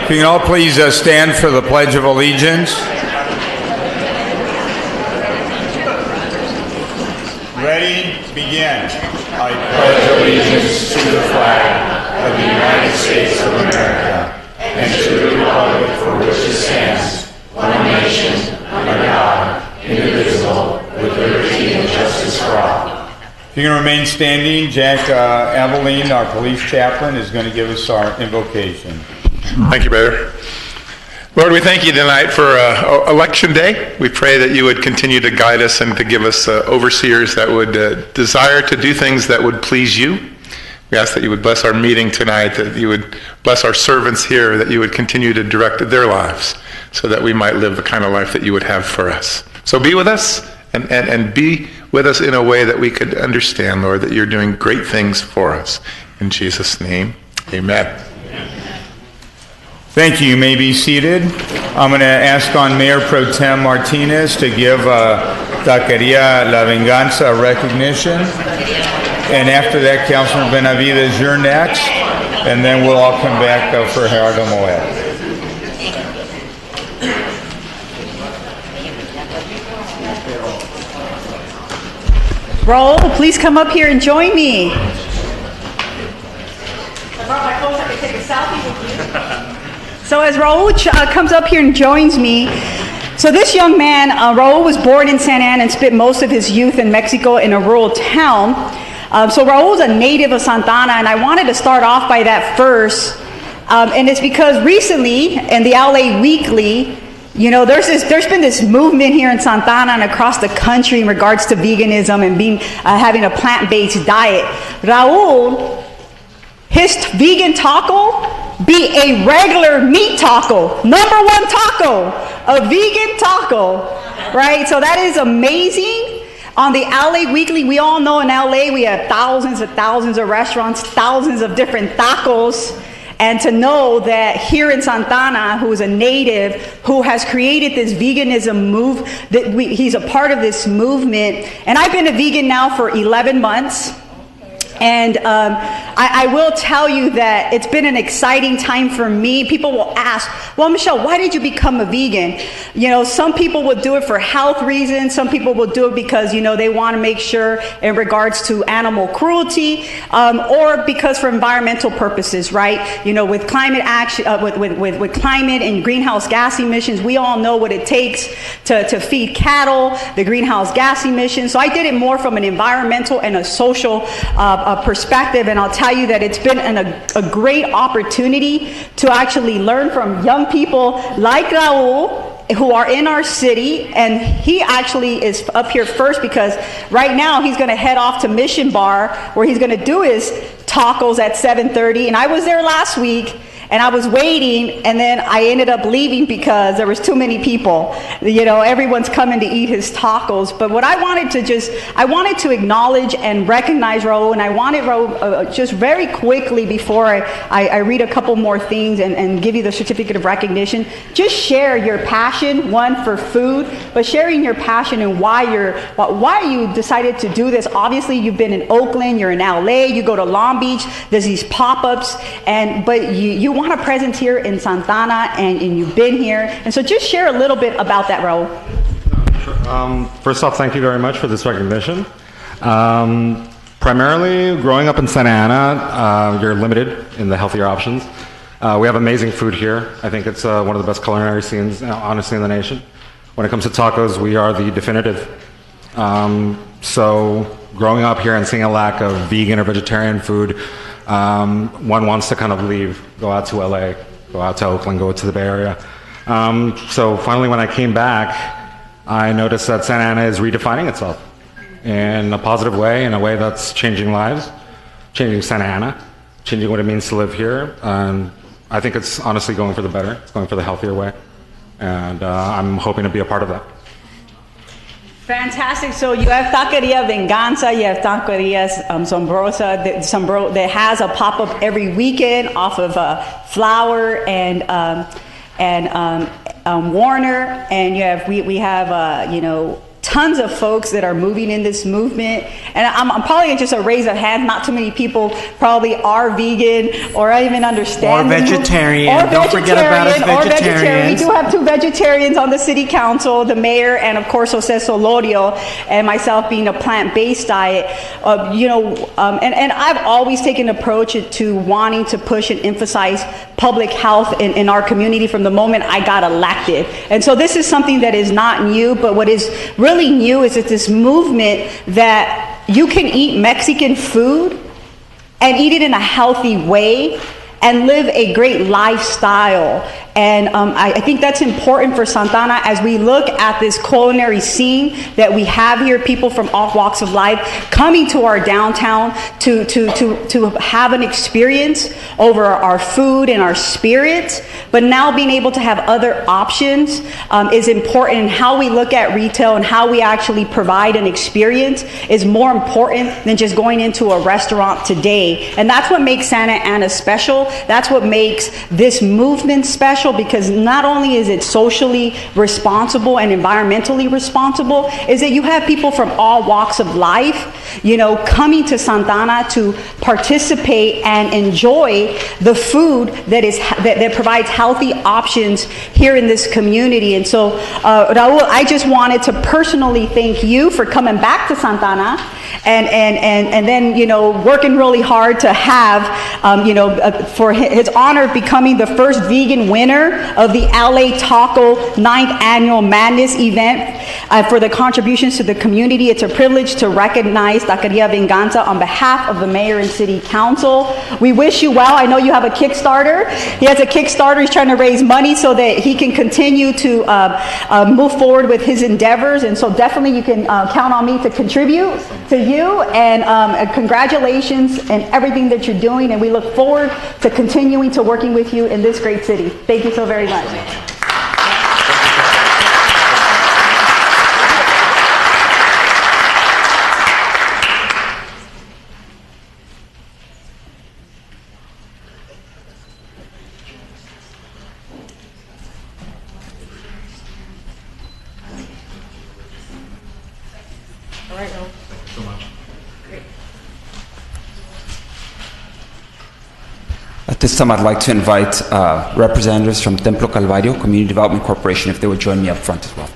If you can all please stand for the Pledge of Allegiance. Ready? Begin. I pledge allegiance to the flag of the United States of America and to the republic for which it stands, one nation, under God, indivisible, with liberty and justice for all. If you can remain standing, Jack Aveline, our police chaplain, is going to give us our invocation. Thank you, brother. Lord, we thank you tonight for Election Day. We pray that you would continue to guide us and to give us overseers that would desire to do things that would please you. We ask that you would bless our meeting tonight, that you would bless our servants here, that you would continue to direct their lives so that we might live the kind of life that you would have for us. So be with us and be with us in a way that we could understand, Lord, that you're doing great things for us. In Jesus' name, amen. Thank you. You may be seated. I'm going to ask on Mayor Pro Tem Martinez to give Taqueria La Venganza a recognition. And after that, Councilman Benavides, you're next. And then we'll all come back for Gerardo Moet. Raul, please come up here and join me. I brought my phone so I can take a selfie with you. So as Raul comes up here and joins me, so this young man, Raul was born in Santa Ana and spent most of his youth in Mexico in a rural town. So Raul's a native of Santa Ana, and I wanted to start off by that first. And it's because recently in the LA Weekly, you know, there's been this movement here in Santa Ana and across the country in regards to veganism and having a plant-based diet. Raul, his vegan taco be a regular meat taco, number one taco, a vegan taco, right? So that is amazing. On the LA Weekly, we all know in LA we have thousands of restaurants, thousands of different tacos. And to know that here in Santa Ana, who is a native, who has created this veganism he's a part of this movement. And I've been a vegan now for 11 months. And I will tell you that it's been an exciting time for me. People will ask, well, Michelle, why did you become a vegan? You know, some people will do it for health reasons. Some people will do it because, you know, they want to make sure in regards to animal cruelty, or because for environmental purposes, right? You know, with climate action, with climate and greenhouse gas emissions, we all know what it takes to feed cattle, the greenhouse gas emissions. So I did it more from an environmental and a social perspective, and I'll tell you that it's been a great opportunity to actually learn from young people like Raul, who are in our city, and he actually is up here first because right now he's going to head off to Mission Bar where he's going to do his tacos at 7:30, and I was there last week. And I was waiting, and then I ended up leaving because there was too many people. You know, everyone's coming to eat his tacos. But what I wanted to acknowledge and recognize Raul, and I wanted Raul just very quickly before I read a couple more things and give you the certificate of recognition, just share your passion, one, for food, but sharing your passion and why you decided to do this. Obviously, you've been in Oakland, you're in LA, you go to Long Beach, there's these pop-ups, but you want a presence here in Santa Ana, and you've been here, and so just share a little bit about that, Raul. Sure. First off, thank you very much for this recognition. Primarily, growing up in Santa Ana, you're limited in the healthier options. We have amazing food here. I think it's one of the best culinary scenes, honestly, in the nation. When it comes to tacos, we are the definitive. So growing up here and seeing a lack of vegan or vegetarian food, one wants to kind of leave, go out to LA, go out to Oakland, go to the Bay Area. So finally, when I came back, I noticed that Santa Ana is redefining itself in a positive way, in a way that's changing lives, changing Santa Ana, changing what it means to live here. And I think it's honestly going for the better. It's going for the healthier way. And I'm hoping to be a part of that. Fantastic. So you have Taqueria Venganza, you have Taquerias Sombrosa that has a pop-up every weekend off of Flower and Warner, and we have tons of folks that are moving in this movement. And I'm probably just a raise of hands. Not too many people probably are vegan or even understand. Or vegetarian. Don't forget about us vegetarians. We do have 2 vegetarians on the city council, the mayor, and of course Jose Solorio, and myself being a plant-based diet. And I've always taken an approach to wanting to push and emphasize public health in our community from the moment I got elected. And so this is something that is not new, but what is really new is that this movement that you can eat Mexican food and eat it in a healthy way and live a great lifestyle. And I think that's important for Santa Ana as we look at this culinary scene that we have here, people from all walks of life coming to our downtown to have an experience over our food and our spirits, but now being able to have other options is important. And how we look at retail and how we actually provide an experience is more important than just going into a restaurant today. And that's what makes Santa Ana special. That's what makes this movement special, because not only is it socially responsible and environmentally responsible, is that you have people from all walks of life, coming to Santa Ana to participate and enjoy the food that provides healthy options here in this community. And so, Raul, I just wanted to personally thank you for coming back to Santa Ana and then, working really hard to have, for his honor of becoming the first vegan winner of the LA Taco 9th Annual Madness event, for the contributions to the community. It's a privilege to recognize Taqueria Venganza on behalf of the mayor and city council. We wish you well. I know you have a Kickstarter. He has a Kickstarter. He's trying to raise money so that he can continue to move forward with his endeavors. And so definitely you can count on me to contribute to you. And congratulations and everything that you're doing. And we look forward to continuing to working with you in this great city. Thank you so very much. At this time, I'd like to invite representatives from Templo Calvario Community Development Corporation if they would join me up front as well.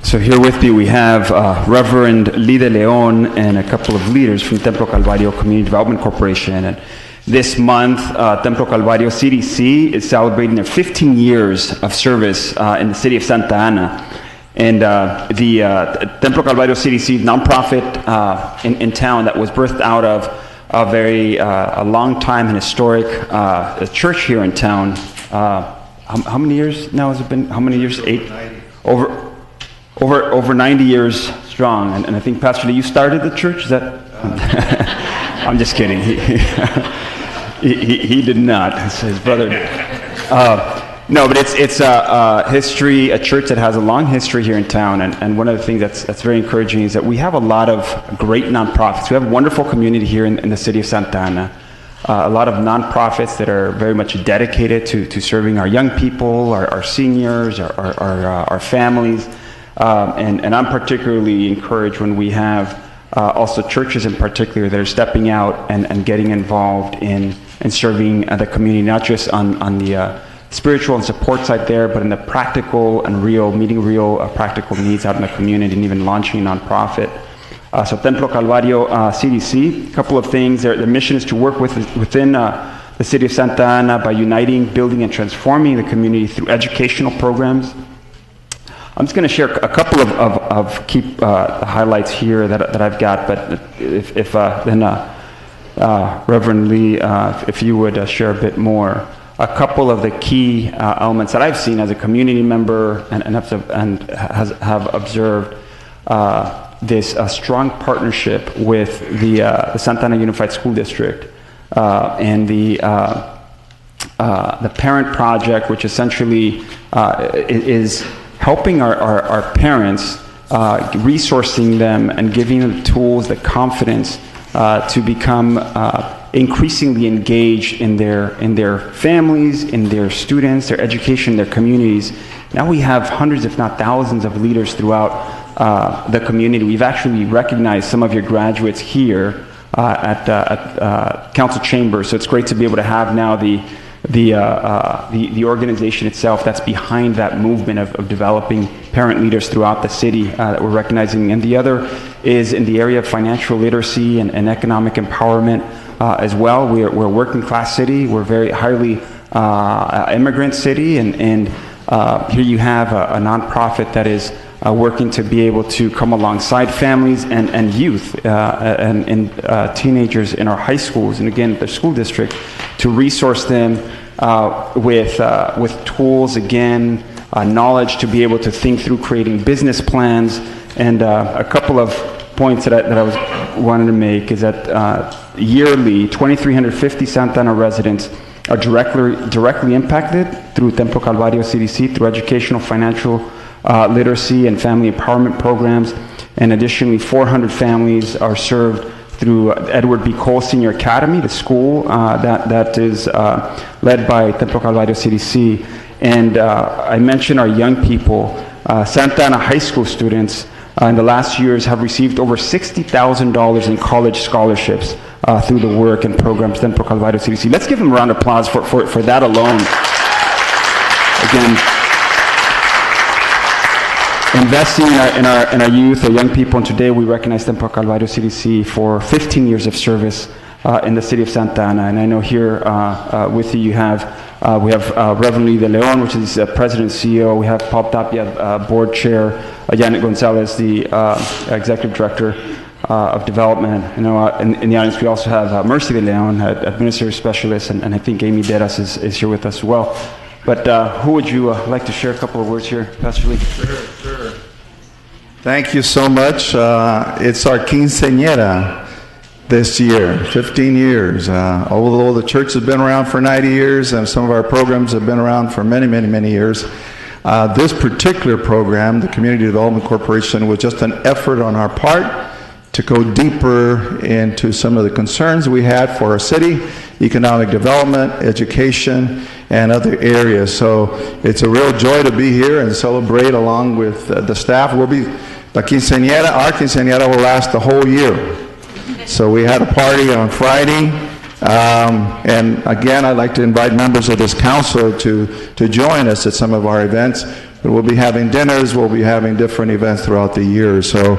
So here with me we have Reverend Lee de Leon and a couple of leaders from Templo Calvario Community Development Corporation. And this month, Templo Calvario CDC is celebrating their 15 years of service in the city of Santa Ana. And the Templo Calvario CDC nonprofit in town that was birthed out of a long time and historic church here in town. How many years now has it been? How many years? 8? Over 90 years strong, and I think Pastor Lee, you started the church. Is that? I'm just kidding. He did not. His brother did. No, but it's a history, a church that has a long history here in town, and one of the things that's very encouraging is that we have a lot of great nonprofits. We have a wonderful community here in the city of Santa Ana. A lot of nonprofits that are very much dedicated to serving our young people, our seniors, our families. And I'm particularly encouraged when we have also churches in particular that are stepping out and getting involved in serving the community, not just on the spiritual and support side there, but in the practical and meeting real practical needs out in the community, and even launching a nonprofit. So Templo Calvario CDC, a couple of things. Their mission is to work within the city of Santa Ana by uniting, building, and transforming the community through educational programs. I'm just going to share a couple of key highlights here that I've got, but if Reverend Lee, if you would share a bit more. A couple of the key elements that I've seen as a community member and have observed. this strong partnership with the Santa Ana Unified School District and the Parent Project, which essentially is helping our parents, resourcing them and giving them the tools, the confidence to become increasingly engaged in their families, in their students, their education, their communities. Now we have hundreds, if not thousands, of leaders throughout the community. We've actually recognized some of your graduates here at Council Chambers, so it's great to be able to have now the organization itself that's behind that movement of developing parent leaders throughout the city that we're recognizing. And the other is in the area of financial literacy and economic empowerment as well. We're a working class city. We're very highly immigrant city, and here you have a nonprofit that is working to be able to come alongside families and youth and teenagers in our high schools and again the school district to resource them with tools, again, knowledge to be able to think through creating business plans. And a couple of points that I wanted to make is that yearly 2,350 Santa Ana residents are directly impacted through Templo Calvario CDC through educational, financial literacy and family empowerment programs, and additionally 400 families are served through Edward B. Cole Senior Academy, the school that is led by Templo Calvario CDC. And I mentioned our young people. Santa Ana high school students in the last years have received over $60,000 in college scholarships through the work and programs Templo Calvario CDC. Let's give them a round of applause for that alone. Again, investing in our youth, our young people, and today we recognize Templo Calvario CDC for 15 years of service in the city of Santa Ana. And I know here with you, we have Reverend Lee De Leon, which is President and CEO. We have Paul Tapia, Board Chair, Janet Gonzalez, the Executive Director of Development. You know, in the audience, we also have Mercy De Leon, Administrative Specialist, and I think Amy Deras is here with us as well. But who would you like to share a couple of words here, Pastor Lee? Sure. Thank you so much. It's our quinceañera this year, 15 years. Although the church has been around for 90 years and some of our programs have been around for many, many, many years, this particular program, the Community Development Corporation, was just an effort on our part to go deeper into some of the concerns we had for our city, economic development, education, and other areas. So it's a real joy to be here and celebrate along with the staff. Our quinceañera will last the whole year. So we had a party on Friday, and again, I'd like to invite members of this council to join us at some of our events. We'll be having dinners, we'll be having different events throughout the year. So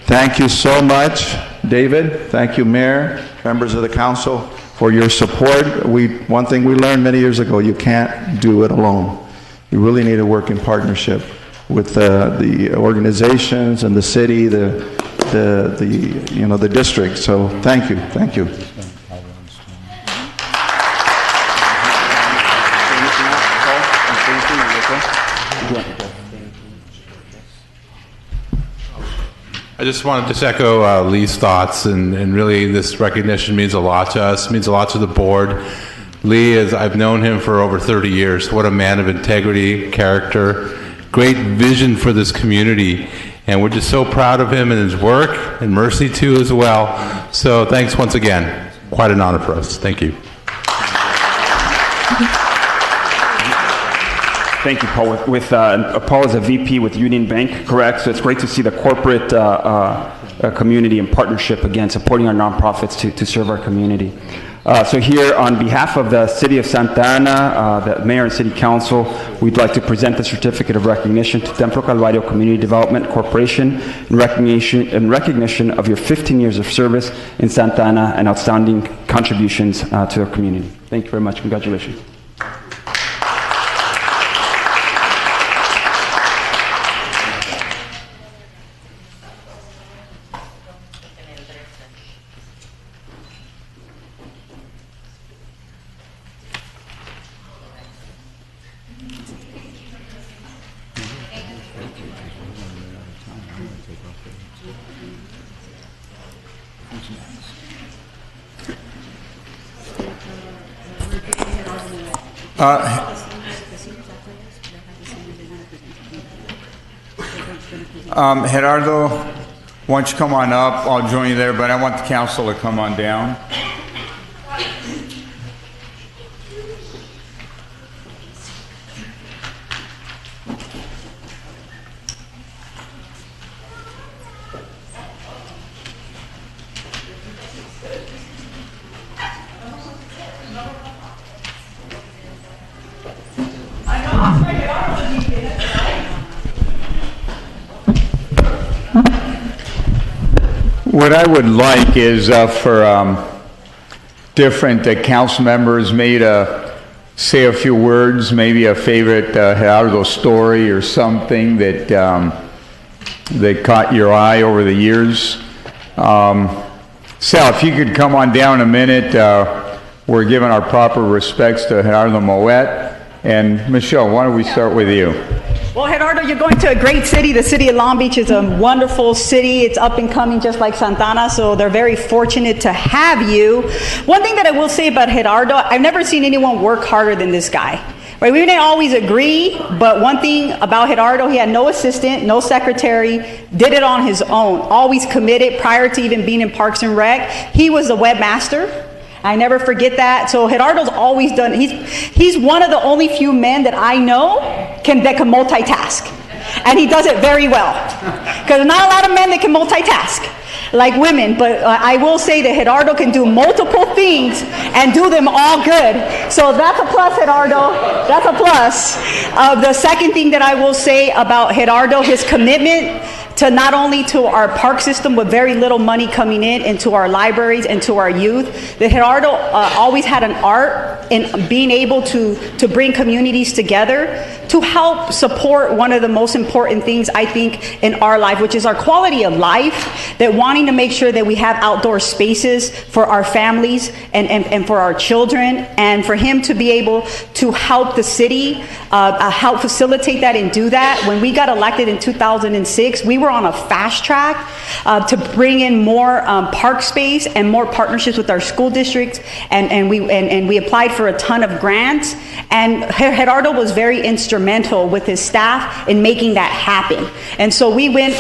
thank you so much, David. Thank you, Mayor, members of the council, for your support. One thing we learned many years ago, you can't do it alone. You really need to work in partnership with the organizations and the city, the district. So thank you. I just wanted to echo Lee's thoughts, and really this recognition means a lot to us, means a lot to the board. Lee, I've known him for over 30 years. What a man of integrity, character, great vision for this community, and we're just so proud of him and his work, and Mercy too as well. So thanks once again. Quite an honor for us. Thank you. Thank you, Paul. Paul is a VP with Union Bank, correct? So it's great to see the corporate community in partnership, again, supporting our nonprofits to serve our community. So here, on behalf of the City of Santa Ana, the Mayor and City Council, we'd like to present the Certificate of Recognition to Templo Calvario Community Development Corporation in recognition of your 15 years of service in Santa Ana and outstanding contributions to our community. Thank you very much. Congratulations. Gerardo, why don't you come on up? I'll join you there, but I want the council to come on down. What I would like is for different council members maybe to say a few words, maybe a favorite Gerardo story or something that that caught your eye over the years. Sal, if you could come on down a minute, we're giving our proper respects to Gerardo Moet. And Michelle, why don't we start with you? Well, Gerardo, you're going to a great city. The city of Long Beach is a wonderful city. It's up and coming just like Santana, so they're very fortunate to have you. One thing that I will say about Gerardo, I've never seen anyone work harder than this guy. Right? We didn't always agree, but one thing about Gerardo, he had no assistant, no secretary, did it on his own, always committed prior to even being in Parks and Rec. He was the webmaster. I never forget that. So Gerardo's always done, he's one of the only few men that I know that can multitask. And he does it very well. Because not a lot of men that can multitask, like women. But I will say that Gerardo can do multiple things and do them all good. So that's a plus, Gerardo. That's a plus. The second thing that I will say about Gerardo, his commitment to not only to our park system with very little money coming in, and to our libraries and to our youth, that Gerardo always had an art in being able to bring communities together to help support one of the most important things I think in our life, which is our quality of life, that wanting to make sure that we have outdoor spaces for our families and for our children, and for him to be able to help the city, help facilitate that and do that. When we got elected in 2006, we were on a fast track to bring in more park space and more partnerships with our school districts, and we applied for a ton of grants, and Gerardo was very instrumental with his staff in making that happen. And so we went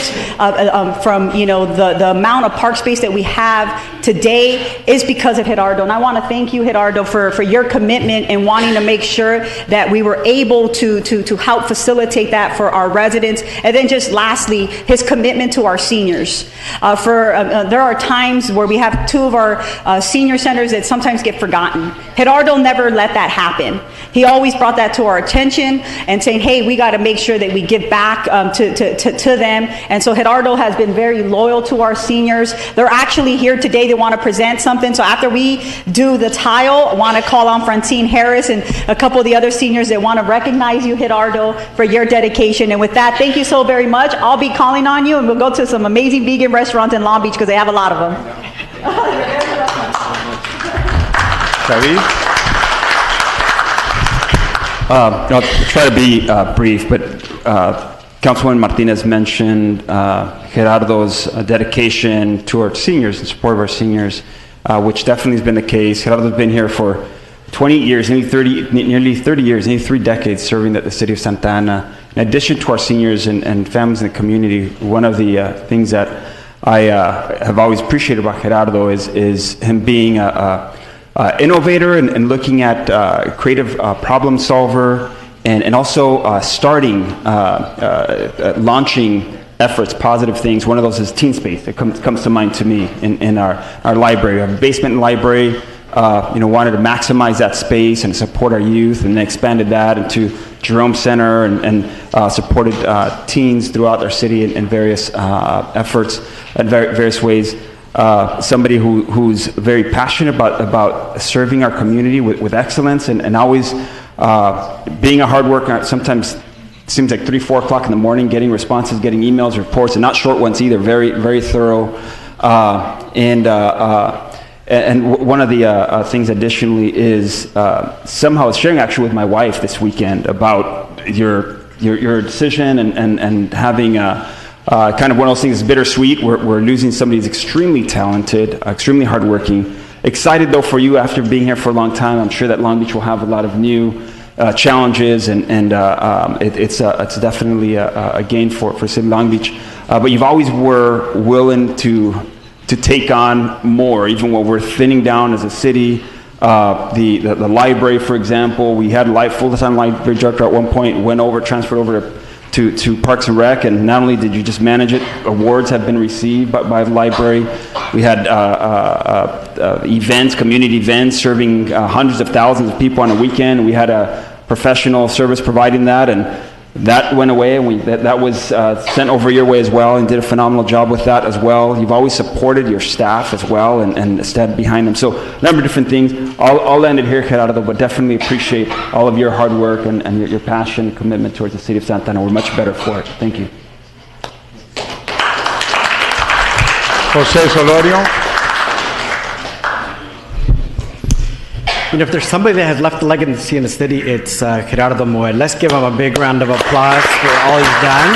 from the amount of park space that we have today is because of Gerardo, and I want to thank you, Gerardo, for your commitment and wanting to make sure that we were able to help facilitate that for our residents. And then just lastly, his commitment to our seniors. There are times where we have two of our senior centers that sometimes get forgotten. Gerardo never let that happen. He always brought that to our attention and saying, hey, we got to make sure that we give back to them. And so Gerardo has been very loyal to our seniors. They're actually here today. They want to present something. So after we do the tile, I want to call on Francine Harris and a couple of the other seniors that want to recognize you, Gerardo, for your dedication. And with that, thank you so very much. I'll be calling on you, and we'll go to some amazing vegan restaurants in Long Beach because they have a lot of them. I'll try to be brief, but Councilwoman Martinez mentioned Gerardo's dedication to our seniors, in support of our seniors, which definitely has been the case. Gerardo's been here for 20 years, nearly 30 years, nearly 3 decades serving at the city of Santa Ana. In addition to our seniors and families in the community, one of the things that I have always appreciated about Gerardo is him being a innovator and looking at creative problem solver, and also launching efforts, positive things. One of those is Teen Space. That comes to mind to me in our library. We have a basement library. Wanted to maximize that space and support our youth, and then expanded that into Jerome Center and supported teens throughout our city in various efforts in various ways. Somebody who's very passionate about serving our community with excellence, and always being a hard worker. Sometimes it seems like 3, 4 o'clock in the morning, getting responses, getting emails, reports, and not short ones either, very, very thorough. And one of the things additionally is somehow I was sharing actually with my wife this weekend about your decision and having kind of one of those things that's bittersweet. We're losing somebody who's extremely talented, extremely hardworking. Excited though for you after being here for a long time. I'm sure that Long Beach will have a lot of new challenges, and it's definitely a gain for City of Long Beach. But you've always were willing to take on more, even when we're thinning down as a city. The library, for example, we had a full-time library director at one point, transferred over to Parks and Rec, and not only did you just manage it, awards have been received by the library. We had events, community events, serving hundreds of thousands of people on a weekend. We had a professional service providing that, and that went away, and that was sent over your way as well, and did a phenomenal job with that as well. You've always supported your staff as well, and stood behind them. So a number of different things. I'll end it here, Gerardo, but definitely appreciate all of your hard work and your passion and commitment towards the city of Santa Ana. We're much better for it. Thank you. Jose Solorio. You know, if there's somebody that has left a legacy in the city, it's Gerardo Moed. Let's give him a big round of applause for all he's done.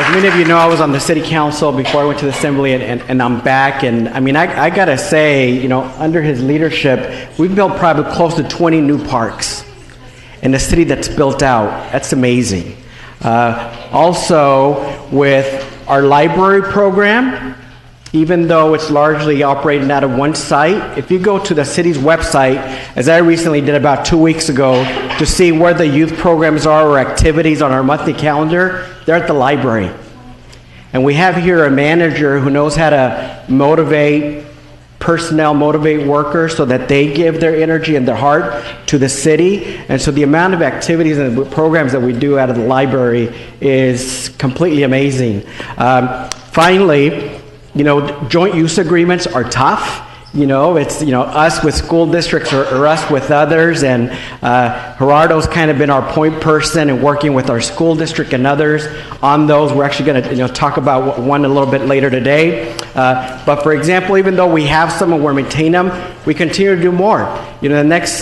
As many of you know, I was on the city council before I went to the assembly, and I'm back. And I mean, I gotta say, you know, under his leadership, we've built probably close to 20 new parks in a city that's built out. That's amazing. Also, with our library program, even though it's largely operated out of one site, if you go to the city's website, as I recently did about 2 weeks ago, to see where the youth programs are or activities on our monthly calendar, they're at the library. And we have here a manager who knows how to motivate personnel, motivate workers so that they give their energy and their heart to the city. And so the amount of activities and programs that we do out of the library is completely amazing. Finally, you know, joint use agreements are tough. You know, it's, you know, us with school districts or us with others, and Gerardo's kind of been our point person and working with our school district and others on those. We're actually going to, you know, talk about one a little bit later today. But for example, even though we have some and we're maintaining them, we continue to do more. You know, the next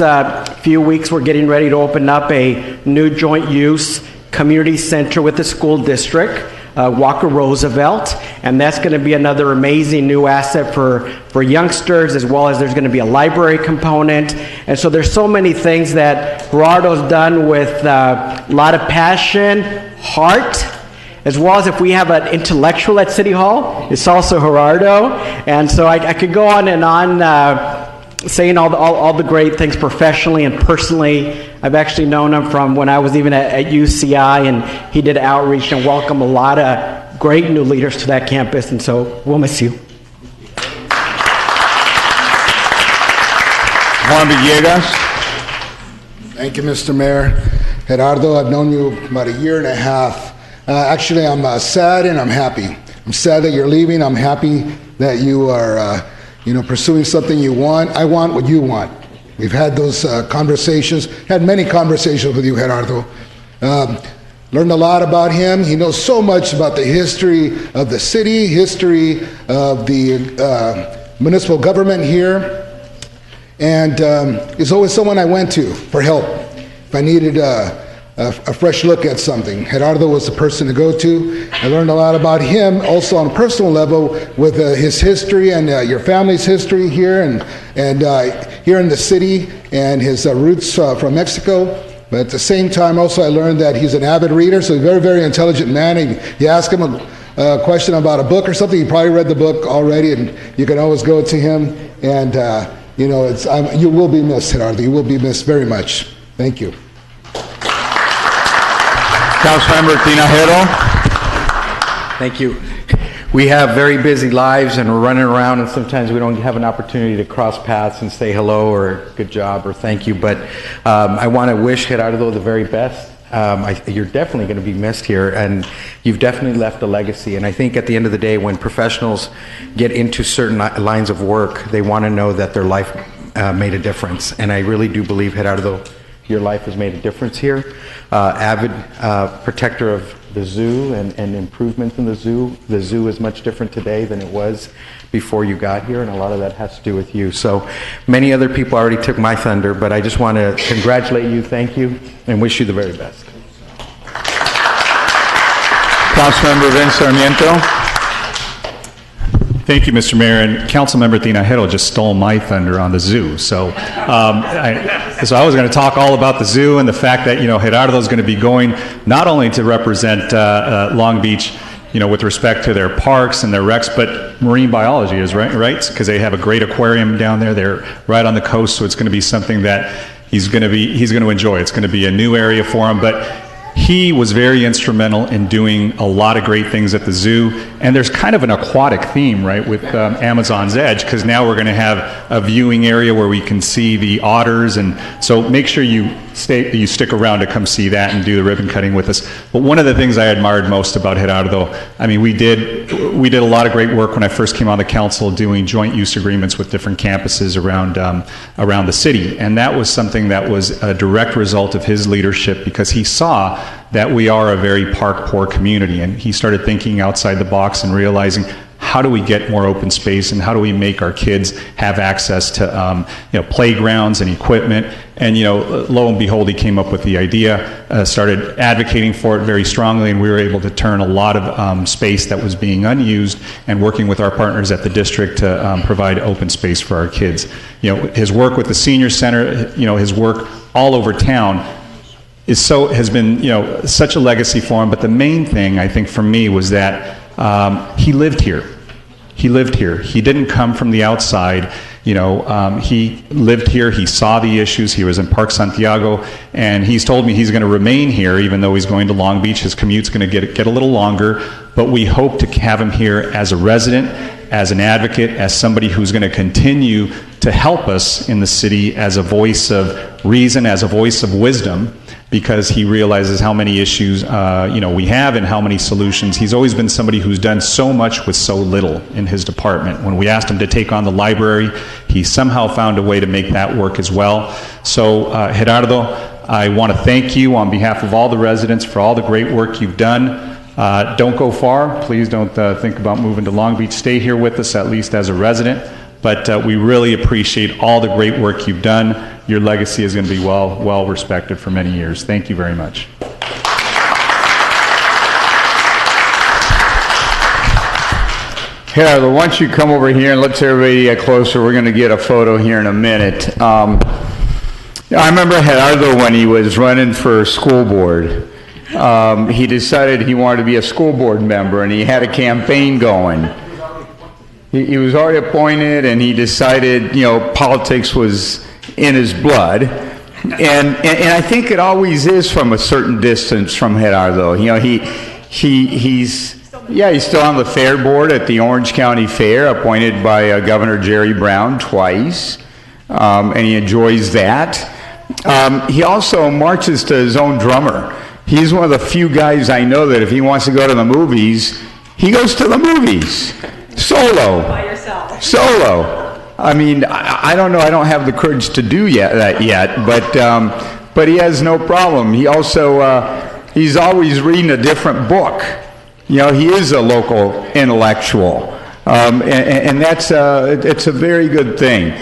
few weeks we're getting ready to open up a new joint use community center with the school district. Walker Roosevelt, and that's going to be another amazing new asset for youngsters, as well as there's going to be a library component. And so there's so many things that Gerardo's done with a lot of passion, heart, as well as if we have an intellectual at City Hall, it's also Gerardo. And so I could go on and on saying all the great things professionally and personally. I've actually known him from when I was even at UCI, and he did outreach and welcome a lot of great new leaders to that campus, and so we'll miss you. Juan Villegas. Thank you, Mr. Mayor. Gerardo, I've known you about a year and a half. Actually, I'm sad and I'm happy. I'm sad that you're leaving. I'm happy that you are pursuing something you want. I want what you want. We've had those conversations, had many conversations with you, Gerardo. Learned a lot about him. He knows so much about the history of the city, history of the municipal government here. And he's always someone I went to for help if I needed a fresh look at something. Gerardo was the person to go to. I learned a lot about him also on a personal level with his history and your family's history here and here in the city and his roots from Mexico. But at the same time also I learned that he's an avid reader, so a very, very intelligent man. You ask him a question about a book or something, he probably read the book already, and you can always go to him. And you will be missed, Gerardo. You will be missed very much. Thank you. Councilmember Tinajero. Thank you. We have very busy lives and we're running around, and sometimes we don't have an opportunity to cross paths and say hello or good job or thank you, but I want to wish Gerardo the very best. You're definitely going to be missed here, and you've definitely left a legacy. And I think at the end of the day, when professionals get into certain lines of work, they want to know that their life made a difference. And I really do believe, Gerardo, your life has made a difference here. Avid protector of the zoo and improvements in the zoo. The zoo is much different today than it was before you got here, and a lot of that has to do with you. So many other people already took my thunder, but I just want to congratulate you, thank you, and wish you the very best. Councilmember Vince Sarmiento. Thank you, Mr. Mayor. And Councilmember Tinajero just stole my thunder on the zoo. So, so I was going to talk all about the zoo and the fact that, Gerardo is going to be going not only to represent Long Beach, with respect to their parks and their recs, but marine biology is right? Because they have a great aquarium down there. They're right on the coast, so it's going to be something that he's going to enjoy. It's going to be a new area for him, but he was very instrumental in doing a lot of great things at the zoo, and there's kind of an aquatic theme, right, with Amazon's Edge, because now we're going to have a viewing area where we can see the otters, and so make sure you stick around to come see that and do the ribbon cutting with us. But one of the things I admired most about Gerardo, we did a lot of great work when I first came on the council doing joint use agreements with different campuses around the city, and that was something that was a direct result of his leadership, because he saw that we are a very park poor community, and he started thinking outside the box and realizing, how do we get more open space, and how do we make our kids have access to playgrounds and equipment? And lo and behold, he came up with the idea, started advocating for it very strongly, and we were able to turn a lot of space that was being unused, and working with our partners at the district to provide open space for our kids. His work with the senior center, his work all over town has been such a legacy for him. But the main thing, I think, for me was that he lived here. He lived here. He didn't come from the outside. He lived here. He saw the issues. He was in Park Santiago, and he's told me he's going to remain here, even though he's going to Long Beach. His commute's going to get a little longer, but we hope to have him here as a resident, as an advocate, as somebody who's going to continue to help us in the city as a voice of reason, as a voice of wisdom, because he realizes how many issues we have and how many solutions. He's always been somebody who's done so much with so little in his department. When we asked him to take on the library, he somehow found a way to make that work as well. So Gerardo, I want to thank you on behalf of all the residents for all the great work you've done. Don't go far. Please don't think about moving to Long Beach. Stay here with us, at least as a resident. But we really appreciate all the great work you've done. Your legacy is going to be well respected for many years. Thank you very much. Gerardo, why don't you come over here and let's everybody get closer. We're going to get a photo here in a minute. I remember Gerardo when he was running for school board. He decided he wanted to be a school board member, and he had a campaign going. He was already appointed, and he decided, politics was in his blood. And I think it always is from a certain distance from Gerardo. He's still on the fair board at the Orange County Fair, appointed by Governor Jerry Brown twice, and he enjoys that. He also marches to his own drummer. He's one of the few guys I know that if he wants to go to the movies, he goes to the movies. Solo. By yourself. Solo. I don't know. I don't have the courage to do that yet, but he has no problem. He also he's always reading a different book. He is a local intellectual, and that's it's a very good thing.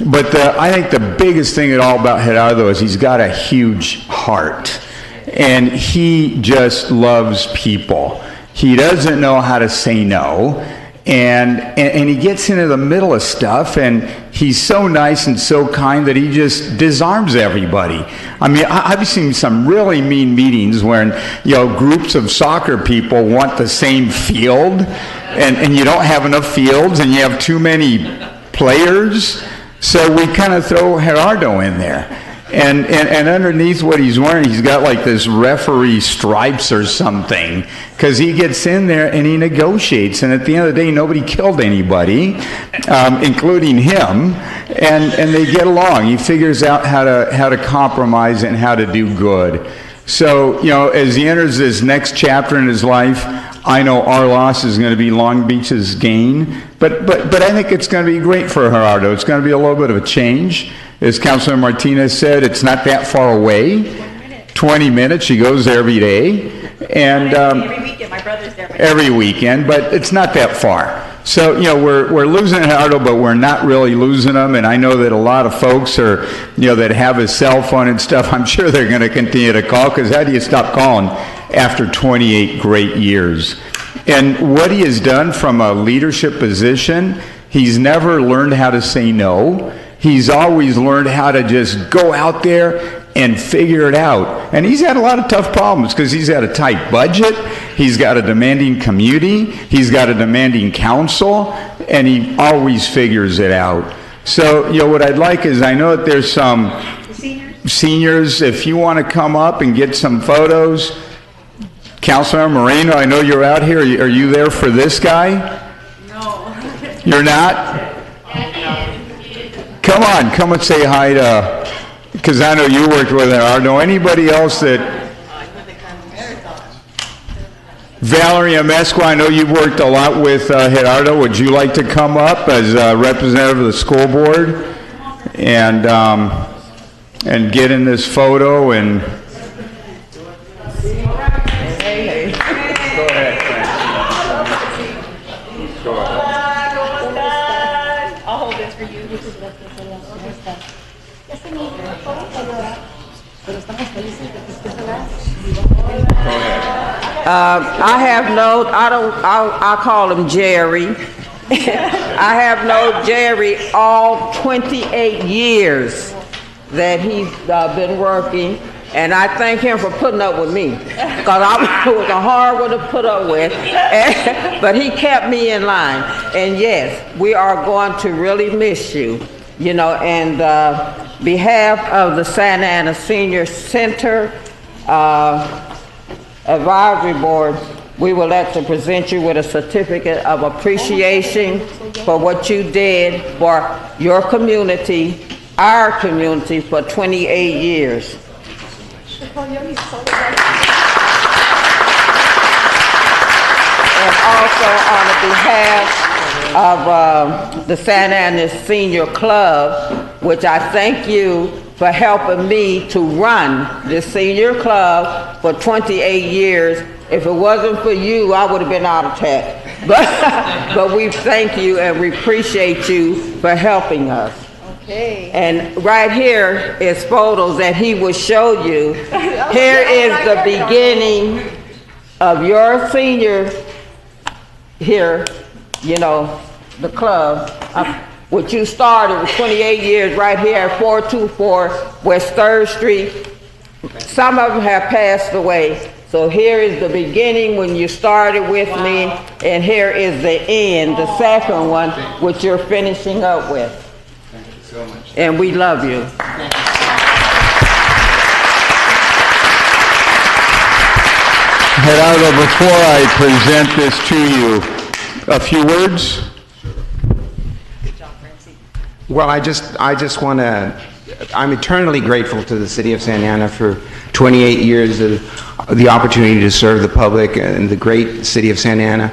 But I think the biggest thing at all about Gerardo is he's got a huge heart, and he just loves people. He doesn't know how to say no. And he gets into the middle of stuff, and he's so nice and so kind that he just disarms everybody. I've seen some really mean meetings when groups of soccer people want the same field, and you don't have enough fields, and you have too many players. So we kind of throw Gerardo in there. And underneath what he's wearing, he's got like this referee stripes or something, because he gets in there and he negotiates. And at the end of the day, nobody killed anybody, including him, and they get along. He figures out how to compromise and how to do good. So as he enters this next chapter in his life, I know our loss is going to be Long Beach's gain, but I think it's going to be great for Gerardo. It's going to be a little bit of a change. As Councilor Martinez said, it's not that far away. 20 minutes. She goes there every day. And every weekend. My brother's there. Every weekend, but it's not that far. So, we're losing Gerardo, but we're not really losing him. And I know that a lot of folks are, that have his cell phone and stuff, I'm sure they're going to continue to call, because how do you stop calling after 28 great years? And what he has done from a leadership position, he's never learned how to say no. He's always learned how to just go out there and figure it out. And he's had a lot of tough problems because he's had a tight budget, he's got a demanding community, he's got a demanding council, and he always figures it out. So, what I'd like is, I know that there's some seniors, if you want to come up and get some photos. Councilmember Moreno, I know you're out here. Are you there for this guy? No. You're not? Come and say hi to, because I know you worked with Gerardo. Anybody else that, Valerie Amesqua, I know you've worked a lot with Gerardo. Would you like to come up as a representative of the school board and get in this photo and... I call him Jerry. I have known Jerry all 28 years that he's been working, and I thank him for putting up with me, because I was a hard one to put up with, but he kept me in line. And yes, we are going to really miss you, and behalf of the Santa Ana Senior Center Advisory Board, we would like to present you with a certificate of appreciation for what you did for your community, our community, for 28 years. And also on behalf of the Santa Ana Senior Club, which I thank you for helping me to run this senior club for 28 years. If it wasn't for you, I would have been out of tech. But we thank you and we appreciate you for helping us. Okay. And right here is photos that he will show you. Here is the beginning of your senior here, the club. What you started with 28 years right here at 424 West 3rd Street. Some of them have passed away. So here is the beginning when you started with me, and here is the end, the second one, which you're finishing up with. Thank you so much. And we love you. Gerardo, before I present this to you, a few words? Well, I just want to, I'm eternally grateful to the city of Santa Ana for 28 years of the opportunity to serve the public in the great city of Santa Ana.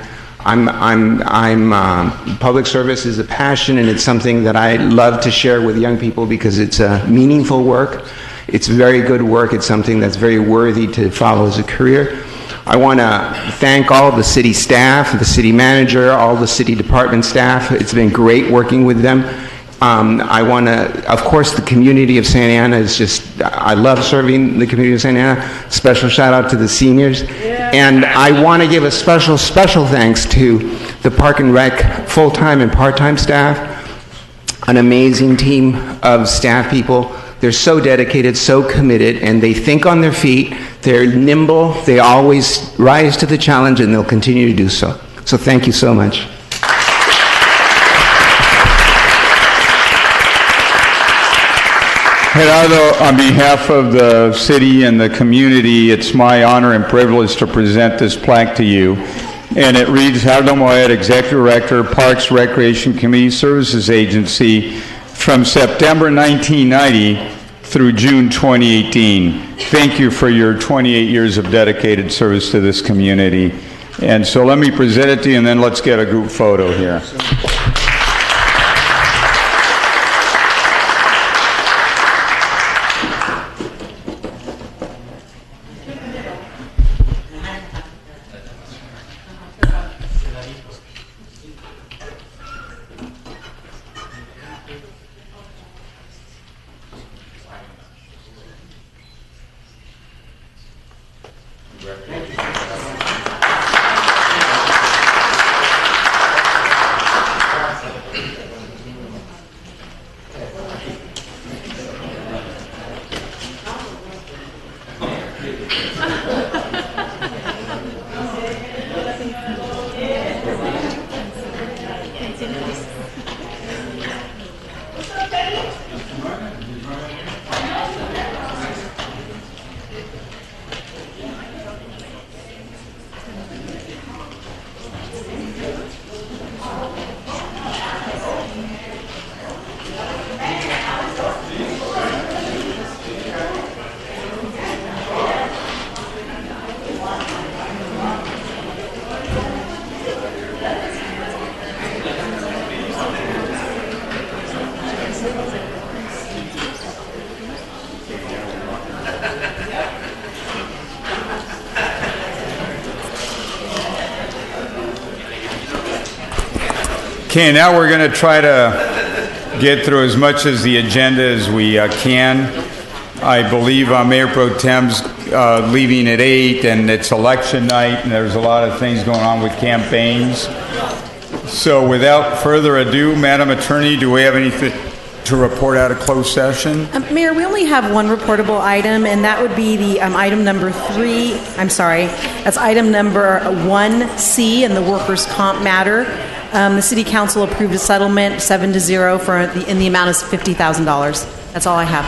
Public service is a passion, and it's something that I love to share with young people because it's a meaningful work. It's very good work. It's something that's very worthy to follow as a career. I want to thank all the city staff, the city manager, all the city department staff. It's been great working with them. I want to, of course, the community of Santa Ana is just, I love serving the community of Santa Ana. Special shout out to the seniors. Yeah. And I want to give a special thanks to the Park and Rec full-time and part-time staff, an amazing team of staff people. They're so dedicated, so committed, and they think on their feet. They're nimble. They always rise to the challenge, and they'll continue to do so. So thank you so much. Gerardo, on behalf of the city and the community, it's my honor and privilege to present this plaque to you. And it reads, Gerardo Moed, Executive Director, Parks, Recreation, Community Services Agency, from September 1990 through June 2018. Thank you for your 28 years of dedicated service to this community. And so let me present it to you, and then let's get a group photo here. Okay, now we're going to try to get through as much as the agenda as we can. I believe Mayor Pro Tem's leaving at 8, and it's election night, and there's a lot of things going on with campaigns. So without further ado, Madam Attorney, do we have anything to report out of closed session? Mayor, we only have one reportable item, and that would be the item number 3. I'm sorry, that's item number 1C in the workers' comp matter. The City Council approved a settlement 7-0 in the amount of $50,000. That's all I have.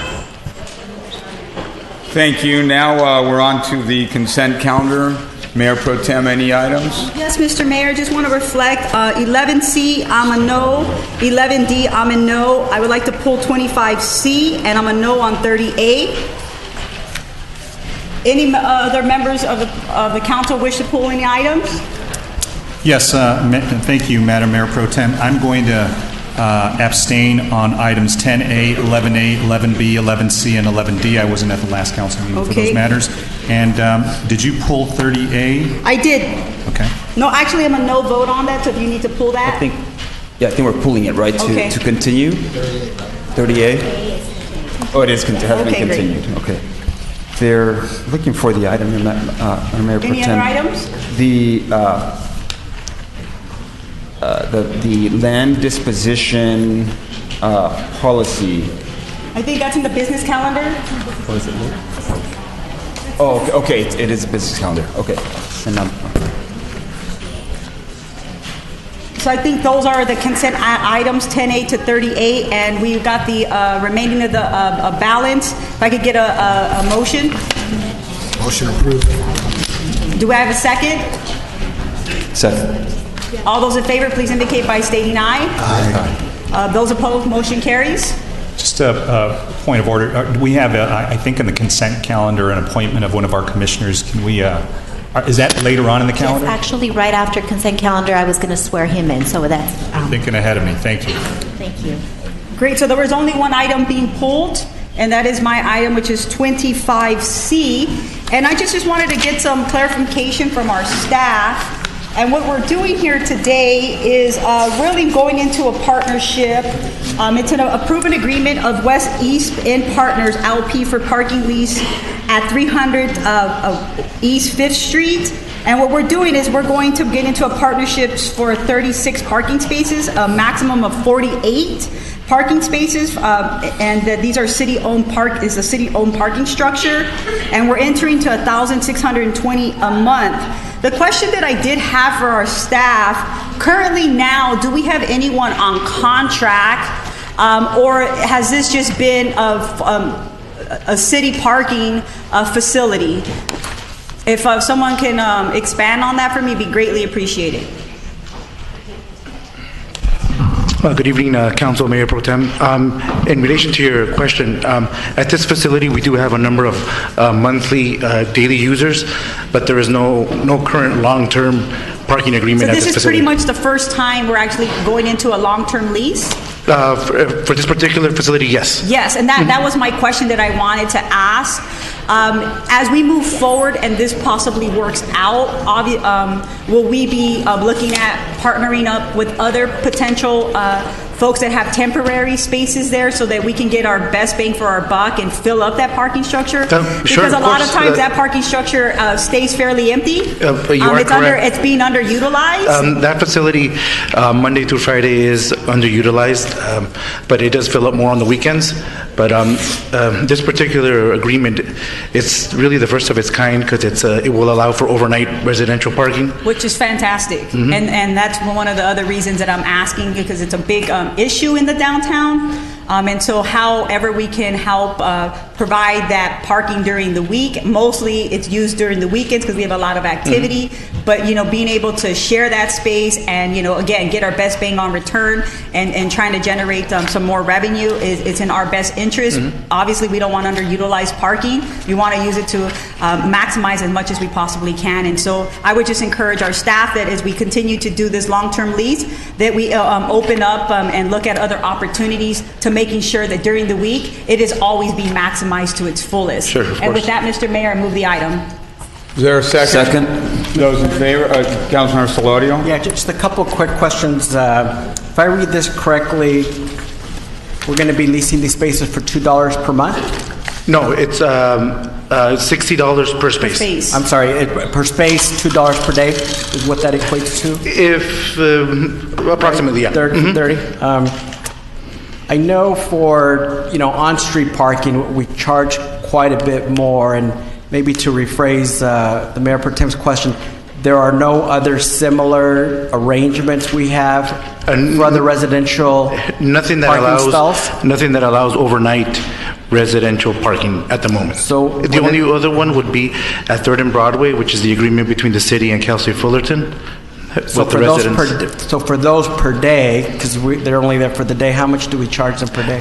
Thank you. Now we're on to the consent calendar. Mayor Pro Tem, any items? Yes, Mr. Mayor, just want to reflect 11C, I'm a no. 11D, I'm a no. I would like to pull 25C, and I'm a no on 30A. Any other members of the council wish to pull any items? Yes, thank you, Madam Mayor Pro Tem. I'm going to abstain on items 10A, 11A, 11B, 11C, and 11D. I wasn't at the last council meeting for those matters. And did you pull 30A? I did. Okay. No, actually, I'm a no vote on that, so do you need to pull that? I think we're pulling it, right, to continue? 30A? Oh, it is, has been continued. Great. Okay. They're looking for the item, Mayor Pro Tem. Any other items? The land disposition policy. I think that's in the business calendar. What is it? Oh, okay. It is a business calendar. Okay. And So I think those are the consent items, 10A to 38, and we've got the remaining of the balance. If I could get a motion. Motion approved. Do I have a second? Second. All those in favor, please indicate by stating aye. Aye. Those opposed, motion carries. Just a point of order. We have, I think, in the consent calendar, an appointment of one of our commissioners. Can we? Is that later on in the calendar? Yes, actually, right after consent calendar, I was going to swear him in. So that's thinking ahead of me. Thank you. Thank you. Great. So there was only one item being pulled, and that is my item, which is 25C. And I just wanted to get some clarification from our staff. And what we're doing here today is really going into a partnership. It's an approved agreement of West East and Partners LP for parking lease at 300 East 5th Street. And what we're doing is we're going to get into a partnership for 36 parking spaces, a maximum of 48 parking spaces, and these are city-owned city-owned parking structure, and we're entering to $1,620 a month. The question that I did have for our staff, currently now, do we have anyone on contract, or has this just been a city parking facility? If someone can expand on that for me, it'd be greatly appreciated. Good evening, Council, Mayor Pro Tem. In relation to your question, at this facility we do have a number of monthly, daily users, but there is no current long-term parking agreement at this facility. So this is pretty much the first time we're actually going into a long-term lease? For this particular facility, yes. Yes, and that was my question that I wanted to ask. As we move forward and this possibly works out, will we be looking at partnering up with other potential folks that have temporary spaces there so that we can get our best bang for our buck and fill up that parking structure? Because a lot of times that parking structure stays fairly empty. It's being underutilized. That facility, Monday through Friday, is underutilized, but it does fill up more on the weekends. But this particular agreement, it's really the first of its kind because it will allow for overnight residential parking. Which is fantastic. Mm-hmm. And that's one of the other reasons that I'm asking, because it's a big issue in the downtown. And so however we can help provide that parking during the week, mostly it's used during the weekends because we have a lot of activity, but being able to share that space and again get our best bang on return and trying to generate some more revenue is in our best interest. Obviously we don't want underutilized parking. We want to use it to maximize as much as we possibly can. And so I would just encourage our staff that as we continue to do this long-term lease, that we open up and look at other opportunities to making sure that during the week it is always being maximized to its fullest. Sure, of and course. with that, Mr. Mayor, I move the item. Is there a second? Second. Those in favor? Councilmember Solorio? Yeah, just a couple quick questions. If if I read this correctly, we're going to be leasing these spaces for $2 per month? No, it's $60 per space. I'm sorry, per space, $2 per day is what that equates to? If, approximately, yeah. 30. I know for, on-street parking, we charge quite a bit more, and maybe to rephrase the Mayor Pro Tem's question, there are no other similar arrangements we have for other residential nothing that parking stalls? Nothing that allows overnight residential parking at the moment. So the only other one would be at 3rd and Broadway, which is the agreement between the city and Kelsey Fullerton. So for those per day, because they're only there for the day, how much do we charge them per day?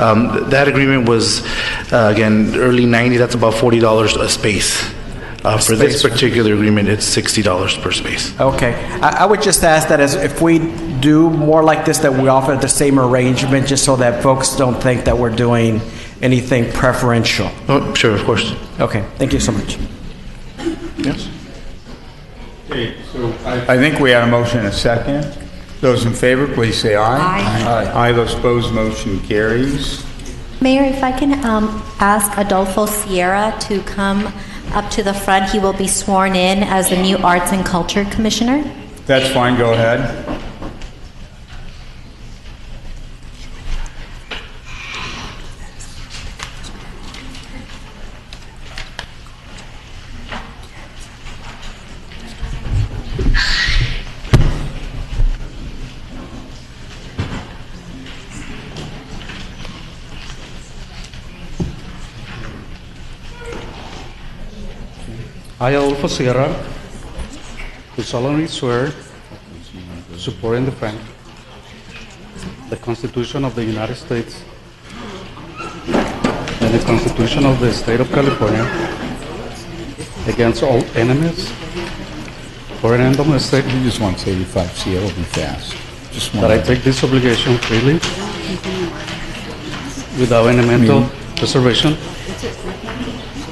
That agreement was, again, early 90, that's about $40 a space. For this particular agreement, it's $60 per space. Okay. I would just ask that if we do more like this, that we offer the same arrangement, just so that folks don't think that we're doing anything preferential. Oh, sure, of course. Okay, thank you so much. Yes. Okay, so I think we had a motion and a second. Those in favor, please say aye. Aye. Aye. Those opposed, motion carries. Mayor, if I can ask Adolfo Sierra to come up to the front. He will be sworn in as the new Arts and Culture Commissioner. That's fine, go ahead. I, Adolfo Sierra, do solemnly swear to support and defend the Constitution of the United States and the Constitution of the State of California against all enemies, foreign and domestic. You just want to 85C, it'll be fast. Just that I take this obligation freely without any mental reservation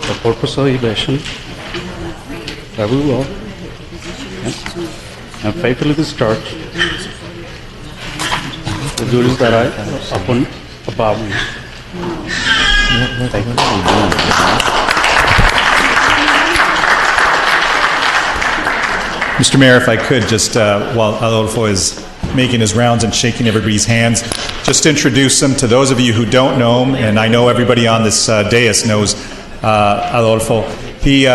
or purpose of evasion. I will and faithfully discharge the duties that I upon above me. Thank you. Mr. Mayor, if I could, just while Adolfo is making his rounds and shaking everybody's hands, just introduce him to those of you who don't know him, and I know everybody on this dais knows Adolfo. He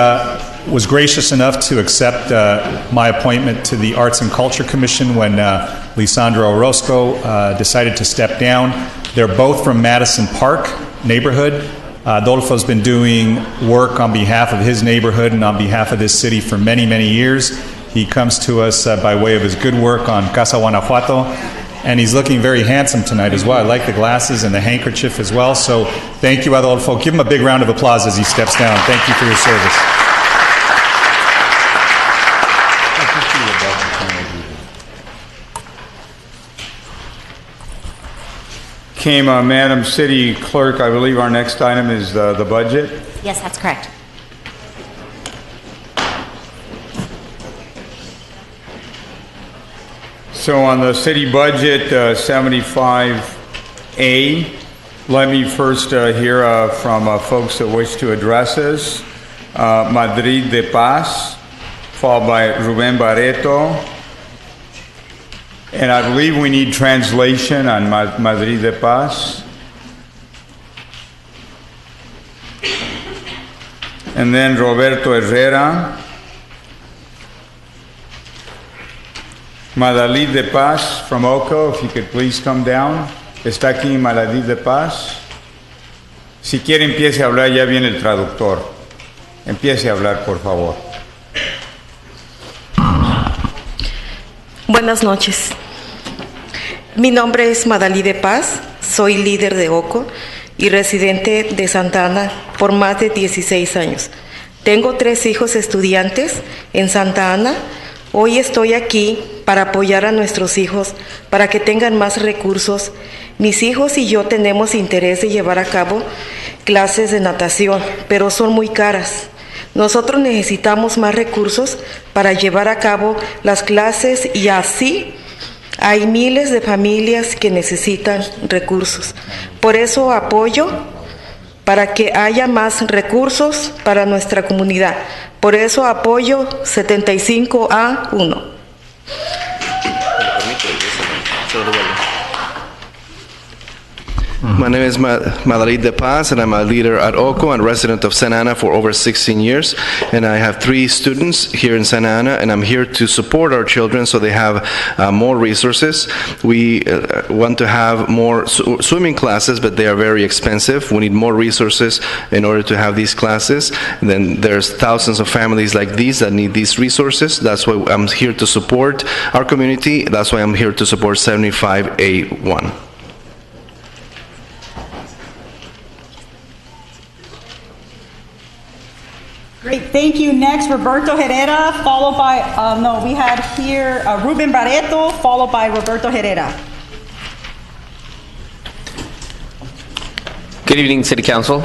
was gracious enough to accept my appointment to the Arts and Culture Commission when Lisandro Orozco decided to step down. They're both from Madison Park neighborhood. Adolfo's been doing work on behalf of his neighborhood and on behalf of this city for many, many years. He comes to us by way of his good work on Casa Guanajuato, and he's looking very handsome tonight as well. I like the glasses and the handkerchief as well. So thank you, Adolfo. Give him a big round of applause as he steps down. Thank you for your service. Madam City Clerk, I believe our next item is the budget. Yes, that's correct. So on the city budget, 75A, let me first hear from folks that wish to address us. Madrid de Paz, followed by Ruben Barreto. And I believe we need translation on Madrid de Paz. And then Roberto Herrera. Madalid de Paz from OCO, if you could please come down. Está aquí Madalid de Paz. Si quiere empiece a hablar, ya viene el traductor. Empiece a hablar, por favor. Buenas noches. Mi nombre es Madalí de Paz, soy líder de OCO y residente de Santa Ana por más de 16 años. Tengo 3 hijos estudiantes en Santa Ana. Hoy estoy aquí para apoyar a nuestros hijos para que tengan más recursos. Mis hijos y yo tenemos interés de llevar a cabo clases de natación, pero son muy caras. Nosotros necesitamos más recursos para llevar a cabo las clases y así Hay miles de familias que necesitan recursos. Por eso apoyo para que haya más recursos para nuestra comunidad. Por eso apoyo 75A1. My name is Madalid De Paz, and I'm a leader at OCO and resident of Santa Ana for over 16 years. And I have 3 students here in Santa Ana, and I'm here to support our children so they have more resources. We want to have more swimming classes, but they are very expensive. We need more resources in order to have these classes. And then there's thousands of families like these that need these resources. That's why I'm here to support our community. That's why I'm here to support 75A1. Great, thank you. Next, Roberto Herrera, followed by, we had here Ruben Barreto, followed by Roberto Herrera. Good evening, City Council.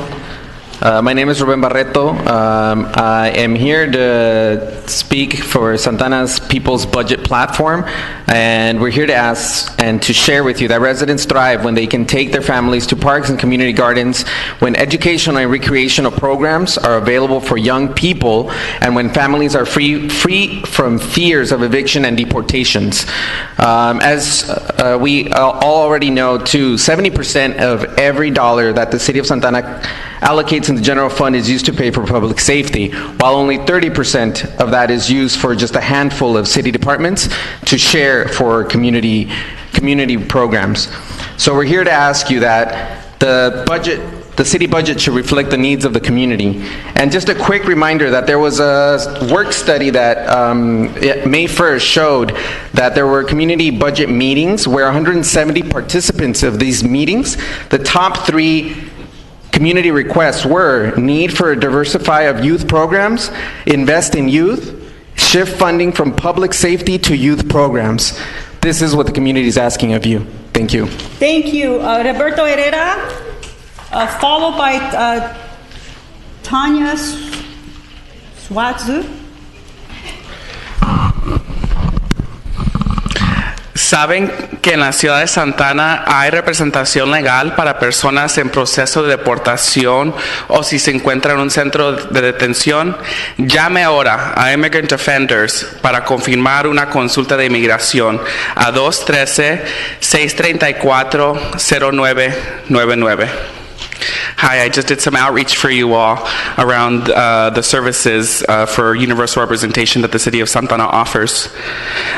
My name is Ruben Barreto. I am here to speak for Santana's People's Budget Platform, and we're here to ask and to share with you that residents thrive when they can take their families to parks and community gardens, when educational and recreational programs are available for young people, and when families are free from fears of eviction and deportations. As we all already know, too, 70% of every dollar that the City of Santana allocates in the general fund is used to pay for public safety, while only 30% of that is used for just a handful of city departments to share for community programs. So we're here to ask you that the city budget should reflect the needs of the community. And just a quick reminder that there was a work study that May 1st showed that there were community budget meetings where 170 participants of these meetings, the top 3 community requests were need for a diversify of youth programs, invest in youth, shift funding from public safety to youth programs. This is what the community is asking of you. Thank you. Thank you. Roberto Herrera, followed by Tanya Swatzu. Saben que en la ciudad de Santana hay representación legal para personas en proceso de deportación o si se encuentra en un centro de detención. Llame ahora a Immigrant Defenders para confirmar una consulta de inmigración a 213-634-0999. Hi, I just did some outreach for you all around the services for universal representation that the City of Santana offers.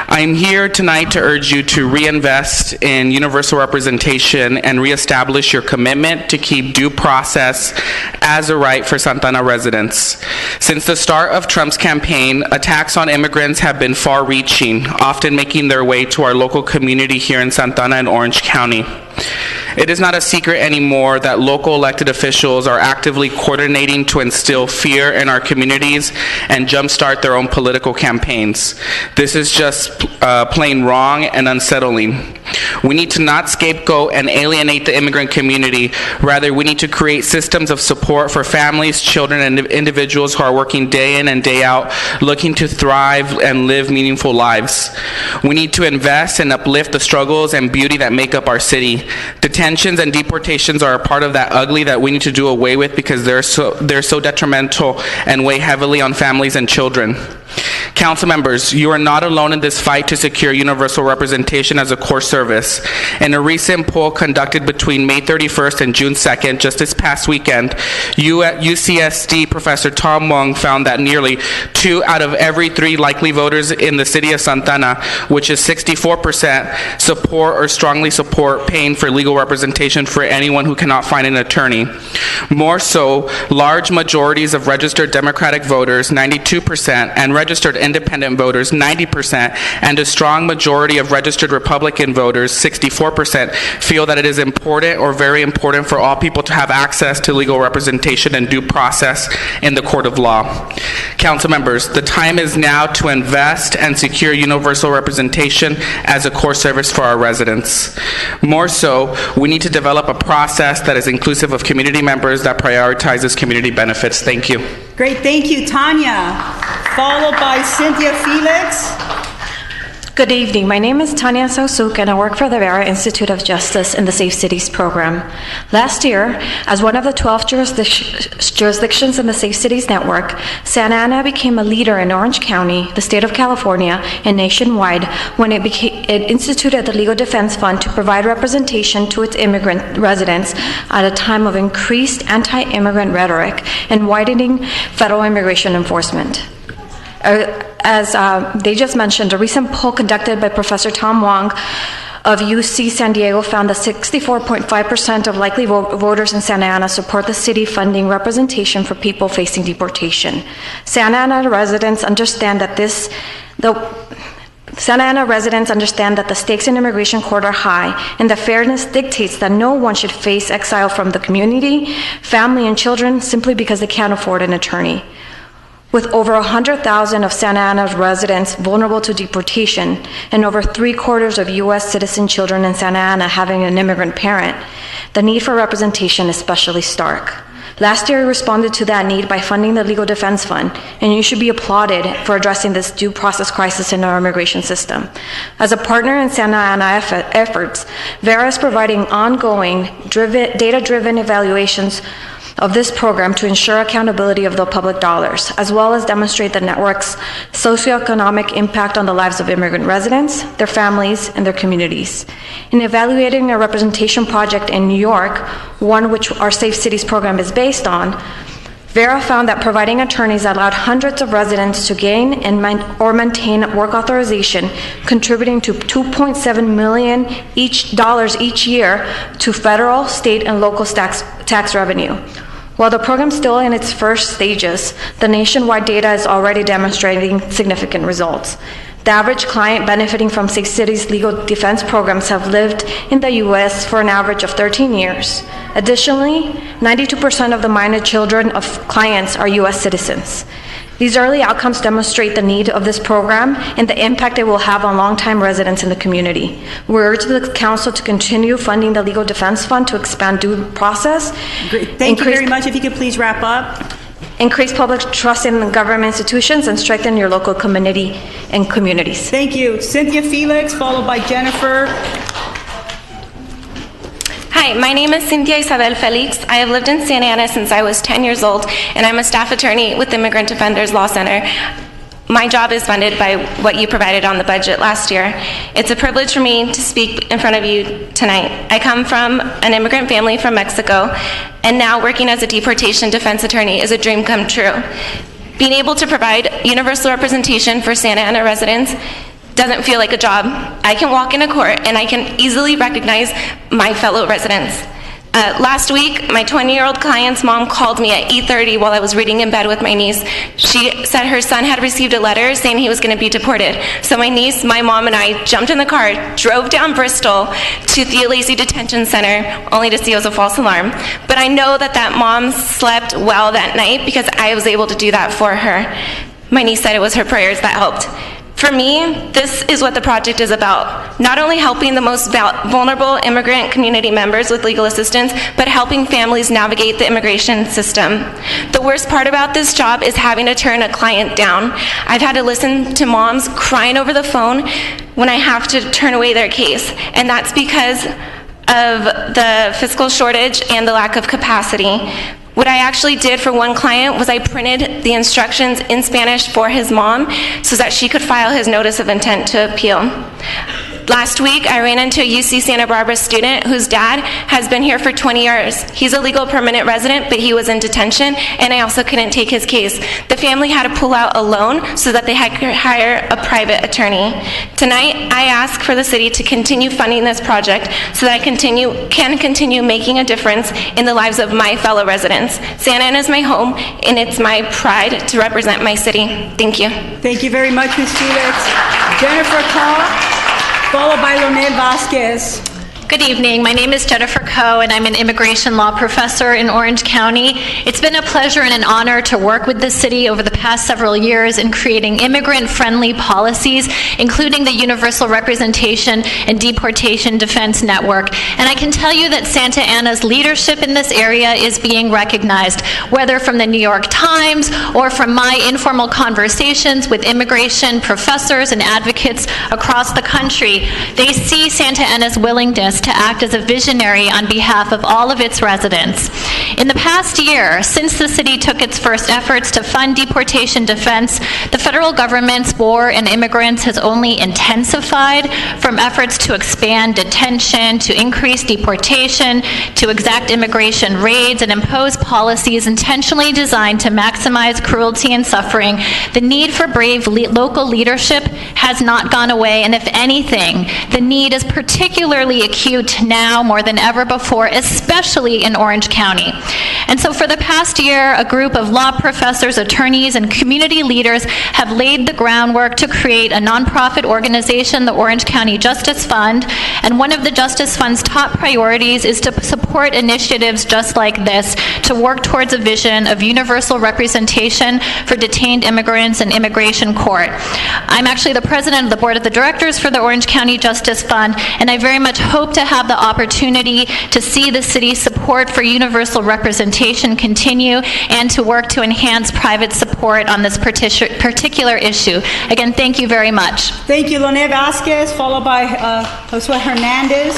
I'm here tonight to urge you to reinvest in universal representation and reestablish your commitment to keep due process as a right for Santana residents. Since the start of Trump's campaign, attacks on immigrants have been far-reaching, often making their way to our local community here in Santana and Orange County. It is not a secret anymore that local elected officials are actively coordinating to instill fear in our communities and jumpstart their own political campaigns. This is just plain wrong and unsettling. We need to not scapegoat and alienate the immigrant community. Rather, we need to create systems of support for families, children, and individuals who are working day in and day out, looking to thrive and live meaningful lives. We need to invest and uplift the struggles and beauty that make up our city. Detentions and deportations are a part of that ugly that we need to do away with because they're so detrimental and weigh heavily on families and children. Council members, you are not alone in this fight to secure universal representation as a core service. In a recent poll conducted between May 31st and June 2nd, just this past weekend, UCSD Professor Tom Wong found that nearly 2 out of every 3 likely voters in the city of Santana, which is 64%, support or strongly support paying for legal representation for anyone who cannot find an attorney. More so, large majorities of registered Democratic voters, 92%, and registered independent voters, 90%, and a strong majority of registered Republican voters, 64%, feel that it is important or very important for all people to have access to legal representation and due process in the court of law. Council members, the time is now to invest and secure universal representation as a core service for our residents. More so, we need to develop a process that is inclusive of community members that prioritizes community benefits. Thank you. Great, thank you, Tanya. Followed by Cynthia Felix. Good evening. My name is Tanya Sosuk, and I work for the Vera Institute of Justice in the Safe Cities program. Last year, as one of the 12 jurisdictions in the Safe Cities network, Santa Ana became a leader in Orange County, the state of California, and nationwide when it instituted the Legal Defense Fund to provide representation to its immigrant residents at a time of increased anti-immigrant rhetoric and widening federal immigration enforcement. As they just mentioned, a recent poll conducted by Professor Tom Wong of UC San Diego found that 64.5% of likely voters in Santa Ana support the city funding representation for people facing deportation. Santa Ana residents understand that the stakes in immigration court are high, and that fairness dictates that no one should face exile from the community, family, and children simply because they can't afford an attorney. With over 100,000 of Santa Ana's residents vulnerable to deportation and over 3/4 of U.S. citizen children in Santa Ana having an immigrant parent, the need for representation is especially stark. Last year, we responded to that need by funding the Legal Defense Fund, and you should be applauded for addressing this due process crisis in our immigration system. As a partner in Santa Ana efforts, Vera is providing ongoing data-driven evaluations of this program to ensure accountability of the public dollars, as well as demonstrate the network's socioeconomic impact on the lives of immigrant residents, their families, and their communities. In evaluating a representation project in New York, one which our Safe Cities program is based on, Vera found that providing attorneys allowed hundreds of residents to gain or maintain work authorization, contributing to $2.7 million each year to federal, state, and local tax revenue. While the program is still in its first stages, the nationwide data is already demonstrating significant results. The average client benefiting from Safe Cities legal defense programs have lived in the U.S. for an average of 13 years. Additionally, 92% of the minor children of clients are U.S. citizens. These early outcomes demonstrate the need of this program and the impact it will have on longtime residents in the community. We urge the Council to continue funding the Legal Defense Fund to expand due process. Great. Thank you very much. If you could please wrap up. Increase public trust in government institutions and strengthen your local community and communities. Thank you. Cynthia Felix, followed by Jennifer. Hi, my name is Cynthia Isabel Felix. I have lived in Santa Ana since I was 10 years old, and I'm a staff attorney with Immigrant Defenders Law Center. My job is funded by what you provided on the budget last year. It's a privilege for me to speak in front of you tonight. I come from an immigrant family from Mexico, and now working as a deportation defense attorney is a dream come true. Being able to provide universal representation for Santa Ana residents doesn't feel like a job. I can walk in a court and I can easily recognize my fellow residents. Last week, my 20-year-old client's mom called me at 8:30 while I was reading in bed with my niece. She said her son had received a letter saying he was going to be deported. So my niece, my mom, and I jumped in the car, drove down Bristol to Theo Lacey Detention Center, only to see it was a false alarm. But I know that mom slept well that night because I was able to do that for her. My niece said it was her prayers that helped. For me, this is what the project is about. Not only helping the most vulnerable immigrant community members with legal assistance, but helping families navigate the immigration system. The worst part about this job is having to turn a client down. I've had to listen to moms crying over the phone when I have to turn away their case, and that's because of the fiscal shortage and the lack of capacity. What I actually did for one client was I printed the instructions in Spanish for his mom so that she could file his notice of intent to appeal. Last week, I ran into a UC Santa Barbara student whose dad has been here for 20 years. He's a legal permanent resident, but he was in detention, and I also couldn't take his case. The family had to pull out a loan so that they had to hire a private attorney. Tonight, I ask for the city to continue funding this project so that I can continue making a difference in the lives of my fellow residents. Santa Ana is my home, and it's my pride to represent my city. Thank you. Thank you very much, Ms. Felix. Jennifer Carr, followed by Lonel Vasquez. Good evening. My name is Jennifer Coe, and I'm an immigration law professor in Orange County. It's been a pleasure and an honor to work with the city over the past several years in creating immigrant-friendly policies, including the Universal Representation and Deportation Defense Network. And I can tell you that Santa Ana's leadership in this area is being recognized, whether from the New York Times or from my informal conversations with immigration professors and advocates across the country. They see Santa Ana's willingness to act as a visionary on behalf of all of its residents. In the past year, since the city took its first efforts to fund deportation defense, the federal government's war on immigrants has only intensified, from efforts to expand detention, to increase deportation, to exact immigration raids and impose policies intentionally designed to maximize cruelty and suffering. The need for brave local leadership has not gone away, and if anything, the need is particularly acute now more than ever before, especially in Orange County. And so for the past year, a group of law professors, attorneys, and community leaders have laid the groundwork to create a nonprofit organization, the Orange County Justice Fund. And one of the Justice Fund's top priorities is to support initiatives just like this, to work towards a vision of universal representation for detained immigrants in immigration court. I'm actually the president of the board of the directors for the Orange County Justice Fund, and I very much hope to have the opportunity to see the city's support for universal representation continue and to work to enhance private support on this particular issue. Again, thank you very much. Thank you, Lone Vasquez, followed by Josue Hernandez.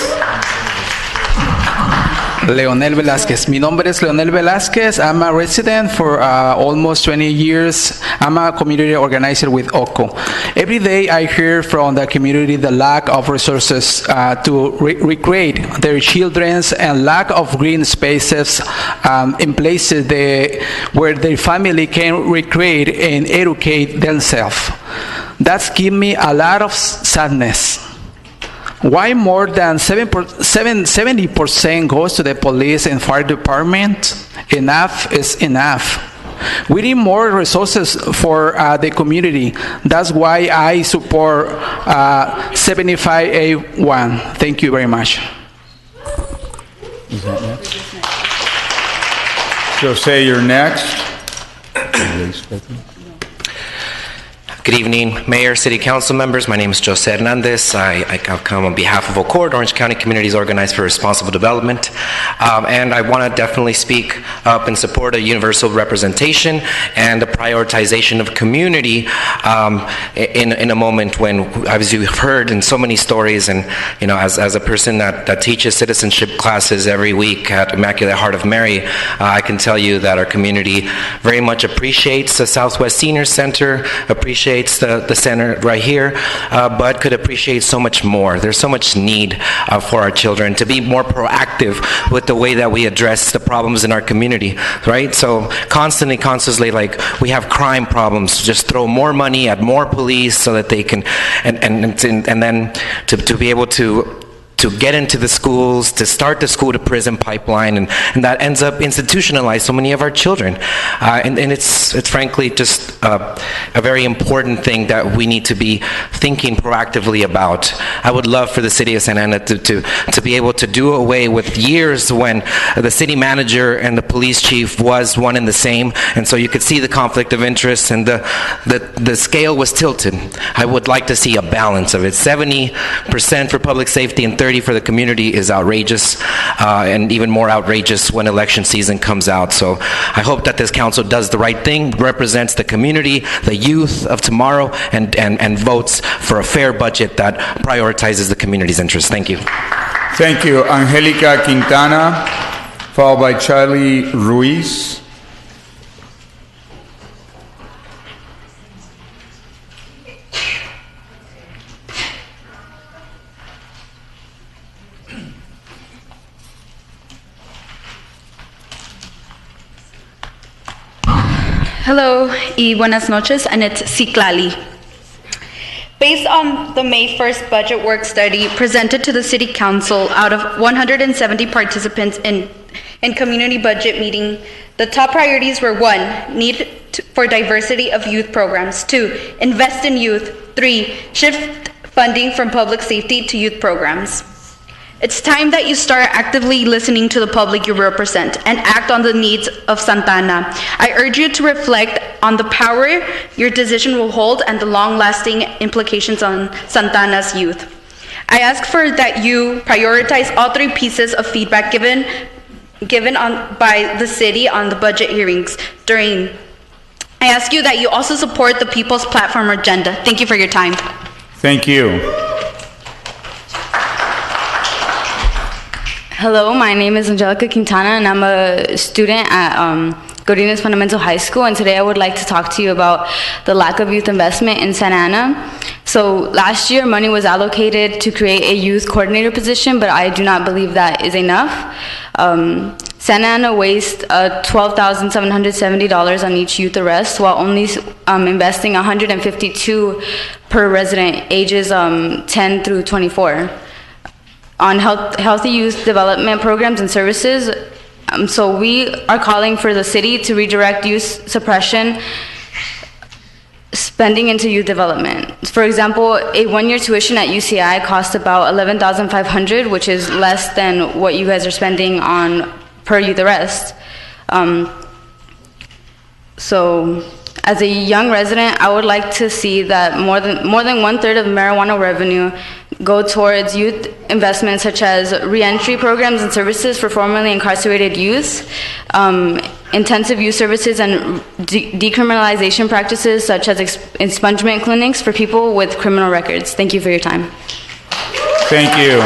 Leonel Velázquez. Mi nombre es Leonel Velázquez. I'm a resident for almost 20 years. I'm a community organizer with OCO. Every day I hear from the community the lack of resources to recreate their children's and lack of green spaces in places where their family can recreate and educate themselves. That's given me a lot of sadness. Why more than 70% goes to the police and fire department? Enough is enough. We need more resources for the community. That's why I support 75A1. Thank you very much. Is that next? Jose, you're next. Good evening, Mayor, City Council members. My name is Jose Hernandez. I come on behalf of OCORD, Orange County Communities Organized for Responsible Development. And I want to definitely speak up in support of universal representation and the prioritization of community in a moment when, as you've heard in so many stories, and you know, as a person that teaches citizenship classes every week at Immaculate Heart of Mary, I can tell you that our community very much appreciates the Southwest Senior Center, appreciates the center right here, but could appreciate so much more. There's so much need for our children to be more proactive with the way that we address the problems in our community, right? So constantly, like, we have crime problems. Just throw more money at more police so that they can, and then to be able to get into the schools, to start the school to prison pipeline, and that ends up institutionalized so many of our children. And it's frankly just a very important thing that we need to be thinking proactively about. I would love for the city of Santa Ana to be able to do away with years when the city manager and the police chief was one and the same, and so you could see the conflict of interest and the scale was tilted. I would like to see a balance of it. 70% for public safety and 30% for the community is outrageous, and even more outrageous when election season comes out. So I hope that this council does the right thing, represents the community, the youth of tomorrow, and votes for a fair budget that prioritizes the community's interests. Thank you. Thank you. Angelica Quintana, followed by Charlie Ruiz. Hello y buenas noches, and it's Citlali. Based on the May 1st budget work study presented to the City Council, out of 170 participants in community budget meeting, the top priorities were 1, need for diversity of youth programs, 2, invest in youth, 3, shift funding from public safety to youth programs. It's time that you start actively listening to the public you represent and act on the needs of Santana. I urge you to reflect on the power your decision will hold and the long-lasting implications on Santana's youth. I ask for that you prioritize all 3 pieces of feedback given by the city on the budget hearings I ask you that you also support the People's Platform agenda. Thank you for your time. Thank you. Hello, my name is Angelica Quintana, and I'm a student at Godinez Fundamental High School, and today I would like to talk to you about the lack of youth investment in Santa Ana. So last year, money was allocated to create a youth coordinator position, but I do not believe that is enough. Santa Ana wastes $12,770 on each youth arrest, while only investing $152 per resident ages 10 through 24. On healthy youth development programs and services. So we are calling for the city to redirect youth suppression spending into youth development. For example, a one-year tuition at UCI costs about $11,500, which is less than what you guys are spending on per youth arrest. So as a young resident, I would like to see that more than 1/3 of marijuana revenue go towards youth investments such as reentry programs and services for formerly incarcerated youth, intensive youth services and decriminalization practices such as expungement clinics for people with criminal records. Thank you for your time. Thank you.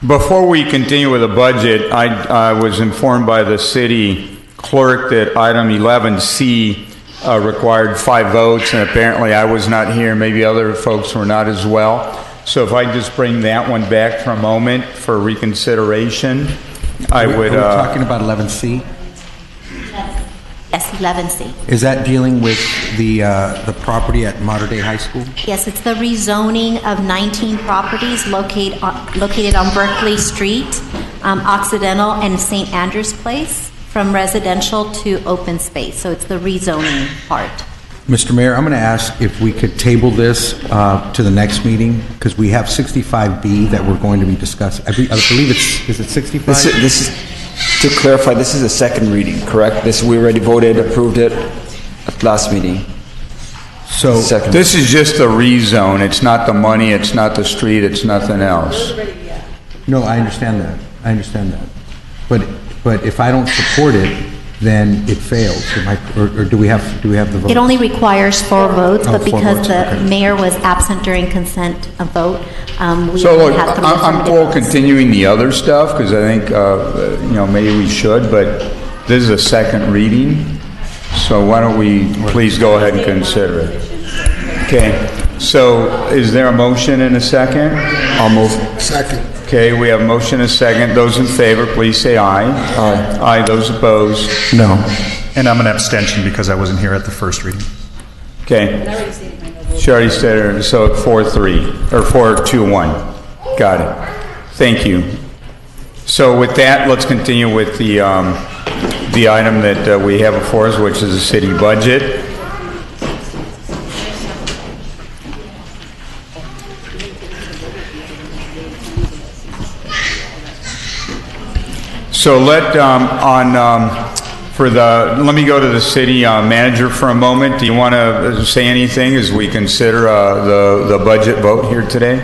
Before we continue with the budget, I was informed by the city clerk that item 11C required 5 votes, and apparently I was not here. Maybe other folks were not as well. So if I just bring that one back for a moment for reconsideration, I would... Are we talking about 11C? Yes, 11C. Is that dealing with the property at Mater Dei High School? Yes, it's the rezoning of 19 properties located on Berkeley Street, Occidental, and St. Andrews Place, from residential to open space. So it's the rezoning part. Mr. Mayor, I'm going to ask if we could table this to the next meeting, because we have 65B that we're going to be discussing. I believe is it 65? This is, to clarify, this is a second reading, correct? We already voted, approved it at last meeting. So this is just the rezone. It's not the money, it's not the street, it's nothing else. No, I understand that. But if I don't support it, then it fails. Or do we have the vote? It only requires 4 votes, but 4 because votes, the okay. mayor was absent during consent vote, we So only look, have 3 I'm affirmative for votes. continuing the other stuff, because I think, maybe we should, but this is a second reading. So why don't we please go ahead and consider it. Okay, so is there a motion and a second? I'll move. Second. Okay, we have a motion and a second. Those in favor, please say aye. Aye. Aye. Those opposed? No. And I'm an abstention because I wasn't here at the first reading. Okay. She already said it, so 4-3, or 4-2-1. Got it. Thank you. So with that, let's continue with the item that we have before us, which is the city budget. So let me go to the city manager for a moment. Do you want to say anything as we consider the budget vote here today?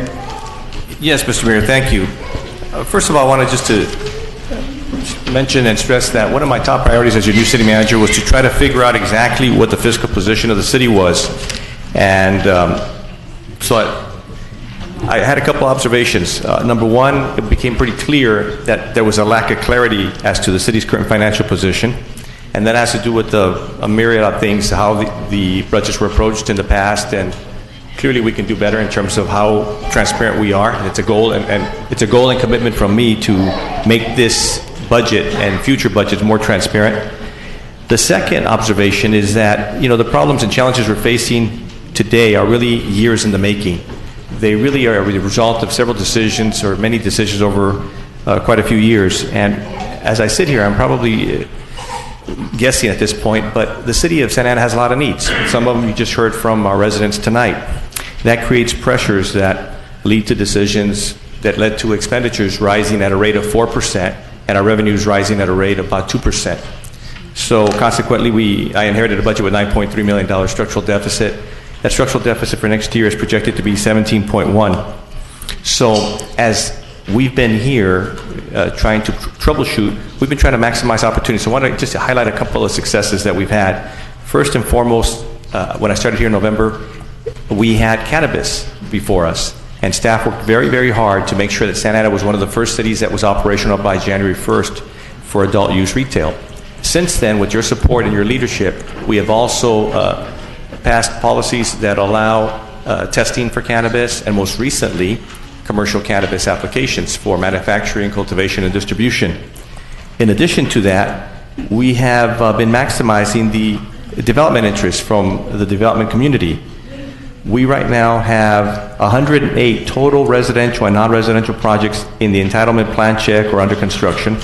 Yes, Mr. Mayor, thank you. First of all, I wanted just to mention and stress that one of my top priorities as your new city manager was to try to figure out exactly what the fiscal position of the city was. And so I had a couple observations. Number one, it became pretty clear that there was a lack of clarity as to the city's current financial position, and that has to do with a myriad of things, how the budgets were approached in the past, and clearly we can do better in terms of how transparent we are. And it's a goal, and it's a goal and commitment from me to make this budget and future budgets more transparent. The second observation is that, the problems and challenges we're facing today are really years in the making. They really are the result of several decisions, or many decisions over quite a few years. And as I sit here, I'm probably guessing at this point, but the city of Santa Ana has a lot of needs. Some of them you just heard from our residents tonight. That creates pressures that lead to decisions that led to expenditures rising at a rate of 4% and our revenues rising at a rate of about 2%. So consequently, I inherited a budget with $9.3 million structural deficit. That structural deficit for next year is projected to be 17.1. So as we've been here trying to troubleshoot, we've been trying to maximize opportunities. So I want to just highlight a couple of successes that we've had. First and foremost, when I started here in November, we had cannabis before us. And staff worked very, very hard to make sure that Santa Ana was one of the first cities that was operational by January 1st for adult use retail. Since then, with your support and your leadership, we have also passed policies that allow testing for cannabis, and most recently, commercial cannabis applications for manufacturing, cultivation, and distribution. In addition to that, we have been maximizing the development interest from the development community. We right now have 108 total residential and non-residential projects in the entitlement plan check or under construction.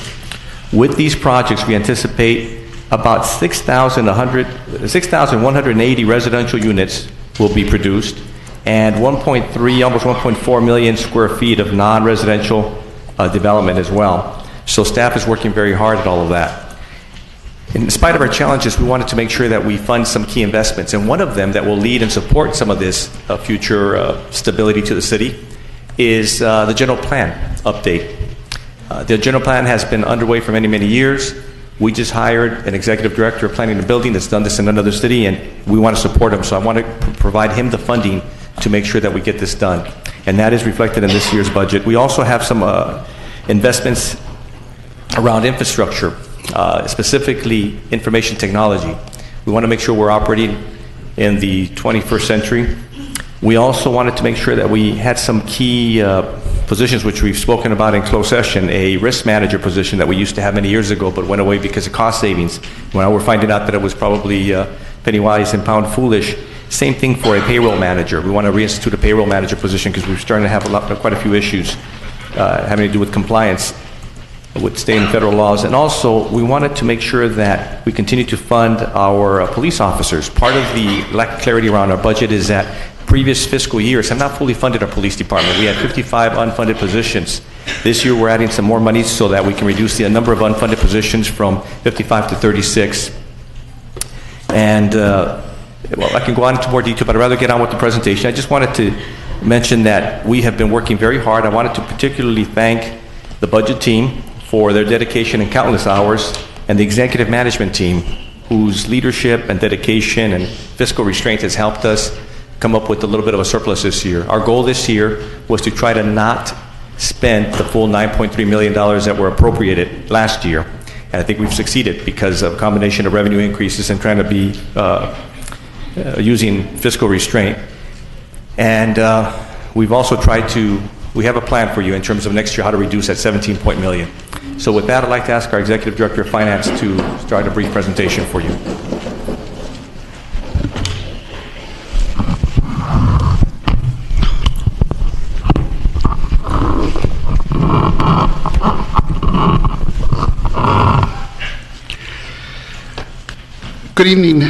With these projects, we anticipate about 6,180 residential units will be produced and 1.3, almost 1.4 million square feet of non-residential development as well. So staff is working very hard at all of that. In spite of our challenges, we wanted to make sure that we fund some key investments, and one of them that will lead and support some of this future stability to the city is the general plan update. The general plan has been underway for many, many years. We just hired an executive director of planning and building that's done this in another city, and we want to support him, so I want to provide him the funding to make sure that we get this done. And that is reflected in this year's budget. We also have some investments around infrastructure. Specifically information technology. We want to make sure we're operating in the 21st century. We also wanted to make sure that we had some key positions which we've spoken about in closed session, a risk manager position that we used to have many years ago but went away because of cost savings. Well, we're finding out that it was probably penny wise and pound foolish. Same thing for a payroll manager. We want to reinstitute a payroll manager position because we're starting to have quite a few issues having to do with compliance with state and federal laws. And also, we wanted to make sure that we continue to fund our police officers. Part of the lack of clarity around our budget is that previous fiscal years have not fully funded our police department. We had 55 unfunded positions. This year, we're adding some more money so that we can reduce the number of unfunded positions from 55 to 36. And, well, I can go on into more detail, but I'd rather get on with the presentation. I just wanted to mention that we have been working very hard. I wanted to particularly thank the budget team for their dedication and countless hours, and the executive management team, whose leadership and dedication and fiscal restraint has helped us come up with a little bit of a surplus this year. Our goal this year was to try to not spend the full $9.3 million that were appropriated last year. And I think we've succeeded because of a combination of revenue increases and trying to be using fiscal restraint. And we've also tried to, we have a plan for you in terms of next year how to reduce that 17 million. So with that, I'd like to ask our Executive Director of Finance to start a brief presentation for you. Good evening,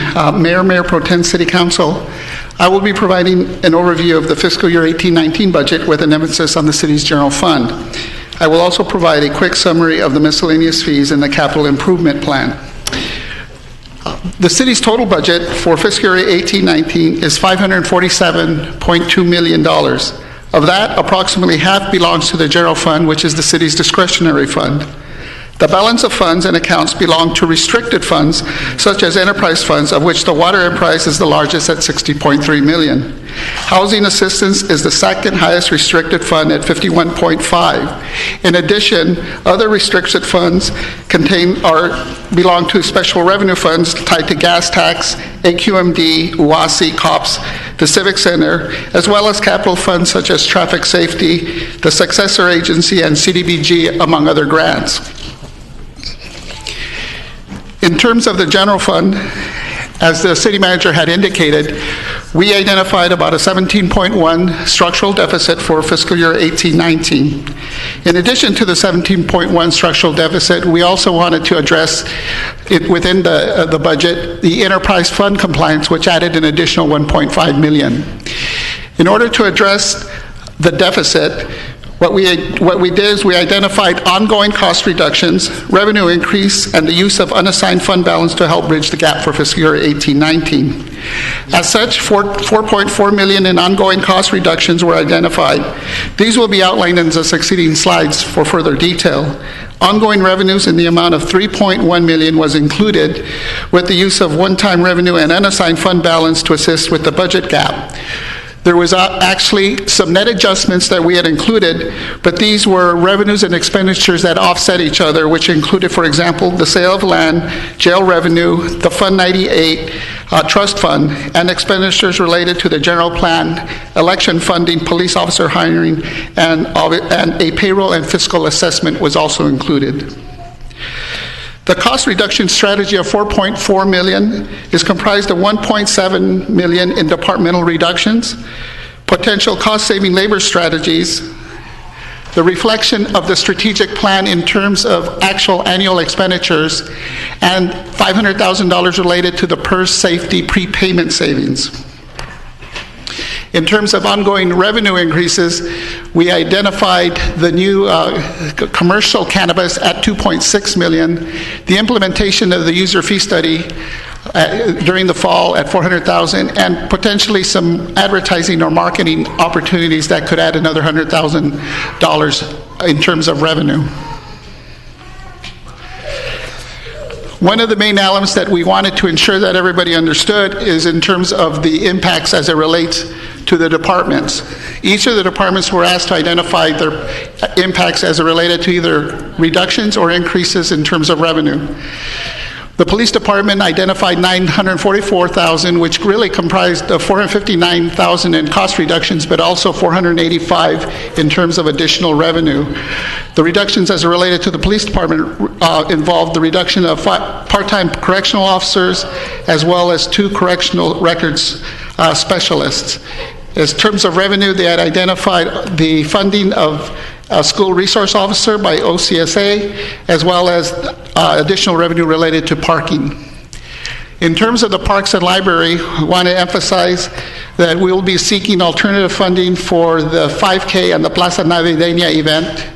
Mayor Pro Tem, City Council. I will be providing an overview of the fiscal year 18-19 budget with an emphasis on the city's general fund. I will also provide a quick summary of the miscellaneous fees and the capital improvement plan. The city's total budget for fiscal year 18-19 is $547.2 million. Of that, approximately half belongs to the general fund, which is the city's discretionary fund. The balance of funds and accounts belong to restricted funds, such as enterprise funds, of which the water enterprise is the largest at $60.3 million. Housing assistance is the second highest restricted fund at $51.5. In addition, other restricted funds belong to special revenue funds tied to gas tax, AQMD, UASI, COPS, the Civic Center, as well as capital funds such as traffic safety, the successor agency, and CDBG, among other grants. In terms of the general fund, as the city manager had indicated, we identified about a 17.1 structural deficit for fiscal year 18-19. In addition to the 17.1 structural deficit, we also wanted to address it within the budget, the enterprise fund compliance, which added an additional $1.5 million. In order to address the deficit, what we did is we identified ongoing cost reductions, revenue increase, and the use of unassigned fund balance to help bridge the gap for fiscal year 18-19. As such, 4.4 million in ongoing cost reductions were identified. These will be outlined in the succeeding slides for further detail. Ongoing revenues in the amount of 3.1 million was included with the use of one-time revenue and unassigned fund balance to assist with the budget gap. There was actually some net adjustments that we had included, but these were revenues and expenditures that offset each other, which included, for example, the sale of land, jail revenue, the Fund 98 trust fund, and expenditures related to the general plan, election funding, police officer hiring, and a payroll and fiscal assessment was also included. The cost reduction strategy of 4.4 million is comprised of 1.7 million in departmental reductions, potential cost-saving labor strategies, the reflection of the strategic plan in terms of actual annual expenditures, and $500,000 related to the PERS safety prepayment savings. In terms of ongoing revenue increases, we identified the new commercial cannabis at 2.6 million, the implementation of the user fee study during the fall at 400,000, and potentially some advertising or marketing opportunities that could add another $100,000 in terms of revenue. One of the main elements that we wanted to ensure that everybody understood is in terms of the impacts as it relates to the departments. Each of the departments were asked to identify their impacts as it related to either reductions or increases in terms of revenue. The police department identified 944,000, which really comprised of 459,000 in cost reductions, but also 485 in terms of additional revenue. The reductions as related to the police department involved the reduction of part-time correctional officers, as well as 2 correctional records specialists. In terms of revenue, they had identified the funding of a school resource officer by OCSA, as well as additional revenue related to parking. In terms of the parks and library, we want to emphasize that we will be seeking alternative funding for the 5K and the Plaza Navideña event.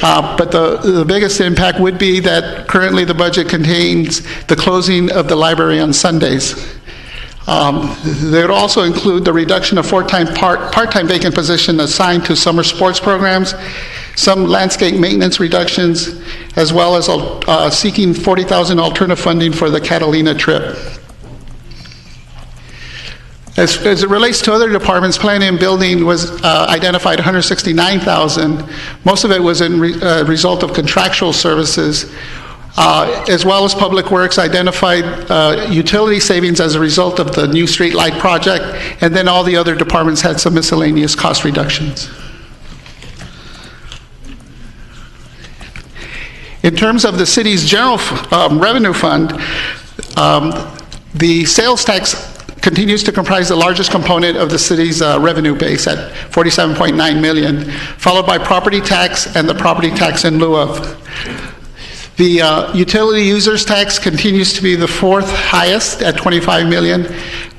But the biggest impact would be that currently the budget contains the closing of the library on Sundays. They would also include the reduction of part-time vacant position assigned to summer sports programs, some landscape maintenance reductions, as well as seeking 40,000 alternative funding for the Catalina trip. As it relates to other departments, planning and building was identified 169,000. Most of it was in result of contractual services, as well as Public Works identified utility savings as a result of the new street light project, and then all the other departments had some miscellaneous cost reductions. In terms of the city's general revenue fund, the sales tax continues to comprise the largest component of the city's revenue base at 47.9 million, followed by property tax and the property tax in lieu of. The utility users tax continues to be the 4th highest at 25 million,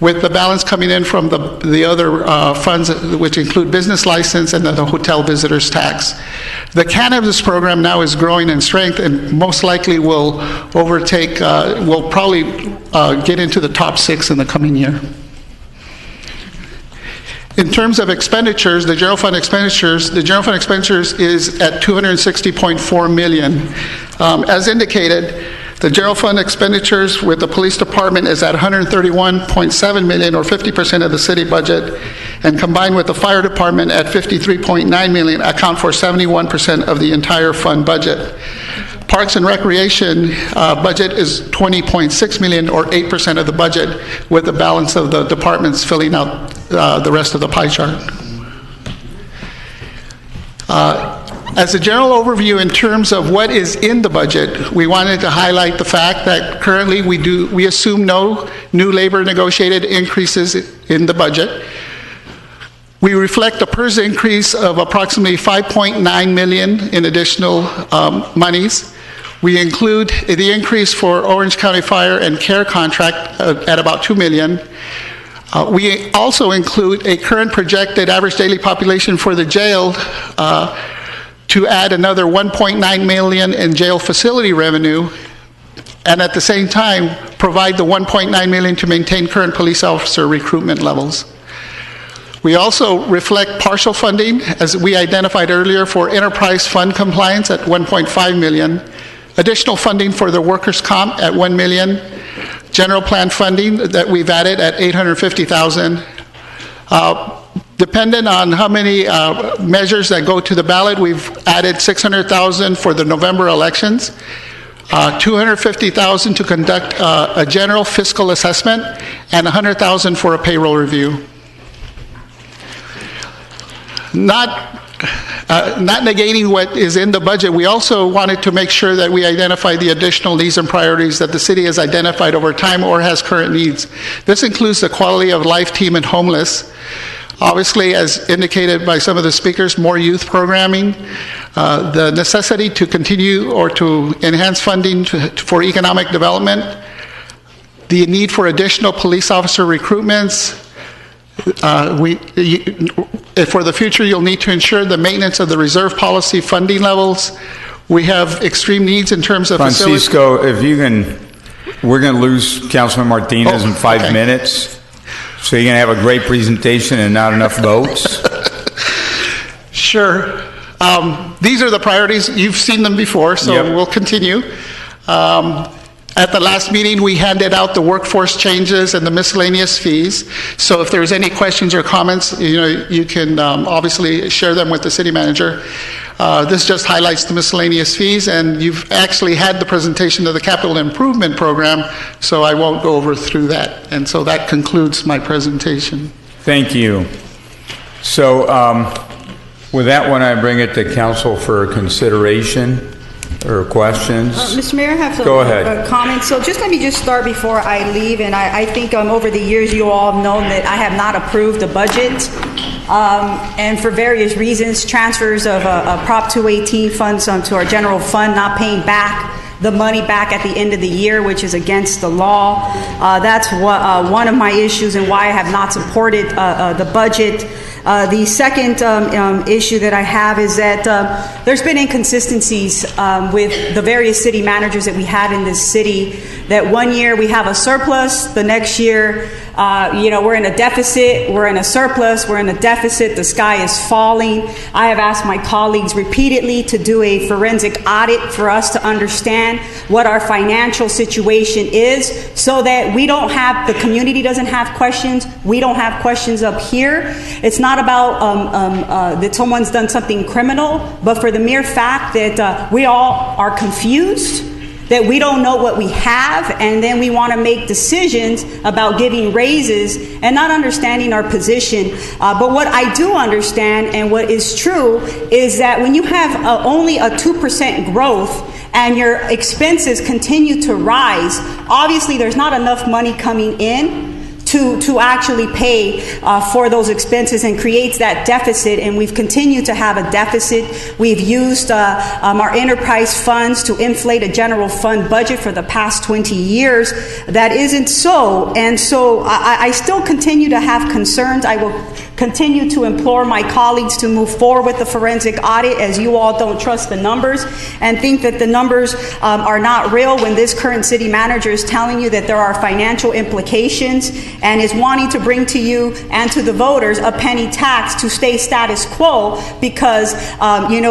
with the balance coming in from the other funds, which include business license and the hotel visitors tax. The cannabis program now is growing in strength and most likely will overtake, will probably get into the top 6 in the coming year. In terms of expenditures, the general fund expenditures is at 260.4 million. As indicated, the general fund expenditures with the police department is at 131.7 million, or 50% of the city budget, and combined with the fire department at 53.9 million, account for 71% of the entire fund budget. Parks and Recreation budget is 20.6 million, or 8% of the budget, with the balance of the departments filling out the rest of the pie chart. As a general overview in terms of what is in the budget, we wanted to highlight the fact that currently we assume no new labor negotiated increases in the budget. We reflect a PERS increase of approximately 5.9 million in additional monies. We include the increase for Orange County Fire and Care contract at about 2 million. We also include a current projected average daily population for the jail to add another 1.9 million in jail facility revenue, and at the same time provide the 1.9 million to maintain current police officer recruitment levels. We also reflect partial funding, as we identified earlier, for enterprise fund compliance at 1.5 million, additional funding for the workers' comp at 1 million, general plan funding that we've added at 850,000. Dependent on how many measures that go to the ballot, we've added 600,000 for the November elections, 250,000 to conduct a general fiscal assessment, and 100,000 for a payroll review. Not negating what is in the budget, we also wanted to make sure that we identify the additional needs and priorities that the city has identified over time or has current needs. This includes the quality of life team and homeless. Obviously, as indicated by some of the speakers, more youth programming, the necessity to continue or to enhance funding for economic development, the need for additional police officer recruitments. For the future, you'll need to ensure the maintenance of the reserve policy funding levels. We have extreme needs in terms of Francisco, if you can, we're going to lose Councilman Martinez in 5 minutes. So you're going to have a great presentation and not enough votes? Sure. These are the priorities. You've seen them before, so we'll continue. At the last meeting, we handed out the workforce changes and the miscellaneous fees. So if there's any questions or comments, you can obviously share them with the city manager. This just highlights the miscellaneous fees, and you've actually had the presentation of the capital improvement program, so I won't go over through that. And so that concludes my presentation. Thank you. So with that one, I bring it to council for consideration or questions. Mr. Mayor, I have some Go ahead. comments. So just let me just start before I leave. And I think over the years you all have known that I have not approved the budget. And for various reasons, transfers of Prop 218 funds to our general fund, not paying back the money back at the end of the year, which is against the law. That's one of my issues and why I have not supported the budget. The second issue that I have is that there's been inconsistencies with the various city managers that we have in this city, that one year we have a surplus, the next year we're in a deficit, we're in a surplus, we're in a deficit, the sky is falling. I have asked my colleagues repeatedly to do a forensic audit for us to understand what our financial situation is, so that we don't have, the community doesn't have questions, we don't have questions up here. It's not about that someone's done something criminal, but for the mere fact that we all are confused, that we don't know what we have, and then we want to make decisions about giving raises and not understanding our position. But what I do understand and what is true is that when you have only a 2% growth and your expenses continue to rise, obviously there's not enough money coming in to actually pay for those expenses, and creates that deficit, and we've continued to have a deficit. We've used our enterprise funds to inflate a general fund budget for the past 20 years. That isn't so, and so I still continue to have concerns. I will continue to implore my colleagues to move forward with the forensic audit, as you all don't trust the numbers and think that the numbers are not real, when this current city manager is telling you that there are financial implications and is wanting to bring to you and to the voters a penny tax to stay status quo, because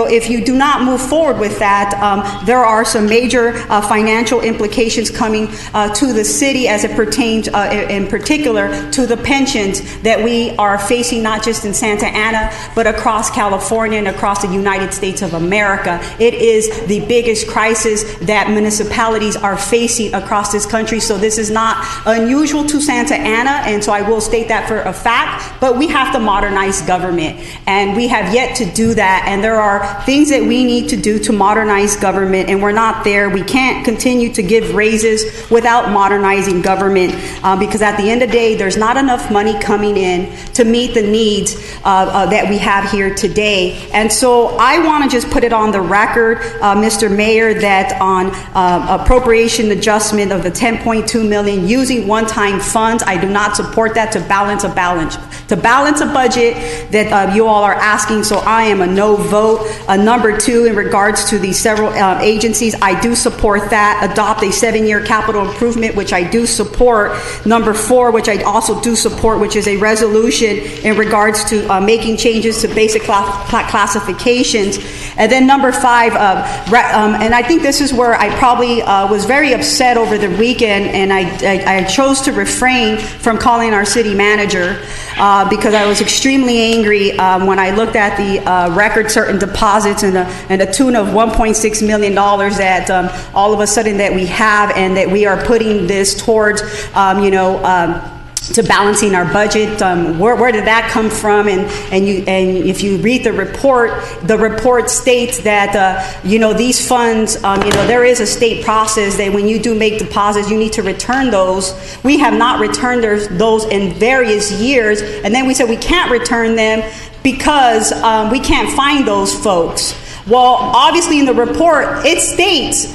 if you do not move forward with that, there are some major financial implications coming to the city as it pertains in particular to the pensions that we are facing, not just in Santa Ana, but across California and across the United States of America. It is the biggest crisis that municipalities are facing across this country. So this is not unusual to Santa Ana, and so I will state that for a fact, but we have to modernize government, and we have yet to do that, and there are things that we need to do to modernize government, and we're not there. We can't continue to give raises without modernizing government, because at the end of the day, there's not enough money coming in to meet the needs that we have here today. And so I want to just put it on the record, Mr. Mayor, that on appropriation adjustment of the 10.2 million using one-time funds, I do not support that to balance a budget that you all are asking. So I am a no vote. Number two, in regards to the several agencies, I do support that. Adopt a 7-year capital improvement, which I do support. Number four, which I also do support, which is a resolution in regards to making changes to basic classifications. And then number five, and I think this is where I probably was very upset over the weekend, and I chose to refrain from calling our city manager because I was extremely angry when I looked at the record certain deposits and a tune of $1.6 million that all of a sudden that we have, and that we are putting this towards, to balancing our budget. Where did that come from? And if you read the report states that these funds, there is a state process that when you do make deposits, you need to return those. We have not returned those in various years, and then we said we can't return them because we can't find those folks. Well, obviously in the report it states,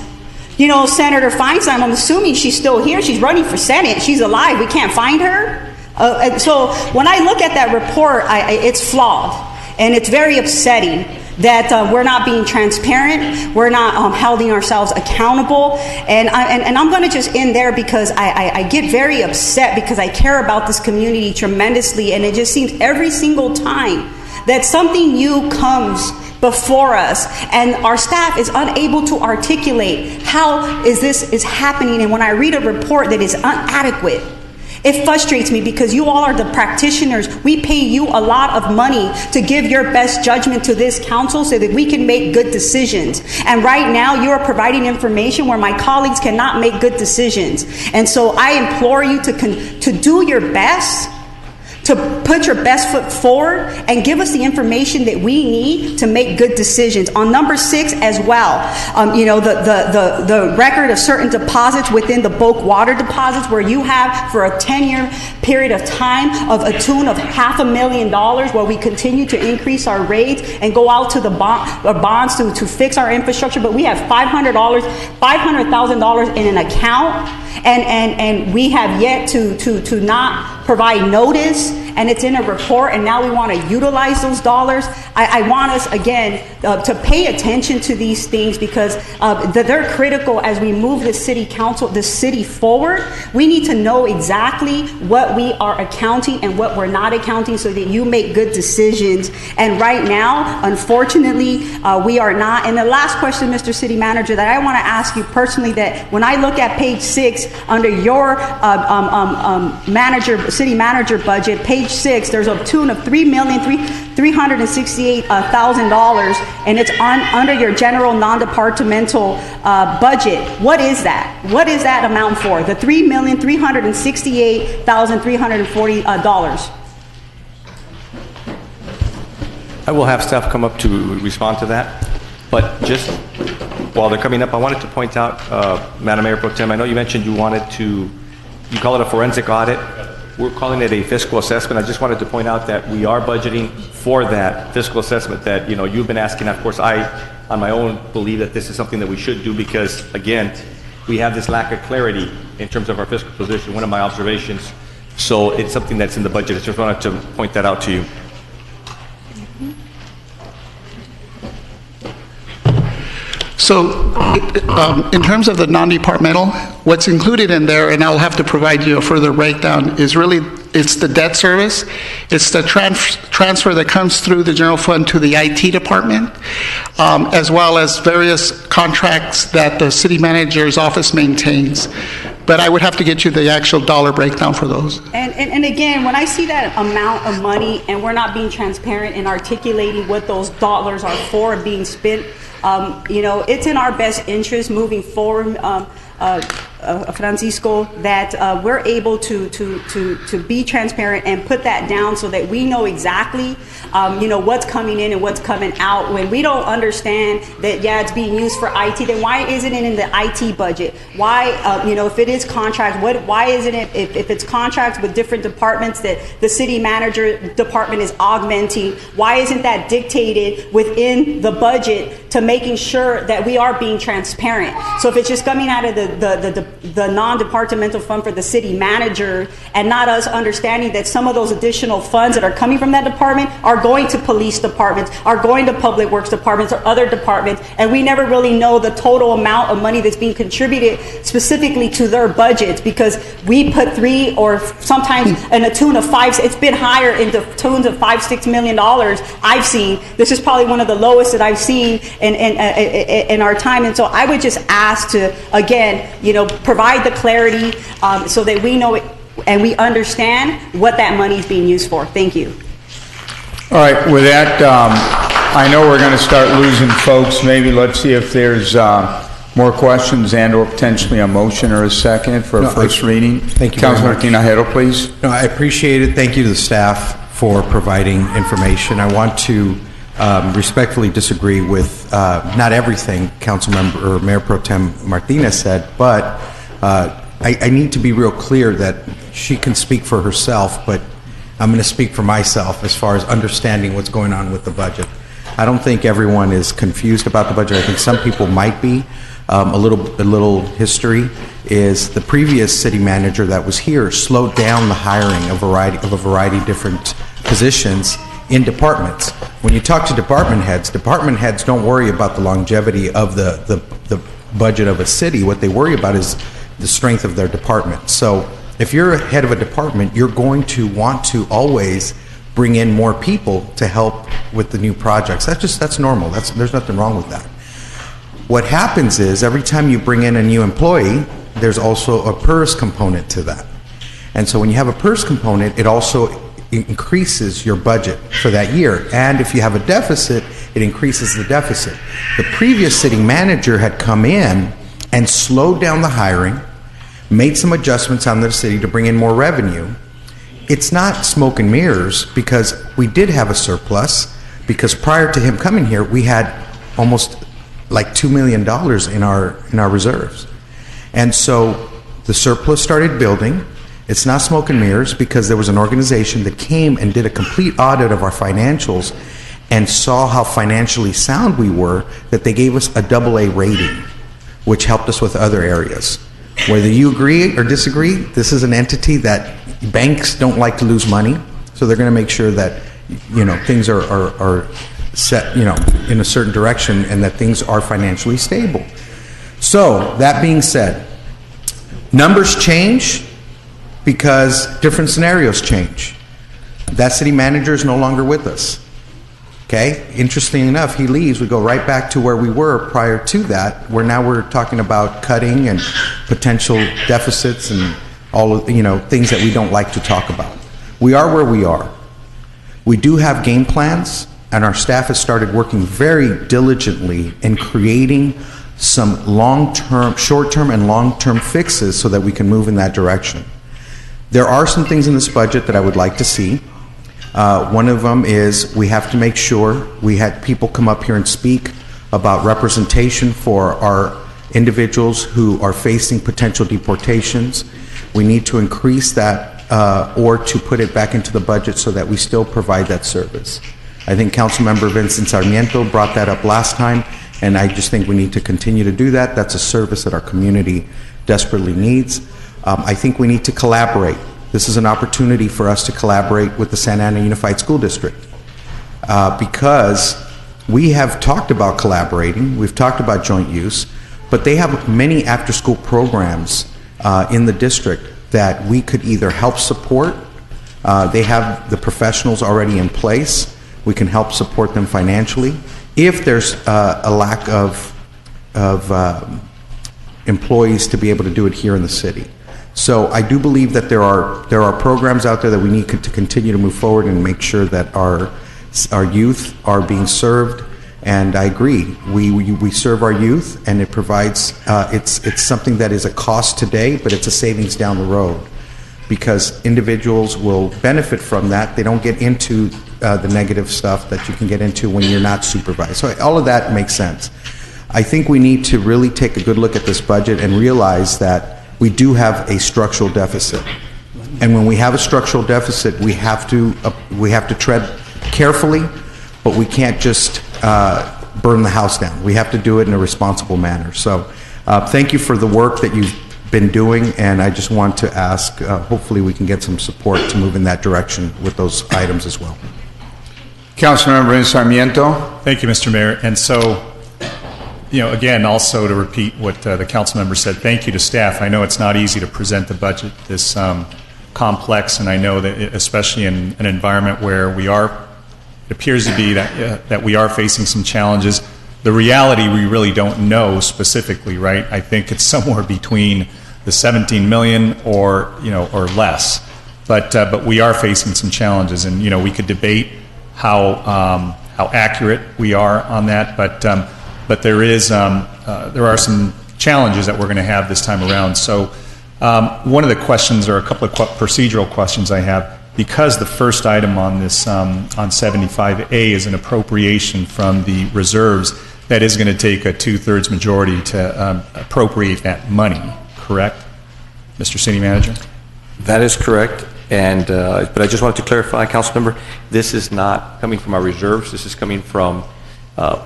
Senator Feinstein, I'm assuming she's still here. She's running for Senate. She's alive. We can't find her. And so when I look at that report, it's flawed. And it's very upsetting that we're not being transparent. We're not holding ourselves accountable. And I'm going to just end there because I get very upset because I care about this community tremendously. And it just seems every single time that something new comes before us and our staff is unable to articulate how this is happening. And when I read a report that is inadequate, it frustrates me because you all are the practitioners. We pay you a lot of money to give your best judgment to this council so that we can make good decisions. And right now you are providing information where my colleagues cannot make good decisions. And so I implore you to do your best, to put your best foot forward and give us the information that we need to make good decisions. On number 6 as well, the record of certain deposits within the bulk water deposits where you have for a 10-year period of time of a tune of $500,000 where we continue to increase our rates and go out to the bonds to fix our infrastructure, but we have $500,000 in an account and we have yet to not provide notice, and it's in a report, and now we want to utilize those dollars. I want us, again, to pay attention to these things because they're critical as we move the city council, the city forward. We need to know exactly what we are accounting and what we're not accounting so that you make good decisions. And right now, unfortunately, we are not. And the last question, Mr. City Manager, that I want to ask you personally, that when I look at page 6 under your city manager budget, page 6, there's a tune of $3,368,000, and it's under your general non-departmental budget. What is that? What is that amount for? The $3,368,340. I will have staff come up to respond to that, but just while they're coming up, I wanted to point out, Madam Mayor Pro Tem, I know you mentioned you call it a forensic audit. We're calling it a fiscal assessment. I just wanted to point out that we are budgeting for that fiscal assessment that you've been asking. Of course, I, on my own, believe that this is something that we should do because, again, we have this lack of clarity in terms of our fiscal position, one of my observations. So it's something that's in the budget. I just wanted to point that out to you. So in terms of the non-departmental, what's included in there, and I'll have to provide you a further breakdown, is really, it's the debt service, it's the transfer that comes through the general fund to the IT department, as well as various contracts that the city manager's office maintains. But I would have to get you the actual dollar breakdown for those. And again, when I see that amount of money and we're not being transparent in articulating what those dollars are for being spent, it's in our best interest moving forward, Francisco, that we're able to be transparent and put that down so that we know exactly, what's coming in and what's coming out. When we don't understand that, yeah, it's being used for IT, then why isn't it in the IT budget? Why, if it is contracts, why isn't it, if it's contracts with different departments that the city manager department is augmenting, why isn't that dictated within the budget to making sure that we are being transparent? So if it's just coming out of the non-departmental fund for the city manager and not us understanding that some of those additional funds that are coming from that department are going to police departments, are going to public works departments or other departments, and we never really know the total amount of money that's being contributed specifically to their budgets, because we put 3 or sometimes in a tune of 5, it's been higher in the tunes of $5-6 million I've seen. This is probably one of the lowest that I've seen in our time. And so I would just ask to, again, provide the clarity so that we know it and we understand what that money is being used for. Thank you. All right, with that, I know we're going to start losing folks. Maybe let's see if there's more questions and or potentially a motion or a second for a first reading. Thank you, Councilor Tinajero, please. No, I appreciate it. Thank you to the staff for providing information. I want to respectfully disagree with not everything Councilmember or Mayor Pro Tem Martinez said, but I need to be real clear that she can speak for herself, but I'm going to speak for myself as far as understanding what's going on with the budget. I don't think everyone is confused about the budget. I think some people might be. A little history is the previous city manager that was here slowed down the hiring of a variety of different positions in departments. When you talk to department heads don't worry about the longevity of the budget of a city. What they worry about is the strength of their department. So if you're head of a department, you're going to want to always bring in more people to help with the new projects. That's normal. There's nothing wrong with that. What happens is every time you bring in a new employee, there's also a PERS component to that. And so when you have a PERS component, it also increases your budget for that year. And if you have a deficit, it increases the deficit. The previous city manager had come in and slowed down the hiring, made some adjustments on the city to bring in more revenue. It's not smoke and mirrors, because we did have a surplus, because prior to him coming here, we had almost like $2 million in our reserves. And so the surplus started building. It's not smoke and mirrors, because there was an organization that came and did a complete audit of our financials and saw how financially sound we were, that they gave us a AA rating, which helped us with other areas. Whether you agree or disagree, this is an entity that banks don't like to lose money, so they're going to make sure that things are set in a certain direction and that things are financially stable. So that being said, numbers change because different scenarios change. That city manager is no longer with us. Okay? Interesting enough, he leaves. We go right back to where we were prior to that, where now we're talking about cutting and potential deficits and all of, things that we don't like to talk about. We are where we are. We do have game plans, and our staff has started working very diligently in creating some short-term and long-term fixes so that we can move in that direction. There are some things in this budget that I would like to see. One of them is we have to make sure we had people come up here and speak about representation for our individuals who are facing potential deportations. We need to increase that or to put it back into the budget so that we still provide that service. I think Councilmember Vincent Sarmiento brought that up last time, and I just think we need to continue to do that. That's a service that our community desperately needs. I think we need to collaborate. This is an opportunity for us to collaborate with the Santa Ana Unified School District because we have talked about collaborating, we've talked about joint use, but they have many after-school programs in the district that we could either help support. They have the professionals already in place. We can help support them financially. If there's a lack of employees to be able to do it here in the city. So I do believe that there are programs out there that we need to continue to move forward and make sure that our youth are being served And I agree. We serve our youth, and it provides, it's something that is a cost today, but it's a savings down the road, because individuals will benefit from that. They don't get into the negative stuff that you can get into when you're not supervised. So all of that makes sense. I think we need to really take a good look at this budget and realize that we do have a structural deficit. And when we have a structural deficit, we have to tread carefully, but we can't just burn the house down. We have to do it in a responsible manner. So thank you for the work that you've been doing, and I just want to ask, hopefully we can get some support to move in that direction with those items as well. Councilmember Sarmiento. Thank you, Mr. Mayor. And so, again, also to repeat what the council member said, thank you to staff. I know it's not easy to present the budget this complex, and I know that especially in an environment where it appears to be that we are facing some challenges. The reality, we really don't know specifically, right? I think it's somewhere between the 17 million or less. But we are facing some challenges, and we could debate how accurate we are on that, but there are some challenges that we're going to have this time around. So one of the questions, or a couple of procedural questions I have, because the first item on this on 75A is an appropriation from the reserves, that is going to take a 2/3 majority to appropriate that money, correct, Mr. City Manager? That is correct. And but I just wanted to clarify, Councilmember, this is not coming from our reserves. This is coming from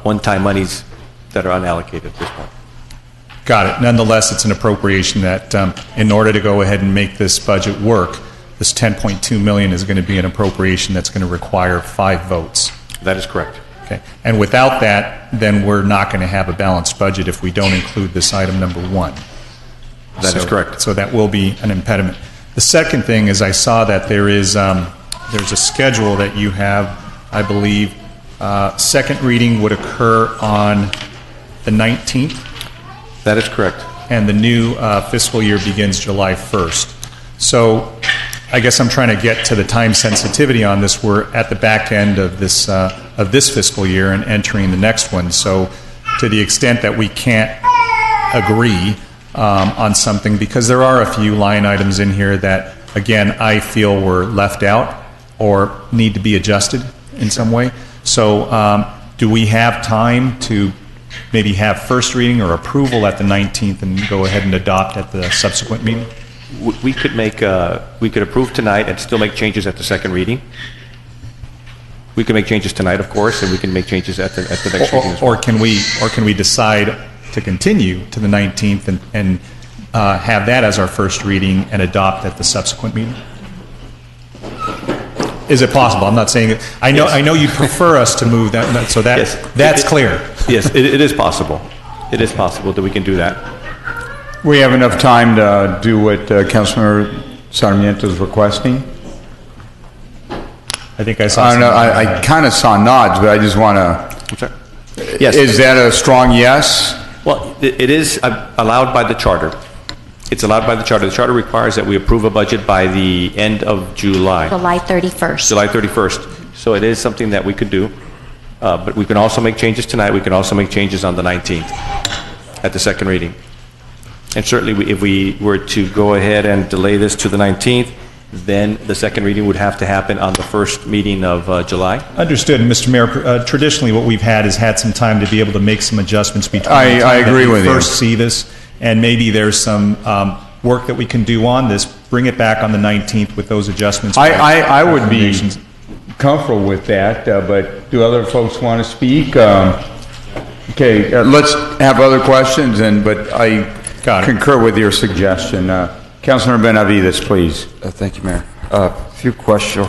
one-time monies that are unallocated at this point. Got it. Nonetheless, it's an appropriation that, in order to go ahead and make this budget work, this 10.2 million is going to be an appropriation that's going to require 5 votes. That is correct. Okay. And without that, then we're not going to have a balanced budget if we don't include this item number 1. That is correct. So that will be an impediment. The second thing is I saw that there's a schedule that you have, I believe, second reading would occur on the 19th. That is correct. And the new fiscal year begins July 1st. So I guess I'm trying to get to the time sensitivity on this. We're at the back end of this fiscal year and entering the next one. So to the extent that we can't agree on something, because there are a few line items in here that, again, I feel were left out or need to be adjusted in some way. So do we have time to maybe have first reading or approval at the 19th and go ahead and adopt at the subsequent meeting? We could approve tonight and still make changes at the second reading. We can make changes tonight, of course, and we can make changes at the next reading as well. Or can we decide to continue to the 19th and have that as our first reading and adopt at the subsequent meeting? Is it possible? I'm not saying it. I know you prefer us to move that, so that yes. That's clear. Yes, it is possible. It is possible that we can do that. We have enough time to do what Councilmember Sarmiento is requesting. I think I saw. I kind of saw nods, but I just want to. Yes. Is that a strong yes? Well, it is allowed by the charter. It's allowed by the charter. The charter requires that we approve a budget by the end of July. July 31st. July 31st. So it is something that we could do. But we can also make changes tonight. We can also make changes on the 19th at the second reading. And certainly, if we were to go ahead and delay this to the 19th, then the second reading would have to happen on the first meeting of July. Understood. And Mr. Mayor, traditionally what we've had is had some time to be able to make some adjustments between the time I agree that we with you. first see this, and maybe there's some work that we can do on this, bring it back on the 19th with those adjustments. I would be comfortable with that, but do other folks want to speak? Okay, let's have other questions, but I concur with your suggestion. Councilor Benavides, please. Thank you, Mayor. A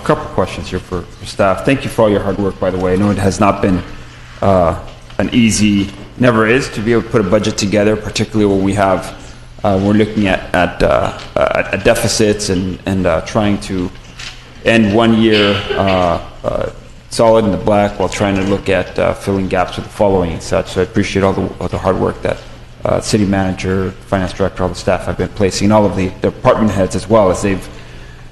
couple questions here for staff. Thank you for all your hard work, by the way. I know it has not been an easy, never is, to be able to put a budget together, particularly when we're looking at deficits and trying to end 1 year solid in the black while trying to look at filling gaps with the following and such. So I appreciate all the hard work that city manager, finance director, all the staff have been placing, and all of the department heads as well, as they've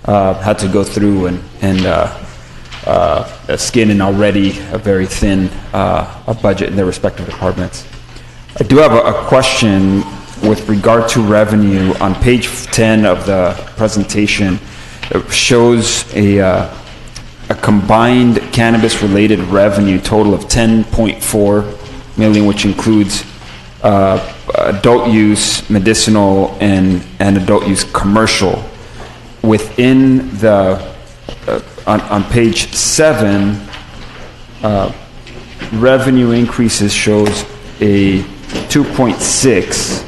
had to go through and skin in already a very thin a budget in their respective departments. I do have a question with regard to revenue. On page 10 of the presentation, it shows a combined cannabis-related revenue total of 10.4 million, which includes adult use, medicinal, and adult use commercial. Within the on page 7, revenue increases shows a 2.6,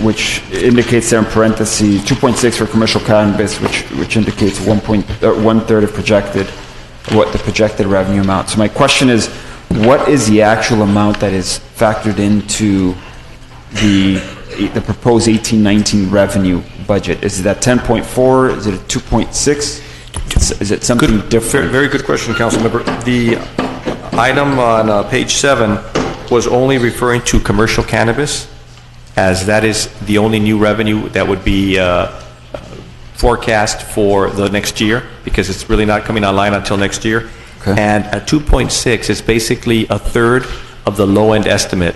which indicates there in parentheses 2.6 for commercial cannabis, which indicates 1/3 of the projected revenue amount. So my question is, what is the actual amount that is factored into the proposed 18-19 revenue budget? Is it that 10.4? Is it a 2.6? Is it something different? Very good question, Councilmember. The item on page 7 was only referring to commercial cannabis, as that is the only new revenue that would be forecast for the next year, because it's really not coming online until next year. Okay. And at 2.6 is basically 1/3 of the low-end estimate.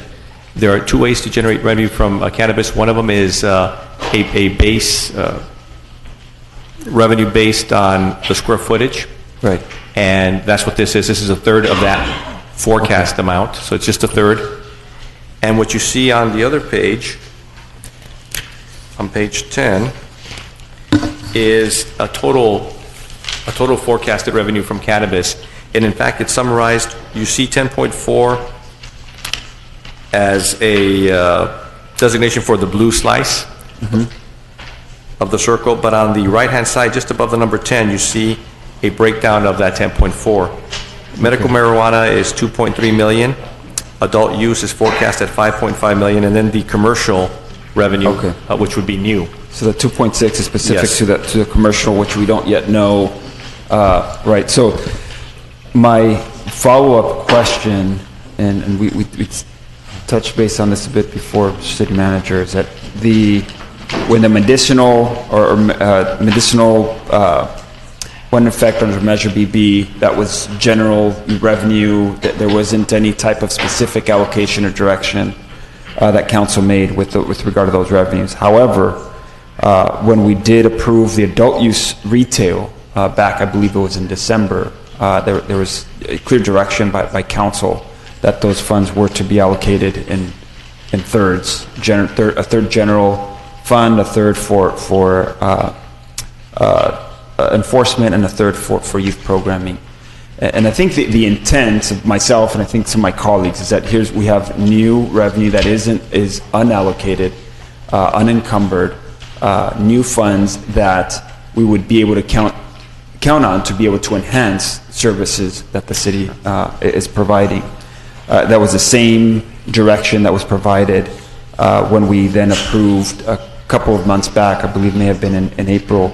There are two ways to generate revenue from cannabis. One of them is a base revenue based on the square footage. Right. And that's what this is. This is 1/3 of that forecast amount. So it's just 1/3. And what you see on the other page, on page 10, is a total forecasted revenue from cannabis. And in fact, it's summarized. You see 10.4 as a designation for the blue slice of the circle, but on the right-hand side, just above the number 10, you see a breakdown of that 10.4. Medical marijuana is 2.3 million. Adult use is forecast at 5.5 million, and then the commercial revenue, which would be new. So the 2.6 is specific Yes. to the commercial, which we don't yet know. Right. So my follow-up question, and we touched base on this a bit before, City Manager, is that when the medicinal went in effect under Measure BB, that was general revenue, that there wasn't any type of specific allocation or direction that council made with regard to those revenues. However, when we did approve the adult use retail back, I believe it was in December, there was a clear direction by council that those funds were to be allocated in thirds, a third general fund, a third for enforcement, and a third for youth programming. And I think the intent of myself, and I think some of my colleagues, is that we have new revenue that is unallocated, unencumbered, new funds that we would be able to count on to be able to enhance services that the city is providing. That was the same direction that was provided when we then approved a couple of months back, I believe may have been in April,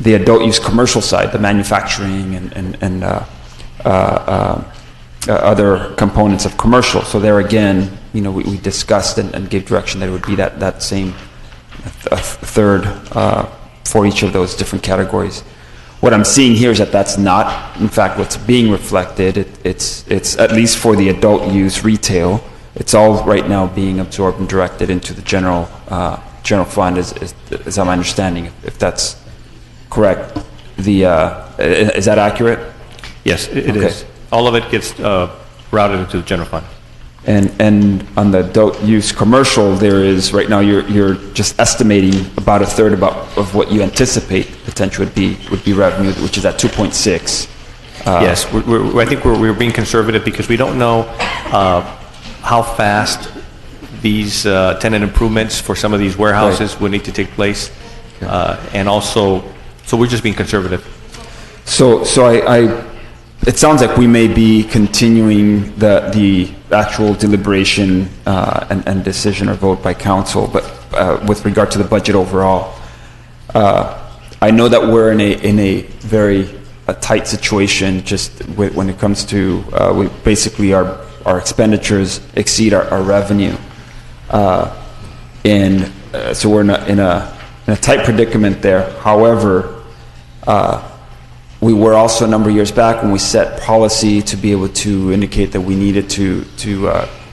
the adult use commercial side, the manufacturing and other components of commercial. So there again, we discussed and gave direction that it would be that same third for each of those different categories. What I'm seeing here is that that's not, in fact, what's being reflected. It's at least for the adult use retail, it's all right now being absorbed and directed into the general fund, is my understanding, if that's correct. Is that accurate? Yes, it is. All of it gets routed into the general fund. And on the adult use commercial, there is right now you're just estimating about 1/3 of what you anticipate potential would be revenue, which is at 2.6. Yes, I think we're being conservative because we don't know how fast these tenant improvements for some of these warehouses would need to take place, and also, so we're just being conservative. So it sounds like we may be continuing the actual deliberation and decision or vote by council, but with regard to the budget overall, I know that we're in a very tight situation just when it comes to basically our expenditures exceed our revenue, and so we're in a tight predicament there. However, we were also a number of years back when we set policy to be able to indicate that we needed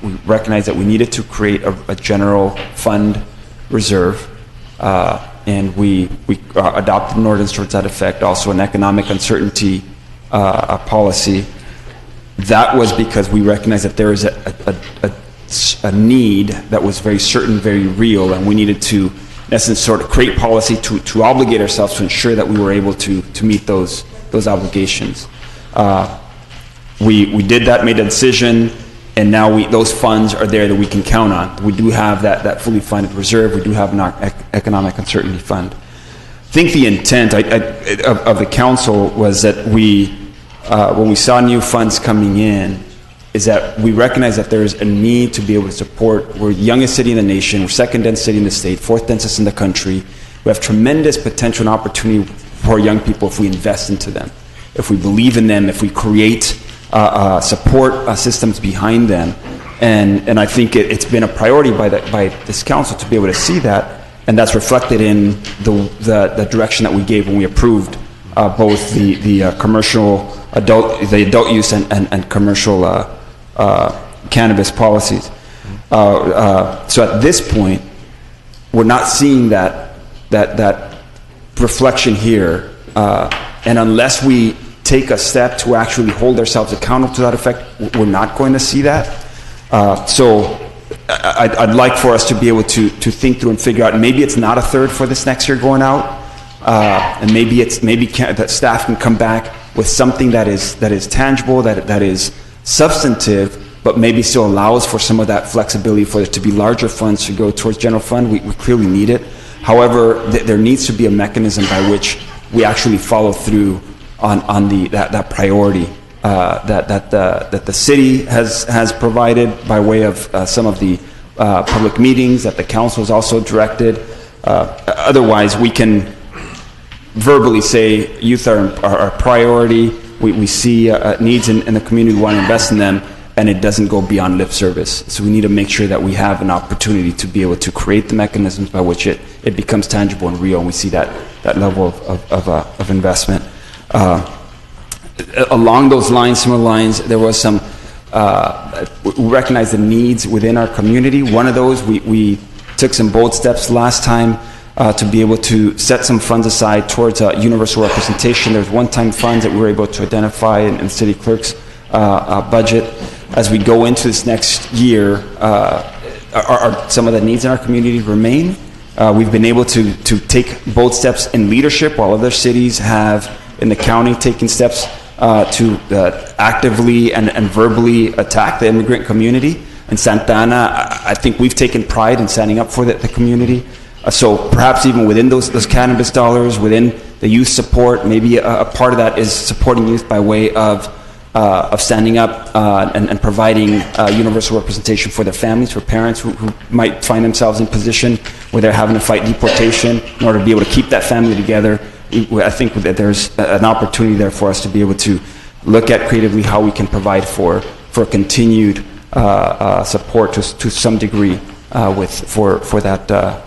we recognized that we needed to create a general fund reserve, and we adopted an ordinance towards that effect, also an economic uncertainty policy. That was because we recognized that there is a need that was very certain, very real, and we needed to, in essence, sort of create policy to obligate ourselves to ensure that we were able to meet those obligations. We did that, made a decision, and now those funds are there that we can count on. We do have that fully funded reserve. We do have an economic uncertainty fund. I think the intent of the council was that when we saw new funds coming in, is that we recognize that there is a need to be able to support. We're the youngest city in the nation, we're second densest city in the state, fourth densest in the country. We have tremendous potential and opportunity for young people if we invest into them, if we believe in them, if we create support systems behind them. And I think it's been a priority by this council to be able to see that, and that's reflected in the direction that we gave when we approved both the commercial adult use and commercial cannabis policies. So at this point, we're not seeing that reflection here, and unless we take a step to actually hold ourselves accountable to that effect, we're not going to see that. So I'd like for us to be able to think through and figure out, maybe it's not a third for this next year going out, and maybe that staff can come back with something that is tangible, that is substantive, but maybe still allows for some of that flexibility for there to be larger funds to go towards general fund. We clearly need it. However, there needs to be a mechanism by which we actually follow through on that priority that the city has provided by way of some of the public meetings that the council has also directed. Otherwise, we can verbally say youth are our priority. We see needs in the community, we want to invest in them, and it doesn't go beyond lip service. So we need to make sure that we have an opportunity to be able to create the mechanisms by which it becomes tangible and real, and we see that level of investment. Along those lines, similar lines, there was some, we recognize the needs within our community. One of those, we took some bold steps last time to be able to set some funds aside towards universal representation. There's one-time funds that we were able to identify in the city clerk's budget. As we go into this next year, some of the needs in our community remain. We've been able to take bold steps in leadership while other cities have in the county taken steps to actively and verbally attack the immigrant community. In Santa Ana, I think we've taken pride in standing up for the community. So perhaps even within those cannabis dollars, within the youth support, maybe a part of that is supporting youth by way of standing up and providing universal representation for their families, for parents who might find themselves in a position where they're having to fight deportation in order to be able to keep that family together. I think that there's an opportunity there for us to be able to look at creatively how we can provide for continued support to some degree for that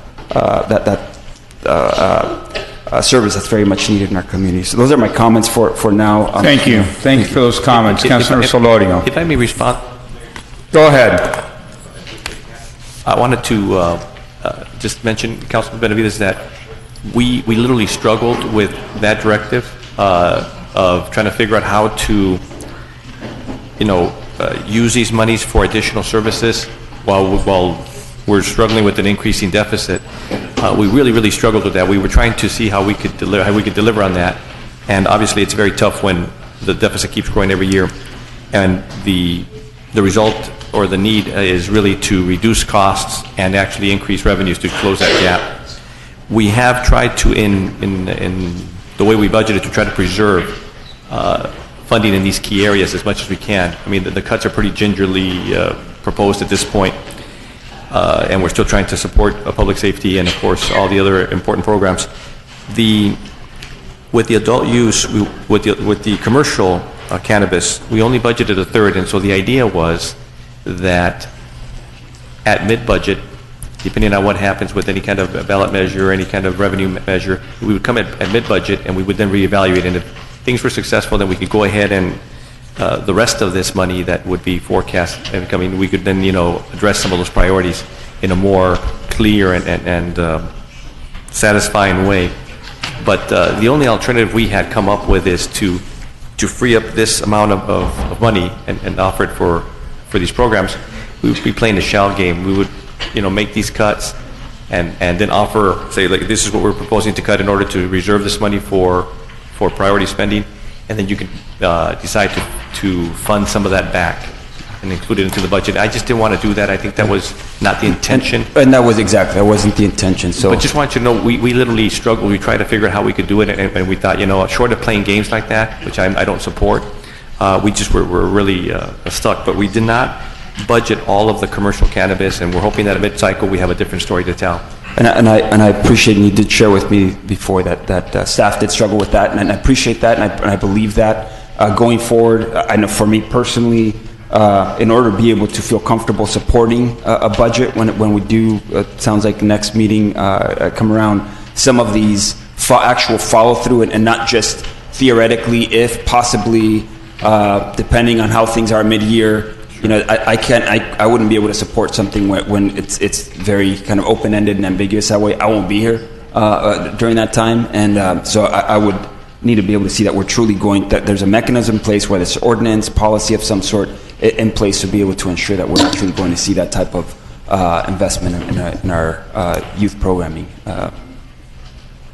service that's very much needed in our community. So those are my comments for now. Thank you. Thank you for those comments. Councilor Solorio. If I may respond. Go ahead. I wanted to just mention, Councilman Benavides, that we literally struggled with that directive of trying to figure out how to, use these monies for additional services while we're struggling with an increasing deficit. We really struggled with that. We were trying to see how we could deliver on that, and obviously it's very tough when the deficit keeps growing every year, and the result or the need is really to reduce costs and actually increase revenues to close that gap. We have tried to, in the way we budgeted, to try to preserve funding in these key areas as much as we can. I mean, the cuts are pretty gingerly proposed at this point, and we're still trying to support public safety and, of course, all the other important programs. With the adult use, with the commercial cannabis, we only budgeted a third, and so the idea was that at mid-budget, depending on what happens with any kind of ballot measure or any kind of revenue measure, we would come at mid-budget and we would then reevaluate. And things were successful, then we could go ahead and the rest of this money that would be forecast and coming, we could then, address some of those priorities in a more clear and satisfying way. But the only alternative we had come up with is to free up this amount of money and offer it for these programs. We would be playing the shell game. We would, make these cuts and then offer, say, like, this is what we're proposing to cut in order to reserve this money for priority spending, and then you can decide to fund some of that back and include it into the budget. I just didn't want to do that. I think that was not the intention. And that wasn't the intention. So, but just want you to know, we literally struggled. We tried to figure out how we could do it, and we thought, short of playing games like that, which I don't support, we just were really stuck. But we did not budget all of the commercial cannabis, and we're hoping that at mid-cycle we have a different story to tell. And I appreciate, and you did share with me before that staff did struggle with that, and I appreciate that, and I believe that going forward. I know for me personally, in order to be able to feel comfortable supporting a budget when we do, sounds like the next meeting come around, some of these actual follow through and not just theoretically, if possibly, depending on how things are mid-year. I wouldn't be able to support something when it's very kind of open-ended and ambiguous that way. I won't be here during that time, and so I would need to be able to see that we're truly that there's a mechanism in place, whether it's ordinance, policy of some sort in place to be able to ensure that we're actually going to see that type of investment in our youth programming.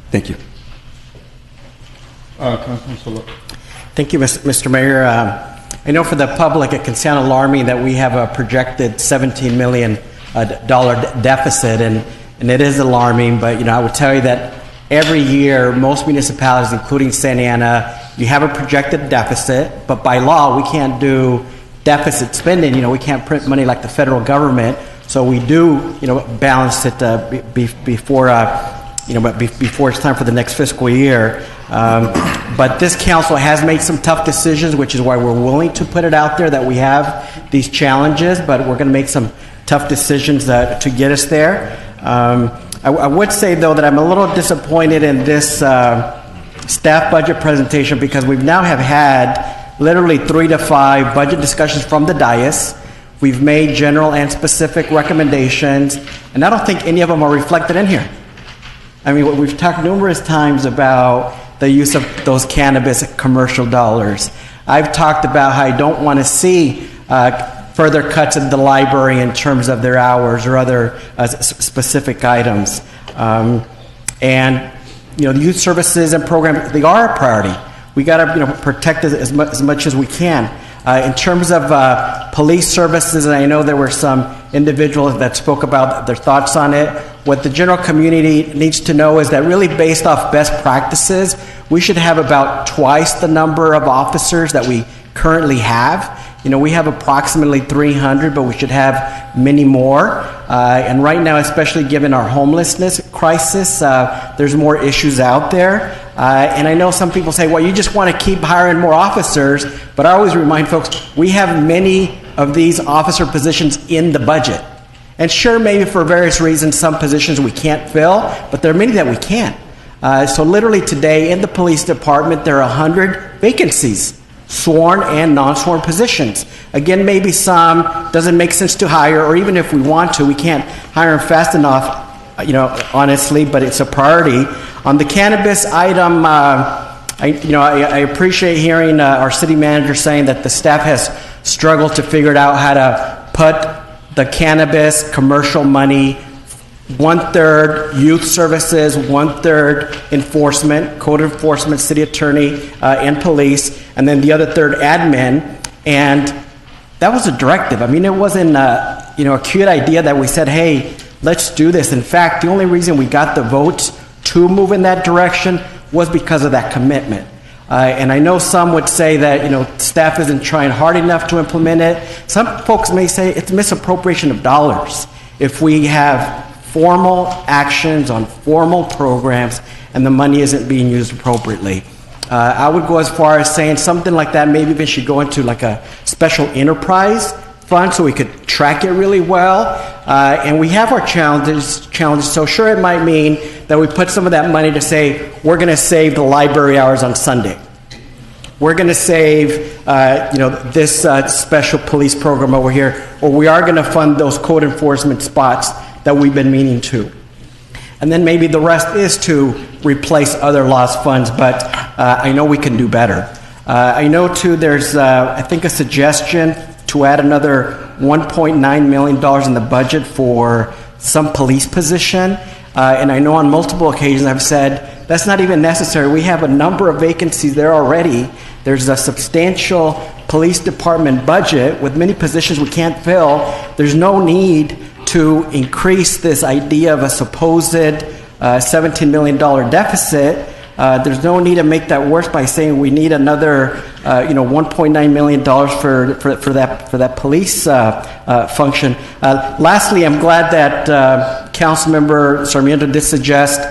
Thank you. Thank you, Mr. Mayor. I know for the public it can sound alarming that we have a projected $17 million deficit, and it is alarming, but I would tell you that every year most municipalities, including Santa Ana, you have a projected deficit, but by law we can't do deficit spending. We can't print money like the federal government, so we do balance it before it's time for the next fiscal year. But this council has made some tough decisions, which is why we're willing to put it out there that we have these challenges, but we're going to make some tough decisions to get us there. I would say, though, that I'm a little disappointed in this staff budget presentation because we now have had literally 3 to 5 budget discussions from the dais. We've made general and specific recommendations, and I don't think any of them are reflected in here. I mean, we've talked numerous times about the use of those cannabis commercial dollars. I've talked about how I don't want to see further cuts in the library in terms of their hours or other specific items. And the youth services and programs, they are a priority. We got to protect it as much as we can. In terms of police services, and I know there were some individuals that spoke about their thoughts on it, what the general community needs to know is that really based off best practices, we should have about twice the number of officers that we currently have. We have approximately 300, but we should have many more. And right now, especially given our homelessness crisis, there's more issues out there. And I know some people say, well, you just want to keep hiring more officers, but I always remind folks, we have many of these officer positions in the budget. And sure, maybe for various reasons, some positions we can't fill, but there are many that we can. So literally today in the police department, there are 100 vacancies, sworn and non-sworn positions. Again, maybe some doesn't make sense to hire, or even if we want to, we can't hire them fast enough, honestly, but it's a priority. On the cannabis item, I appreciate hearing our city manager saying that the staff has struggled to figure out how to put the cannabis commercial money, 1/3 youth services, 1/3 enforcement, code enforcement, city attorney, and police, and then the other third admin. And that was a directive. I mean, it wasn't a cute idea that we said, hey, let's do this. In fact, the only reason we got the votes to move in that direction was because of that commitment. And I know some would say that, staff isn't trying hard enough to implement it. Some folks may say it's misappropriation of dollars if we have formal actions on formal programs and the money isn't being used appropriately. I would go as far as saying something like that maybe even should go into like a special enterprise fund so we could track it really well. And we have our challenges. So sure, it might mean that we put some of that money to say, we're going to save the library hours on Sunday. we're going to save, this special police program over here, or we are going to fund those code enforcement spots that we've been meaning to. And then maybe the rest is to replace other lost funds, but I know we can do better. I know too there's, I think, a suggestion to add another $1.9 million in the budget for some police position. And I know on multiple occasions I've said, that's not even necessary. We have a number of vacancies there already. There's a substantial police department budget with many positions we can't fill. There's no need to increase this idea of a supposed $17 million deficit. There's no need to make that worse by saying we need another, $1.9 million for that police function. Lastly, I'm glad that Councilmember Sarmiento did suggest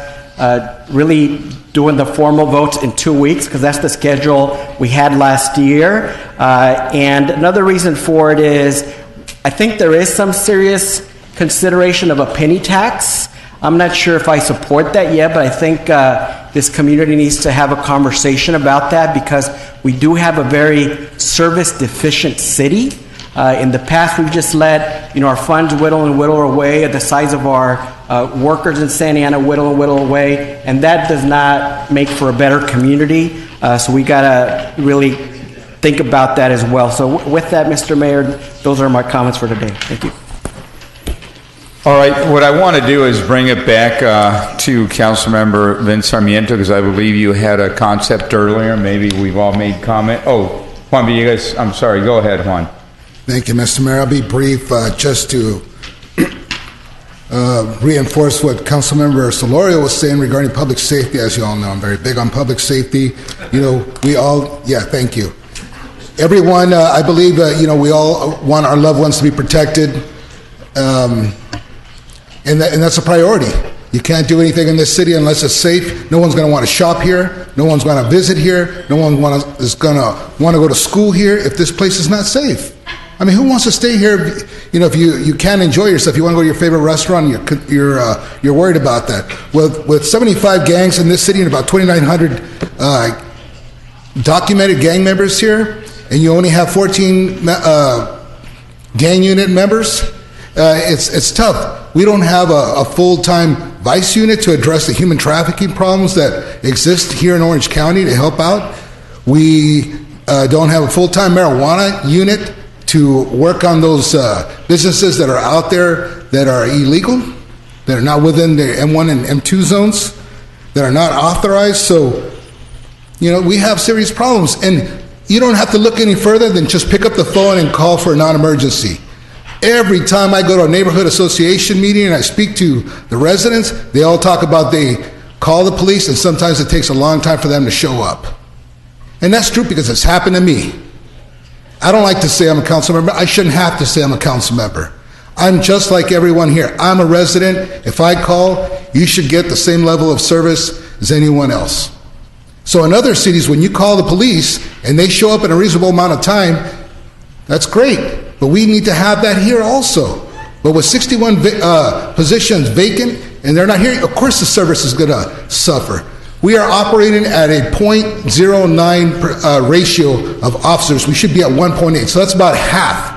really doing the formal votes in 2 weeks, because that's the schedule we had last year. And another reason for it is I think there is some serious consideration of a penny tax. I'm not sure if I support that yet, but I think this community needs to have a conversation about that, because we do have a very service deficient city. In the past, we've just let our funds whittle and whittle away at the size of our workers in Santa Ana, whittle and whittle away, and that does not make for a better community. So we got to really think about that as well. So with that, Mr. Mayor, those are my comments for today. Thank you. All right, what I want to do is bring it back to Councilmember Vince Sarmiento, because I believe you had a concept earlier. Maybe we've all made comment. Oh, Juan Villegas, I'm sorry. Go ahead, Juan. Thank you, Mr. Mayor. I'll be brief, just to reinforce what Councilmember Solorio was saying regarding public safety. As you all know, I'm very big on public safety. Thank you. Everyone, I believe, we all want our loved ones to be protected. And that's a priority. You can't do anything in this city unless it's safe. No one's going to want to shop here. No one's going to visit here. No one is going to want to go to school here if this place is not safe. I mean, who wants to stay here? If you can't enjoy yourself, you want to go to your favorite restaurant, you're worried about that. With 75 gangs in this city and about 2,900 documented gang members here, and you only have 14 gang unit members, it's tough. We don't have a full-time vice unit to address the human trafficking problems that exist here in Orange County to help out. We don't have a full-time marijuana unit to work on those businesses that are out there that are illegal, that are not within the M1 and M2 zones, that are not authorized. So, we have serious problems. And you don't have to look any further than just pick up the phone and call for a non-emergency. Every time I go to a neighborhood association meeting and I speak to the residents, they all talk about they call the police, and sometimes it takes a long time for them to show up. And that's true because it's happened to me. I don't like to say I'm a council member. I shouldn't have to say I'm a council member. I'm just like everyone here. I'm a resident. If I call, you should get the same level of service as anyone else. So in other cities, when you call the police and they show up in a reasonable amount of time, that's great. But we need to have that here also. But with 61 positions vacant and they're not here, of course the service is going to suffer. We are operating at a 0.09 ratio of officers. We should be at 1.8, so that's about half.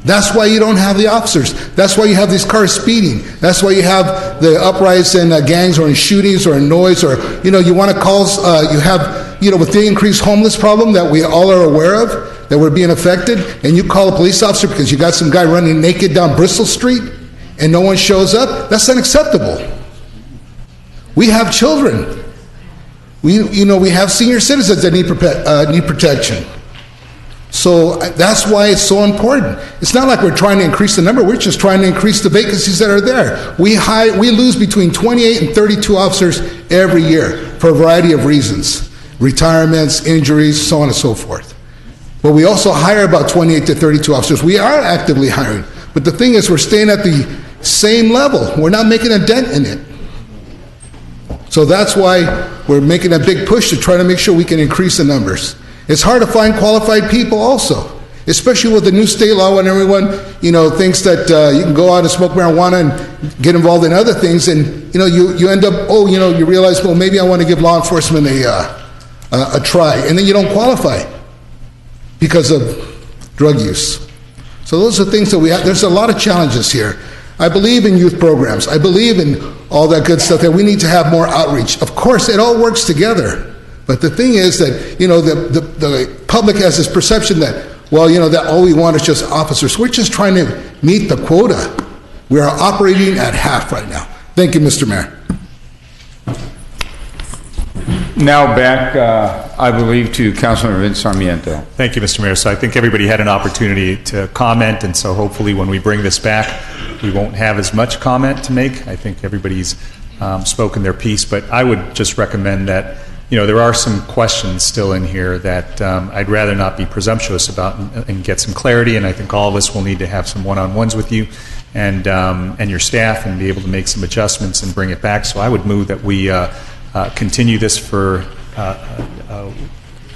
That's why you don't have the officers. That's why you have these cars speeding. That's why you have the uprise in gangs or in shootings or in noise, or, you want to call, you have, with the increased homeless problem that we all are aware of, that we're being affected, and you call a police officer because you got some guy running naked down Bristol Street and no one shows up, that's unacceptable. We have children. We have senior citizens that need protection. So that's why it's so important. It's not like we're trying to increase the number, we're just trying to increase the vacancies that are there. We lose between 28 and 32 officers every year for a variety of reasons. Retirements, injuries, so on and so forth. But we also hire about 28 to 32 officers. We are actively hiring. But the thing is, we're staying at the same level. We're not making a dent in it. So that's why we're making a big push to try to make sure we can increase the numbers. It's hard to find qualified people also, especially with the new state law when everyone, thinks that you can go out and smoke marijuana and get involved in other things, and, you end up, you realize, well, maybe I want to give law enforcement a try, and then you don't qualify because of drug use. So those are things that we have. There's a lot of challenges here. I believe in youth programs. I believe in all that good stuff, that we need to have more outreach. Of course, it all works together. But the thing is that, the public has this perception that, that all we want is just officers. We're just trying to meet the quota. We are operating at half right now. Thank you, Mr. Mayor. Now back, I believe, to Councilmember Vince Sarmiento. Thank you, Mr. Mayor. So I think everybody had an opportunity to comment, and so hopefully when we bring this back, we won't have as much comment to make. I think everybody's spoken their piece, but I would just recommend that, there are some questions still in here that I'd rather not be presumptuous about and get some clarity, and I think all of us will need to have some one-on-ones with you and your staff and be able to make some adjustments and bring it back. So I would move that we continue this for a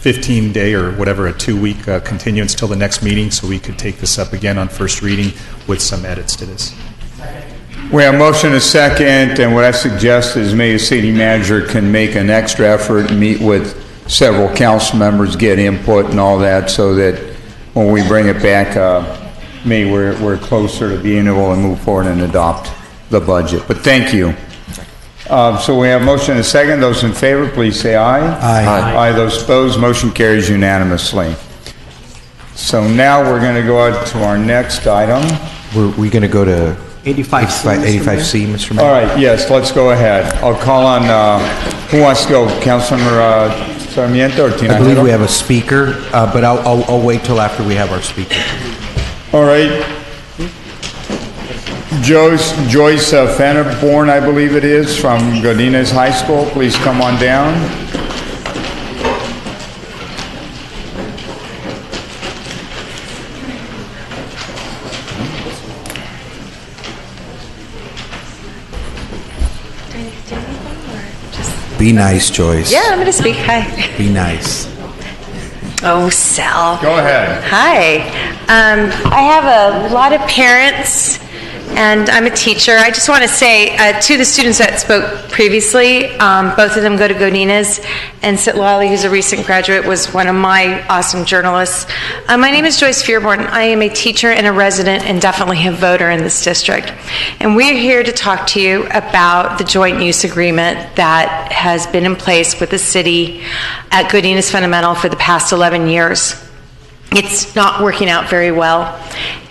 15-day or whatever, a 2-week continuance till the next meeting, so we could take this up again on first reading with some edits to this. We have a motion and a second, and what I suggest is maybe the city manager can make an extra effort and meet with several council members, get input and all that, so that when we bring it back, maybe we're closer to being able to move forward and adopt the budget. But thank you. So we have a motion and a second. Those in favor, please say aye. Aye. Aye. Those opposed, motion carries unanimously. So now we're going to go out to our next item. We're going to go to 85C, Mr. Mayor. All right, yes, let's go ahead. I'll call on, who wants to go? Councilmember Sarmiento or Tinajero? I believe we have a speaker, but I'll wait till after we have our speaker. All right. Joyce Fennerborn, I believe it is, from Godinez High School. Please come on down. Be nice, Joyce. Yeah, I'm going to speak. Hi. Be nice. Oh, Sal. Go ahead. Hi. I have a lot of parents, and I'm a teacher. I just want to say to the students that spoke previously, both of them go to Godinez, and Sitlali, who's a recent graduate, was one of my awesome journalists. My name is Joyce Fearborn. I am a teacher and a resident and definitely a voter in this district. And we're here to talk to you about the joint use agreement that has been in place with the city at Godinez Fundamental for the past 11 years. It's not working out very well.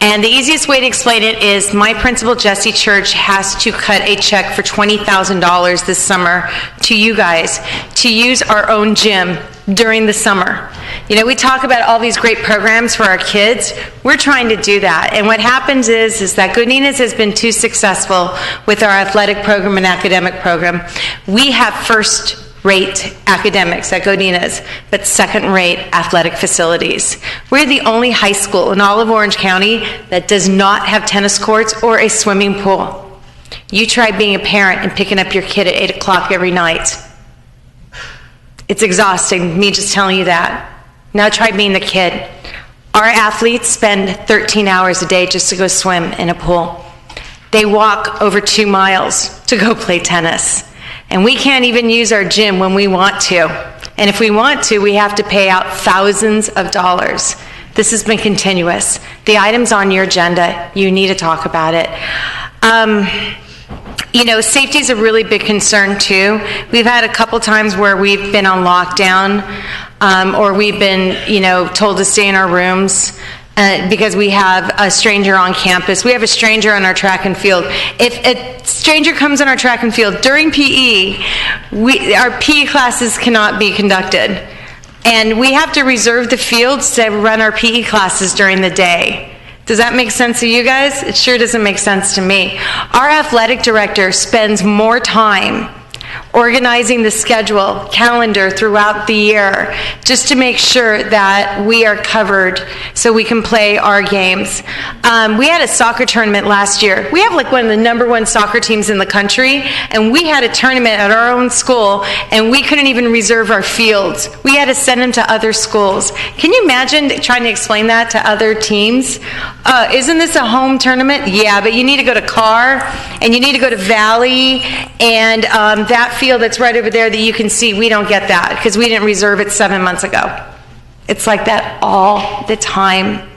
And the easiest way to explain it is my principal, Jesse Church, has to cut a check for $20,000 this summer to you guys to use our own gym during the summer. We talk about all these great programs for our kids. We're trying to do that. And what happens is that Godinez has been too successful with our athletic program and academic program. We have first-rate academics at Godinez, but second-rate athletic facilities. We're the only high school in all of Orange County that does not have tennis courts or a swimming pool. You try being a parent and picking up your kid at 8 o'clock every night. It's exhausting, me just telling you that. Now try being the kid. Our athletes spend 13 hours a day just to go swim in a pool. They walk over 2 miles to go play tennis. And we can't even use our gym when we want to. And if we want to, we have to pay out thousands of dollars. This has been continuous. The item's on your agenda. You need to talk about it. Safety is a really big concern too. We've had a couple times where we've been on lockdown, or we've been, told to stay in our rooms. Because we have a stranger on campus. We have a stranger on our track and field. If a stranger comes on our track and field during PE, our PE classes cannot be conducted. And we have to reserve the fields to run our PE classes during the day. Does that make sense to you guys? It sure doesn't make sense to me. Our athletic director spends more time organizing the schedule, calendar throughout the year, just to make sure that we are covered so we can play our games. We had a soccer tournament last year. We have one of the #1 soccer teams in the country, and we had a tournament at our own school, and we couldn't even reserve our fields. We had to send them to other schools. Can you imagine trying to explain that to other teams? Isn't this a home tournament? Yeah, but you need to go to Carr, and you need to go to Valley, and that field field that's right over there that you can see, we don't get that because we didn't reserve it 7 months ago. It's like that all the time.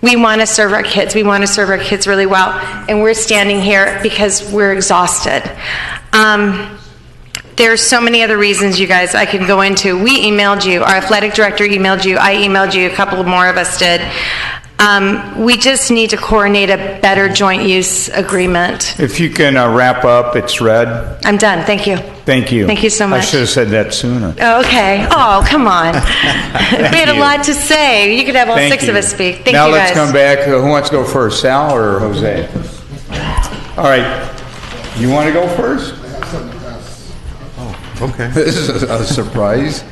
We want to serve our kids. We want to serve our kids really well. And we're standing here because we're exhausted. There's so many other reasons, you guys, I can go into. We emailed you. Our athletic director emailed you. I emailed you. A couple more of us did. We just need to coordinate a better joint use agreement. If you can wrap up, it's red. I'm done. Thank you. Thank you. Thank you so much. I should have said that sooner. Oh, okay. Oh, come on. We had a lot to say. You could have all Thank 6 of you. us speak. Thank now you, let's guys. come back. Who wants to go first, Sal or Jose? All right. You want to go first? Oh, okay. This is a surprise.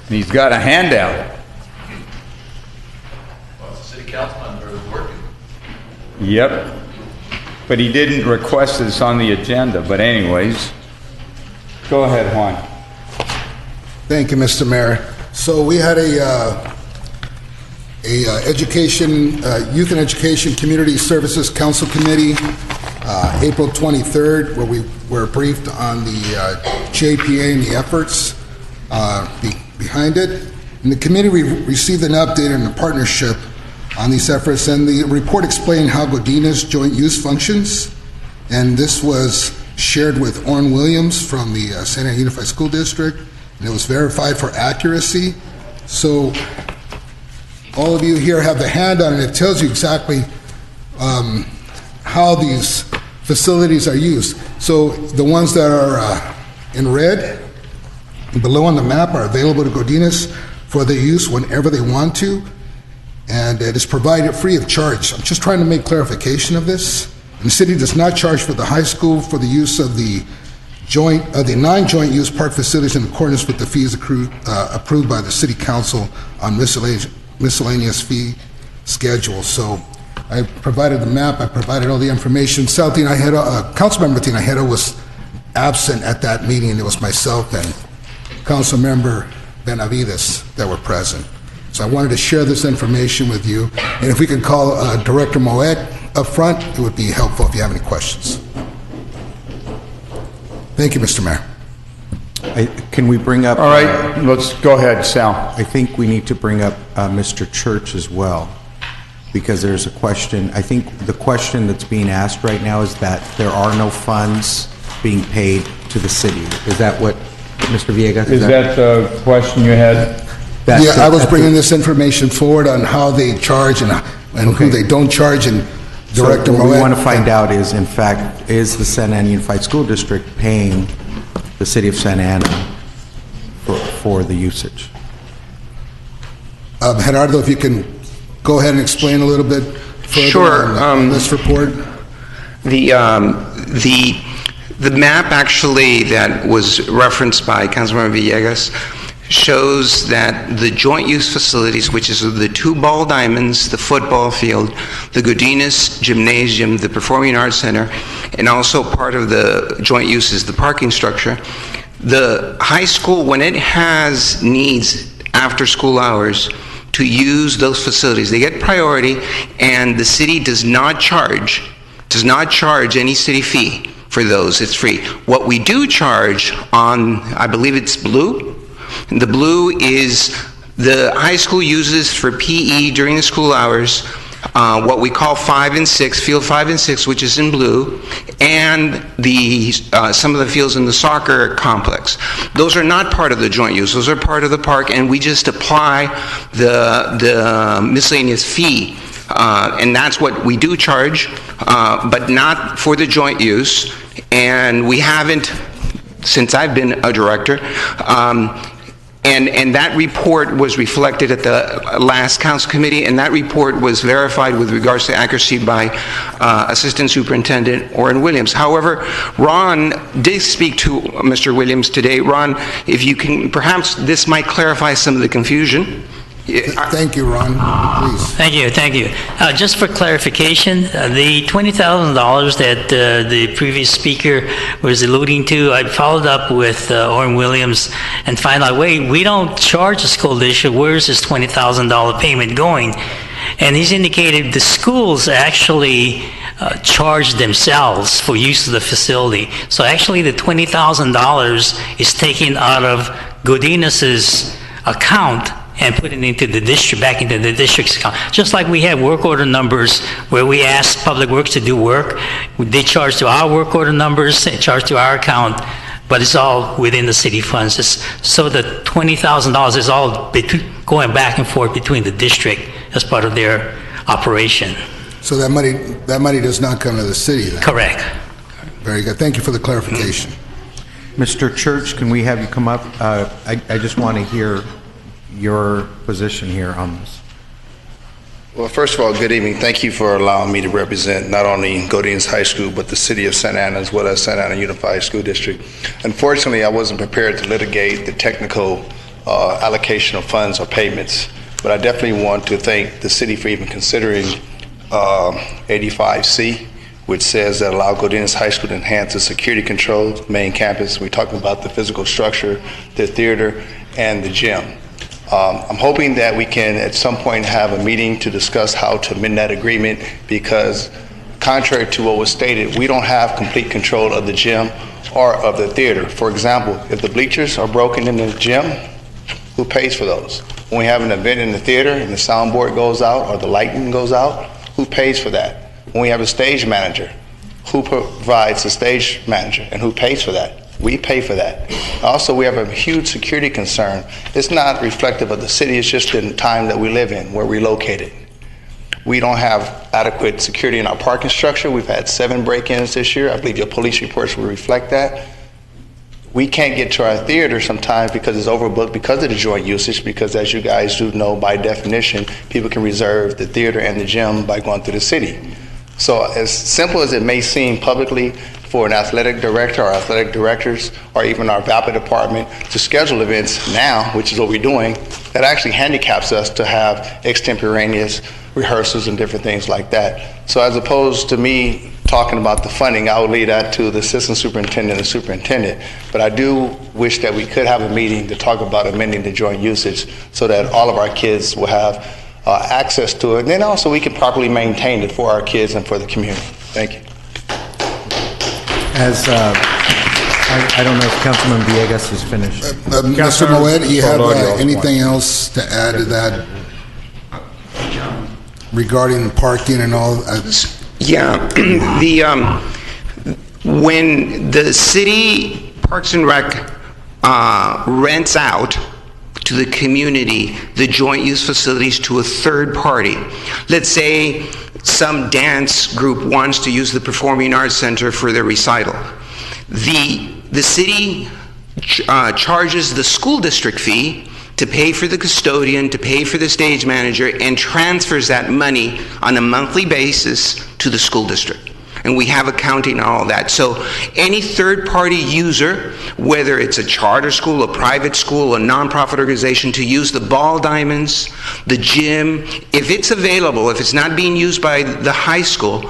And he's got a handout. Well, it's a city council member who's working. Yep. But he didn't request this on the agenda. But anyways, go ahead, Juan. Thank you, Mr. Mayor. So we had a education, Youth and Education Community Services Council Committee, April 23rd, where we were briefed on the JPA and the efforts behind it. And the committee received an update on the partnership on these efforts, and the report explained how Godina's joint use functions, and this was shared with Orrin Williams from the Santa Ana Unified School District, and it was verified for accuracy. So all of you here have the handout, and it tells you exactly how these facilities are used. So the ones that are in red below on the map are available to Godinez for their use whenever they want to, and it is provided free of charge. I'm just trying to make clarification of this. And the city does not charge for the high school for the use of the non-joint use park facilities in accordance with the fees approved by the city council on miscellaneous fee schedule. So I provided the map, I provided all the information. Councilmember Tinajero was absent at that meeting, and it was myself and Councilmember Benavides that were present. So I wanted to share this information with you, and if we could call Director Moet up front, it would be helpful if you have any questions. Thank you, Mr. Mayor. Can we bring up... All right, let's go ahead, Sal. I think we need to bring up Mr. Church as well, because there's a question. I think the question that's being asked right now is that there are no funds being paid to the city. Is that what, Mr. Villegas? Is that the question you had? Yeah, I was bringing this information forward on how they charge and who they don't charge, and Director What we Moet. want to find out is, in fact, is the Santa Ana Unified School District paying the city of Santa Ana for the usage? Gerardo, if you can go ahead and explain a little bit further on this report. The map actually that was referenced by Councilmember Villegas shows that the joint use facilities, which is the 2 ball diamonds, the football field, the Godinez Gymnasium, the Performing Arts Center, and also part of the joint use is the parking structure. The high school, when it has needs after school hours to use those facilities, they get priority, and the city does not charge any city fee for those. It's free. What we do charge on, I believe it's blue. The blue is the high school uses for PE during the school hours, what we call 5 and 6, field 5 and 6, which is in blue, and some of the fields in the soccer complex. Those are not part of the joint use. Those are part of the park, and we just apply the miscellaneous fee. And that's what we do charge, but not for the joint use. And we haven't, since I've been a director, and that report was reflected at the last council committee, and that report was verified with regards to accuracy by Assistant Superintendent Orrin Williams. However, Ron did speak to Mr. Williams today. Ron, if you can, perhaps this might clarify some of the confusion. Thank you, Ron. Please. Thank you. Just for clarification, the $20,000 that the previous speaker was alluding to, I followed up with Orrin Williams and found out, wait, we don't charge the school district. Where's this $20,000 payment going? And he's indicated the schools actually charge themselves for use of the facility. So actually, the $20,000 is taken out of Godinez's account and put it into the district, back into the district's account. Just like we have work order numbers where we ask Public Works to do work, they charge to our work order numbers, they charge to our account, but it's all within the city funds. So the $20,000 is all going back and forth between the district as part of their operation. So that money does not come to the city then? Correct. Very good. Thank you for the clarification. Mr. Church, can we have you come up? I just want to hear your position here on this. Well, first of all, good evening. Thank you for allowing me to represent not only Godinez High School, but the city of Santa Ana, as well as Santa Ana Unified School District. Unfortunately, I wasn't prepared to litigate the technical allocation of funds or payments, but I definitely want to thank the city for even considering 85C, which says that allow Godinez High School to enhance the security controls, main campus. We're talking about the physical structure, the theater, and the gym. I'm hoping that we can at some point have a meeting to discuss how to amend that agreement, because contrary to what was stated, we don't have complete control of the gym or of the theater. For example, if the bleachers are broken in the gym, who pays for those? When we have an event in the theater and the soundboard goes out or the lighting goes out, who pays for that? When we have a stage manager, who provides the stage manager and who pays for that? We pay for that. Also, we have a huge security concern. It's not reflective of the city, it's just in the time that we live in, where we're located. We don't have adequate security in our parking structure. We've had 7 break-ins this year. I believe your police reports will reflect that. We can't get to our theater sometimes because it's overbooked because of the joint usage, because as you guys do know, by definition, people can reserve the theater and the gym by going through the city. So as simple as it may seem publicly for an athletic director or athletic directors or even our VAPA department to schedule events now, which is what we're doing, that actually handicaps us to have extemporaneous rehearsals and different things like that. So as opposed to me talking about the funding, I would leave that to the assistant superintendent and superintendent. But I do wish that we could have a meeting to talk about amending the joint usage so that all of our kids will have access to it. And then also we can properly maintain it for our kids and for the community. Thank you. As I don't know if Councilman Villegas is finished. Mr. Moet, do you have anything else to add to that regarding parking and all? Yeah, when the city Parks and Rec rents out to the community the joint use facilities to a third party, let's say some dance group wants to use the Performing Arts Center for their recital, the city charges the school district fee to pay for the custodian, to pay for the stage manager, and transfers that money on a monthly basis to the school district. And we have accounting and all that. So any third-party user, whether it's a charter school, a private school, a nonprofit organization, to use the ball diamonds, the gym, if it's available, if it's not being used by the high school,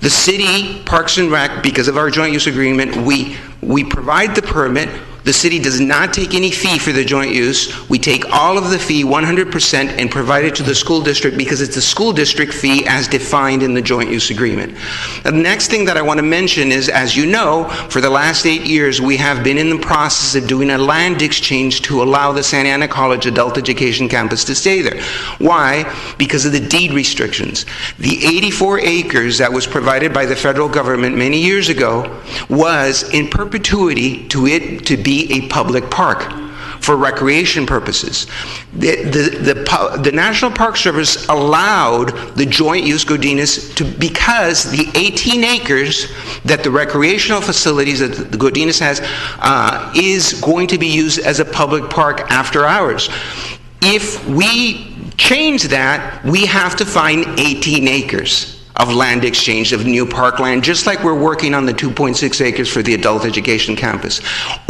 the city, Parks and Rec, because of our joint use agreement, we provide the permit. The city does not take any fee for the joint use. We take all of the fee, 100%, and provide it to the school district because it's the school district fee as defined in the joint use agreement. The next thing that I want to mention is, as you know, for the last 8 years, we have been in the process of doing a land exchange to allow the Santa Ana College Adult Education Campus to stay there. Why? Because of the deed restrictions. The 84 acres that was provided by the federal government many years ago was in perpetuity to be a public park for recreation purposes. The National Park Service allowed the joint use Godinez because the 18 acres that the recreational facilities that the Godinez has is going to be used as a public park after hours. If we change that, we have to find 18 acres of land exchange of new parkland, just like we're working on the 2.6 acres for the adult education campus.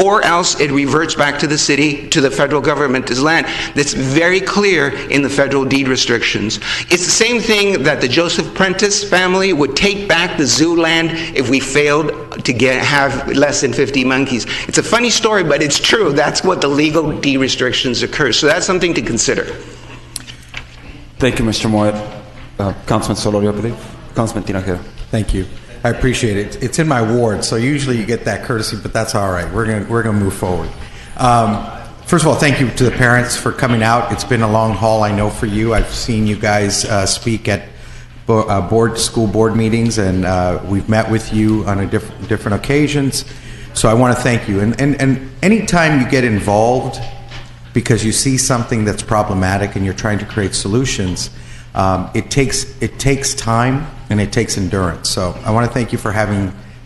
Or else it reverts back to the city, to the federal government as land. That's very clear in the federal deed restrictions. It's the same thing that the Joseph Prentice family would take back the zoo land if we failed to have less than 50 monkeys. It's a funny story, but it's true. That's what the legal deed restrictions occur. So that's something to consider. Thank you, Mr. Moet. Councilman Solorio, please. Councilman Tinajero. Thank you. I appreciate it. It's in my ward, so usually you get that courtesy, but that's all right. We're gonna move forward. First of all, thank you to the parents for coming out. It's been a long haul, I know, for you. I've seen you guys speak at school board meetings, and we've met with you on different occasions. So I want to thank you. And anytime you get involved because you see something that's problematic and you're trying to create solutions, it takes time and it takes endurance. So I want to thank you for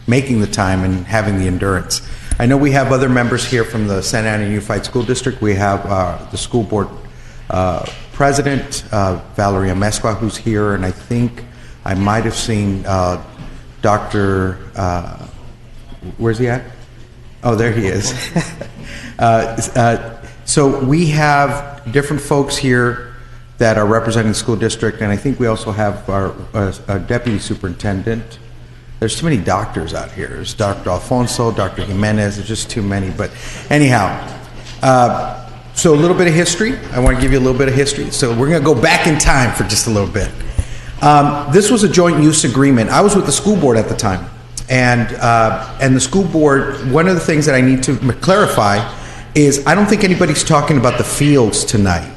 making the time and having the endurance. I know we have other members here from the Santa Ana Unified School District. We have the school board president, Valeria Mesqua, who's here, and I think I might have seen Dr. Where's he at? Oh, there he is. So we have different folks here that are representing the school district, and I think we also have our deputy superintendent. There's too many doctors out here. There's Dr. Alfonso, Dr. Jimenez. There's just too many. But anyhow, so a little bit of history. I want to give you a little bit of history. So we're going to go back in time for just a little bit. This was a joint use agreement. I was with the school board at the time. And the school board, one of the things that I need to clarify is I don't think anybody's talking about the fields tonight.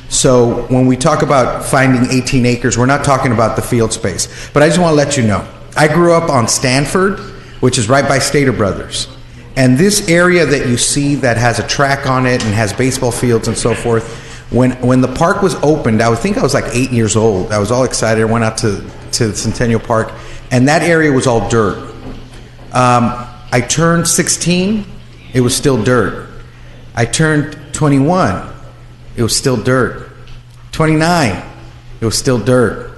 So when we talk about finding 18 acres, we're not talking about the field space. But I just want to let you know, I grew up on Stanford, which is right by Stater Brothers. And this area that you see that has a track on it and has baseball fields and so forth, when the park was opened, I think I was like 8 years old. I was all excited. I went out to Centennial Park, and that area was all dirt. I turned 16, it was still dirt. I turned 21, it was still dirt. 29, it was still dirt.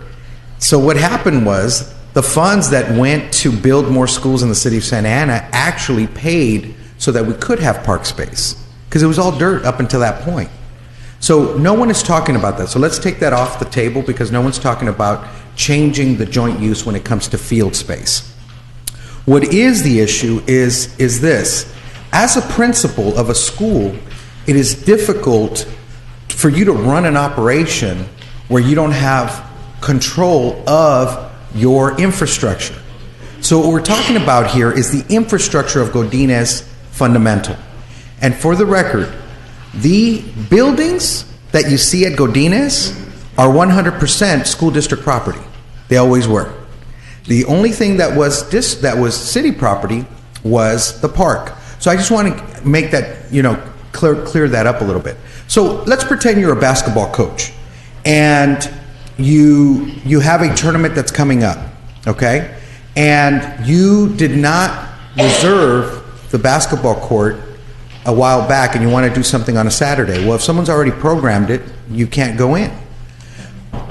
So what happened was the funds that went to build more schools in the city of Santa Ana actually paid so that we could have park space, because it was all dirt up until that point. So no one is talking about that. So let's take that off the table, because no one's talking about changing the joint use when it comes to field space. What is the issue is this. As a principal of a school, it is difficult for you to run an operation where you don't have control of your infrastructure. So what we're talking about here is the infrastructure of Godinez fundamental. And for the record, the buildings that you see at Godinez are 100% school district property. They always were. The only thing that was city property was the park. So I just want to make that, clear that up a little bit. So let's pretend you're a basketball coach and you have a tournament that's coming up, okay? And you did not reserve the basketball court a while back and you want to do something on a Saturday. Well, if someone's already programmed it, you can't go in.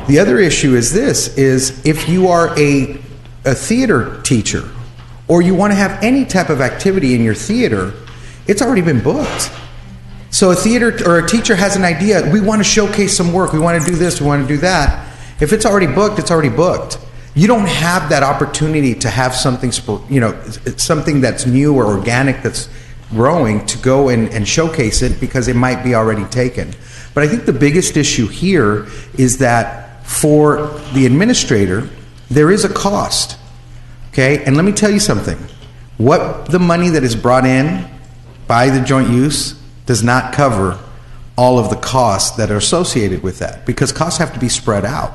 The other issue is this, is if you are a theater teacher or you want to have any type of activity in your theater, it's already been booked. So a theater or a teacher has an idea, we want to showcase some work, we want to do this, we want to do that. If it's already booked, it's already booked. You don't have that opportunity to have something, something that's new or organic that's growing to go and showcase it, because it might be already taken. But I think the biggest issue here is that for the administrator, there is a cost, okay? And let me tell you something. What the money that is brought in by the joint use does not cover all of the costs that are associated with that, because costs have to be spread out.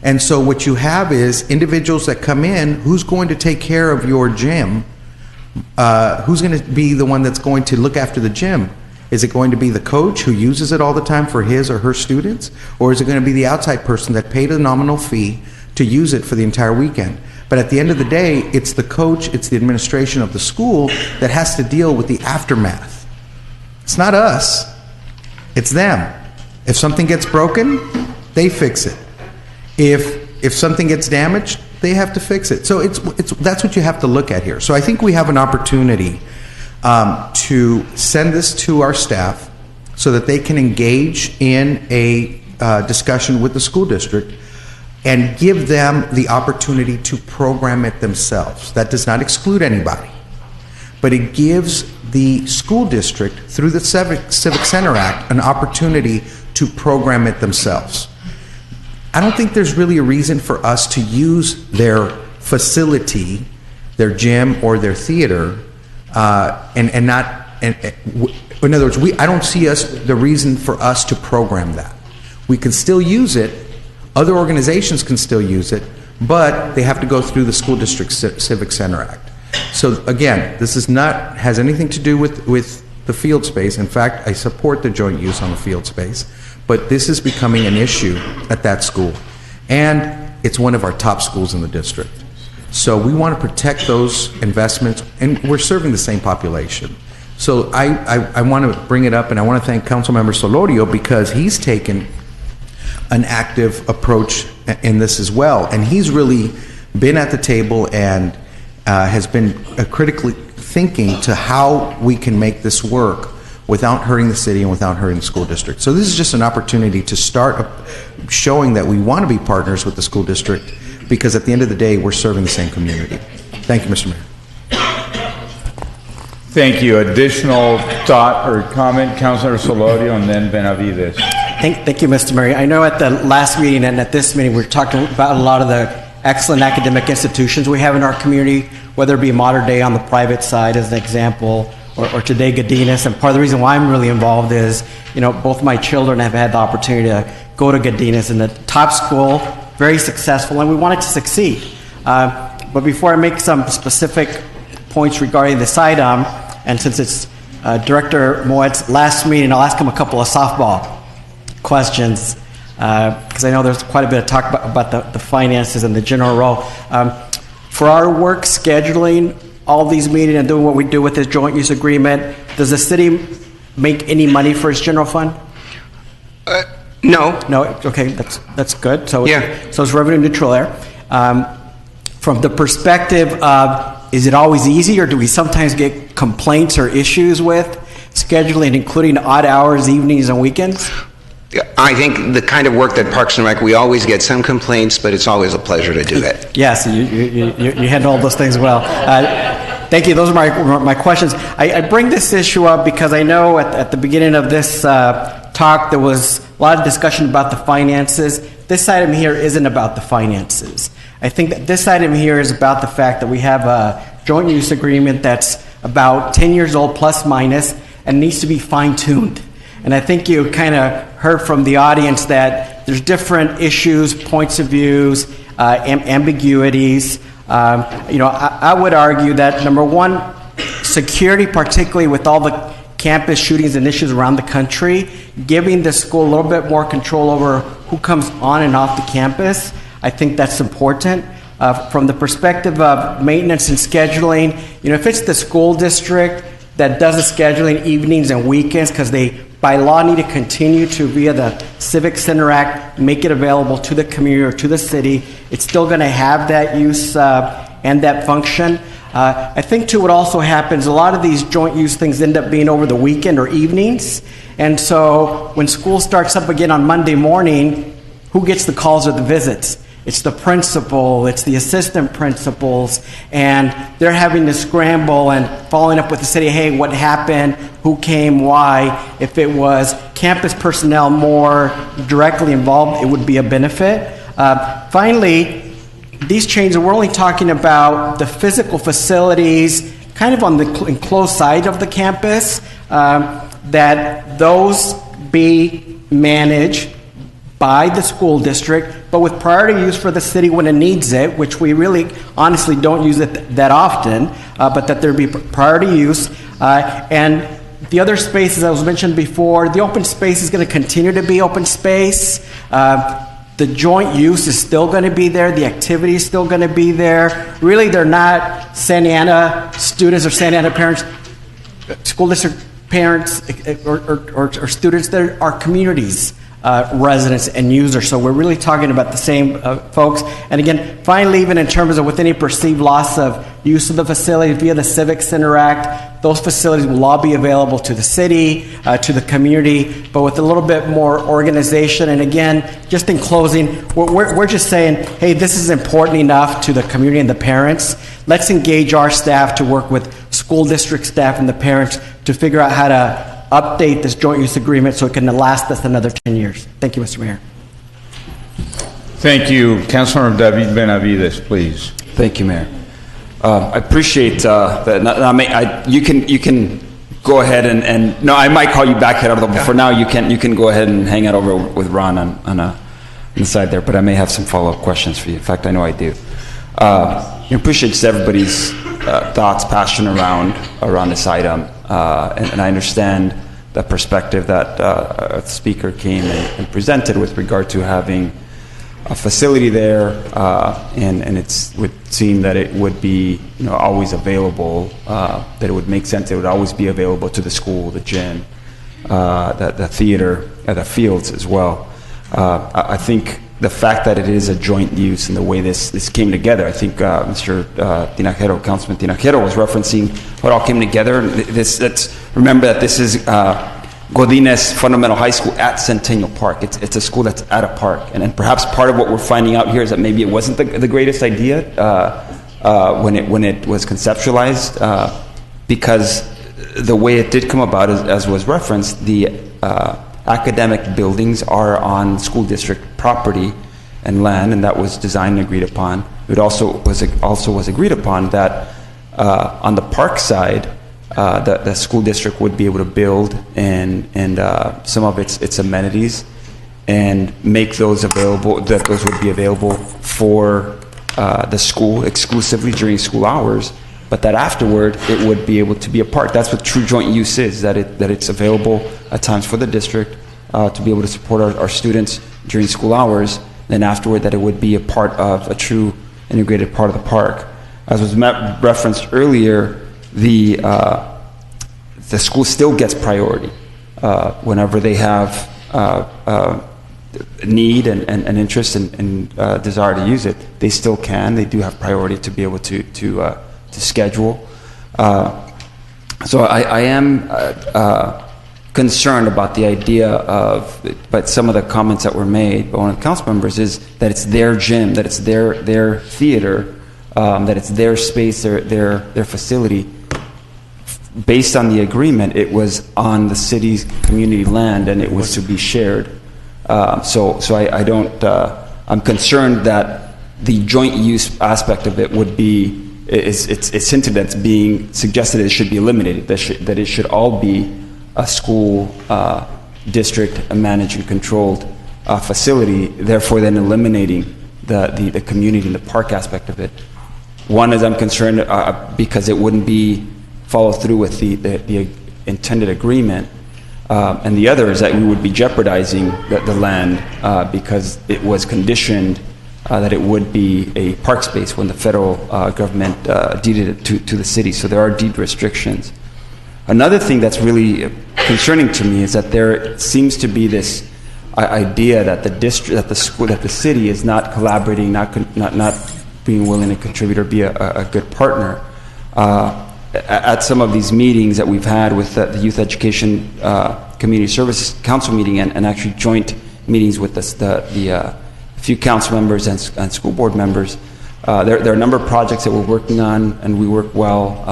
And so what you have is individuals that come in, who's going to take care of your gym? Who's going to be the one that's going to look after the gym? Is it going to be the coach who uses it all the time for his or her students? Or is it going to be the outside person that paid a nominal fee to use it for the entire weekend? But at the end of the day, it's the coach, it's the administration of the school that has to deal with the aftermath. It's not us, it's them. If something gets broken, they fix it. If something gets damaged, they have to fix it. So that's what you have to look at here. So I think we have an opportunity to send this to our staff so that they can engage in a discussion with the school district and give them the opportunity to program it themselves. That does not exclude anybody, but it gives the school district, through the Civic Center Act, an opportunity to program it themselves. I don't think there's really a reason for us to use their facility, their gym or their theater, and not, in other words, I don't see the reason for us to program that. We can still use it, other organizations can still use it, but they have to go through the School District Civic Center Act. So again, this has anything to do with the field space. In fact, I support the joint use on the field space, but this is becoming an issue at that school. And it's one of our top schools in the district. So we want to protect those investments, and we're serving the same population. So I want to bring it up, and I want to thank Councilmember Solorio because he's taken an active approach in this as well. And he's really been at the table and has been critically thinking to how we can make this work without hurting the city and without hurting the school district. So this is just an opportunity to start showing that we want to be partners with the school district, because at the end of the day, we're serving the same community. Thank you, Mr. Mayor. Thank you. Additional thought or comment, Councilor Solorio, and then Benavides. Thank you, Mr. Mayor. I know at the last meeting and at this meeting, we're talking about a lot of the excellent academic institutions we have in our community, whether it be Mater Dei on the private side as an example, or today Godinez. And part of the reason why I'm really involved is, both my children have had the opportunity to go to Godinez, in the top school, very successful, and we want it to succeed. But before I make some specific points regarding this item, and since it's Director Moet's last meeting, I'll ask him a couple of softball questions, because I know there's quite a bit of talk about the finances and the general role. For our work scheduling all these meetings and doing what we do with this joint use agreement, does the city make any money for its general fund? No. No. Okay, that's good. So yeah. So it's revenue neutral there. From the perspective of, is it always easy, or do we sometimes get complaints or issues with scheduling, including odd hours, evenings, and weekends? I think the kind of work that Parks and Rec, we always get some complaints, but it's always a pleasure to do that. Yes, you handle all those things well. Thank you. Those are my questions. I bring this issue up because I know at the beginning of this talk there was a lot of discussion about the finances. This item here isn't about the finances. I think that this item here is about the fact that we have a joint use agreement that's about 10 years old plus minus and needs to be fine-tuned. And I think you kind of heard from the audience that there's different issues, points of views, ambiguities. I would argue that, number one, security, particularly with all the campus shootings and issues around the country, giving the school a little bit more control over who comes on and off the campus, I think that's important. From the perspective of maintenance and scheduling, if it's the school district that does the scheduling evenings and weekends, because they by law need to continue to, via the Civic Center Act, make it available to the community or to the city, it's still going to have that use and that function. I think too what also happens, a lot of these joint use things end up being over the weekend or evenings, and so when school starts up again on Monday morning, who gets the calls or the visits? It's the principal, it's the assistant principals, and they're having to scramble and following up with the city, hey, what happened, who came, why? If it was campus personnel more directly involved, it would be a benefit. Finally, these changes, we're only talking about the physical facilities kind of on the enclosed side of the campus, that those be managed by the school district, but with priority use for the city when it needs it, which we really honestly don't use it that often, but that there be priority use. And the other spaces, as was mentioned before, the open space is going to continue to be open space. The joint use is still going to be there. The activity is still going to be there. Really, they're not Santa Ana students or Santa Ana parents, school district parents or students. There are communities. Residents and users. So we're really talking about the same folks. And again, finally, even in terms of with any perceived loss of use of the facility via the Civic Center Act, those facilities will all be available to the city, to the community, but with a little bit more organization. And again, just in closing, we're just saying, hey, this is important enough to the community and the parents. Let's engage our staff to work with school district staff and the parents to figure out how to update this joint use agreement so it can last us another 10 years. Thank you, Mr. Mayor. Thank you. Councilor David Benavides, please. Thank you, Mayor. I appreciate that. You can go ahead and no, I might call you back, Gerardo, but for now you can go ahead and hang out over with Ron on the side there. But I may have some follow-up questions for you. In fact, I know I do. I appreciate just everybody's thoughts, passion around this item, and I understand the perspective that the speaker came and presented with regard to having a facility there, and it would seem that it would be always available, that it would make sense, it would always be available to the school, the gym, the theater, the fields as well. I think the fact that it is a joint use and the way this came together, I think Mr. Tinajero, Councilman Tinajero was referencing what all came together. Let's remember that this is Godinez Fundamental High School at Centennial Park. It's a school that's at a park. And perhaps part of what we're finding out here is that maybe it wasn't the greatest idea when it was conceptualized, because the way it did come about, as was referenced, the academic buildings are on school district property and land, and that was designed and agreed upon. It also was agreed upon that on the park side, the school district would be able to build and some of its amenities and make those available, that those would be available for the school exclusively during school hours, but that afterward it would be able to be a park. That's what true joint use is, that it's available at times for the district to be able to support our students during school hours, then afterward that it would be a part of a true integrated part of the park. As was referenced earlier, the school still gets priority whenever they have need and interest and desire to use it. They still can. They do have priority to be able to schedule. So I am concerned about the idea of, but some of the comments that were made by one of the council members is that it's their gym, that it's their theater, that it's their space, their facility. Based on the agreement, it was on the city's community land and it was to be shared. So I don't, I'm concerned that the joint use aspect of it would be, it's hinted that it's being suggested it should be eliminated, that it should all be a school district managed and controlled facility, therefore then eliminating the community and the park aspect of it. One is I'm concerned because it wouldn't be follow through with the intended agreement, and the other is that we would be jeopardizing the land because it was conditioned that it would be a park space when the federal government deeded it to the city. So there are deed restrictions. Another thing that's really concerning to me is that there seems to be this idea that the district, that the school, that the city is not collaborating, not being willing to contribute or be a good partner. At some of these meetings that we've had with the Youth Education Community Services Council meeting and actually joint meetings with the few council members and school board members, there are a number of projects that we're working on and we work well,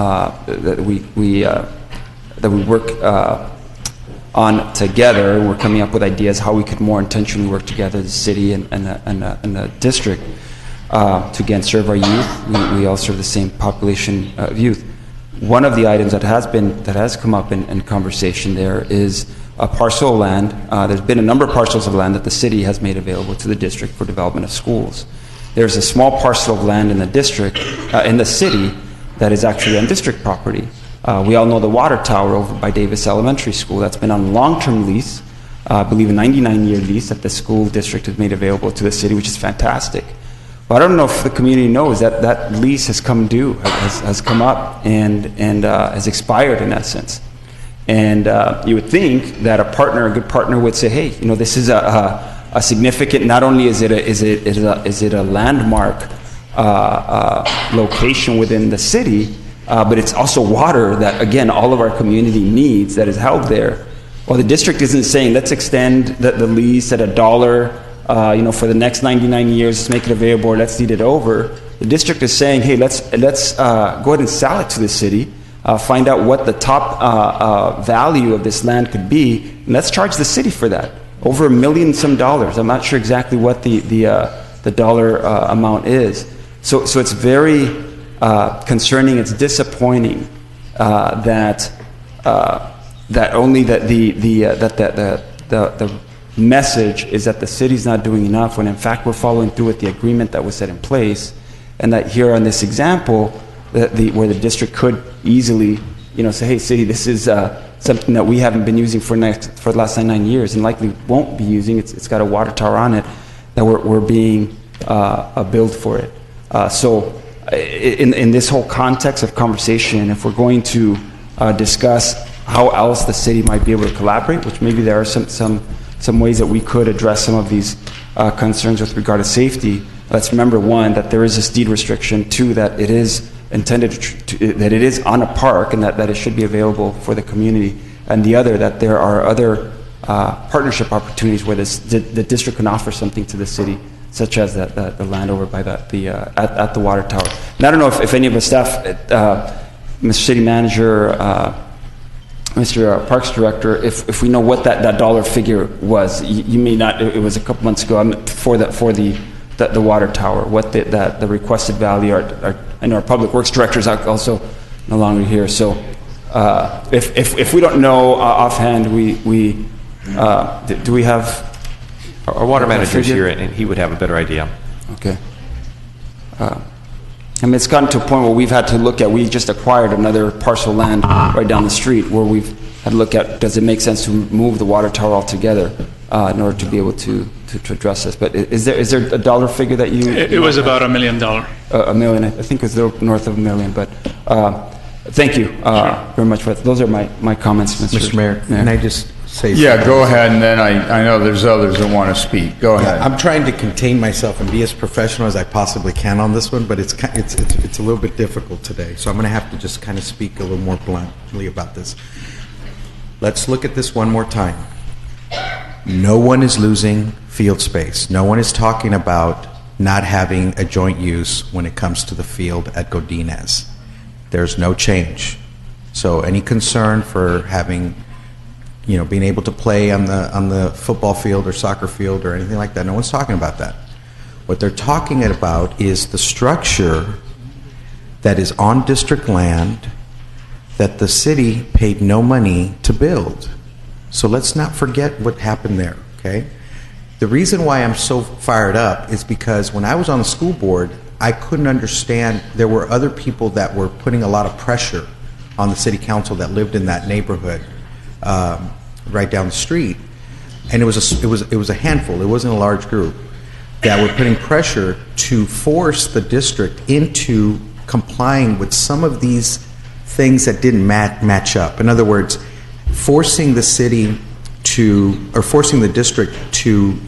that we work on together. We're coming up with ideas how we could more intentionally work together, the city and the district, to again serve our youth. We all serve the same population of youth. One of the items that has come up in conversation there is a parcel of land. There's been a number of parcels of land that the city has made available to the district for development of schools. There's a small parcel of land in the district, in the city, that is actually on district property. We all know the water tower over by Davis Elementary School. That's been on long-term lease, I believe a 99-year lease that the school district has made available to the city, which is fantastic. But I don't know if the community knows that that lease has come due, has come up and has expired in essence. And you would think that a good partner would say, hey, this is a significant, not only is it a landmark location within the city, but it's also water that, again, all of our community needs that is held there. Well, the district isn't saying, let's extend the lease at $1, for the next 99 years, let's make it available, or let's deed it over. The district is saying, hey, let's go ahead and sell it to the city, find out what the top value of this land could be, and let's charge the city for that. Over $1 million some dollars. I'm not sure exactly what the dollar amount is. So it's very concerning. It's disappointing that only that the message is that the city's not doing enough, when in fact we're following through with the agreement that was set in place, and that here on this example, where the district could easily, say, hey, city, this is something that we haven't been using for the last 9 years, and likely won't be using. It's got a water tower on it that we're being billed for it. So in this whole context of conversation, if we're going to discuss how else the city might be able to collaborate, which maybe there are some ways that we could address some of these concerns with regard to safety, let's remember, one, that there is this deed restriction, two, that it is intended that it is on a park and that it should be available for the community, and the other, that there are other partnership opportunities where the district can offer something to the city, such as the land over by at the water tower. And I don't know if any of the staff, Mr. City Manager, Mr. Parks Director, if we know what that dollar figure was. You may not. It was a couple months ago for the water tower. What the requested value are. I know our Public Works Director is also no longer here. So if we don't know offhand, do we have? Our water manager is here, and he would have a better idea. Okay. I mean, it's gotten to a point where we've had to look at, we just acquired another parcel of land right down the street where we've had to look at, does it make sense to move the water tower altogether in order to be able to address this? But is there a dollar figure that you... It was about $1 million. $1 million, I think it was north of $1 million, but thank you very much for that. Those are my comments, Mr. Mayor. Can I just say Yeah, something? go ahead, and then I know there's others that want to speak. Go ahead. I'm trying to contain myself and be as professional as I possibly can on this one, but it's a little bit difficult today. So I'm going to have to just kind of speak a little more bluntly about this. Let's look at this one more time. No one is losing field space. No one is talking about not having a joint use when it comes to the field at Godinez. There's no change. So any concern for having, being able to play on the football field or soccer field or anything like that, no one's talking about that. What they're talking about is the structure that is on district land that the city paid no money to build. So let's not forget what happened there, okay? The reason why I'm so fired up is because when I was on the school board, I couldn't understand, there were other people that were putting a lot of pressure on the city council that lived in that neighborhood right down the street, and it was a handful, it wasn't a large group, that were putting pressure to force the district into complying with some of these things that didn't match up. In other words, forcing the district to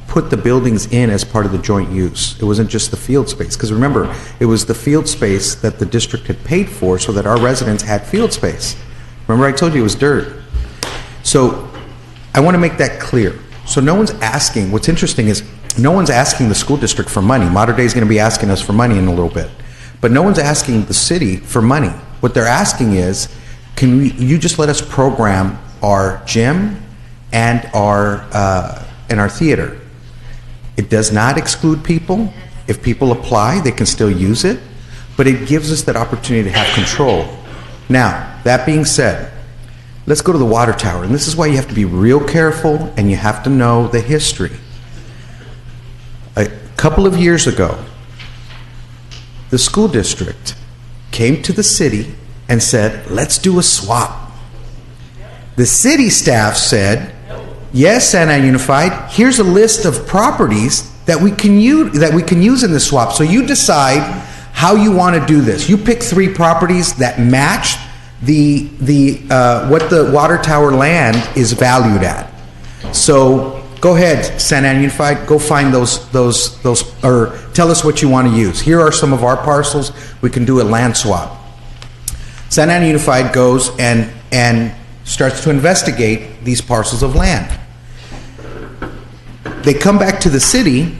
put the buildings in as part of the joint use. It wasn't just the field space, because remember, it was the field space that the district had paid for so that our residents had field space. Remember I told you it was dirt. So I want to make that clear. So no one's asking, what's interesting is no one's asking the school district for money. Mater Dei is going to be asking us for money in a little bit. But no one's asking the city for money. What they're asking is, you just let us program our gym and our theater. It does not exclude people. If people apply, they can still use it, but it gives us that opportunity to have control. Now, that being said, let's go to the water tower, and this is why you have to be real careful and you have to know the history. A couple of years ago, the school district came to the city and said, let's do a swap. The city staff said, yes, Santa Unified, here's a list of properties that we can use in the swap. So you decide how you want to do this. You pick 3 properties that match what the water tower land is valued at. So go ahead, Santa Ana Unified, go find those, or tell us what you want to use. Here are some of our parcels. We can do a land swap. Santa Ana Unified goes and starts to investigate these parcels of land. They come back to the city.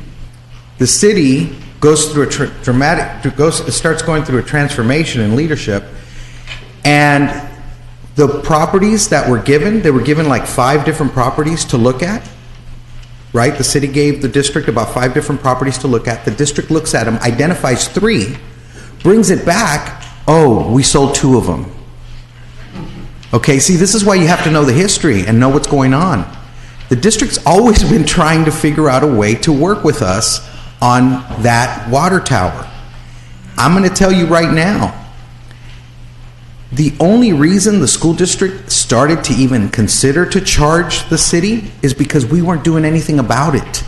The city goes through starts going through a transformation in leadership, and the properties that were given, they were given like 5 different properties to look at. right? The city gave the district about 5 different properties to look at. The district looks at them, identifies 3, brings it back. Oh, we sold 2 of them. Okay, see, this is why you have to know the history and know what's going on. The district's always been trying to figure out a way to work with us on that water tower. I'm going to tell you right now, the only reason the school district started to even consider to charge the city is because we weren't doing anything about it.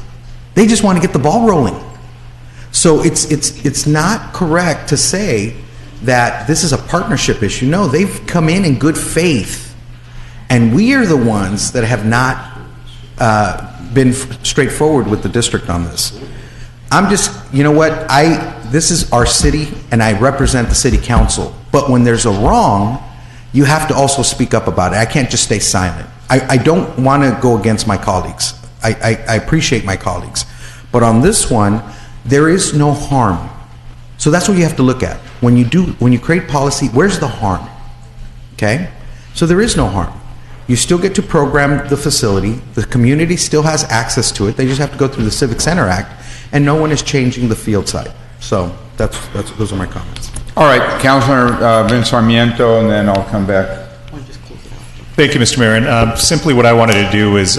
They just want to get the ball rolling. So it's not correct to say that this is a partnership issue. No, they've come in good faith. And we are the ones that have not been straightforward with the district on this. I'm just, you know what, this is our city and I represent the city council. But when there's a wrong, you have to also speak up about it. I can't just stay silent. I don't want to go against my colleagues. I appreciate my colleagues. But on this one, there is no harm. So that's what you have to look at. When you create policy, where's the harm? Okay? So there is no harm. You still get to program the facility. The community still has access to it. They just have to go through the Civic Center Act, and no one is changing the field side. So those are my comments. All right, Councilor Vince Sarmiento, and then I'll come back. Thank you, Mr. Mayor. And simply what I wanted to do is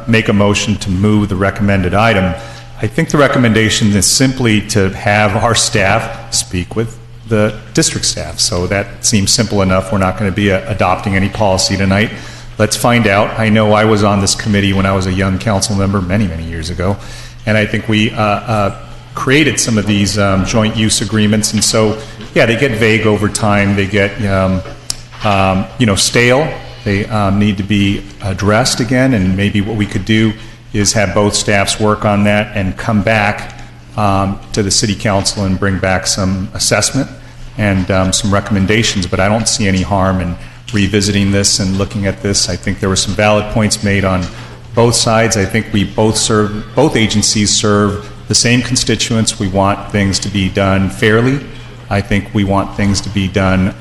make a motion to move the recommended item. I think the recommendation is simply to have our staff speak with the district staff. So that seems simple enough. We're not going to be adopting any policy tonight. Let's find out. I know I was on this committee when I was a young council member many, many years ago. And I think we created some of these joint use agreements. And so, yeah, they get vague over time. They get, stale. They need to be addressed again. And maybe what we could do is have both staffs work on that and come back to the city council and bring back some assessment and some recommendations. But I don't see any harm in revisiting this and looking at this. I think there were some valid points made on both sides. I think we both agencies serve the same constituents. We want things to be done fairly. I think we want things to be done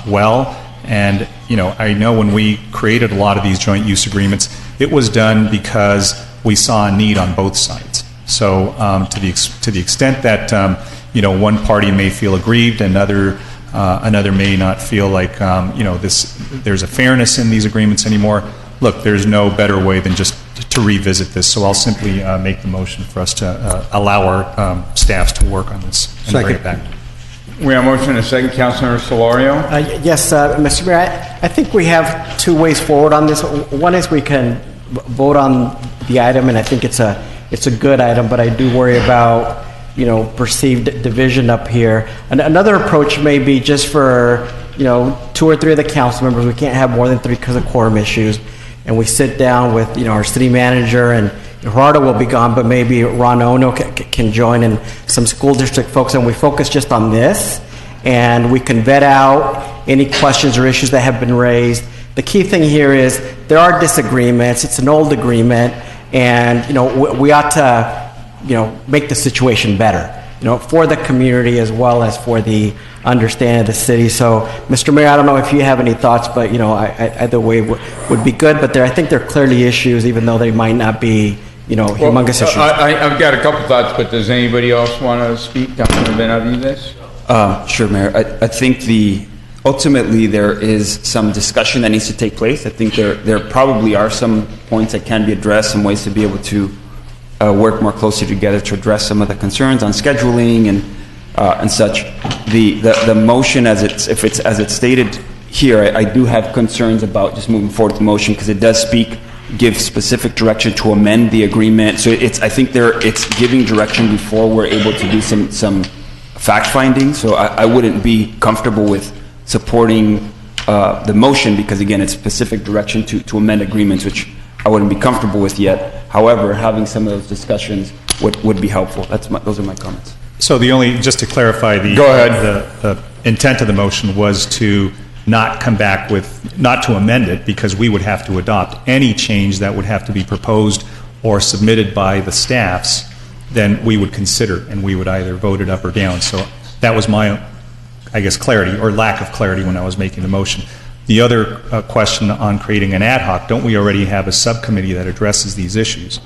well. And, I know when we created a lot of these joint use agreements, it was done because we saw a need on both sides. So to the extent that, one party may feel aggrieved and another may not feel like, there's a fairness in these agreements anymore, look, there's no better way than just to revisit this. So I'll simply make the motion for us to allow our staffs to work on this and bring it back. We have a motion and a second. Councilor Solorio? Yes, Mr. Mayor, I think we have 2 ways forward on this. One is we can vote on the item, and I think it's a good item, but I do worry about, perceived division up here. And another approach may be just for, 2 or 3 of the council members. We can't have more than 3 because of quorum issues. And we sit down with, our city manager, and Gerardo will be gone, but maybe Ron Ono can join, and some school district folks, and we focus just on this, and we can vet out any questions or issues that have been raised. The key thing here is there are disagreements. It's an old agreement, and we ought to make the situation better, for the community as well as for the understanding of the city. So, Mr. Mayor, I don't know if you have any thoughts, but either way would be good. But I think there are clearly issues, even though they might not be humongous issues. I've got a couple thoughts, but does anybody else want to speak? Councilman Benavides? Sure, Mayor. I think ultimately there is some discussion that needs to take place. I think there probably are some points that can be addressed, some ways to be able to work more closely together to address some of the concerns on scheduling and such. The motion as it's stated here, I do have concerns about just moving forward with the motion because it does give specific direction to amend the agreement. So I think it's giving direction before we're able to do some fact finding. So I wouldn't be comfortable with supporting the motion because again, it's specific direction to amend agreements, which I wouldn't be comfortable with yet. However, having some of those discussions would be helpful. Those are my comments. So just to clarify, the intent of the motion was to not come back not to amend it because we would have to adopt any change that would have to be proposed or submitted by the staffs, then we would consider and we would either vote it up or down. So that was my, clarity or lack of clarity when I was making the motion. The other question on creating an ad hoc, don't we already have a subcommittee that addresses these issues?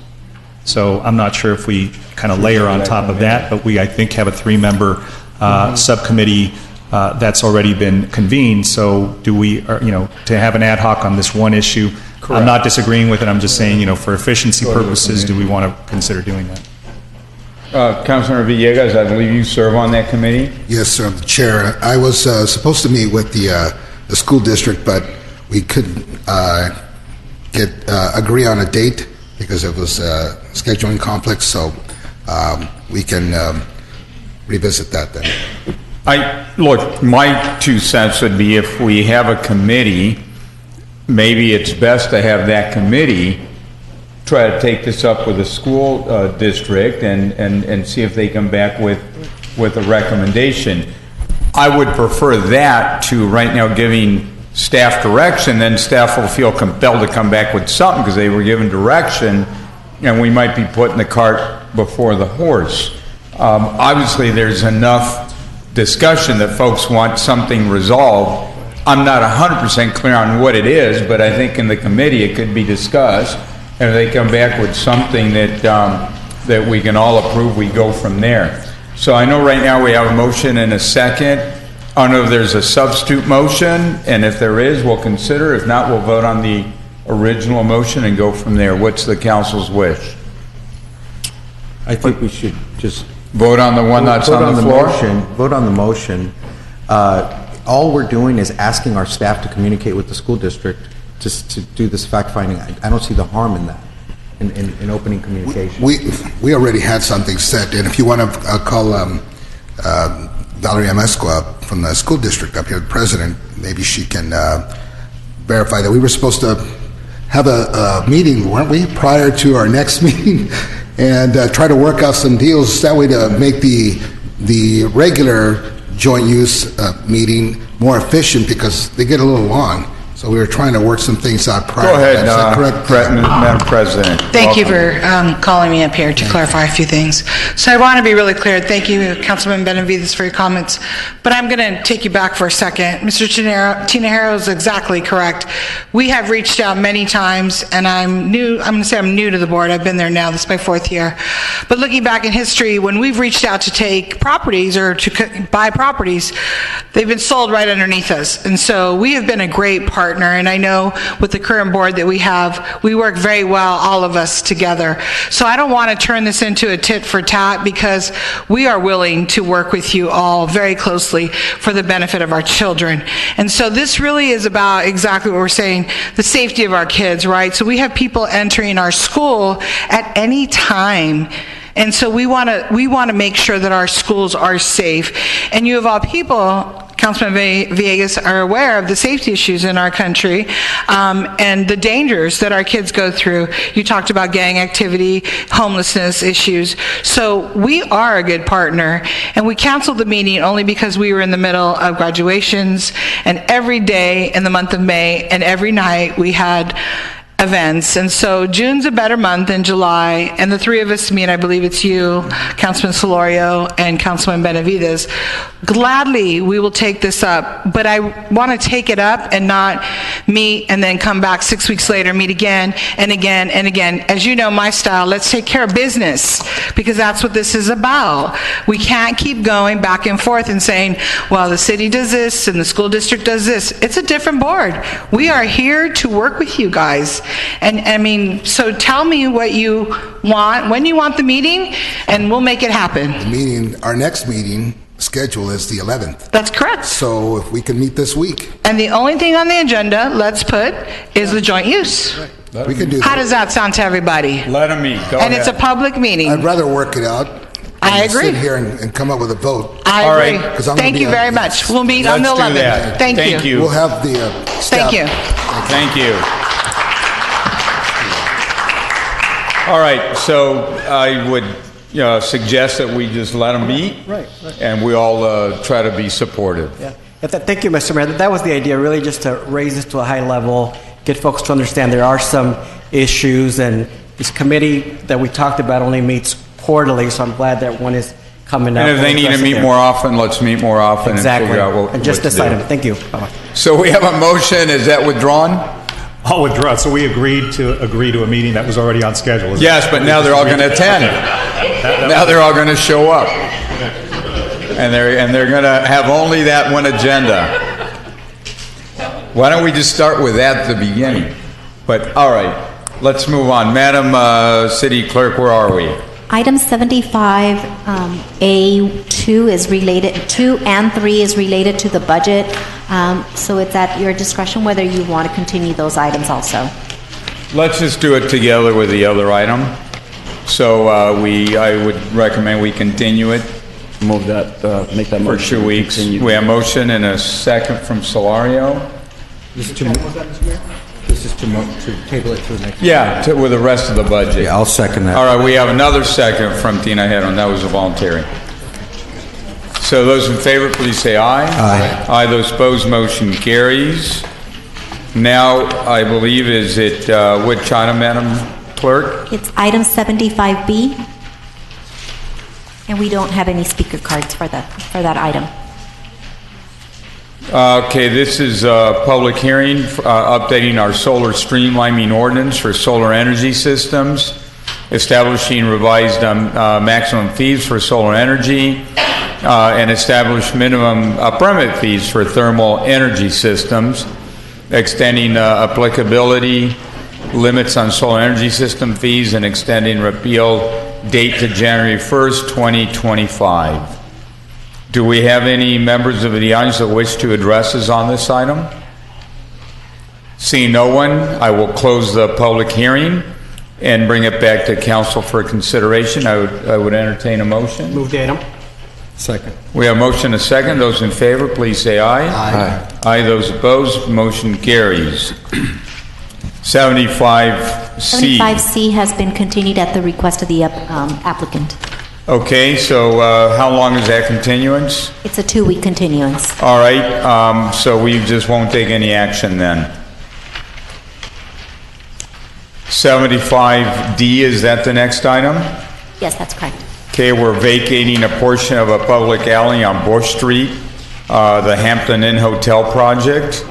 So I'm not sure if we kind of layer on top of that, but we, I think, have a 3-member subcommittee that's already been convened. So do we, to have an ad hoc on this one issue? Correct. I'm not disagreeing with it. I'm just saying, for efficiency purposes, do we want to consider doing that? Councilmember Villegas, I believe you serve on that committee? Yes, sir, Chair. I was supposed to meet with the school district, but we couldn't agree on a date because it was scheduling conflicts, so we can revisit that then. Look, my 2 cents would be if we have a committee, maybe it's best to have that committee try to take this up with the school district and see if they come back with a recommendation. I would prefer that to right now giving staff direction, then staff will feel compelled to come back with something because they were given direction, and we might be putting the cart before the horse. Obviously, there's enough discussion that folks want something resolved. I'm not 100% clear on what it is, but I think in the committee it could be discussed. And if they come back with something that we can all approve, we go from there. So I know right now we have a motion and a second. I don't know if there's a substitute motion, and if there is, we'll consider. If not, we'll vote on the original motion and go from there. What's the council's wish? I think we should just vote on the one that's on the floor? Vote on the motion. All we're doing is asking our staff to communicate with the school district to do this fact-finding. I don't see the harm in that, in opening communication. We already had something set, and if you want to call Valeria Amezcua from the school district up here, the president, maybe she can verify that we were supposed to have a meeting, weren't we, prior to our next meeting, and try to work out some deals that way to make the regular joint use meeting more efficient because they get a little long. So we were trying to work some things out prior. Go ahead, Is that correct? Madam President. Thank you for calling me up here to clarify a few things. So I want to be really clear. Thank you, Councilman Benavides, for your comments. But I'm going to take you back for a second. Mr. Tinajero is exactly correct. We have reached out many times, and I'm going to say I'm new to the board. I've been there now. This is my 4th year. But looking back in history, when we've reached out to take properties or to buy properties, they've been sold right underneath us. And so we have been a great partner. And I know with the current board that we have, we work very well, all of us together. So I don't want to turn this into a tit for tat because we are willing to work with you all very closely for the benefit of our children. And so this really is about exactly what we're saying, the safety of our kids, right? So we have people entering our school at any time. And so we want to make sure that our schools are safe. And you of all people, Councilman Villegas, are aware of the safety issues in our country and the dangers that our kids go through. You talked about gang activity, homelessness issues. So we are a good partner, and we canceled the meeting only because we were in the middle of graduations, and every day in the month of May and every night we had events. And so June's a better month than July, and the 3 of us meet. I believe it's you, Councilman Solorio, and Councilman Benavides. Gladly, we will take this up, but I want to take it up and not meet and then come back 6 weeks later, meet again and again and again. As you know, my style, let's take care of business, because that's what this is about. We can't keep going back and forth and saying, well, the city does this and the school district does this. It's a different board. We are here to work with you guys. And I mean, so tell me what you want, when you want the meeting, and we'll make it happen. The meeting, our next meeting schedule is the 11th. That's correct. So if we can meet this week. And the only thing on the agenda, let's put, is the joint use. Right. We can do that. How does that sound to everybody? Let them meet. Go and ahead. it's a public meeting. I'd rather work it out. I agree. Sit here and come up with a vote. I All agree. right. Thank you very much. We'll meet on the 11th. Let's do that. Thank you. We'll have the staff. Thank you. Thank you. All right, so I would suggest that we just let them meet, and we all try to be supportive. Yeah. Thank you, Mr. Mayor. That was the idea, really, just to raise this to a high level, get folks to understand there are some issues, and this committee that we talked about only meets quarterly, so I'm glad that one is coming up. And if they need to meet more often, let's meet more often exactly. and figure out what and just to decide do. them. Thank you. Bye-bye. So we have a motion. Is that withdrawn? all withdraw. So we agreed to a meeting that was already on schedule. Is Yes, that- but now they're all going to attend. Now they're all going to show up. And they're going to have only that one agenda. Why don't we just start with that at the beginning? But, all right, let's move on. Madam City Clerk, where are we? Item 75, A2 is related, 2 and 3 is related to the budget. So it's at your discretion whether you want to continue those items also. Let's just do it together with the other item. So I would recommend we continue it. Move that, make that motion. For 2 weeks. Continue. We have a motion and a second from Solario. This is to table it to the next. Yeah, with the rest of the budget. Yeah, I'll second that. All right, we have another second from Tina Hedon. That was a voluntary. So those in favor, please say aye. Aye. Aye. Those opposed, motion carries. Now, I believe, is it which item, Madam Clerk? It's item 75B. And we don't have any speaker cards for that item. Okay, this is a public hearing updating our solar streamlining ordinance for solar energy systems, establishing revised maximum fees for solar energy, and establish minimum permit fees for thermal energy systems, extending applicability limits on solar energy system fees, and extending repeal date to January 1st, 2025. Do we have any members of the audience that wish to address us on this item? Seeing no one, I will close the public hearing and bring it back to council for consideration. I would entertain a motion. Move the item. Second. We have a motion and a second. Those in favor, please say aye. Aye. Aye. Those opposed, motion carries. 75C. 75C has been continued at the request of the applicant. Okay, so how long is that continuance? It's a 2-week continuance. All right, so we just won't take any action then. 75D, is that the next item? Yes, that's correct. Okay, we're vacating a portion of a public alley on Bush Street, the Hampton Inn Hotel project.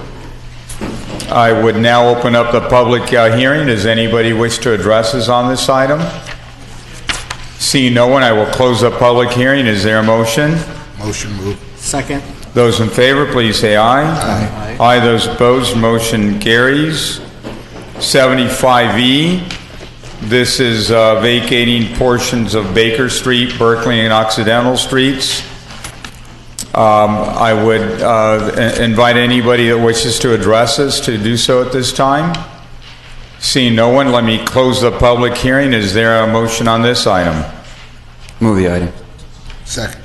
I would now open up the public hearing. Does anybody wish to address us on this item? Seeing no one, I will close the public hearing. Is there a motion? Motion moved. Second. Those in favor, please say aye. Aye. Aye. Those opposed, motion carries. 75E, this is vacating portions of Baker Street, Berkeley, and Occidental Streets. I would invite anybody that wishes to address us to do so at this time. Seeing no one, let me close the public hearing. Is there a motion on this item? Move the item. Second.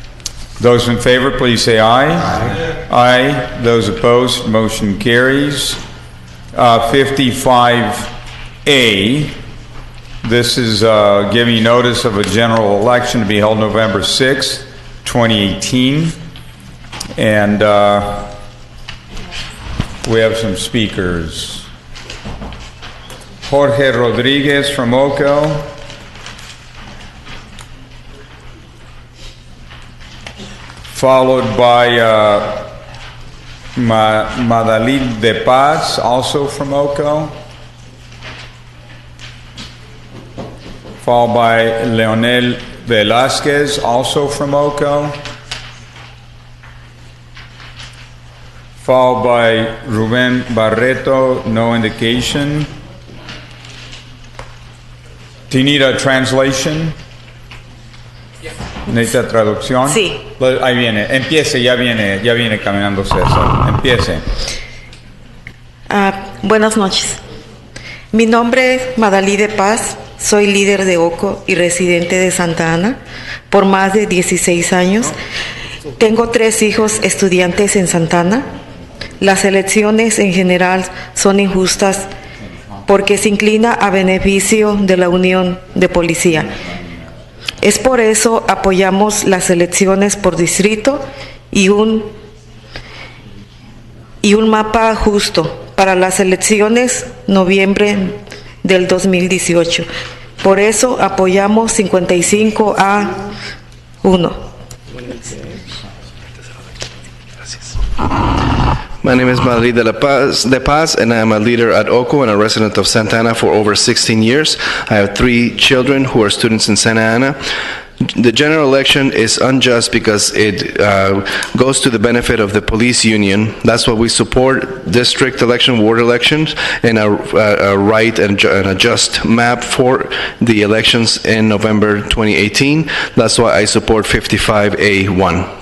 Those in favor, please say aye. Aye. Aye. Those opposed, motion carries. 55A, this is giving notice of a general election to be held November 6th, 2018. And we have some speakers. Jorge Rodriguez from Oco. Followed by Madalid de Paz, also from Oco. Followed by Leonel Velasquez, also from Oco. Followed by Ruben Barreto, no indication. Do you need a translation? ¿Necesita traducción? Sí. Ahí viene. Empiece, ya viene caminando César. Empiece. Buenas noches. Mi nombre es Madalí de Paz. Soy líder de OCO y residente de Santa Ana por más de 16 años. Tengo 3 hijos estudiantes en Santa Ana. Las elecciones en general son injustas porque se inclina a beneficio de la Unión de Policía. Es por eso apoyamos las elecciones por distrito y un mapa justo para las elecciones noviembre del 2018. Por eso apoyamos 55A1. My name is Madrid de Paz, and I'm a leader at OCO and a resident of Santa Ana for over 16 years. I have 3 children who are students in Santa Ana. The general election is unjust because it goes to the benefit of the police union. That's why we support district election, ward elections, and a right and a just map for the elections in November 2018. That's why I support 55A1.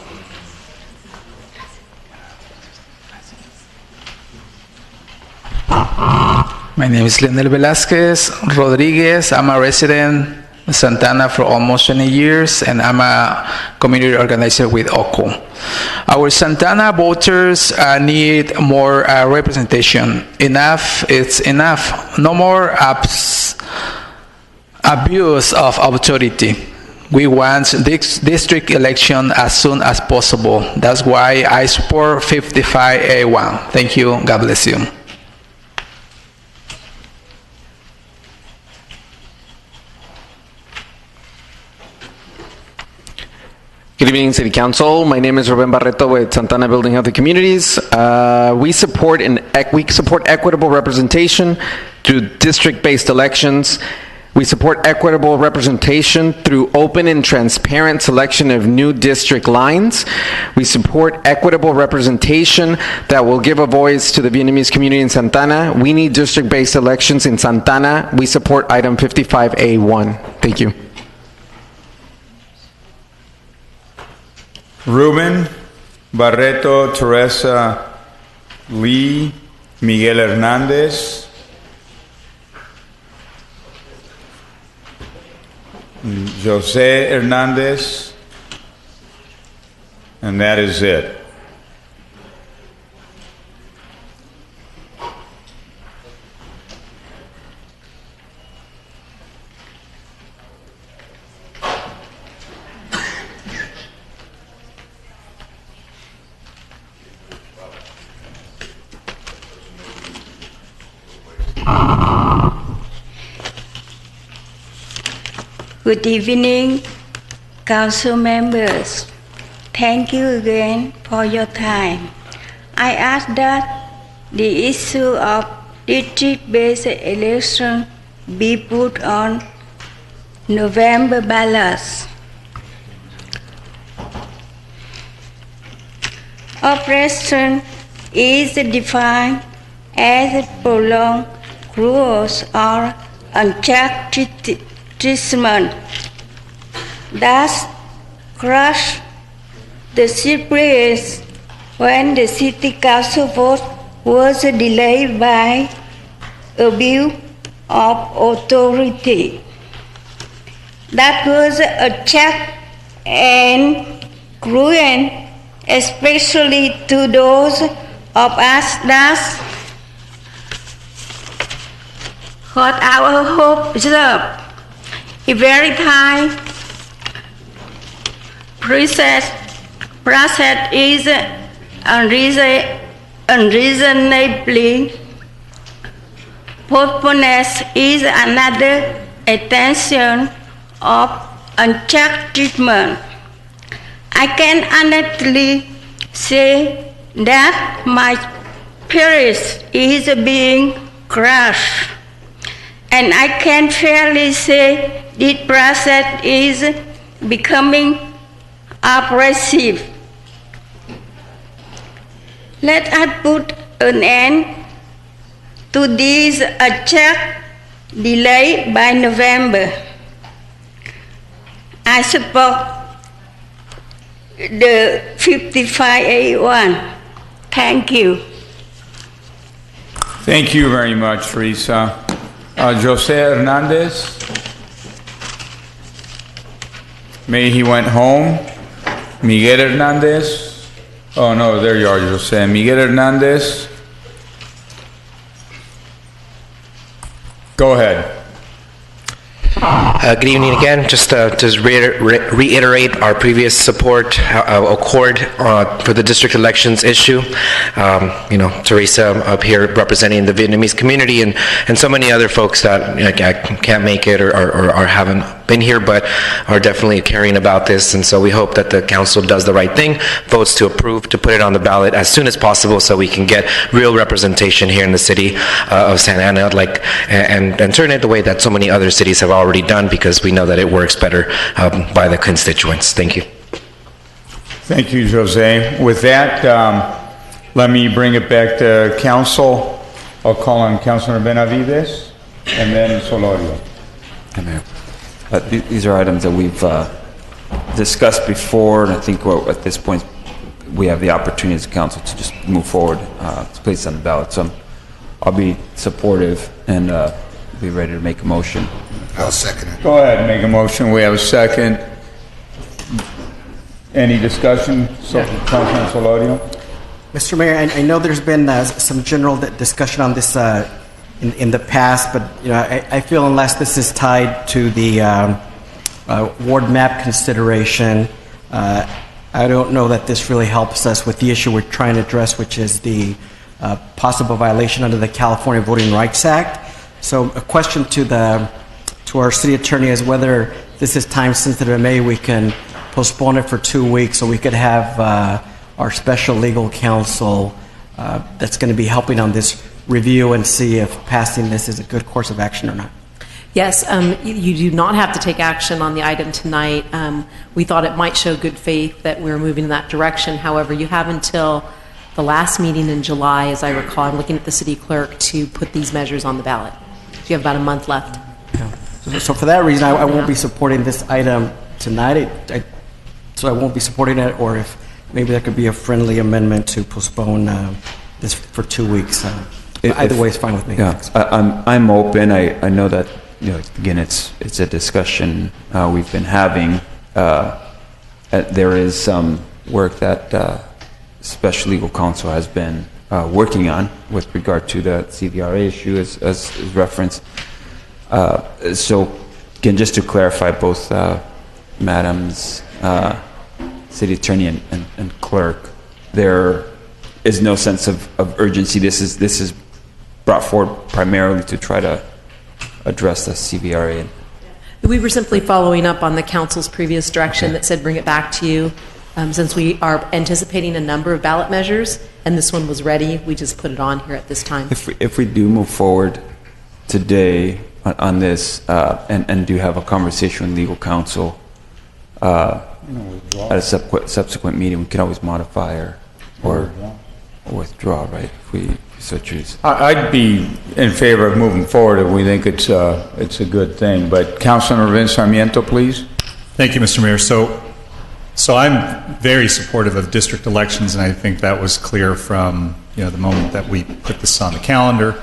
My name is Leonel Velasquez Rodriguez. I'm a resident in Santa Ana for almost 20 years, and I'm a community organizer with OCO. Our Santa Ana voters need more representation. Enough, it's enough. No more abuse of authority. We want this district election as soon as possible. That's why I support 55A1. Thank you. God bless you. Good evening, City Council. My name is Ruben Barreto with Santana Building Healthy Communities. We support equitable representation through district-based elections. We support equitable representation through open and transparent selection of new district lines. We support equitable representation that will give a voice to the Vietnamese community in Santana. We need district-based elections in Santana. We support item 55A1. Thank you. Ruben Barreto, Teresa Lee, Miguel Hernandez, Jose Hernandez, and that is it. Good evening, council members. Thank you again for your time. I ask that the issue of district-based election be put on November ballots. Oppression is defined as prolonged, cruel, or unchecked treatment that crush the spirits when the city council vote was delayed by abuse of authority. That was a check and cruel, especially to those of us that got our hopes up. Every time process is unreasonably postponed is another attention of unchecked treatment. I can honestly say that my spirit is being crushed, and I can fairly say this process is becoming oppressive. Let us put an end to this unchecked delay by November. I support the 55A1. Thank you. Thank you very much, Teresa. Jose Hernandez. Maybe he went home. Miguel Hernandez. Oh no, there you are, Jose. Miguel Hernandez. Go ahead. Good evening again. Just to reiterate our previous support accord for the district elections issue. Teresa up here representing the Vietnamese community and so many other folks that can't make it or haven't been here, but are definitely caring about this. And so we hope that the council does the right thing, votes to approve, to put it on the ballot as soon as possible so we can get real representation here in the city of Santa Ana, and turn it the way that so many other cities have already done, because we know that it works better by the constituents. Thank you. Thank you, Jose. With that, let me bring it back to council. I'll call on Councilor Benavides and then Solorio. Hey, Mayor. These are items that we've discussed before, and I think at this point we have the opportunity as council to just move forward to place on the ballot. So I'll be supportive and be ready to make a motion. I'll second it. Go ahead and make a motion. We have a second. Any discussion? Councilman Solorio? Mr. Mayor, I know there's been some general discussion on this in the past, but I feel unless this is tied to the ward map consideration, I don't know that this really helps us with the issue we're trying to address, which is the possible violation under the California Voting Rights Act. So a question to our city attorney is whether this is time sensitive, and maybe we can postpone it for 2 weeks so we could have our special legal counsel that's going to be helping on this review and see if passing this is a good course of action or not. Yes, you do not have to take action on the item tonight. We thought it might show good faith that we're moving in that direction. However, you have until the last meeting in July, as I recall, I'm looking at the city clerk, to put these measures on the ballot. So you have about a month left. So for that reason, I won't be supporting this item tonight. So I won't be supporting it, or if maybe there could be a friendly amendment to postpone this for 2 weeks. Either way is fine with me. Yeah, I'm open. I know that, again, it's a discussion we've been having. There is some work that special legal counsel has been working on with regard to the CVRA issue as referenced. So again, just to clarify, both madams, city attorney and clerk, there is no sense of urgency. This is brought forward primarily to try to address the CVRA. We were simply following up on the council's previous direction that said bring it back to you. Since we are anticipating a number of ballot measures and this one was ready, we just put it on here at this time. If we do move forward today on this and do have a conversation with legal counsel at a subsequent meeting, we can always modify or withdraw, right? If we so choose. I'd be in favor of moving forward if we think it's a good thing. But Councilor Vince Sarmiento, please. Thank you, Mr. Mayor. So I'm very supportive of district elections, and I think that was clear from the moment that we put this on the calendar,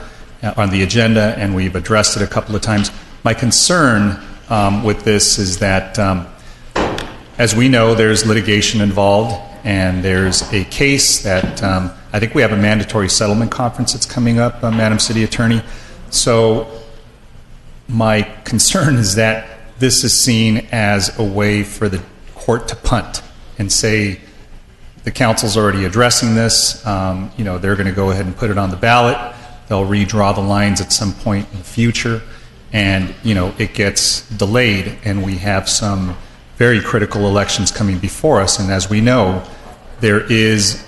on the agenda, and we've addressed it a couple of times. My concern with this is that, as we know, there's litigation involved, and there's a case that I think we have a mandatory settlement conference that's coming up, Madam City Attorney. So my concern is that this is seen as a way for the court to punt and say the council's already addressing this. They're going to go ahead and put it on the ballot. They'll redraw the lines at some point in the future, and it gets delayed, and we have some very critical elections coming before us. And as we know, there is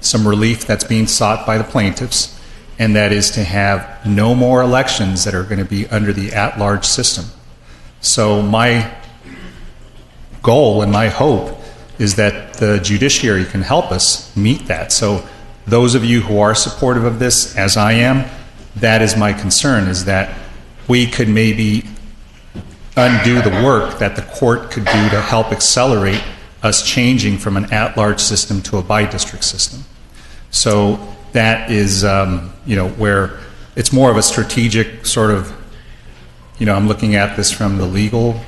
some relief that's being sought by the plaintiffs, and that is to have no more elections that are going to be under the at-large system. So my goal and my hope is that the judiciary can help us meet that. So those of you who are supportive of this, as I am, that is my concern, is that we could maybe undo the work that the court could do to help accelerate us changing from an at-large system to a by-district system. So that is, where it's more of a strategic sort of, I'm looking at this from the legal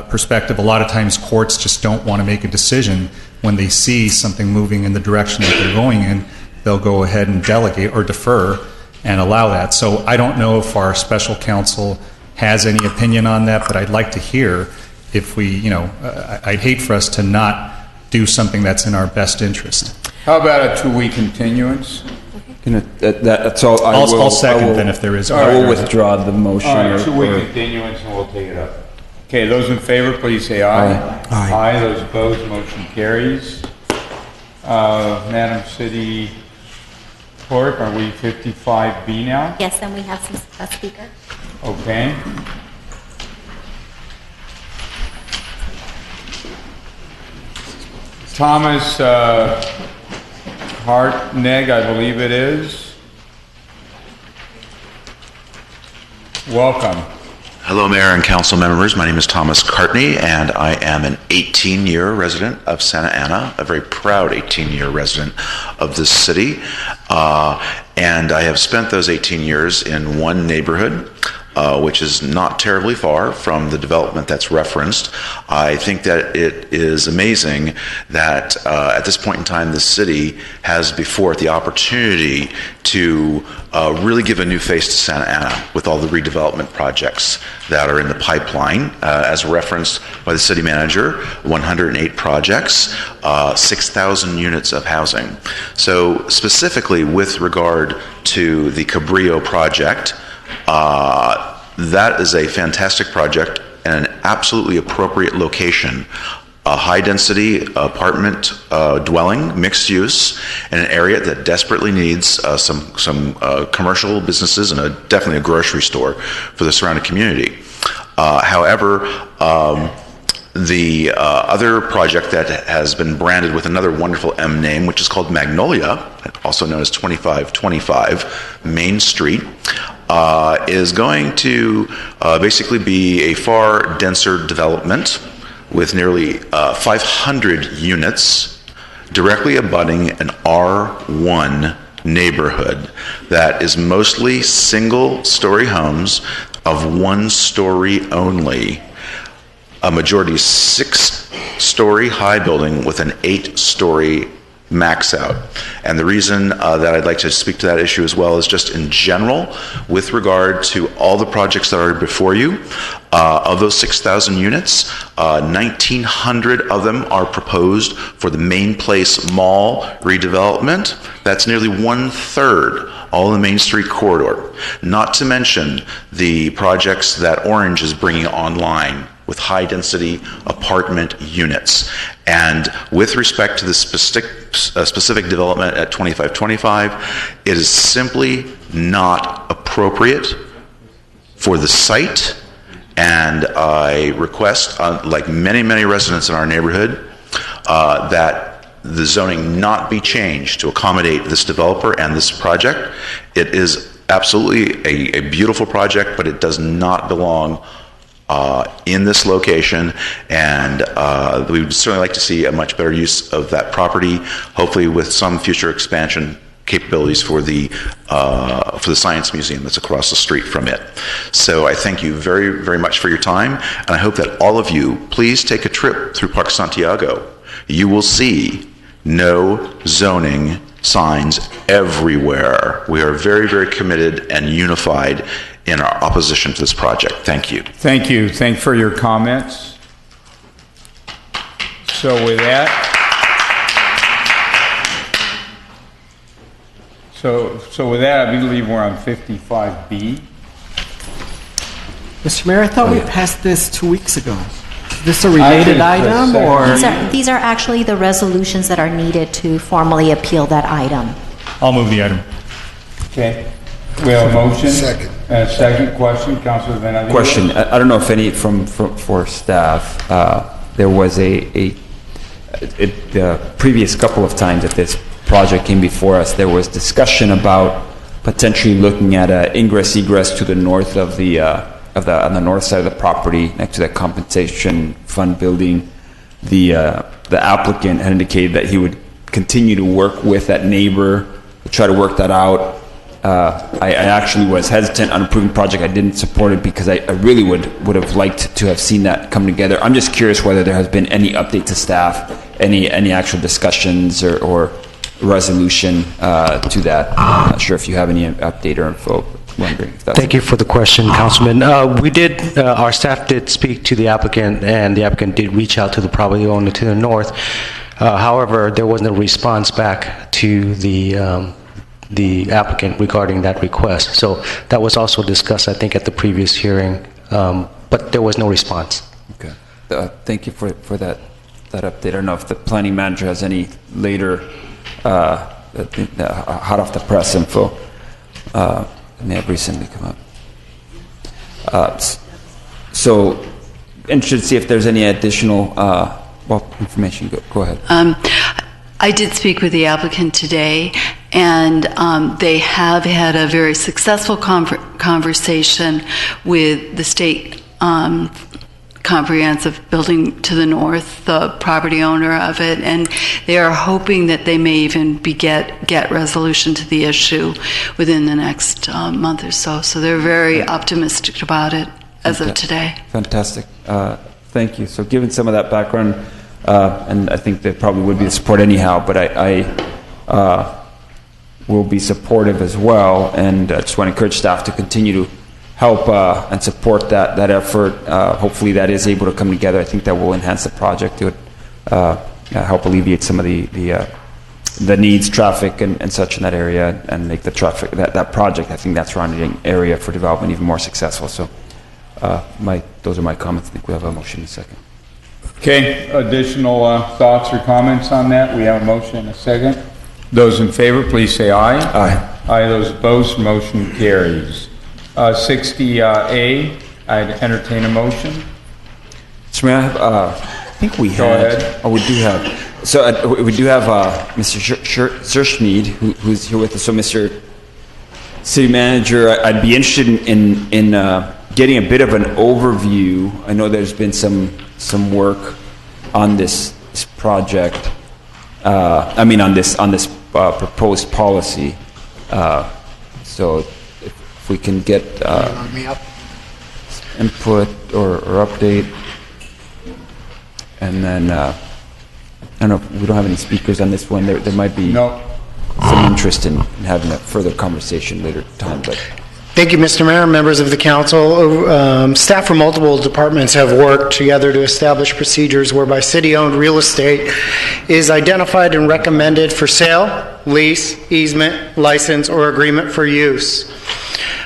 perspective. A lot of times courts just don't want to make a decision when they see something moving in the direction that they're going in. They'll go ahead and delegate or defer and allow that. So I don't know if our special counsel has any opinion on that, but I'd like to hear if we, I'd hate for us to not do something that's in our best interest. How about a 2-week continuance? That's all. I'll second then if there is. I will withdraw the motion. All right, 2-week continuance, and we'll take it up. Okay, those in favor, please say aye. Aye. Aye. Those opposed, motion carries. Madam City Clerk, are we 55B now? Yes, and we have a speaker. Okay. Thomas Hartnegg, I believe it is. Welcome. Hello, Mayor and Council members. My name is Thomas Cartney, and I am an 18-year resident of Santa Ana, a very proud 18-year resident of this city. And I have spent those 18 years in one neighborhood, which is not terribly far from the development that's referenced. I think that it is amazing that at this point in time, the city has before it the opportunity to really give a new face to Santa Ana with all the redevelopment projects that are in the pipeline. As referenced by the city manager, 108 projects, 6,000 units of housing. So specifically with regard to the Cabrillo project, that is a fantastic project and an absolutely appropriate location. A high-density apartment dwelling, mixed use, in an area that desperately needs some commercial businesses and definitely a grocery store for the surrounding community. However, the other project that has been branded with another wonderful M name, which is called Magnolia, also known as 2525 Main Street, is going to basically be a far denser development with nearly 500 units directly abutting an R1 neighborhood that is mostly single-story homes of one story only. A majority 6-story high building with an 8-story max out. And the reason that I'd like to speak to that issue as well is just in general with regard to all the projects that are before you. Of those 6,000 units, 1,900 of them are proposed for the Main Place Mall redevelopment. That's nearly 1/3 all in the Main Street corridor. Not to mention the projects that Orange is bringing online with high-density apartment units. And with respect to the specific development at 2525, it is simply not appropriate for the site. And I request, like many, many residents in our neighborhood, that the zoning not be changed to accommodate this developer and this project. It is absolutely a beautiful project, but it does not belong in this location, and we would certainly like to see a much better use of that property, hopefully with some future expansion capabilities for the Science Museum that's across the street from it. So I thank you very, very much for your time, and I hope that all of you please take a trip through Park Santiago. You will see no zoning signs everywhere. We are very, very committed and unified in our opposition to this project. Thank you. Thank you. Thank you for your comments. So with that, I believe we're on 55B. Mr. Mayor, I thought we passed this 2 weeks ago. Is this a related item, or? These are actually the resolutions that are needed to formally appeal that item. I'll move the item. Okay. We have a motion. Second. Second question, Councilor Benavides. Question. I don't know if any for staff. There was the previous couple of times that this project came before us, there was discussion about potentially looking at an ingress-egress to the north of on the north side of the property, next to that compensation fund building. The applicant had indicated that he would continue to work with that neighbor to try to work that out. I actually was hesitant on approving the project. I didn't support it because I really would have liked to have seen that come together. I'm just curious whether there has been any update to staff, any actual discussions or resolution to that. I'm not sure if you have any update or info. Wondering if that's Thank you for the question, Councilman. Our staff did speak to the applicant, and the applicant did reach out to the property owner to the north. However, there was no response back to the applicant regarding that request. So that was also discussed, I think, at the previous hearing, but there was no response. Okay. Thank you for that update. I don't know if the planning manager has any later hot off the press info that may have recently come up. So, interested to see if there's any additional information. Go ahead. I did speak with the applicant today, and they have had a very successful conversation with the state comprehensive building to the north, the property owner of it, and they are hoping that they may even get resolution to the issue within the next month or so. So they're very optimistic about it as of today. Fantastic. Thank you. So given some of that background, and I think there probably would be the support anyhow, but I will be supportive as well, and I just want to encourage staff to continue to help and support that effort. Hopefully that is able to come together. I think that will enhance the project. It would help alleviate some of the needs, traffic and such in that area, and make the traffic, that project, I think that surrounding area for development even more successful. So those are my comments. I think we have a motion in a second. Okay, additional thoughts or comments on that? We have a motion and a second. Those in favor, please say aye. Aye. Aye. Those opposed, motion carries. 60A, I'd entertain a motion. So may I have, I think we Go had. ahead. Oh, we do have. So we do have Mr. Zerschmied, who's here with us. So Mr. City Manager, I'd be interested in getting a bit of an overview. I know there's been some work on this project. I mean on this proposed policy. So if we can get input or update, and then I don't know if we don't have any speakers on this one. There might be some interest in having a further conversation later time, but. Thank you, Mr. Mayor, members of the council. Staff from multiple departments have worked together to establish procedures whereby city-owned real estate is identified and recommended for sale, lease, easement, license, or agreement for use.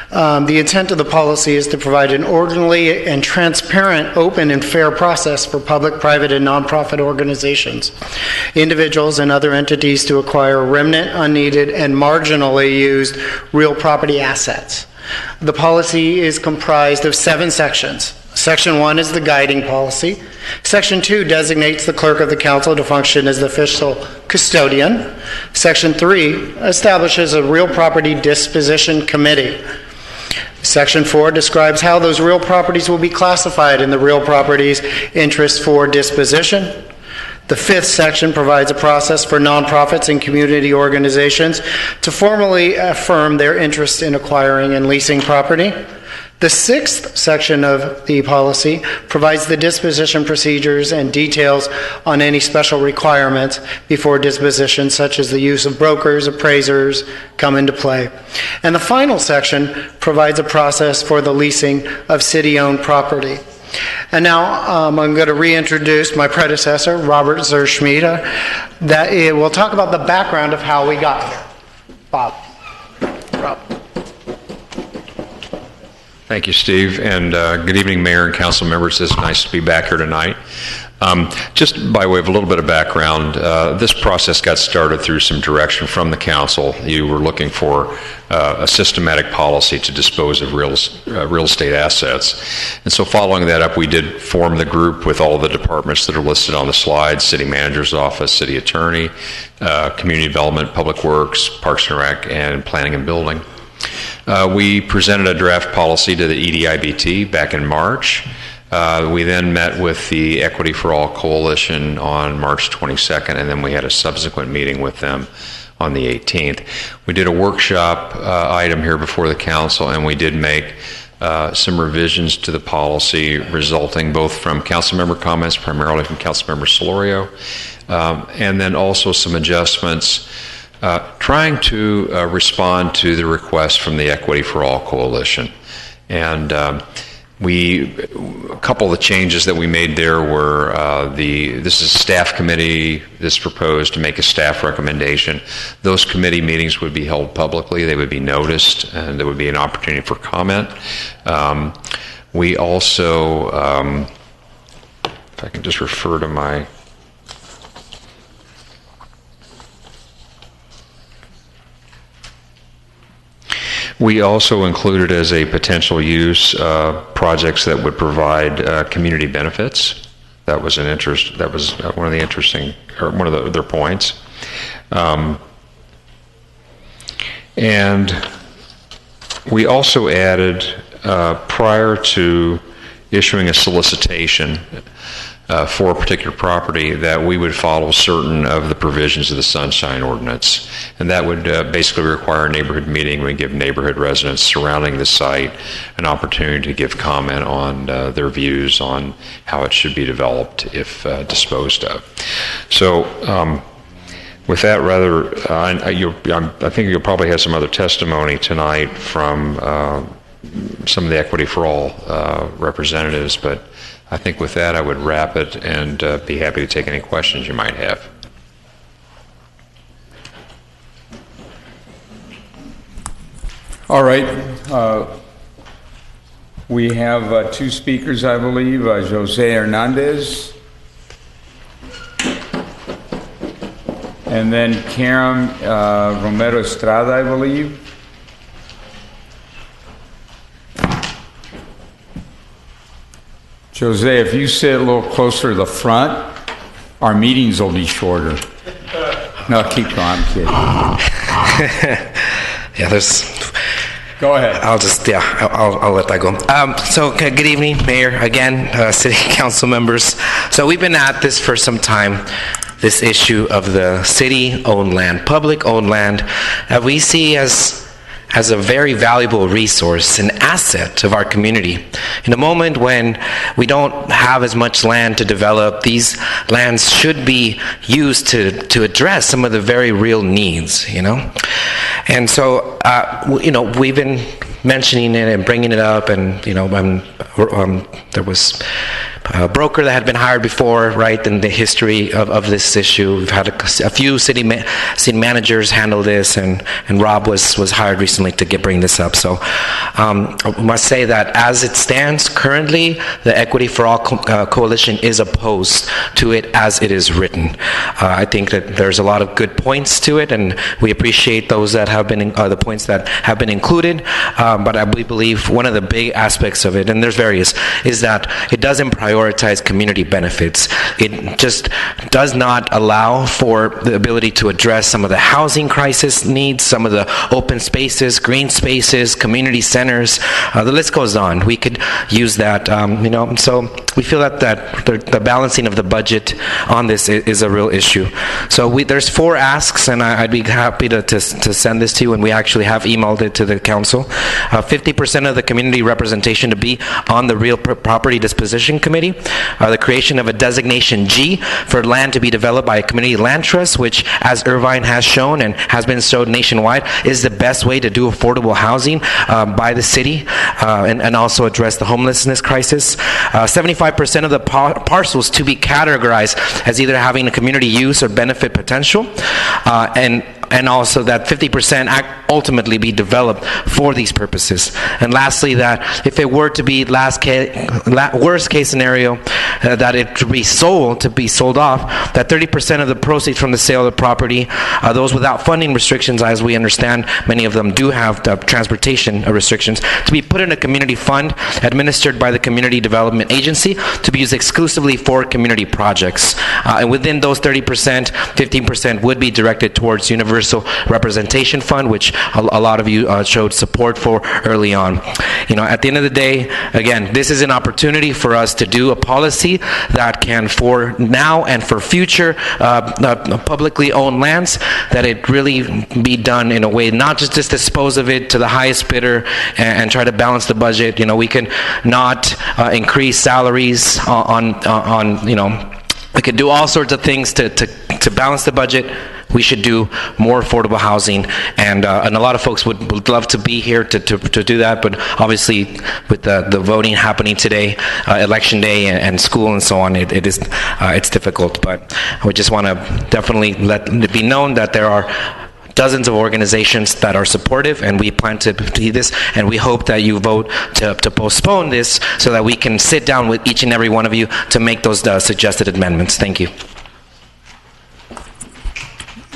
The intent of the policy is to provide an orderly and transparent, open, and fair process for public, private, and nonprofit organizations, individuals, and other entities to acquire remnant, unneeded, and marginally used real property assets. The policy is comprised of 7 sections. Section 1 is the guiding policy. Section 2 designates the clerk of the council to function as the official custodian. Section 3 establishes a real property disposition committee. Section 4 describes how those real properties will be classified in the real properties interest for disposition. The 5th section provides a process for nonprofits and community organizations to formally affirm their interest in acquiring and leasing property. The 6th section of the policy provides the disposition procedures and details on any special requirements before disposition, such as the use of brokers, appraisers, come into play. And the final section provides a process for the leasing of city-owned property. And now I'm going to reintroduce my predecessor, Robert Zerschmied, that will talk about the background of how we got here. Bob. Rob. Thank you, Steve, and good evening, Mayor and council members. It's nice to be back here tonight. Just by way of a little bit of background, this process got started through some direction from the council. You were looking for a systematic policy to dispose of real estate assets. And so following that up, we did form the group with all of the departments that are listed on the slide: City Manager's Office, City Attorney, Community Development, Public Works, Parks and Rec, and Planning and Building. We presented a draft policy to the EDIBT back in March. We then met with the Equity for All Coalition on March 22nd, and then we had a subsequent meeting with them on the 18th. We did a workshop item here before the council, and we did make some revisions to the policy resulting both from council member comments, primarily from council member Solorio, and then also some adjustments trying to respond to the request from the Equity for All Coalition. And a couple of the changes that we made there were this is a staff committee that's proposed to make a staff recommendation. Those committee meetings would be held publicly, they would be noticed, and there would be an opportunity for comment. We also I can just refer to my... We also included as a potential use projects that would provide community benefits. That was an interest. That was one of the interesting, or one of their points. And we also added, prior to issuing a solicitation for a particular property, that we would follow certain of the provisions of the Sunshine Ordinance. And that would basically require a neighborhood meeting. We give neighborhood residents surrounding the site an opportunity to give comment on their views on how it should be developed if disposed of. So with that, I think you'll probably have some other testimony tonight from some of the Equity for All representatives, but I think with that I would wrap it and be happy to take any questions you might have. All right. We have two speakers, I believe, Jose Hernandez and then Karen Romero Estrada, I believe. Jose, if you sit a little closer to the front, our meetings will be shorter. No, keep going, I'm kidding. Yeah, there's... Go ahead. I'll let that go. So good evening, Mayor, again, City Council members. So we've been at this for some time, this issue of the city-owned land, public-owned land, that we see as a very valuable resource, an asset of our community. In a moment when we don't have as much land to develop, these lands should be used to address some of the very real needs, you know? And so, we've been mentioning it and bringing it up, and, there was a broker that had been hired before, right, in the history of this issue. We've had a few city managers handle this, and Rob was hired recently to bring this up. So I must say that as it stands currently, the Equity for All Coalition is opposed to it as it is written. I think that there's a lot of good points to it, and we appreciate those that have been the points that have been included. But we believe one of the big aspects of it, and there's various, is that it doesn't prioritize community benefits. It just does not allow for the ability to address some of the housing crisis needs, some of the open spaces, green spaces, community centers. The list goes on. We could use that, so we feel that the balancing of the budget on this is a real issue. So there's 4 asks, and I'd be happy to send this to you, and we actually have emailed it to the council. 50% of the community representation to be on the Real Property Disposition Committee. The creation of a designation G for land to be developed by a community land trust, which, as Irvine has shown and has been showed nationwide, is the best way to do affordable housing by the city, and also address the homelessness crisis. 75% of the parcels to be categorized as either having a community use or benefit potential, and also that 50% ultimately be developed for these purposes. And lastly, that if it were to be worst case scenario, that it to be sold off, that 30% of the proceeds from the sale of the property, those without funding restrictions, as we understand, many of them do have the transportation restrictions, to be put in a community fund administered by the Community Development Agency to be used exclusively for community projects. And within those 30%, 15% would be directed towards Universal Representation Fund, which a lot of you showed support for early on. At the end of the day, again, this is an opportunity for us to do a policy that can, for now and for future publicly owned lands, that it really be done in a way, not just dispose of it to the highest bidder and try to balance the budget. We can not increase salaries we could do all sorts of things to balance the budget. We should do more affordable housing, and a lot of folks would love to be here to do that, but obviously with the voting happening today, election day and school and so on, it's difficult. But we just want to definitely let it be known that there are dozens of organizations that are supportive, and we plan to do this, and we hope that you vote to postpone this so that we can sit down with each and every one of you to make those suggested amendments. Thank you.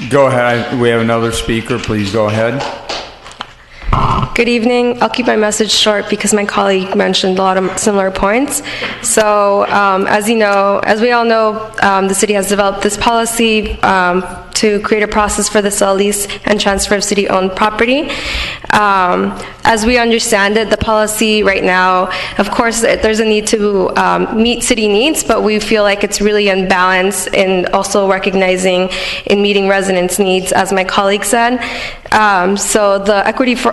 Go ahead. We have another speaker. Please go ahead. Good evening. I'll keep my message short because my colleague mentioned a lot of similar points. So, as we all know, the city has developed this policy to create a process for the sale, lease, and transfer of city-owned property. As we understand it, the policy right now, of course, there's a need to meet city needs, but we feel like it's really unbalanced in also recognizing in meeting residents' needs, as my colleague said. So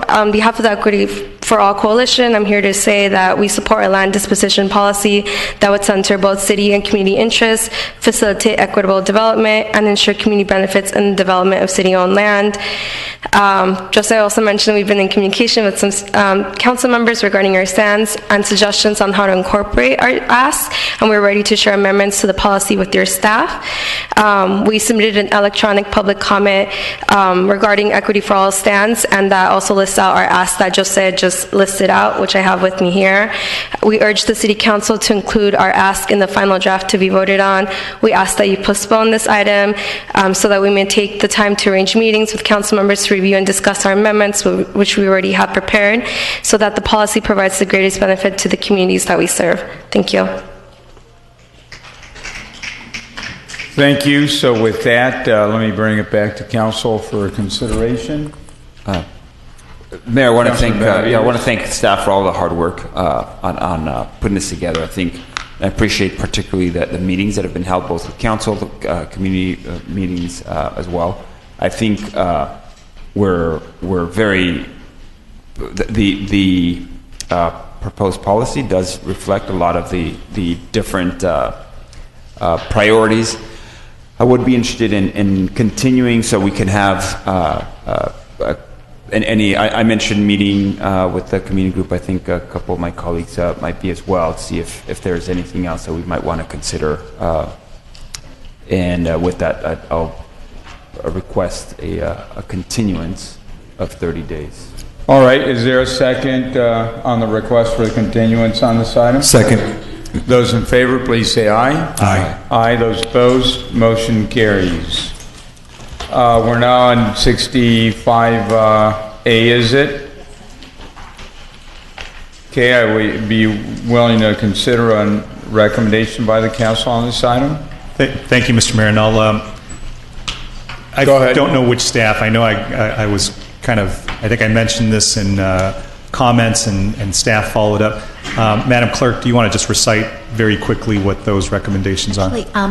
on behalf of the Equity for All Coalition, I'm here to say that we support a land disposition policy that would center both city and community interests, facilitate equitable development, and ensure community benefits in the development of city-owned land. Jose also mentioned we've been in communication with some council members regarding our stance and suggestions on how to incorporate our asks, and we're ready to share amendments to the policy with your staff. We submitted an electronic public comment regarding Equity for All stance, and that also lists out our asks that Jose just listed out, which I have with me here. We urge the City Council to include our ask in the final draft to be voted on. We ask that you postpone this item so that we may take the time to arrange meetings with council members to review and discuss our amendments, which we already have prepared, so that the policy provides the greatest benefit to the communities that we serve. Thank you. Thank you. So with that, let me bring it back to council for consideration. Mayor, I want to thank staff for all the hard work on putting this together. I appreciate particularly the meetings that have been held both with council, the community meetings as well. I think we're very the proposed policy does reflect a lot of the different priorities. I would be interested in continuing so we can have I mentioned meeting with the community group. I think a couple of my colleagues might be as well, to see if there's anything else that we might want to consider. And with that, I'll request a continuance of 30 days. All right. Is there a second on the request for the continuance on this item? Second. Those in favor, please say aye. Aye. Aye. Those opposed, motion carries. We're now on 65A, is it? Okay, I would be willing to consider a recommendation by the council on this item. Thank you, Mr. Mayor. And I don't know which staff. I know I was kind of, I think I mentioned this in comments and staff followed up. Madam Clerk, do you want to just recite very quickly what those recommendations are?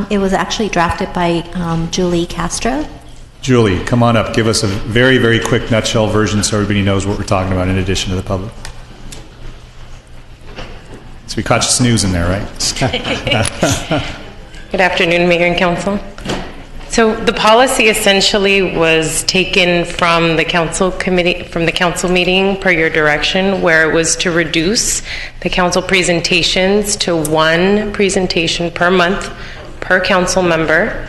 It was actually drafted by Julie Castro. Julie, come on up. Give us a very, very quick nutshell version so everybody knows what we're talking about in addition to the public. So we caught you snoozing there, right? Good afternoon, Mayor and Council. So the policy essentially was taken from the council committee, from the council meeting per your direction, where it was to reduce the council presentations to one presentation per month per council member.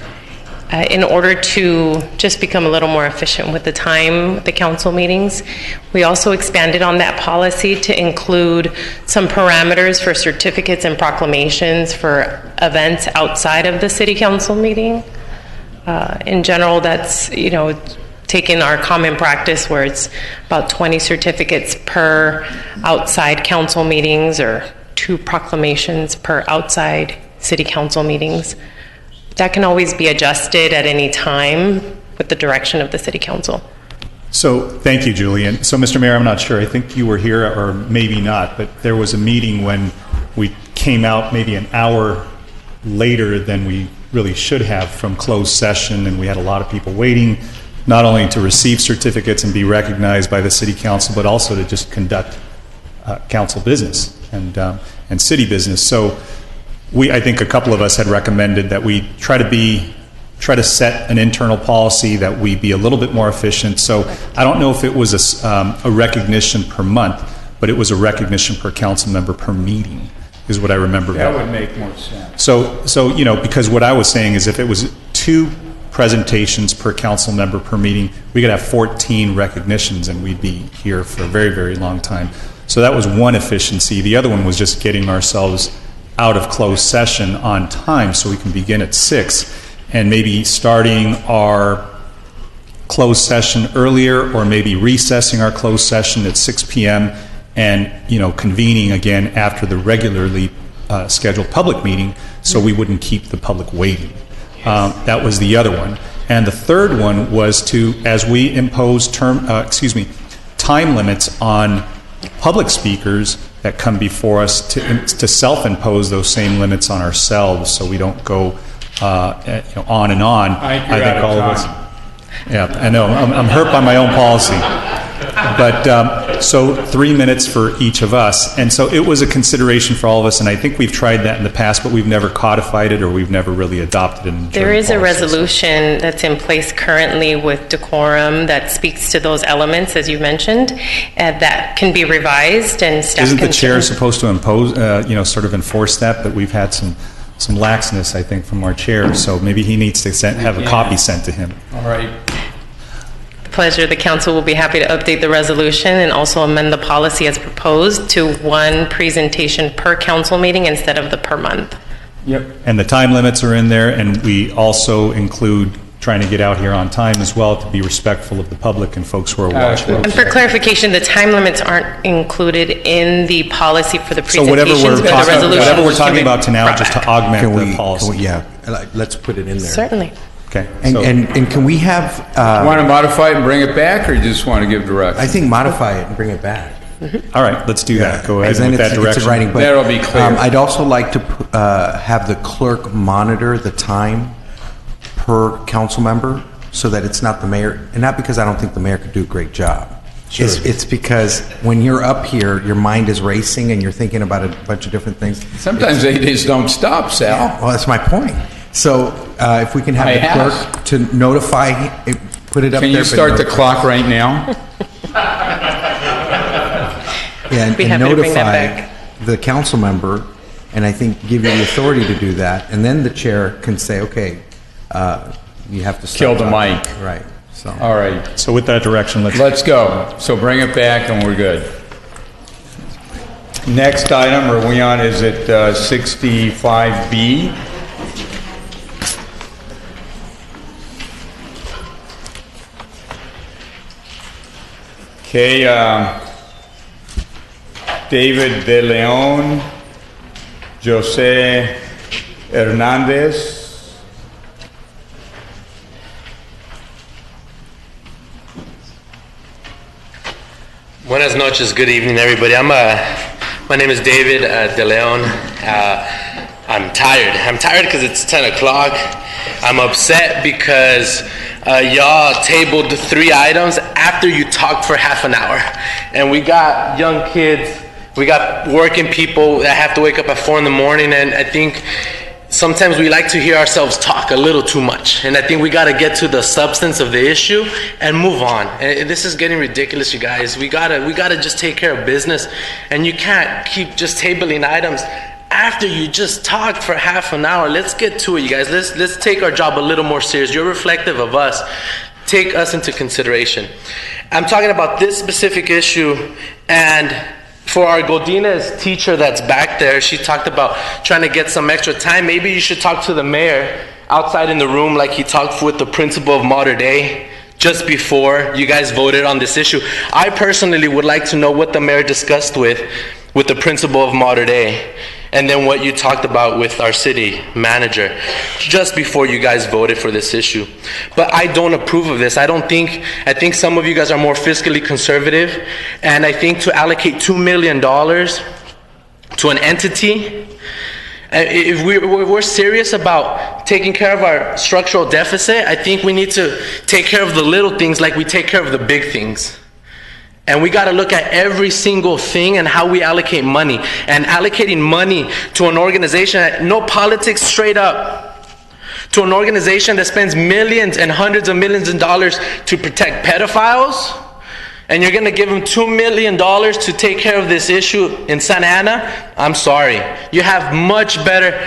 In order to just become a little more efficient with the time, the council meetings. We also expanded on that policy to include some parameters for certificates and proclamations for events outside of the city council meeting. In general, that's, taken our common practice where it's about 20 certificates per outside council meetings or 2 proclamations per outside city council meetings. That can always be adjusted at any time with the direction of the City Council. So thank you, Julie. So, Mr. Mayor, I'm not sure. I think you were here or maybe not, but there was a meeting when we came out maybe an hour later than we really should have from closed session, and we had a lot of people waiting, not only to receive certificates and be recognized by the City Council, but also to just conduct council business and city business. So I think a couple of us had recommended that we try to set an internal policy that we be a little bit more efficient. So I don't know if it was a recognition per month, but it was a recognition per council member per meeting, is what I remember. That would make more sense. So because what I was saying is if it was 2 presentations per council member per meeting, we could have 14 recognitions and we'd be here for a very, very long time. So that was one efficiency. The other one was just getting ourselves out of closed session on time so we can begin at 6 and maybe starting our closed session earlier or maybe recessing our closed session at 6 p.m. and convening again after the regularly scheduled public meeting so we wouldn't keep the public waiting. That was the other one. And the third one was to, as we impose time limits on public speakers that come before us, to self-impose those same limits on ourselves so we don't go on and on. I think all of us. Yeah, I know. I'm hurt by my own policy. But so 3 minutes for each of us. And so it was a consideration for all of us. And I think we've tried that in the past, but we've never codified it or we've never really adopted it. There is a resolution that's in place currently with decorum that speaks to those elements, as you mentioned, that can be revised and staff Isn't the can chair supposed to impose, sort of enforce that? But we've had some laxness, I think, from our chair. So maybe he needs to have a copy sent to him. All right. Pleasure. The council will be happy to update the resolution and also amend the policy as proposed to one presentation per council meeting instead of the per month. Yep. And the time limits are in there, and we also include trying to get out here on time as well to be respectful of the public and folks who are watching. And for clarification, the time limits aren't included in the policy for the So presentations. whatever we're talking about to now, just to augment the policy. Let's put it in there. Certainly. Okay. And can we have... want to modify it and bring it back, or you just want to give direction? I think modify it and bring it back. All right, let's do that. Go ahead Then with that it's direction. in writing, but, That'll be clear. I'd also like to have the clerk monitor the time per council member so that it's not the mayor, and not because I don't think the mayor could do a great job. Sure. It's because when you're up here, your mind is racing and you're thinking about a bunch of different things. Sometimes they just don't stop, Sal. Yeah, well, that's my point. So if we can have the clerk to notify, put it up there. Can you start the clock right now? And notify the council member, and I think give you the authority to do that, and then the chair can say, okay, you have to Kill the mic. Right. So. All right. So with that direction, let's go. So bring it back and we're good. Next item, are we on, is it 65B? Okay, David De Leon, Jose Hernandez. Buenas noches, good evening, everybody. My name is David De Leon. I'm tired. I'm tired because it's 10 o'clock. I'm upset because y'all tabled 3 items after you talked for half an hour. And we got young kids, we got working people that have to wake up at 4 in the morning, and I think sometimes we like to hear ourselves talk a little too much, and I think we got to get to the substance of the issue and move on. And this is getting ridiculous, you guys. We gotta just take care of business, and you can't keep just tabling items after you just talked for half an hour. Let's get to it, you guys. Let's take our job a little more serious. You're reflective of us. Take us into consideration. I'm talking about this specific issue, and for our Godinez teacher that's back there, she talked about trying to get some extra time. Maybe you should talk to the mayor outside in the room like he talked with the principal of Mater Dei just before you guys voted on this issue. I personally would like to know what the mayor discussed with the principal of Mater Dei, and then what you talked about with our city manager just before you guys voted for this issue. But I don't approve of this. I think some of you guys are more fiscally conservative, and I think to allocate $2 million to an entity, if we're serious about taking care of our structural deficit, I think we need to take care of the little things like we take care of the big things. And we got to look at every single thing and how we allocate money. And allocating money to an organization, no politics, straight up, to an organization that spends millions and hundreds of millions of dollars to protect pedophiles, and you're going to give them $2 million to take care of this issue in Santa Ana, I'm sorry. You have much better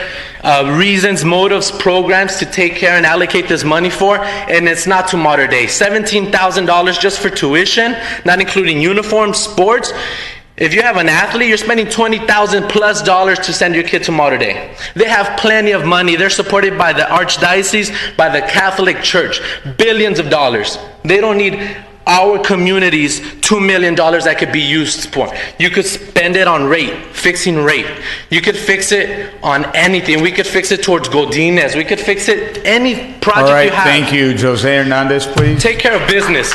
reasons, motives, programs to take care and allocate this money for, and it's not to Mater Dei. $17,000 just for tuition, not including uniforms, sports. If you have an athlete, you're spending $20,000 plus to send your kid to Mater Dei. They have plenty of money. They're supported by the Archdiocese, by the Catholic Church, billions of dollars. They don't need our community's $2 million that could be used for. You could spend it on fixing rate. You could fix it on anything. We could fix it towards Godinez. We could fix it any project All right, you have. thank you. Jose Hernandez, please. Take care of business.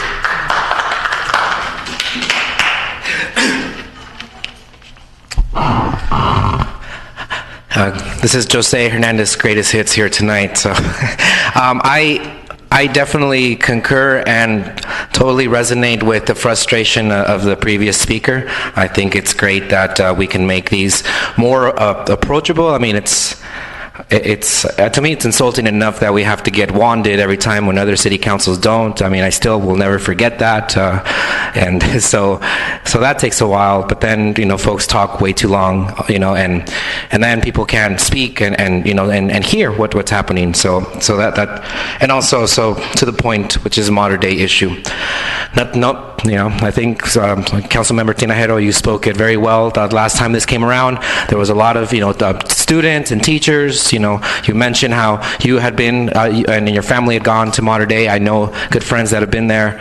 This is Jose Hernandez, Greatest Hits here tonight. So, I definitely concur and totally resonate with the frustration of the previous speaker. I think it's great that we can make these more approachable. I mean, it's to me it's insulting enough that we have to get wanded every time when other city councils don't. I mean, I still will never forget that, and so that takes a while. But then folks talk way too long, and then people can't speak and hear what's happening. So that and also so to the point, which is a Mater Dei issue. I think Councilmember Tinajero, you spoke it very well. The last time this came around, there was a lot of students and teachers. You mentioned how you had been and your family had gone to Mater Dei. I know good friends that have been there.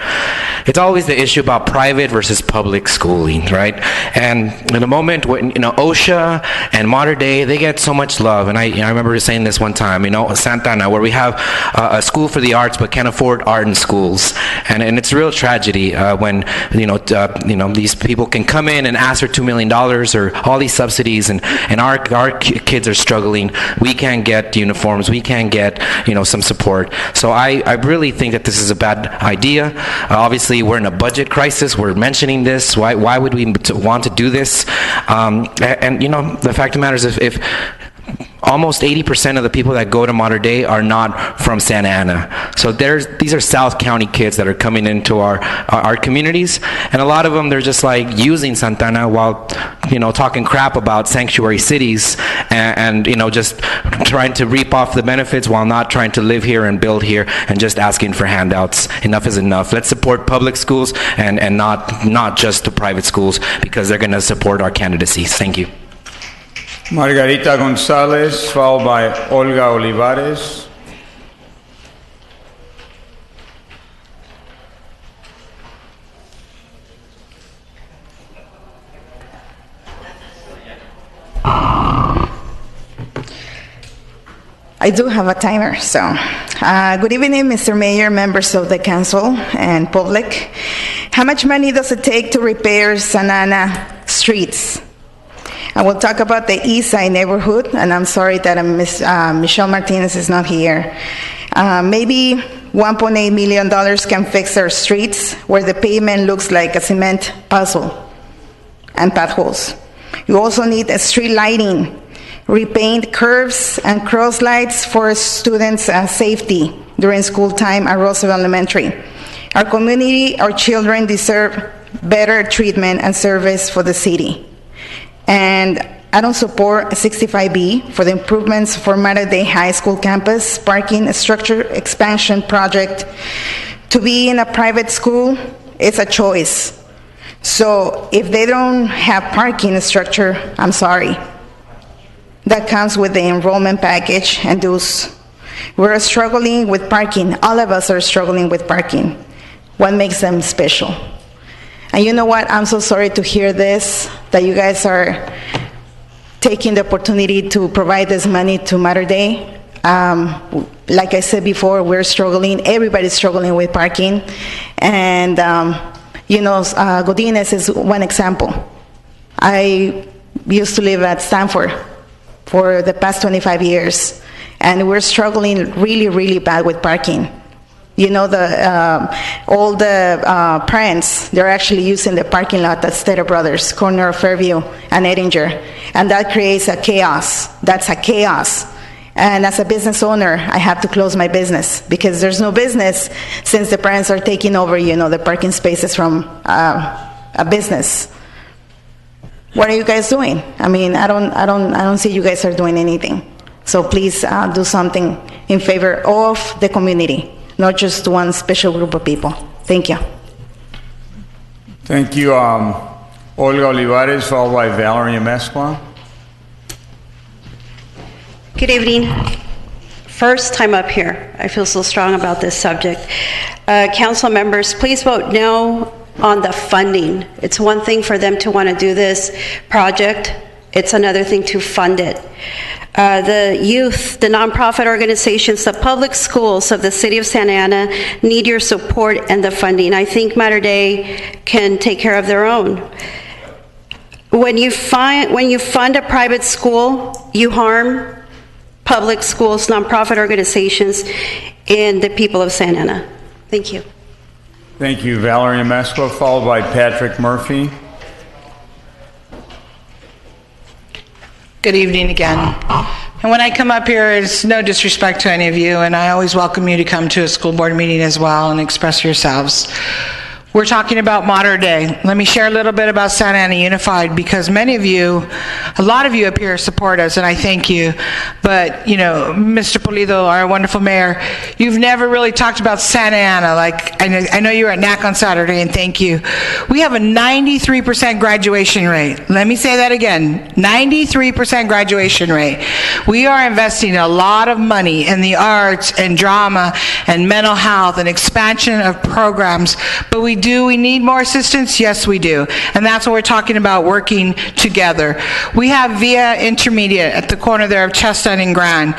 It's always the issue about private versus public schooling, right? And in a moment when OSHA and Mater Dei, they get so much love. And I remember saying this one time, Santa Ana, where we have a school for the arts but can't afford art in schools, and it's a real tragedy when these people can come in and ask for $2 million or all these subsidies, and our kids are struggling. We can't get uniforms. We can't get some support. So I really think that this is a bad idea. Obviously, we're in a budget crisis. We're mentioning this. Why would we want to do this? And the fact of the matter is, if almost 80% of the people that go to Mater Dei are not from Santa Ana. So these are South County kids that are coming into our communities, and a lot of them, they're just like using Santa Ana while talking crap about sanctuary cities and just trying to reap off the benefits while not trying to live here and build here and just asking for handouts. Enough is enough. Let's support public schools and not just the private schools, because they're going to support our candidacies. Thank you. Margarita Gonzalez, followed by Olga Olivares. I do have a timer, so. Good evening, Mr. Mayor, members of the council, and public. How much money does it take to repair Santa Ana streets? I will talk about the East Side neighborhood, and I'm sorry that Michelle Martinez is not here. Maybe $1.8 million can fix our streets where the pavement looks like a cement puzzle and potholes. You also need a street lighting, repaint curves and cross lights for students' safety during school time at Roosevelt Elementary. Our community, our children deserve better treatment and service for the city. And I don't support 65B for the improvements for Mater Dei High School campus parking structure expansion project. To be in a private school, it's a choice. So if they don't have parking structure, I'm sorry. That comes with the enrollment package and dues. We're struggling with parking. All of us are struggling with parking. What makes them special? And you know what? I'm so sorry to hear this, that you guys are taking the opportunity to provide this money to Mater Dei. Like I said before, we're struggling. Everybody's struggling with parking. And, Godinez is one example. I used to live at Stanford for the past 25 years, and we're struggling really, really bad with parking. All the parents, they're actually using the parking lot at Stater Brothers, corner of Fairview and Ettinger, and that creates a chaos. That's a chaos. And as a business owner, I have to close my business because there's no business since the parents are taking over, the parking spaces from a business. What are you guys doing? I mean, I don't see you guys are doing anything. So please do something in favor of the community, not just one special group of people. Thank you. Thank you. Olga Olivares, followed by Valerie Mesqua. Good evening. First time up here. I feel so strong about this subject. Council members, please vote no on the funding. It's one thing for them to want to do this project. It's another thing to fund it. The youth, the nonprofit organizations, the public schools of the city of Santa Ana need your support and the funding. I think Mater Dei can take care of their own. When you fund a private school, you harm public schools, nonprofit organizations, and the people of Santa Ana. Thank you. Thank you, Valerie Mesqua, followed by Patrick Murphy. Good evening again. And when I come up here, it's no disrespect to any of you, and I always welcome you to come to a school board meeting as well and express yourselves. We're talking about Mater Dei. Let me share a little bit about Santa Ana Unified, because a lot of you up here support us, and I thank you. But, Mr. Pulido, our wonderful mayor, you've never really talked about Santa Ana. Like, I know you were at NAC on Saturday, and thank you. We have a 93% graduation rate. Let me say that again, 93% graduation rate. We are investing a lot of money in the arts and drama and mental health and expansion of programs, but we need more assistance? Yes, we do. And that's what we're talking about, working together. We have Via Intermediate at the corner there of Chestnut and Grand.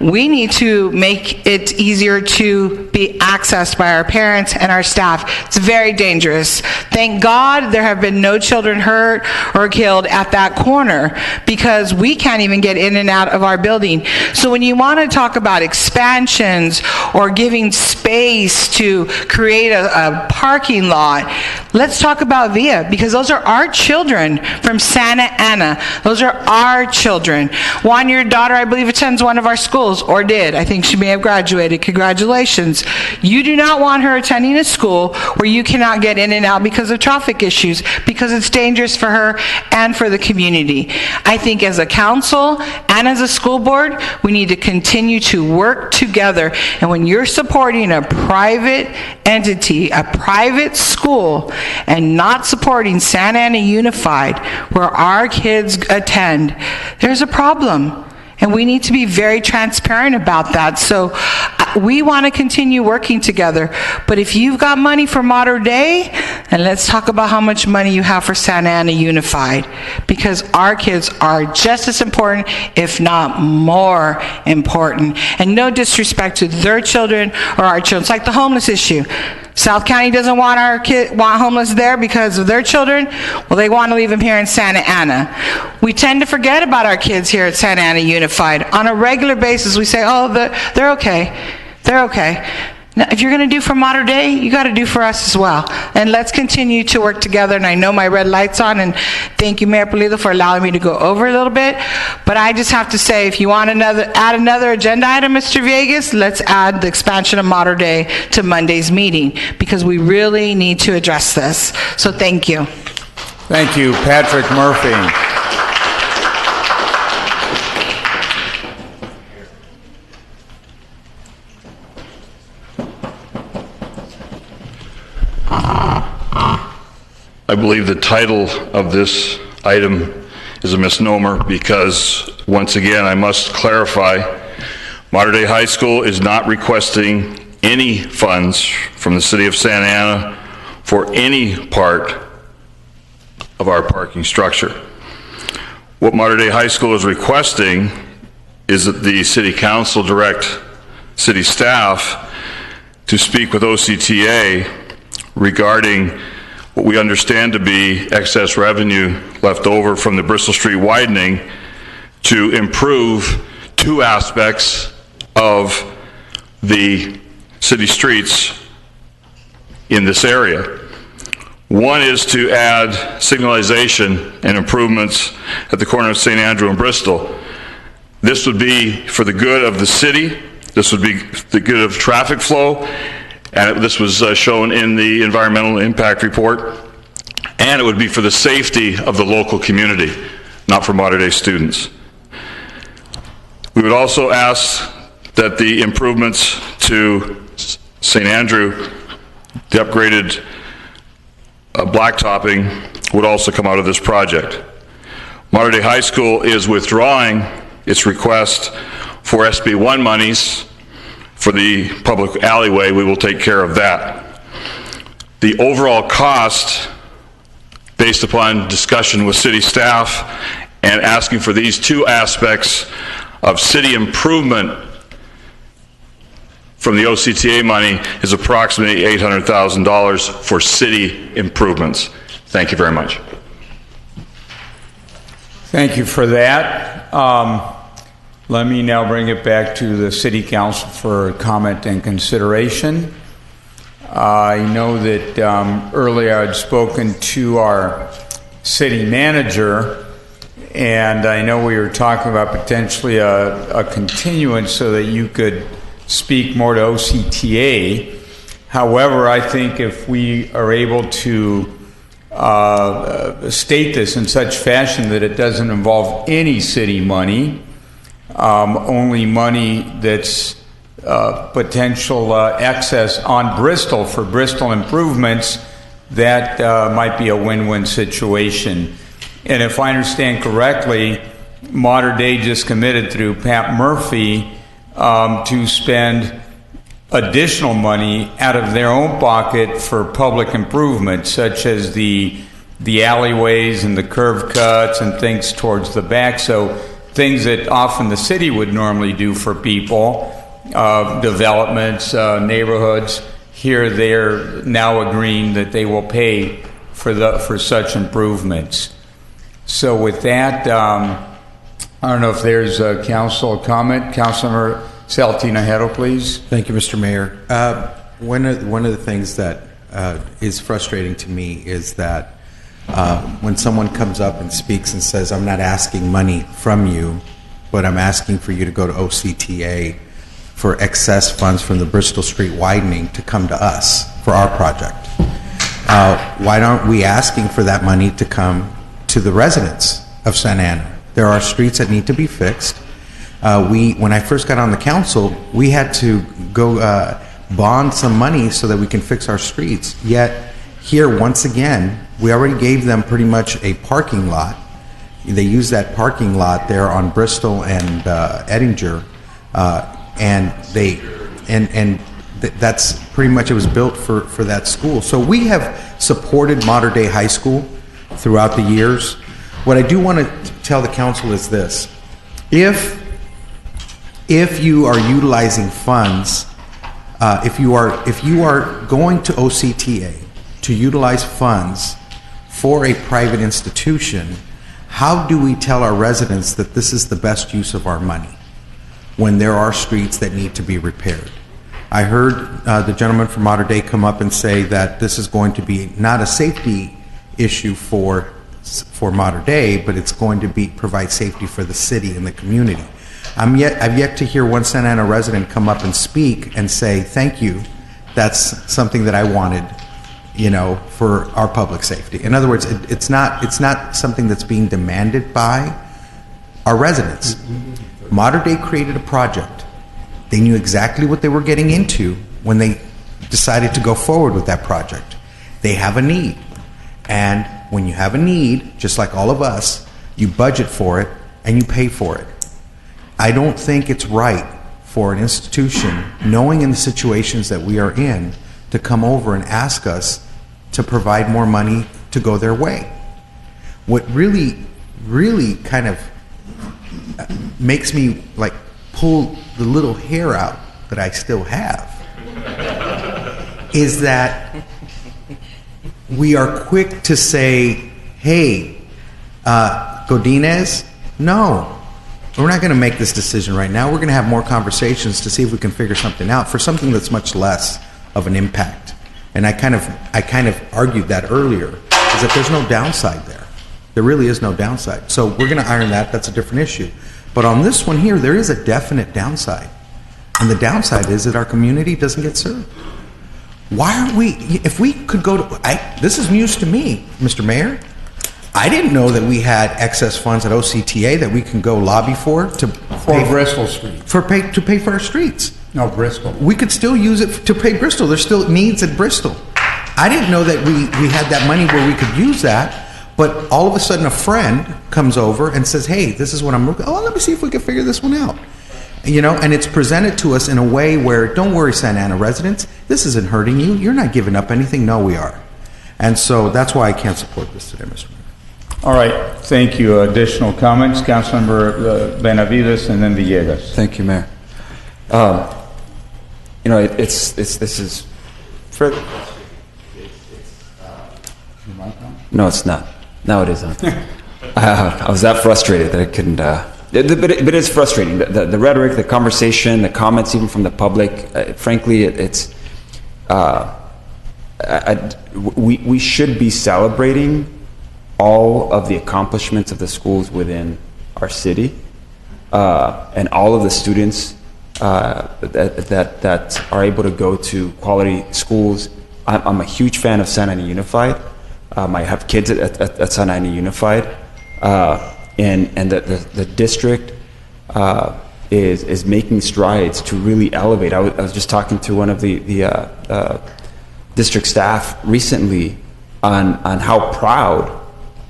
We need to make it easier to be accessed by our parents and our staff. It's very dangerous. Thank God there have been no children hurt or killed at that corner because we can't even get in and out of our building. So when you want to talk about expansions or giving space to create a parking lot, let's talk about Via, because those are our children from Santa Ana. Those are our children. Juan, your daughter, I believe, attends one of our schools, or did. I think she may have graduated. Congratulations. You do not want her attending a school where you cannot get in and out because of traffic issues, because it's dangerous for her and for the community. I think as a council and as a school board, we need to continue to work together. And when you're supporting a private entity, a private school, and not supporting Santa Ana Unified, where our kids attend, there's a problem. And we need to be very transparent about that. So we want to continue working together. But if you've got money for Mater Dei, and let's talk about how much money you have for Santa Ana Unified, because our kids are just as important, if not more important. And no disrespect to their children or our children. It's like the homeless issue. South County doesn't want want homeless there because of their children. Well, they want to leave them here in Santa Ana. We tend to forget about our kids here at Santa Ana Unified. On a regular basis, we say, oh, they're okay. They're okay. Now, if you're going to do for Mater Dei, you got to do for us as well. And let's continue to work together. And I know my red light's on, and thank you, Mayor Pulido, for allowing me to go over a little bit. But I just have to say, if you want add another agenda item, Mr. Villegas, let's add the expansion of Mater Dei to Monday's meeting, because we really need to address this. So thank you. Thank you, Patrick Murphy. I believe the title of this item is a misnomer because, once again, I must clarify, Mater Dei High School is not requesting any funds from the city of Santa Ana for any part of our parking structure. What Mater Dei High School is requesting is that the city council direct city staff to speak with OCTA regarding what we understand to be excess revenue left over from the Bristol Street widening to improve two aspects of the city streets in this area. One is to add signalization and improvements at the corner of St. Andrew and Bristol. This would be for the good of the city. This would be the good of traffic flow. And this was shown in the environmental impact report. And it would be for the safety of the local community, not for modern day students. We would also ask that the improvements to St. Andrew, the upgraded blacktopping, would also come out of this project. Modern Day High School is withdrawing its request for SB1 monies for the public alleyway. We will take care of that. The overall cost, based upon discussion with city staff and asking for these two aspects of city improvement from the OCTA money, is approximately $800,000 for city improvements. Thank you very much. Thank you for that. Let me now bring it back to the City Council for comment and consideration. I know that earlier I'd spoken to our city manager, and I know we were talking about potentially a continuance so that you could speak more to OCTA. However, I think if we are able to state this in such fashion that it doesn't involve any city money, only money that's potential excess on Bristol for Bristol improvements, that might be a win-win situation. And if I understand correctly, Modern Day just committed through Pat Murphy to spend additional money out of their own pocket for public improvements, such as the alleyways and the curb cuts and things towards the back. So things that often the city would normally do for people, developments, neighborhoods. Here they're now agreeing that they will pay for such improvements. So with that, I don't know if there's a council comment. Councilmember Tinajero, please. Thank you, Mr. Mayor. One of the things that is frustrating to me is that when someone comes up and speaks and says, I'm not asking money from you, but I'm asking for you to go to OCTA for excess funds from the Bristol Street widening to come to us for our project. Why aren't we asking for that money to come to the residents of Santa Ana? There are streets that need to be fixed. When I first got on the council, we had to go bond some money so that we can fix our streets. Yet here, once again, we already gave them pretty much a parking lot. They use that parking lot there on Bristol and Ettinger, that's pretty much, it was built for that school. So we have supported Modern Day High School throughout the years. What I do want to tell the council is this: if you are utilizing funds, if you are going to OCTA to utilize funds for a private institution, how do we tell our residents that this is the best use of our money when there are streets that need to be repaired? I heard the gentleman from Modern Day come up and say that this is going to be not a safety issue for Modern Day, but it's going to provide safety for the city and the community. I've yet to hear one Santa Ana resident come up and speak and say, thank you, that's something that I wanted, for our public safety. In other words, it's not something that's being demanded by our residents. Modern Day created a project. They knew exactly what they were getting into when they decided to go forward with that project. They have a need. And when you have a need, just like all of us, you budget for it and you pay for it. I don't think it's right for an institution, knowing in the situations that we are in, to come over and ask us to provide more money to go their way. What really, really kind of makes me pull the little hair out that I still have is that we are quick to say, hey, Godinez, no, we're not going to make this decision right now. We're going to have more conversations to see if we can figure something out for something that's much less of an impact. And I kind of argued that earlier, is that there's no downside there. There really is no downside. So we're going to iron that. That's a different issue. But on this one here, there is a definite downside. And the downside is that our community doesn't get served. Why aren't we, if we could go to, this is news to me, Mr. Mayor. I didn't know that we had excess funds at OCTA that we can go lobby for to pay Bristol Street. To pay for our streets. No, Bristol. We could still use it to pay Bristol. There's still needs at Bristol. I didn't know that we had that money where we could use that, but all of a sudden a friend comes over and says, hey, this is what I'm looking, let me see if we can figure this one out. You know, and it's presented to us in a way where, don't worry, Santa Ana residents, this isn't hurting you. You're not giving up anything. No, we are. And so that's why I can't support this today, Mr. Mayor. All right, thank you. Additional comments, Councilmember Benavides and then Villegas. Thank you, Mayor. You know, this is for. No, it's not. No, it isn't. I was that frustrated that I couldn't. But it's frustrating. The rhetoric, the conversation, the comments, even from the public. Frankly, we should be celebrating all of the accomplishments of the schools within our city, and all of the students that are able to go to quality schools. I'm a huge fan of Santa Ana Unified. I have kids at Santa Ana Unified, and the district is making strides to really elevate. I was just talking to one of the district staff recently on how proud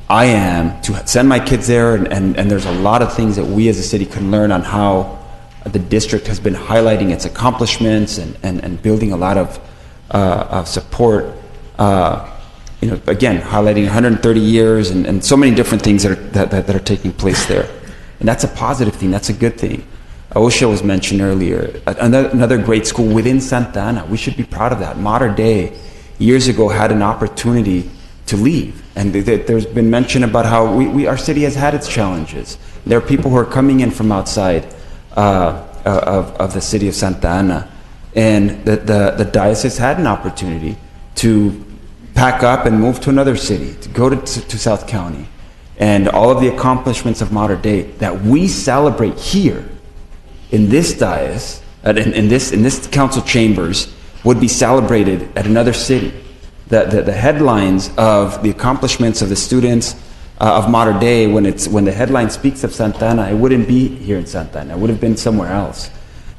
I am to send my kids there, and there's a lot of things that we as a city can learn on how the district has been highlighting its accomplishments and building a lot of support. You know, again, highlighting 130 years and so many different things that are taking place there, and that's a positive thing. That's a good thing. OSHA was mentioned earlier. Another great school within Santa Ana. We should be proud of that. Modern Day, years ago, had an opportunity to leave. And there's been mention about how our city has had its challenges. There are people who are coming in from outside of the city of Santa Ana. And the diocese had an opportunity to pack up and move to another city, to go to South County. And all of the accomplishments of Modern Day that we celebrate here in this diocese, in this council chambers, would be celebrated at another city. The headlines of the accomplishments of the students of Modern Day, when the headline speaks of Santa Ana, it wouldn't be here in Santa Ana. It would have been somewhere else.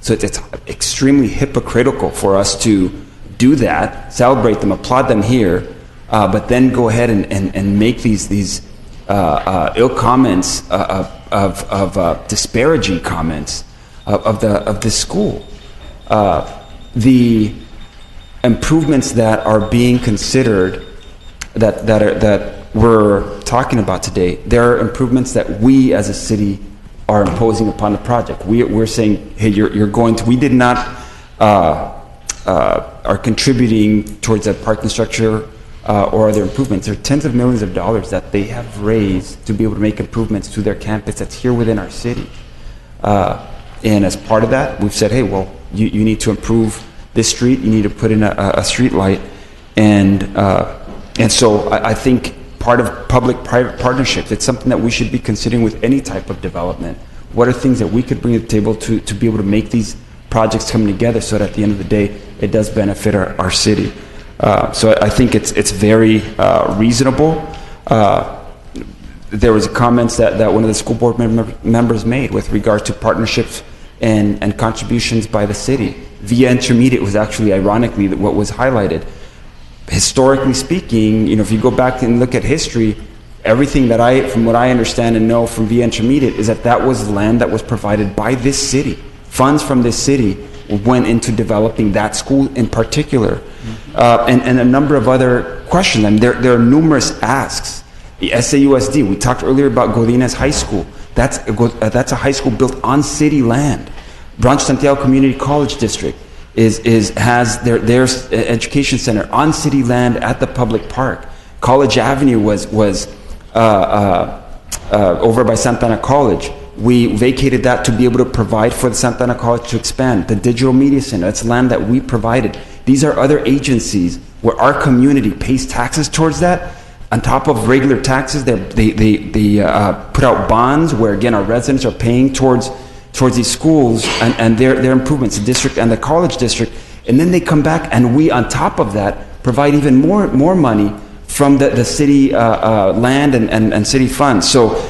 So it's extremely hypocritical for us to do that, celebrate them, applaud them here, but then go ahead and make these ill comments of disparaging comments of this school. The improvements that are being considered that we're talking about today, there are improvements that we as a city are imposing upon the project. We're saying, hey, you're going to, we did not are contributing towards that parking structure or other improvements. There are tens of millions of dollars that they have raised to be able to make improvements to their campus that's here within our city. And as part of that, we've said, hey, well, you need to improve this street, you need to put in a street light. And so I think part of public-private partnerships, it's something that we should be considering with any type of development. What are things that we could bring to the table to be able to make these projects come together so that at the end of the day, it does benefit our city. So I think it's very reasonable. There was comments that one of the school board members made with regard to partnerships and contributions by the city. Via Intermediate was actually, ironically, what was highlighted. Historically speaking, if you go back and look at history, everything from what I understand and know from Via Intermediate is that was land that was provided by this city. Funds from this city went into developing that school in particular. And a number of other questions. I mean, there are numerous asks. The SAUSD, we talked earlier about Godinez High School. That's a high school built on city land. Branch Santiago Community College District has their education center on city land at the public park. College Avenue was over by Santa Ana College. We vacated that to be able to provide for the Santa Ana College to expand. The Digital Media Center, that's land that we provided. These are other agencies where our community pays taxes towards that. on top of regular taxes, they put out bonds where, again, our residents are paying towards these schools and their improvements, the district and the college district. And then they come back, and we, on top of that, provide even more money from the city land and city funds. So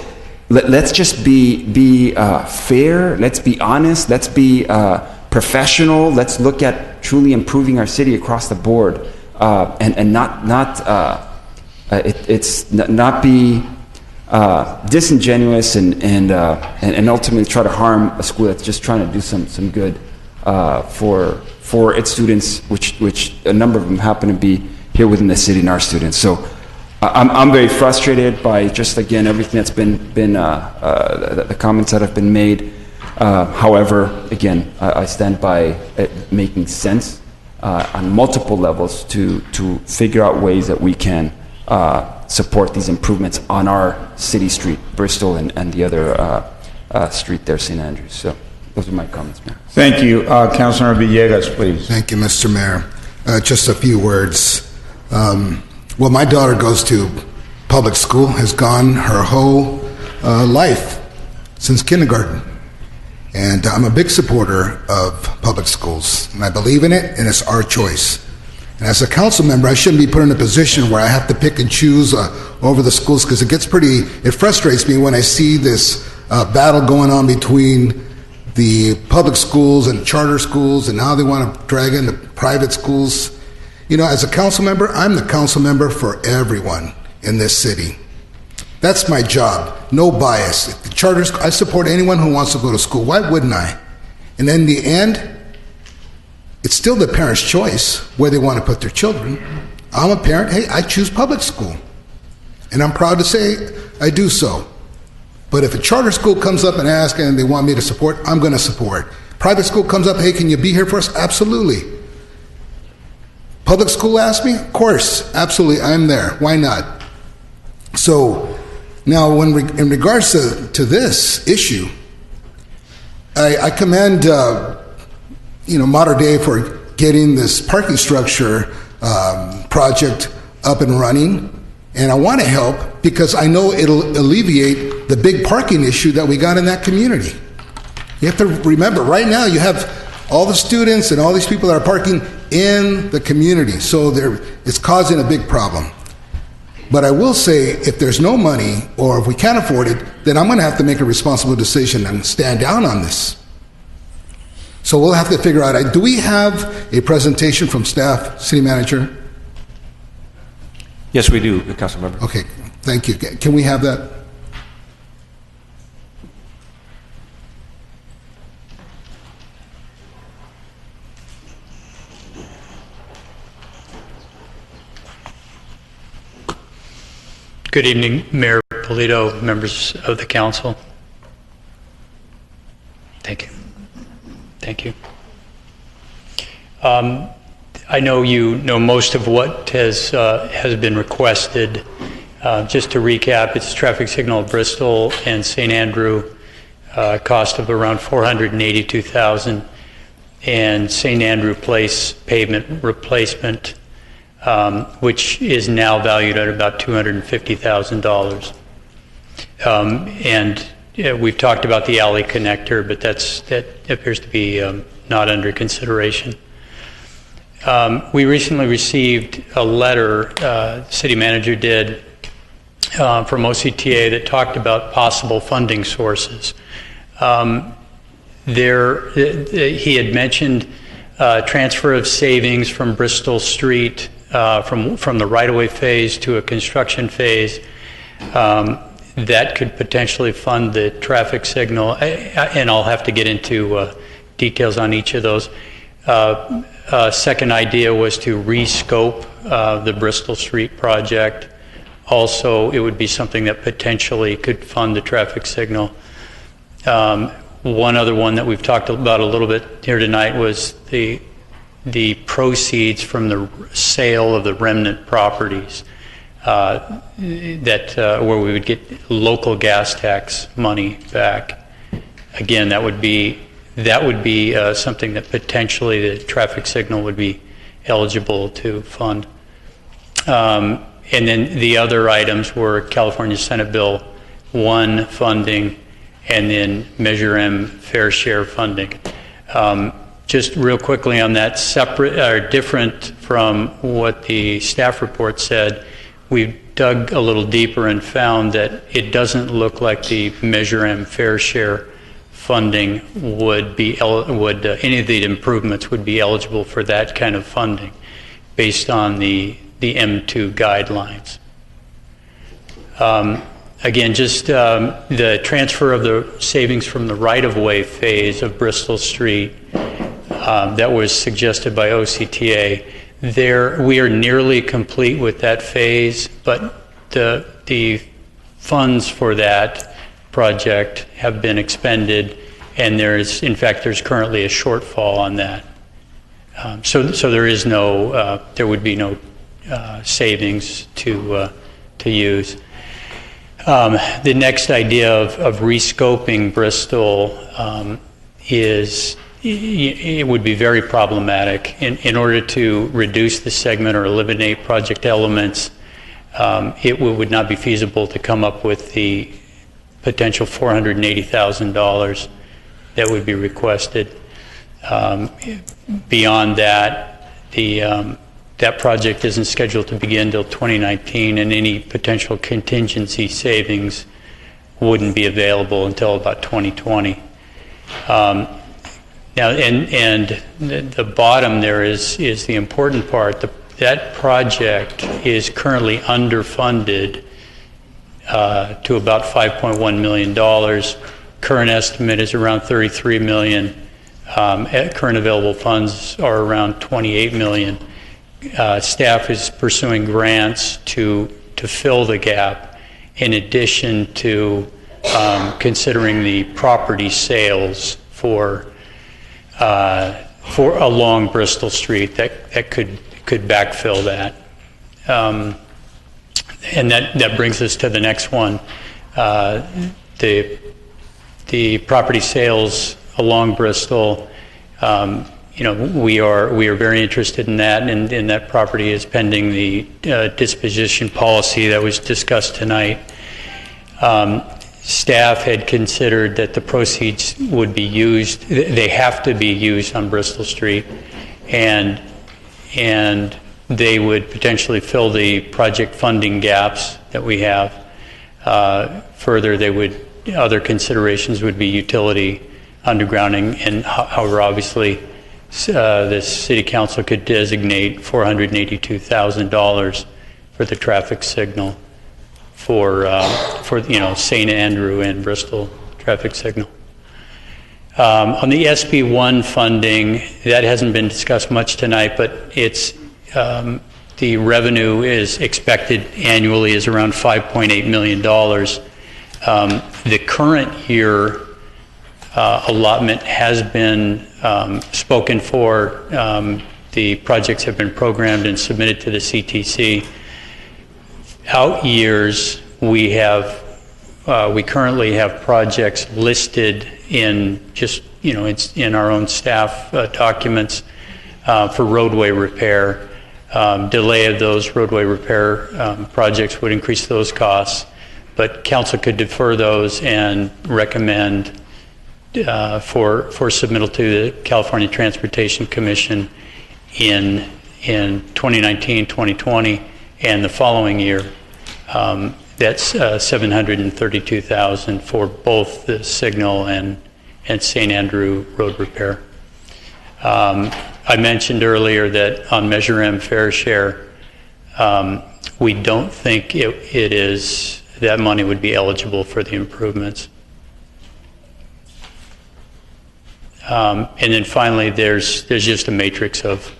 let's just be fair. Let's be honest. Let's be professional. Let's look at truly improving our city across the board, and not be disingenuous and ultimately try to harm a school that's just trying to do some good for its students, which a number of them happen to be here within the city and our students. So I'm very frustrated by just, again, everything that's been the comments that have been made. However, again, I stand by it making sense on multiple levels to figure out ways that we can support these improvements on our city street, Bristol, and the other street there, St. Andrews. So those are my comments, Mayor. Thank you. Councilor Villegas, please. Thank you, Mr. Mayor. Just a few words. Well, my daughter goes to public school, has gone her whole life since kindergarten. And I'm a big supporter of public schools, and I believe in it, and it's our choice. And as a council member, I shouldn't be put in a position where I have to pick and choose over the schools, because it frustrates me when I see this battle going on between the public schools and charter schools, and how they want to drag in the private schools. You know, as a council member, I'm the council member for everyone in this city. That's my job. No bias. If the charters, I support anyone who wants to go to school. Why wouldn't I? And in the end, it's still the parent's choice where they want to put their children. I'm a parent. Hey, I choose public school. And I'm proud to say I do so. But if a charter school comes up and asks and they want me to support, I'm going to support. Private school comes up, hey, can you be here for us? Absolutely. Public school asks me? Of course, absolutely, I'm there. Why not? So now, in regards to this issue, I commend Mater Dei for getting this parking structure project up and running, and I want to help because I know it'll alleviate the big parking issue that we got in that community. You have to remember, right now you have all the students and all these people that are parking in the community, so it's causing a big problem. But I will say, if there's no money, or if we can't afford it, then I'm going to have to make a responsible decision and stand down on this. So we'll have to figure out, do we have a presentation from staff, city manager? Yes, we do, Council Member. Okay, thank you. Can we have that? Good evening, Mayor Polito, members of the council. Thank you. Thank you. I know you know most of what has been requested. Just to recap, it's traffic signal Bristol and St. Andrew, cost of around $482,000, and St. Andrew Place pavement replacement, which is now valued at about $250,000. And we've talked about the alley connector, but that appears to be not under consideration. We recently received a letter, city manager did, from OCTA that talked about possible funding sources. He had mentioned transfer of savings from Bristol Street, from the right-of-way phase to a construction phase, that could potentially fund the traffic signal, and I'll have to get into details on each of those. Second idea was to rescope the Bristol Street project. Also, it would be something that potentially could fund the traffic signal. One other one that we've talked about a little bit here tonight was the proceeds from the sale of the remnant properties, where we would get local gas tax money back. Again, that would be something that potentially the traffic signal would be eligible to fund. And then the other items were California Senate Bill 1 funding and then Measure M fair share funding. Just real quickly on that, separate or different from what the staff report said, we've dug a little deeper and found that it doesn't look like the Measure M fair share funding would be any of the improvements would be eligible for that kind of funding based on the M2 guidelines. Again, just the transfer of the savings from the right-of-way phase of Bristol Street that was suggested by OCTA. We are nearly complete with that phase, but the funds for that project have been expended, and there's currently a shortfall on that. So there is no, there would be no savings to use. The next idea of rescoping Bristol is it would be very problematic. In order to reduce the segment or eliminate project elements, it would not be feasible to come up with the potential $480,000 that would be requested. Beyond that, that project isn't scheduled to begin until 2019, and any potential contingency savings wouldn't be available until about 2020. Now, and the bottom there is the important part. That project is currently underfunded to about $5.1 million. Current estimate is around $33 million. Current available funds are around $28 million. Staff is pursuing grants to fill the gap, in addition to considering the property sales for along Bristol Street that could backfill that. And that brings us to the next one. The property sales along Bristol, we are very interested in that, and that property is pending the disposition policy that was discussed tonight. Staff had considered that the proceeds would be used, they have to be used on Bristol Street, and they would potentially fill the project funding gaps that we have. Further, other considerations would be utility undergrounding, and however, obviously, the City Council could designate $482,000 for the traffic signal for St. Andrew and Bristol traffic signal. On the SB1 funding, that hasn't been discussed much tonight, but it's the revenue is expected annually is around $5.8 million. The current year allotment has been spoken for. The projects have been programmed and submitted to the CTC. Out years, we currently have projects listed in it's in our own staff documents for roadway repair. Delay of those roadway repair projects would increase those costs, but council could defer those and recommend for submittal to the California Transportation Commission in 2019, 2020, and the following year. That's $732,000 for both the signal and St. Andrew road repair. I mentioned earlier that on Measure M fair share, we don't think that money would be eligible for the improvements. And then finally, there's just a matrix of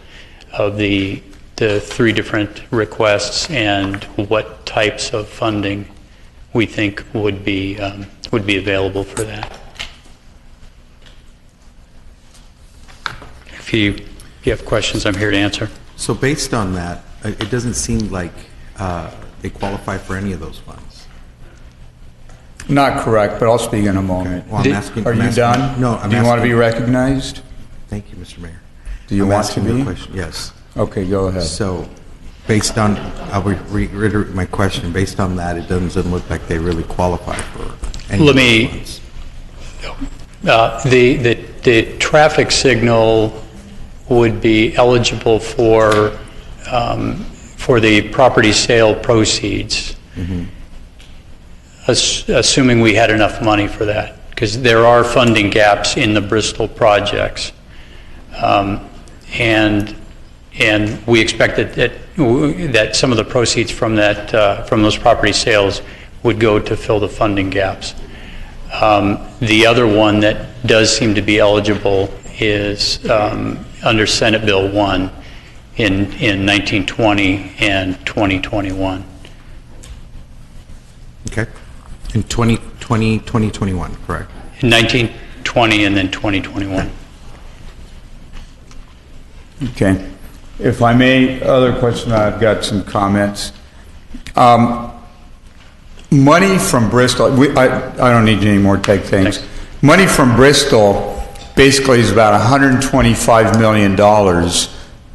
the three different requests and what types of funding we think would be available for that. If you have questions, I'm here to answer. So based on that, it doesn't seem like they qualify for any of those funds. Not correct, but I'll speak in a moment. Okay. Well, Are you done? No, Do you want to be recognized? Thank you, Mr. Mayor. Do you want to be? Question. Yes. Okay, go ahead. So based on, I'll reiterate my question, based on that, it doesn't look like they really qualify for any Let of those me, ones. the traffic signal would be eligible for the property sale proceeds, assuming we had enough money for that, because there are funding gaps in the Bristol projects. And we expect that some of the proceeds from from those property sales would go to fill the funding gaps. The other one that does seem to be eligible is under Senate Bill 1 in 1920 and 2021. Okay. In 2020, 2021, correct? In 1920 and then 2021. Okay. If I may, other question, I've got some comments. Money from Bristol, I don't need any more tech things. Thanks. Money from Bristol basically is about $125 million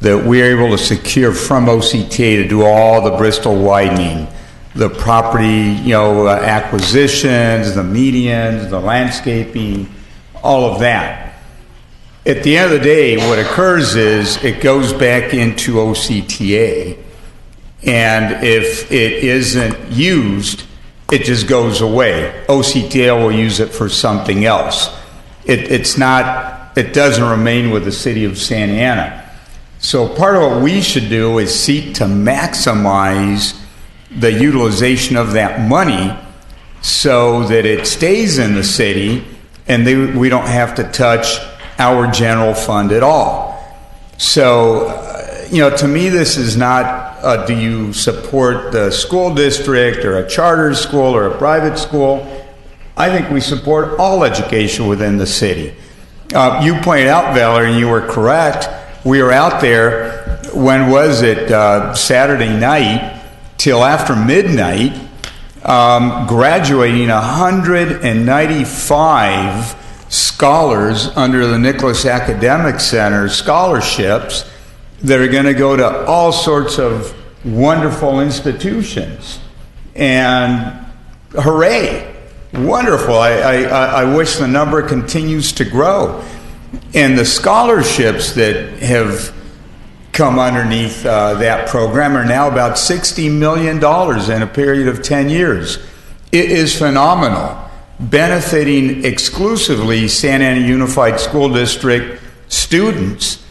that we're able to secure from OCTA to do all the Bristol widening, the property, acquisitions, the medians, the landscaping, all of that. At the end of the day, what occurs is it goes back into OCTA, and if it isn't used, it just goes away. OCTA will use it for something else. It doesn't remain with the city of Santa Ana. So part of what we should do is seek to maximize the utilization of that money so that it stays in the city and we don't have to touch our general fund at all. So, to me, this is not, do you support the school district or a charter school or a private school? I think we support all education within the city. You pointed out, Valerie, and you were correct, we were out there, when was it, Saturday night, till after midnight, graduating 195 scholars under the Nicholas Academic Center scholarships that are going to go to all sorts of wonderful institutions. And hooray, wonderful. I wish the number continues to grow. And the scholarships that have come underneath that program are now about $60 million in a period of 10 years. It is phenomenal, benefiting exclusively Santa Ana Unified School District students.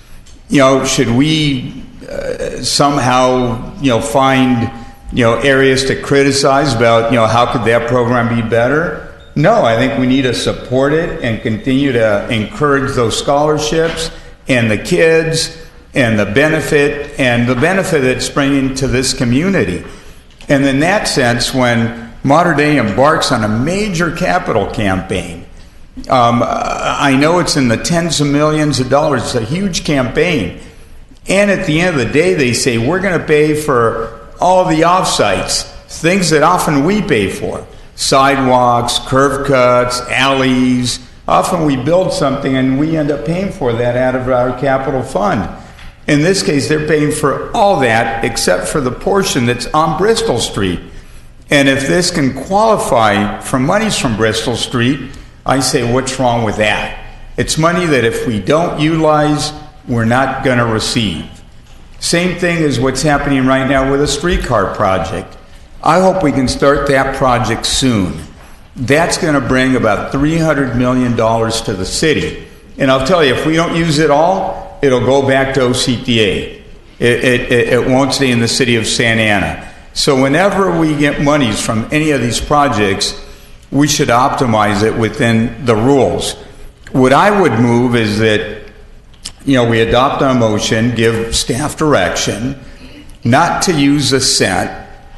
Should we somehow, find, areas to criticize about, how could that program be better? No, I think we need to support it and continue to encourage those scholarships and the kids and the benefit it's bringing to this community. And in that sense, when Mater Dei embarks on a major capital campaign, I know it's in the tens of millions of dollars. It's a huge campaign. And at the end of the day, they say, we're going to pay for all of the offsites, things that often we pay for. Sidewalks, curb cuts, alleys. Often we build something and we end up paying for that out of our capital fund. In this case, they're paying for all that except for the portion that's on Bristol Street. And if this can qualify for monies from Bristol Street, I say, what's wrong with that? It's money that if we don't utilize, we're not going to receive. Same thing as what's happening right now with a streetcar project. I hope we can start that project soon. That's going to bring about $300 million to the city. And I'll tell you, if we don't use it all, it'll go back to OCTA. It won't stay in the city of Santa Ana. So whenever we get monies from any of these projects, we should optimize it within the rules. What I would move is that, we adopt a motion, give staff direction, not to use a cent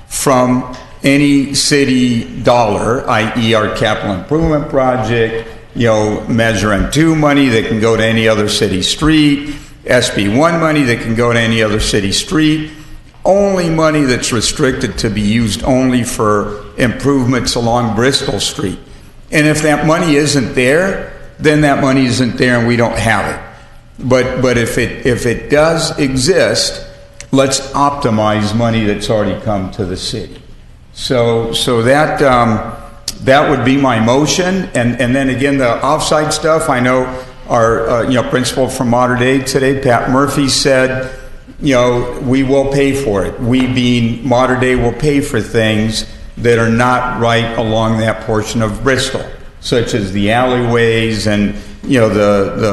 from any city dollar, i.e. our capital improvement project, Measure M2 money that can go to any other city street, SB1 money that can go to any other city street, only money that's restricted to be used only for improvements along Bristol Street. And if that money isn't there, then that money isn't there and we don't have it. But if it does exist, let's optimize money that's already come to the city. So that that would be my motion. And then again, the offsite stuff, I know our principal from Mater Dei today, Pat Murphy, said, we will pay for it. We being Mater Dei will pay for things that are not right along that portion of Bristol, such as the alleyways and the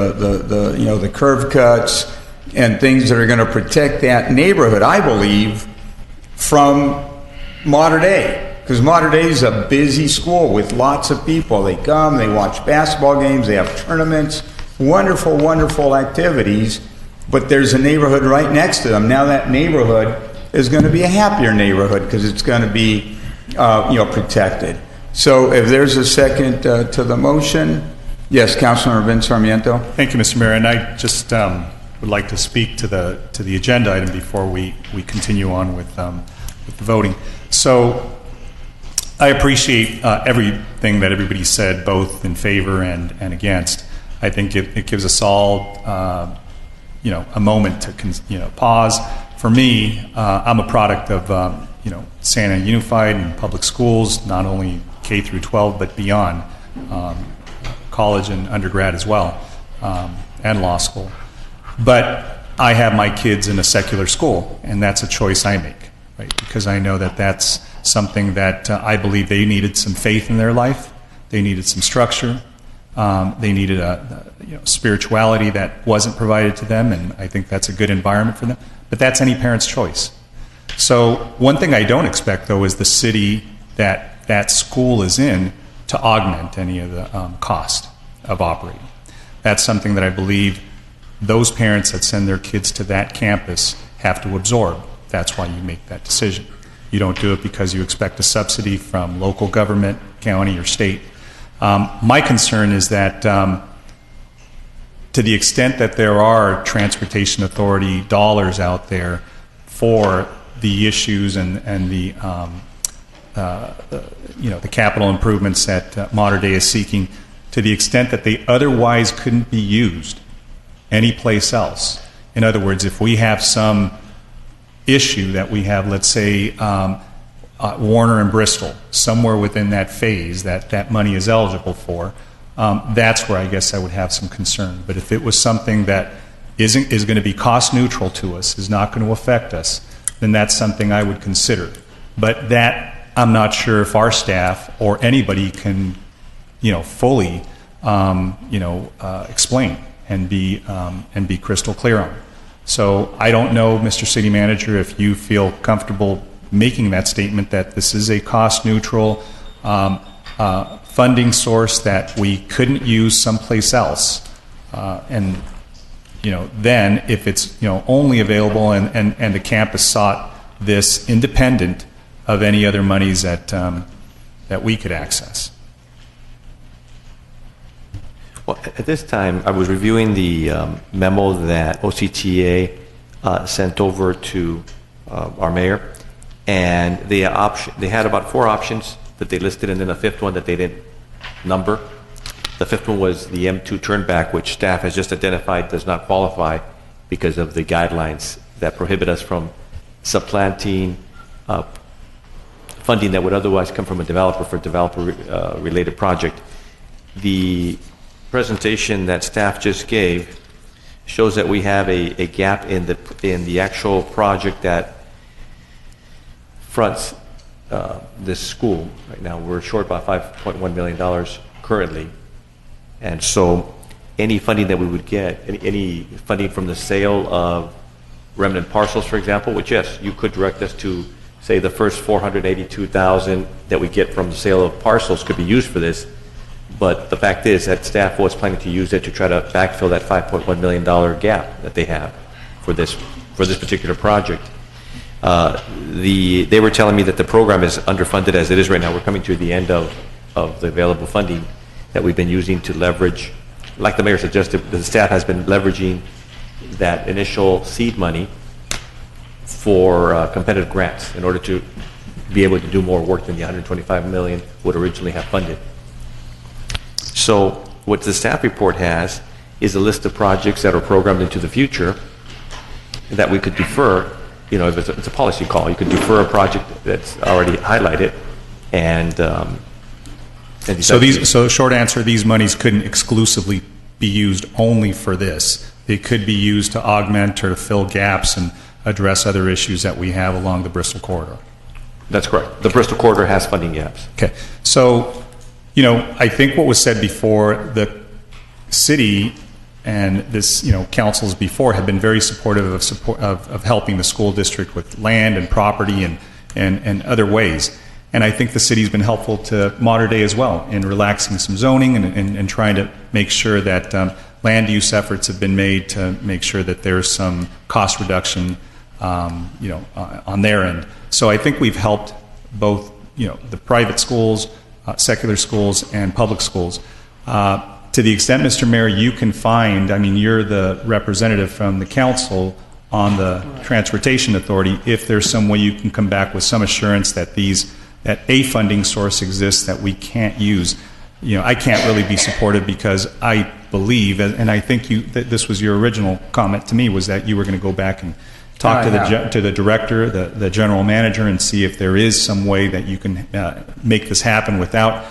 curve cuts and things that are going to protect that neighborhood, I believe, from Mater Dei. Because Mater Dei is a busy school with lots of people. They come, they watch basketball games, they have tournaments, wonderful, wonderful activities, but there's a neighborhood right next to them. Now that neighborhood is going to be a happier neighborhood because it's going to be protected. So if there's a second to the motion, yes, Councilmember Ben Sarmiento. Thank you, Mr. Mayor. And I just would like to speak to the agenda item before we continue on with the voting. So I appreciate everything that everybody said, both in favor and against. I think it gives us all a moment to pause. For me, I'm a product of Santa Unified and public schools, not only K through 12 but beyond, college and undergrad as well, and law school. But I have my kids in a secular school, and that's a choice I make, right? Because I know that that's something that I believe they needed some faith in their life, they needed some structure, they needed a spirituality that wasn't provided to them, and I think that's a good environment for them. But that's any parent's choice. So one thing I don't expect, though, is the city that school is in to augment any of the cost of operating. That's something that I believe those parents that send their kids to that campus have to absorb. That's why you make that decision. You don't do it because you expect a subsidy from local government, county, or state. My concern is that to the extent that there are transportation authority dollars out there for the issues and the capital improvements that Mater Dei is seeking, to the extent that they otherwise couldn't be used anyplace else. In other words, if we have some issue that we have, let's say, Warner and Bristol, somewhere within that phase that money is eligible for, that's where I guess I would have some concern. But if it was something that is going to be cost neutral to us, is not going to affect us, then that's something I would consider. But that I'm not sure if our staff or anybody can, fully, explain and be crystal clear on. So I don't know, Mr. City Manager, if you feel comfortable making that statement that this is a cost neutral funding source that we couldn't use someplace else, and then if it's only available and the campus sought this independent of any other monies that we could access. Well, at this time, I was reviewing the memo that OCTA sent over to our mayor, and they had about 4 options that they listed, and then a 5th one that they didn't number. The 5th one was the M2 turnback, which staff has just identified does not qualify because of the guidelines that prohibit us from supplanting funding that would otherwise come from a developer for developer-related project. The presentation that staff just gave shows that we have a gap in the actual project that fronts this school. Right now, we're short by $5.1 million currently, and so any funding that we would get, any funding from the sale of remnant parcels, for example, which yes, you could direct us to, say, the first $482,000 that we get from the sale of parcels could be used for this. But the fact is that staff was planning to use it to try to backfill that $5.1 million gap that they have for this particular project. They were telling me that the program is underfunded as it is right now. We're coming to the end of the available funding that we've been using to leverage. Like the mayor suggested, the staff has been leveraging that initial seed money for competitive grants in order to be able to do more work than the $125 million would originally have funded. So what the staff report has is a list of projects that are programmed into the future that we could defer if it's a policy call, you could defer a project that's already highlighted, and So short answer, these monies couldn't exclusively be used only for this. They could be used to augment or to fill gaps and address other issues that we have along the Bristol corridor. That's correct. The Bristol corridor has funding gaps. Okay. So, I think what was said before, the city and this, councils before have been very supportive of helping the school district with land and property and other ways. And I think the city's been helpful to Mater Dei as well in relaxing some zoning and trying to make sure that land use efforts have been made to make sure that there's some cost reduction, on their end. So I think we've helped both, the private schools, secular schools, and public schools. To the extent, Mr. Mayor, you can find, you're the representative from the council on the Transportation Authority, if there's some way you can come back with some assurance that that a funding source exists that we can't use. I can't really be supportive because I believe, and I think that this was your original comment to me, was that you were going to go back and talk to the director, the general manager, and see if there is some way that you can make this happen without,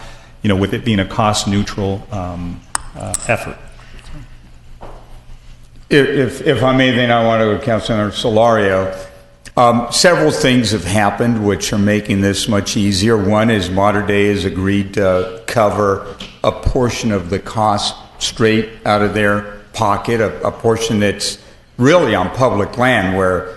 with it being a cost-neutral effort. If I may, then I want to go to Councilor Solario. Several things have happened which are making this much easier. One is Mater Dei has agreed to cover a portion of the cost straight out of their pocket, a portion that's really on public land where,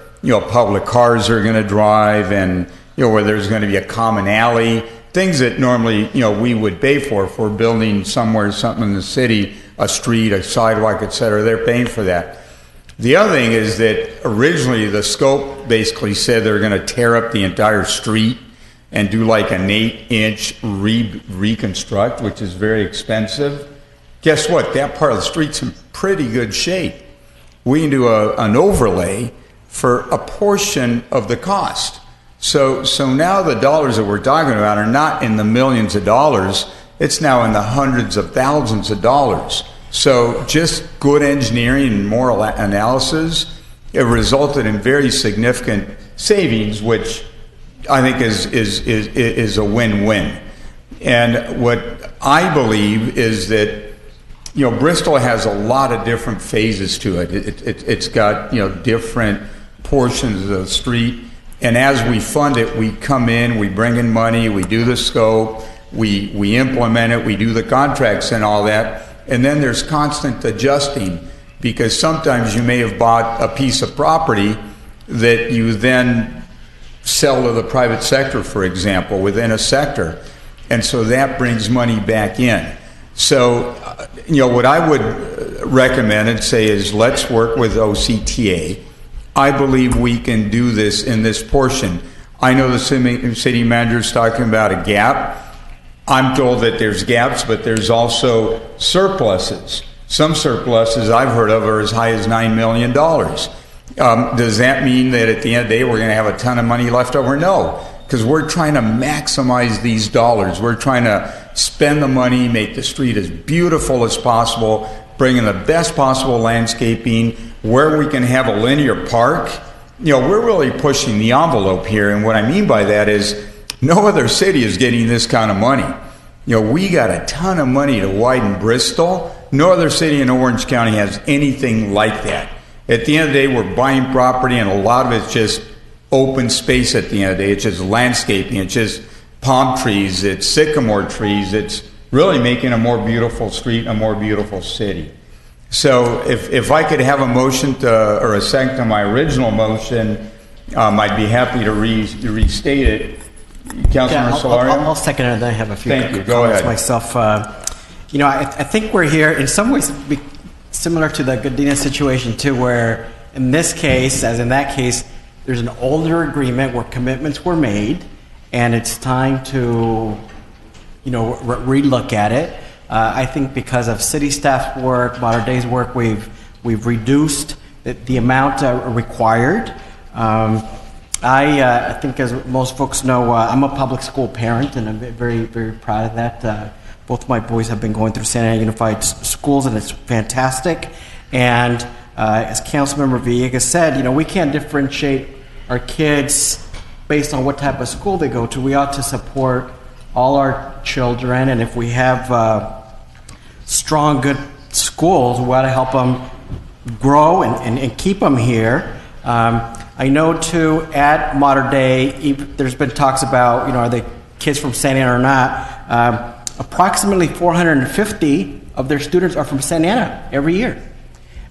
public cars are going to drive and, where there's going to be a common alley, things that normally, we would pay for if we're building something in the city, a street, a sidewalk, et cetera. They're paying for that. The other thing is that originally the scope basically said they're going to tear up the entire street and do like an 8-inch reconstruct, which is very expensive. Guess what? That part of the street's in pretty good shape. We can do an overlay for a portion of the cost. So now the dollars that we're talking about are not in the millions of dollars. It's now in the hundreds of thousands of dollars. So just good engineering and moral analysis, it resulted in very significant savings, which I think is a win-win. And what I believe is that, Bristol has a lot of different phases to it. It's got, different portions of the street. And as we fund it, we come in, we bring in money, we do the scope, we implement it, we do the contracts and all that. And then there's constant adjusting, because sometimes you may have bought a piece of property that you then sell to the private sector, for example, within a sector. And so that brings money back in. So, what I would recommend and say is let's work with OCTA. I believe we can do this in this portion. I know the city manager is talking about a gap. I'm told that there's gaps, but there's also surpluses. Some surpluses I've heard of are as high as $9 million. Does that mean that at the end of the day we're going to have a ton of money left over? No, because we're trying to maximize these dollars. We're trying to spend the money, make the street as beautiful as possible, bring in the best possible landscaping, where we can have a linear park. We're really pushing the envelope here, and what I mean by that is no other city is getting this kind of money. We got a ton of money to widen Bristol. No other city in Orange County has anything like that. At the end of the day, we're buying property, and a lot of it's just open space at the end of the day. It's just landscaping. It's just palm trees. It's sycamore trees. It's really making a more beautiful street, a more beautiful city. So if I could have a motion or a second to my original motion, I'd be happy to restate it. Councilor Solario? I'll second it, and then I have a few Thank you. Go comments ahead. myself. I think we're here in some ways similar to the Godina situation too, where in this case, as in that case, there's an older agreement where commitments were made, and it's time to, relook at it. I think because of city staff's work, Mater Dei's work, we've reduced the amount required. I think, as most folks know, I'm a public school parent, and I'm very, very proud of that. Both my boys have been going through Santa Ana Unified Schools, and it's fantastic. And as Councilmember Villegas said, we can't differentiate our kids based on what type of school they go to. We ought to support all our children, and if we have strong, good schools, we ought to help them grow and keep them here. I know too, at Mater Dei, there's been talks about, are they kids from Santa Ana or not? Approximately 450 of their students are from Santa Ana every year.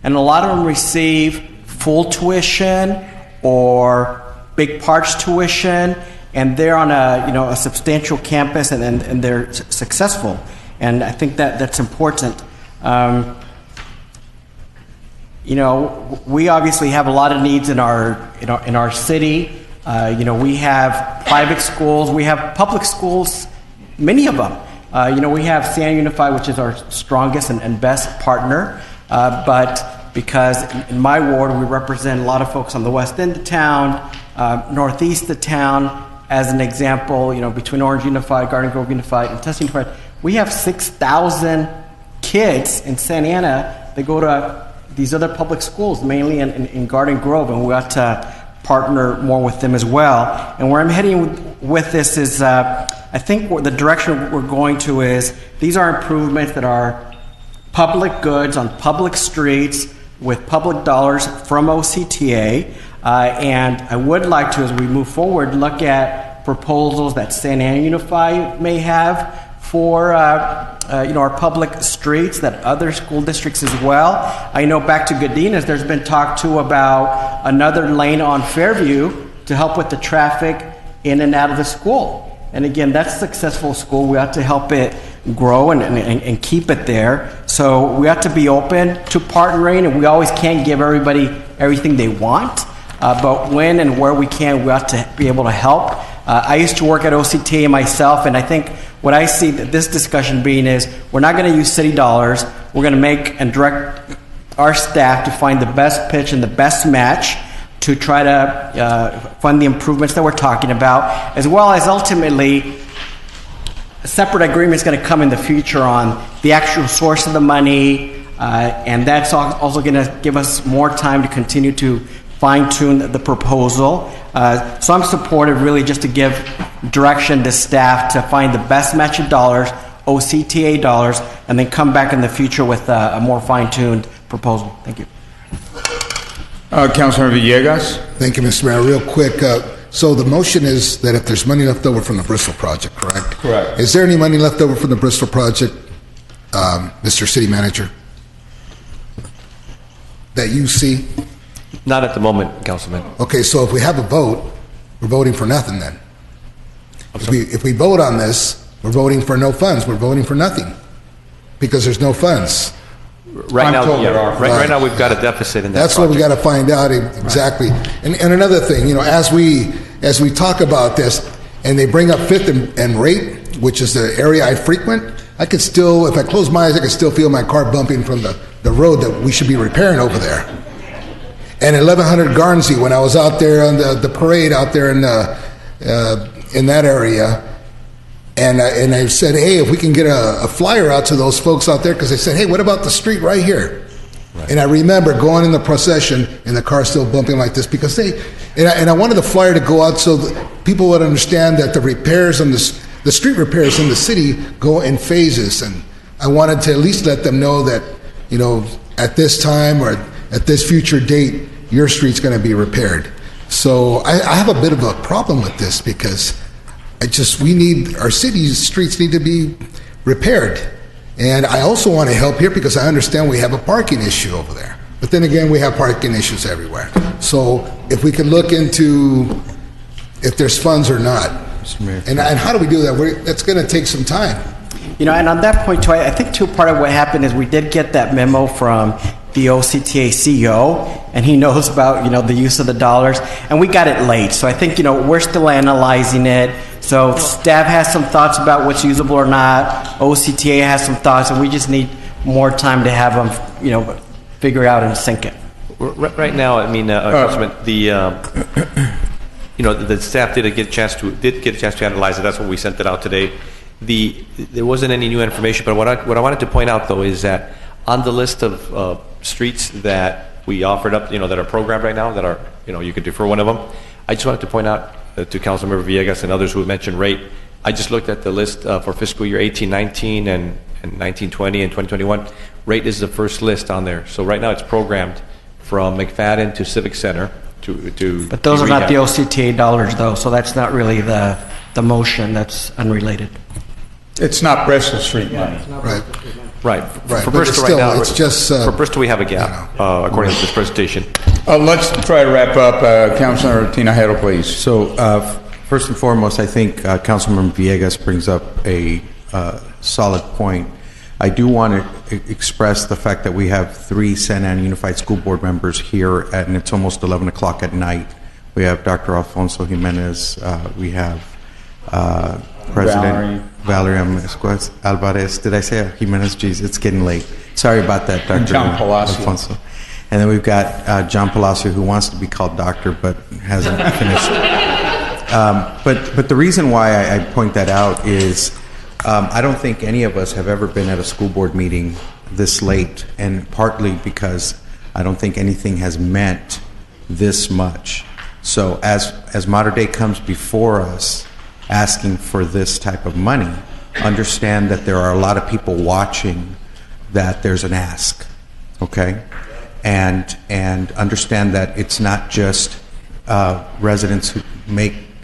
And a lot of them receive full tuition or big parts tuition, and they're on a substantial campus, and they're successful. And I think that's important. We obviously have a lot of needs in our city. We have private schools, we have public schools, many of them. We have Santa Unified, which is our strongest and best partner, but because in my ward we represent a lot of folks on the west end of town, northeast of town. As an example, between Orange Unified, Garden Grove Unified, and Tustin Unified, we have 6,000 kids in Santa Ana that go to these other public schools, mainly in Garden Grove, and we ought to partner more with them as well. And where I'm heading with this is, I think the direction we're going to is, these are improvements that are public goods on public streets with public dollars from OCTA. And I would like to, as we move forward, look at proposals that Santa Ana Unified may have for our public streets, that other school districts as well. I know back to Godinez, there's been talk too about another lane on Fairview to help with the traffic in and out of the school. And again, that's a successful school. We ought to help it grow and keep it there. So we ought to be open to partnering, and we always can't give everybody everything they want. But when and where we can, we ought to be able to help. I used to work at OCTA myself, and I think what I see that this discussion being is, we're not going to use city dollars. We're going to make and direct our staff to find the best pitch and the best match to try to fund the improvements that we're talking about, as well as ultimately a separate agreement is going to come in the future on the actual source of the money, and that's also going to give us more time to continue to fine-tune the proposal. So I'm supportive, really, just to give direction to staff to find the best match of dollars, OCTA dollars, and then come back in the future with a more fine-tuned proposal. Thank you. Councilor Villegas. Thank you, Mr. Mayor. Real quick, so the motion is that if there's money left over from the Bristol project, correct? Correct. Is there any money left over from the Bristol project, Mr. City Manager, that you see? Not at the moment, Councilman. Okay, so if we have a vote, we're voting for nothing then. If we vote on this, we're voting for no funds. We're voting for nothing because there's no funds. Right now we've got a deficit in that That's project. what we got to find out exactly. And another thing, as we talk about this, and they bring up Fifth and Rate, which is the area I frequent, I could still, if I close my eyes, I could still feel my car bumping from the road that we should be repairing over there. And 1100 Garnsey, when I was out there on the parade out there in that area, and I said, hey, if we can get a flyer out to those folks out there, because they said, hey, what about the street right here? Right. And I remember going in the procession and the car still bumping like this because and I wanted the flyer to go out so that people would understand that the repairs on the street repairs in the city go in phases. And I wanted to at least let them know that, at this time or at this future date, your street's going to be repaired. So I have a bit of a problem with this because our city's streets need to be repaired. And I also want to help here because I understand we have a parking issue over there. But then again, we have parking issues everywhere. So if we can look into if there's funds or not. And how do we do that? That's going to take some time. And on that point, too, I think, too, part of what happened is we did get that memo from the OCTA CEO, and he knows about, the use of the dollars, and we got it late. So I think, we're still analyzing it. So staff has some thoughts about what's usable or not. OCTA has some thoughts, and we just need more time to have them, figure it out and sync it. Right now, Councilman, the staff did get a chance to analyze it. That's what we sent it out today. There wasn't any new information, but what I wanted to point out though is that on the list of streets that we offered up, that are programmed right now, that are, you could defer one of them. I just wanted to point out to Councilmember Villegas and others who have mentioned rate, I just looked at the list for fiscal year 18-19 and 19-20 and 2021. Rate is the first list on there. So right now it's programmed from McFadden to Civic Center to But those be are not the rehabbed. OCTA dollars, though, so that's not really the motion. That's unrelated. It's not Bristol Street money. Right. Right. Right, For but Bristol still, right now, it's just, for Bristol we have a gap, according to this presentation. Let's try to wrap up. Councilor Tinajero, please. So, first and foremost, I think Councilmember Villegas brings up a solid point. I do want to express the fact that we have 3 Santa Ana Unified School Board members here, and it's almost 11 o'clock at night. We have Dr. Alfonso Jimenez, we have President Valerie Alvarez. Did I say Jimenez? Jeez, it's getting late. Sorry about that, Dr. And John Palacio. Alfonso. And then we've got John Palacio, who wants to be called doctor, but hasn't finished. But the reason why I point that out is I don't think any of us have ever been at a school board meeting this late, and partly because I don't think anything has meant this much. So as Mater Dei comes before us asking for this type of money, understand that there are a lot of people watching that there's an ask, okay? And understand that it's not just residents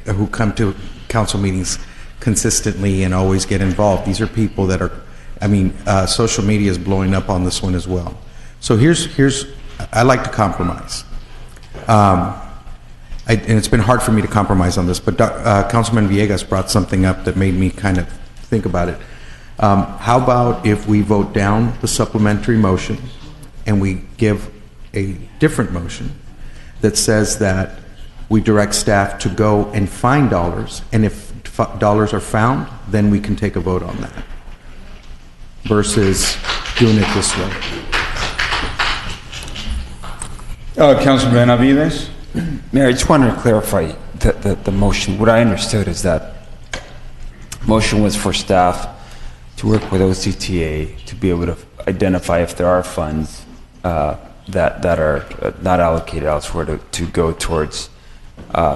who come to council meetings consistently and always get involved. These are people that are, social media is blowing up on this one as well. So here's I like to compromise. And it's been hard for me to compromise on this, but Councilman Villegas brought something up that made me kind of think about it. How about if we vote down the supplementary motion and we give a different motion that says that we direct staff to go and find dollars, and if dollars are found, then we can take a vote on that, versus doing it this way. Councilman Benavides? Mayor, I just wanted to clarify the motion. What I understood is that motion was for staff to work with OCTA to be able to identify if there are funds that are not allocated elsewhere to go towards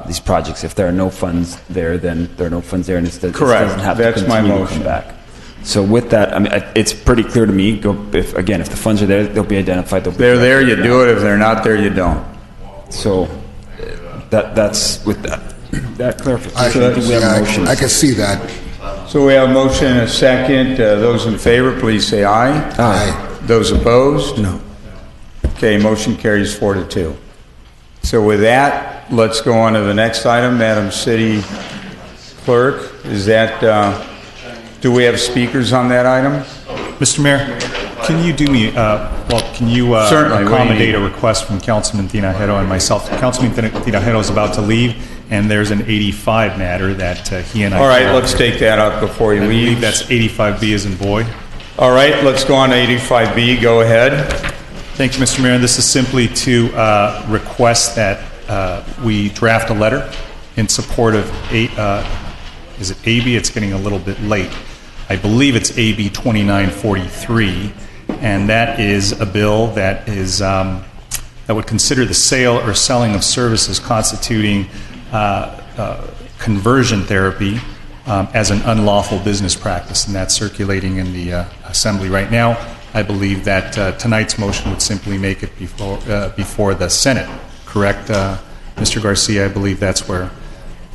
these projects. If there are no funds there, then there are no funds there, and it doesn't have to continue to come back. So with that, it's pretty clear to me. If the funds are there, they'll be identified. They're there, you do it. If they're not there, you don't. So that's with that clarification. I think we have a motion. I can see that. So we have a motion and a second. Those in favor, please say aye. Aye. Those opposed? No. Okay, motion carries 4-2. So with that, let's go on to the next item. Madam City Clerk, is that, do we have speakers on that item? Mr. Mayor, can you do me, can you Certainly, accommodate a request from Councilman Tinajero and myself? Councilman Tinajero is about to leave, and there's an 85 matter that he and I... All right, let's take that up before he I believe leaves. that's 85B as in boy. All right, let's go on to 85B. Go ahead. Thank you, Mr. Mayor. This is simply to request that we draft a letter in support of, is it AB? It's getting a little bit late. I believe it's AB 2943, and that is a bill that is that would consider the sale or selling of services constituting conversion therapy as an unlawful business practice, and that's circulating in the Assembly right now. I believe that tonight's motion would simply make it before the Senate. Correct, Mr. Garcia? I believe that's where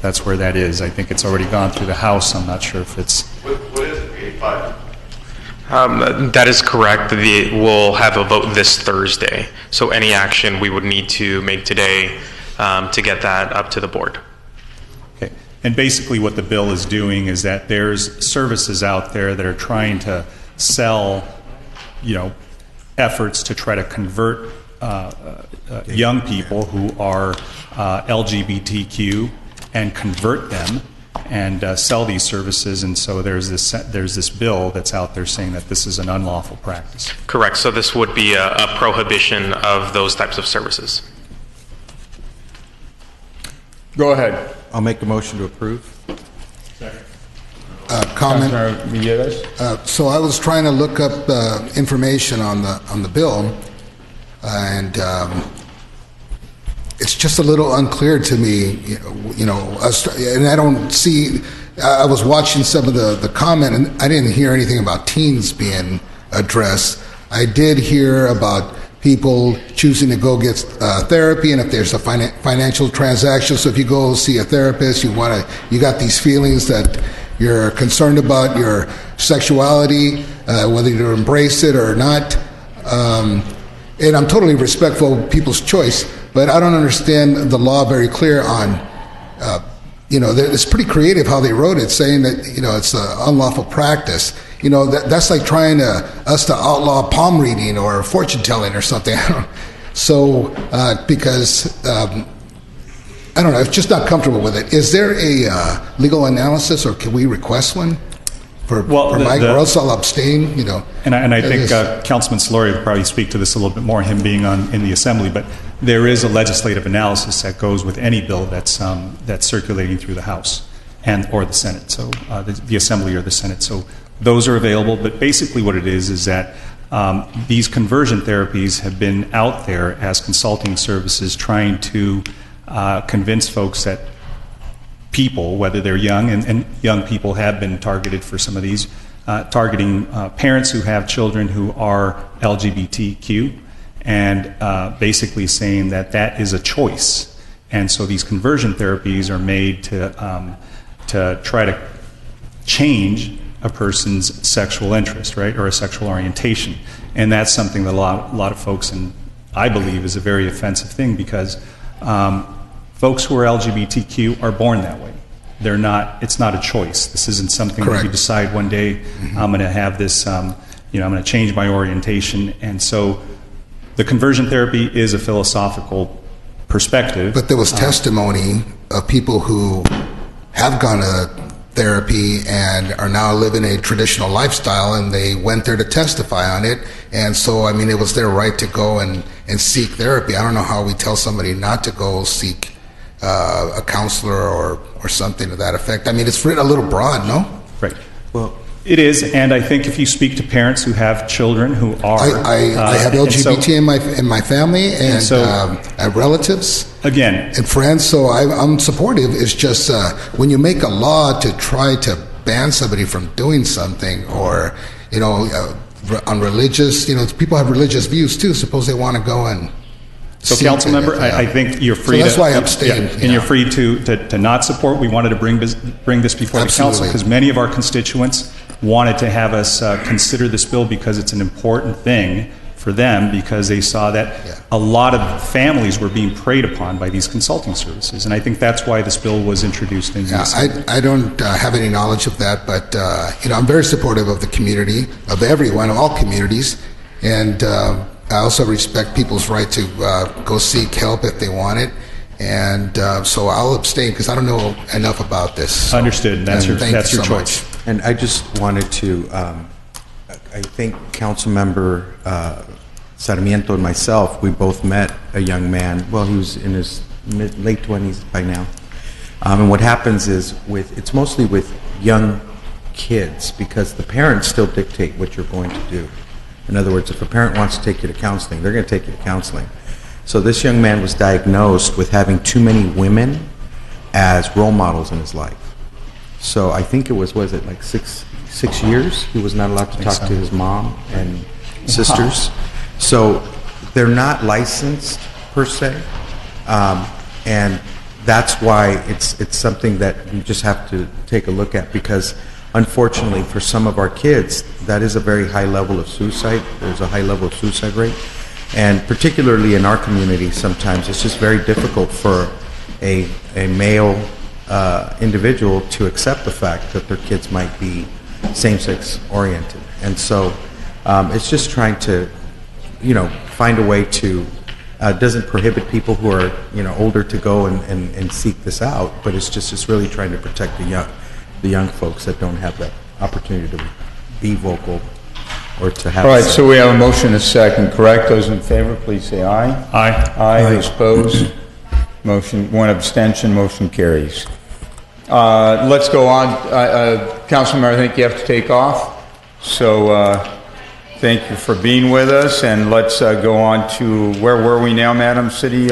that is. I think it's already gone through the House. I'm not sure if it's... What is it, 85? That is correct. We'll have a vote this Thursday. So any action we would need to make today to get that up to the board. Okay. And basically what the bill is doing is that there's services out there that are trying to sell, efforts to try to convert young people who are LGBTQ and convert them and sell these services, and so there's this bill that's out there saying that this is an unlawful practice. Correct. So this would be a prohibition of those types of services. Go ahead. I'll make a motion to approve. Comment. So I was trying to look up information on the bill, and it's just a little unclear to me, and I don't see, I was watching some of the comment, and I didn't hear anything about teens being addressed. I did hear about people choosing to go get therapy, and if there's a financial transaction, so if you go see a therapist, you got these feelings that you're concerned about your sexuality, whether you embrace it or not. And I'm totally respectful of people's choice, but I don't understand the law very clear on, it's pretty creative how they wrote it, saying that, it's an unlawful practice. That's like trying us to outlaw palm reading or fortune telling or something. So, because, I don't know, I'm just not comfortable with it. Is there a legal analysis, or can we request one? For Mike, or else I'll abstain, And I think Councilman Solorio would probably speak to this a little bit more, him being in the Assembly, but there is a legislative analysis that goes with any bill that's circulating through the House or the Senate, so the Assembly or the Senate. So those are available, but basically what it is that these conversion therapies have been out there as consulting services trying to convince folks that people, whether they're young, and young people have been targeted for some of these, targeting parents who have children who are LGBTQ, and basically saying that is a choice. And so these conversion therapies are made to try to change a person's sexual interest, right, or a sexual orientation. And that's something that a lot of folks, and I believe, is a very offensive thing, because folks who are LGBTQ are born that way. It's not a choice. This isn't something that you decide one day, I'm going to have this, I'm going to change my orientation. And so the conversion therapy is a philosophical perspective. But there was testimony of people who have gone to therapy and are now living a traditional lifestyle, and they went there to testify on it. And so, it was their right to go and seek therapy. I don't know how we tell somebody not to go seek a counselor or something to that effect. It's written a little broad, no? Right. Well, it is, and I think if you speak to parents who have children who are... I have LGBT in my family, and I have relatives. Again. And friends, so I'm supportive. It's just when you make a law to try to ban somebody from doing something, or, on religious, people have religious views too. Suppose they want to go and... So, council member, I think you're free. So that's why I abstained. And you're free to not support. We wanted to bring this before the council because many of our constituents wanted to have us consider this bill, because it's an important thing for them, because they saw that a lot of families were being preyed upon by these consulting services, and I think that's why this bill was introduced. I don't have any knowledge of that, but I'm very supportive of the community, of everyone, of all communities, and. I also respect people's right to go seek help if they want it, and so I'll abstain because I don't know enough about this. So. Understood. That's your choice. And I just wanted to, I think Councilmember Sarmiento and myself, we both met a young man. Well, he was in his late 20s by now. And what happens is it's mostly with young kids, because the parents still dictate what you're going to do. In other words, if a parent wants to take you to counseling, they're going to take you to counseling. So this young man was diagnosed with having too many women as role models in his life. So I think it was it like six years? He was not allowed to talk to his mom and sisters. So they're not licensed per se. And that's why it's something that you just have to take a look at, because unfortunately, for some of our kids, that is a very high level of suicide. There's a high level of suicide rate. And particularly in our community, sometimes it's just very difficult for a male individual to accept the fact that their kids might be same-sex oriented. And so it's just trying to, find a way to, doesn't prohibit people who are, older to go and seek this out, but it's really trying to protect the young folks that don't have that opportunity to be vocal or to have... All right, so we have a motion and a second, correct? Those in favor, please say aye. Aye. Aye. Those opposed? Motion, one abstention, motion carries. Let's go on. Councilman, I think you have to take off. So thank you for being with us, and let's go on to, where were we now, Madam City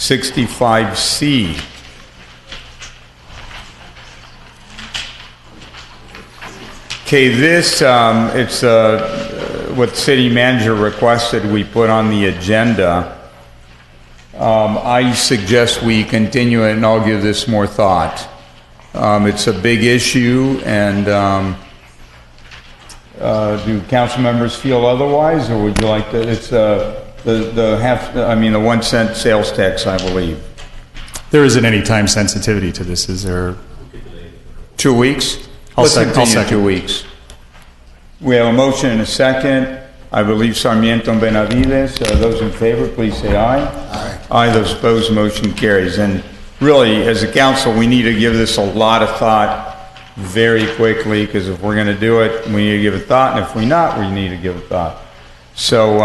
65C. Okay, this, it's what the city manager requested we put on the agenda. I suggest we continue it, and I'll give this more thought. It's a big issue, and do council members feel otherwise, or would you like to? It's the 1 cent sales tax, I believe. There isn't any time sensitivity to this, is there? 2 weeks? I'll Let's second. continue 2 weeks. We have a motion and a second. I believe Sarmiento and Benavides. Those in favor, please say aye. Aye. Aye. Those opposed, motion carries. And really, as a council, we need to give this a lot of thought very quickly, because if we're going to do it, we need to give it thought, and if we're not, we need to give it thought. So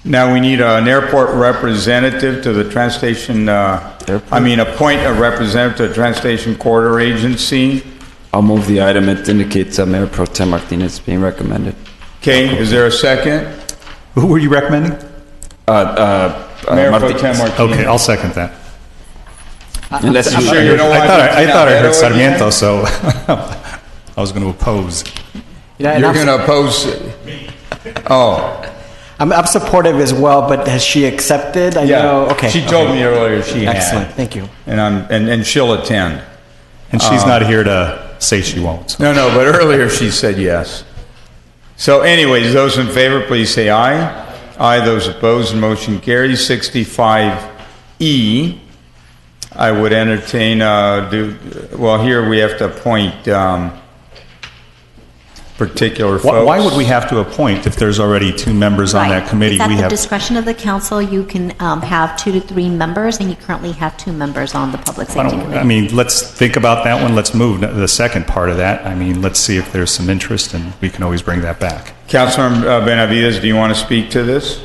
now we need an airport representative to the transportation, appoint a representative to the Transportation Corridor Agency. I'll move the item. It indicates Mayor Pro Tem Martinez being recommended. Okay, is there a second? Who were you recommending? Mayor Pro Tem Martinez. Okay, I'll second that. Unless you sure you don't want I thought I heard to Sarmiento, so I was going to oppose. Yeah, You're going to oppose? Oh. I'm supportive as well, but has she accepted? I know. Okay. She told me earlier she had. Excellent. Thank you. And she'll attend. And she's not here to say she won't. No, but earlier she said yes. So anyways, those in favor, please say aye. Aye. Those opposed, motion carries. 65E, I would entertain, here we have to appoint particular folks. Why would we have to appoint if there's already 2 members on that committee? It's at the discretion of the council. You can have 2 to 3 members, and you currently have 2 members on the Public Safety Committee. Let's think about that one. Let's move the second part of that. Let's see if there's some interest, and we can always bring that back. Councilor Benavides, do you want to speak to this?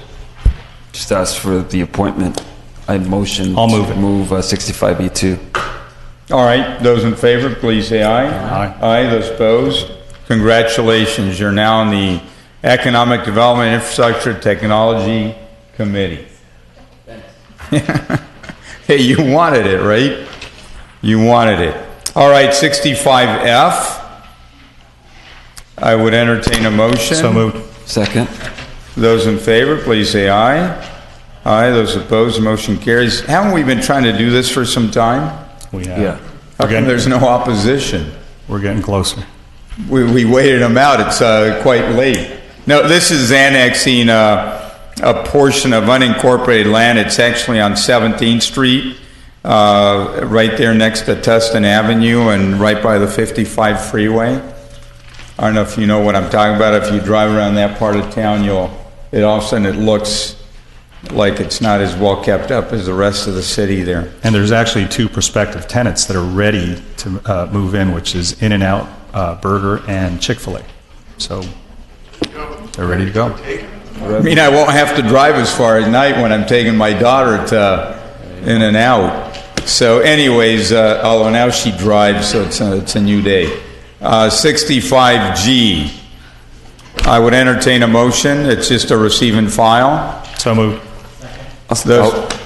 Just ask for the appointment. I motion I'll move it. Move 65E2. All right, those in favor, please say aye. Aye. Aye. Those opposed? Congratulations, you're now on the Economic Development Infrastructure Technology Committee. Hey, you wanted it, right? You wanted it. All right, 65F. I would entertain a motion. So moved. Second. Those in favor, please say aye. Aye. Those opposed, motion carries. Haven't we been trying to do this for some time? We have. Yeah. How come there's no opposition? We're getting closer. We waited them out. It's quite late. No, this is annexing a portion of unincorporated land. It's actually on 17th Street, right there next to Tustin Avenue and right by the 55 freeway. I don't know if you know what I'm talking about. If you drive around that part of town, all of a sudden it looks like it's not as well kept up as the rest of the city there. And there's actually 2 prospective tenants that are ready to move in, which is In-N-Out Burger and Chick-fil-A. So they're ready to go. I won't have to drive as far at night when I'm taking my daughter to In-N-Out. So anyways, although now she drives, so it's a new day. 65G. I would entertain a motion. It's just a receive and file. So moved.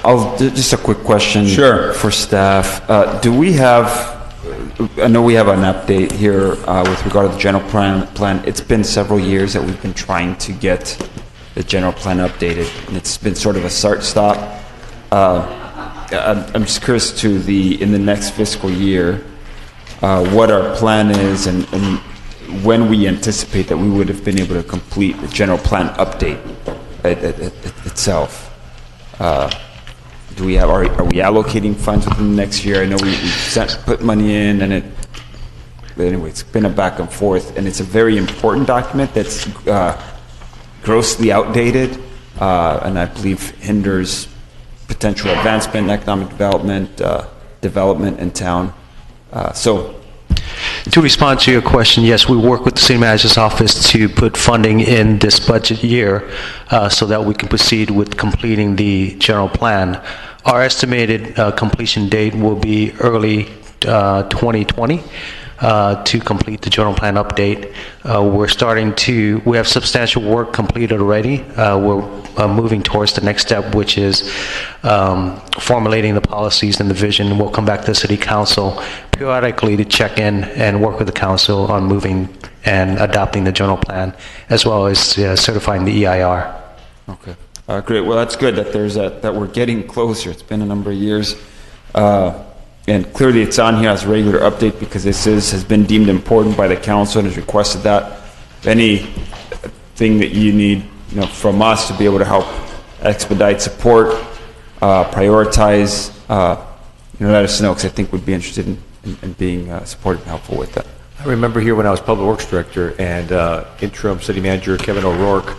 I'll just a quick question. Sure. For staff. Do we have? I know we have an update here with regard to the general plan. It's been several years that we've been trying to get the general plan updated, and it's been sort of a start-stop. I'm just curious in the next fiscal year, what our plan is and when we anticipate that we would have been able to complete the general plan update itself. Do we have? Are we allocating funds within the next year? I know we put money in, but anyway, it's been a back and forth, and it's a very important document that's grossly outdated, and I believe hinders potential advancement, economic development in town. To respond to your question, yes, we work with the City Manager's Office to put funding in this budget year so that we can proceed with completing the general plan. Our estimated completion date will be early 2020. to complete the general plan update. We have substantial work completed already. We're moving towards the next step, which is formulating the policies and the vision. We'll come back to the City Council periodically to check in and work with the Council on moving and adopting the general plan, as well as certifying the EIR. Okay. Great. Well, that's good that that we're getting closer. It's been a number of years. And clearly it's on here as a regular update because this has been deemed important by the council and has requested that. Anything that you need from us to be able to help expedite support, prioritize, let us know, because I think we'd be interested in being supportive and helpful with that. I remember here when I was Public Works Director and interim City Manager Kevin O'Rourke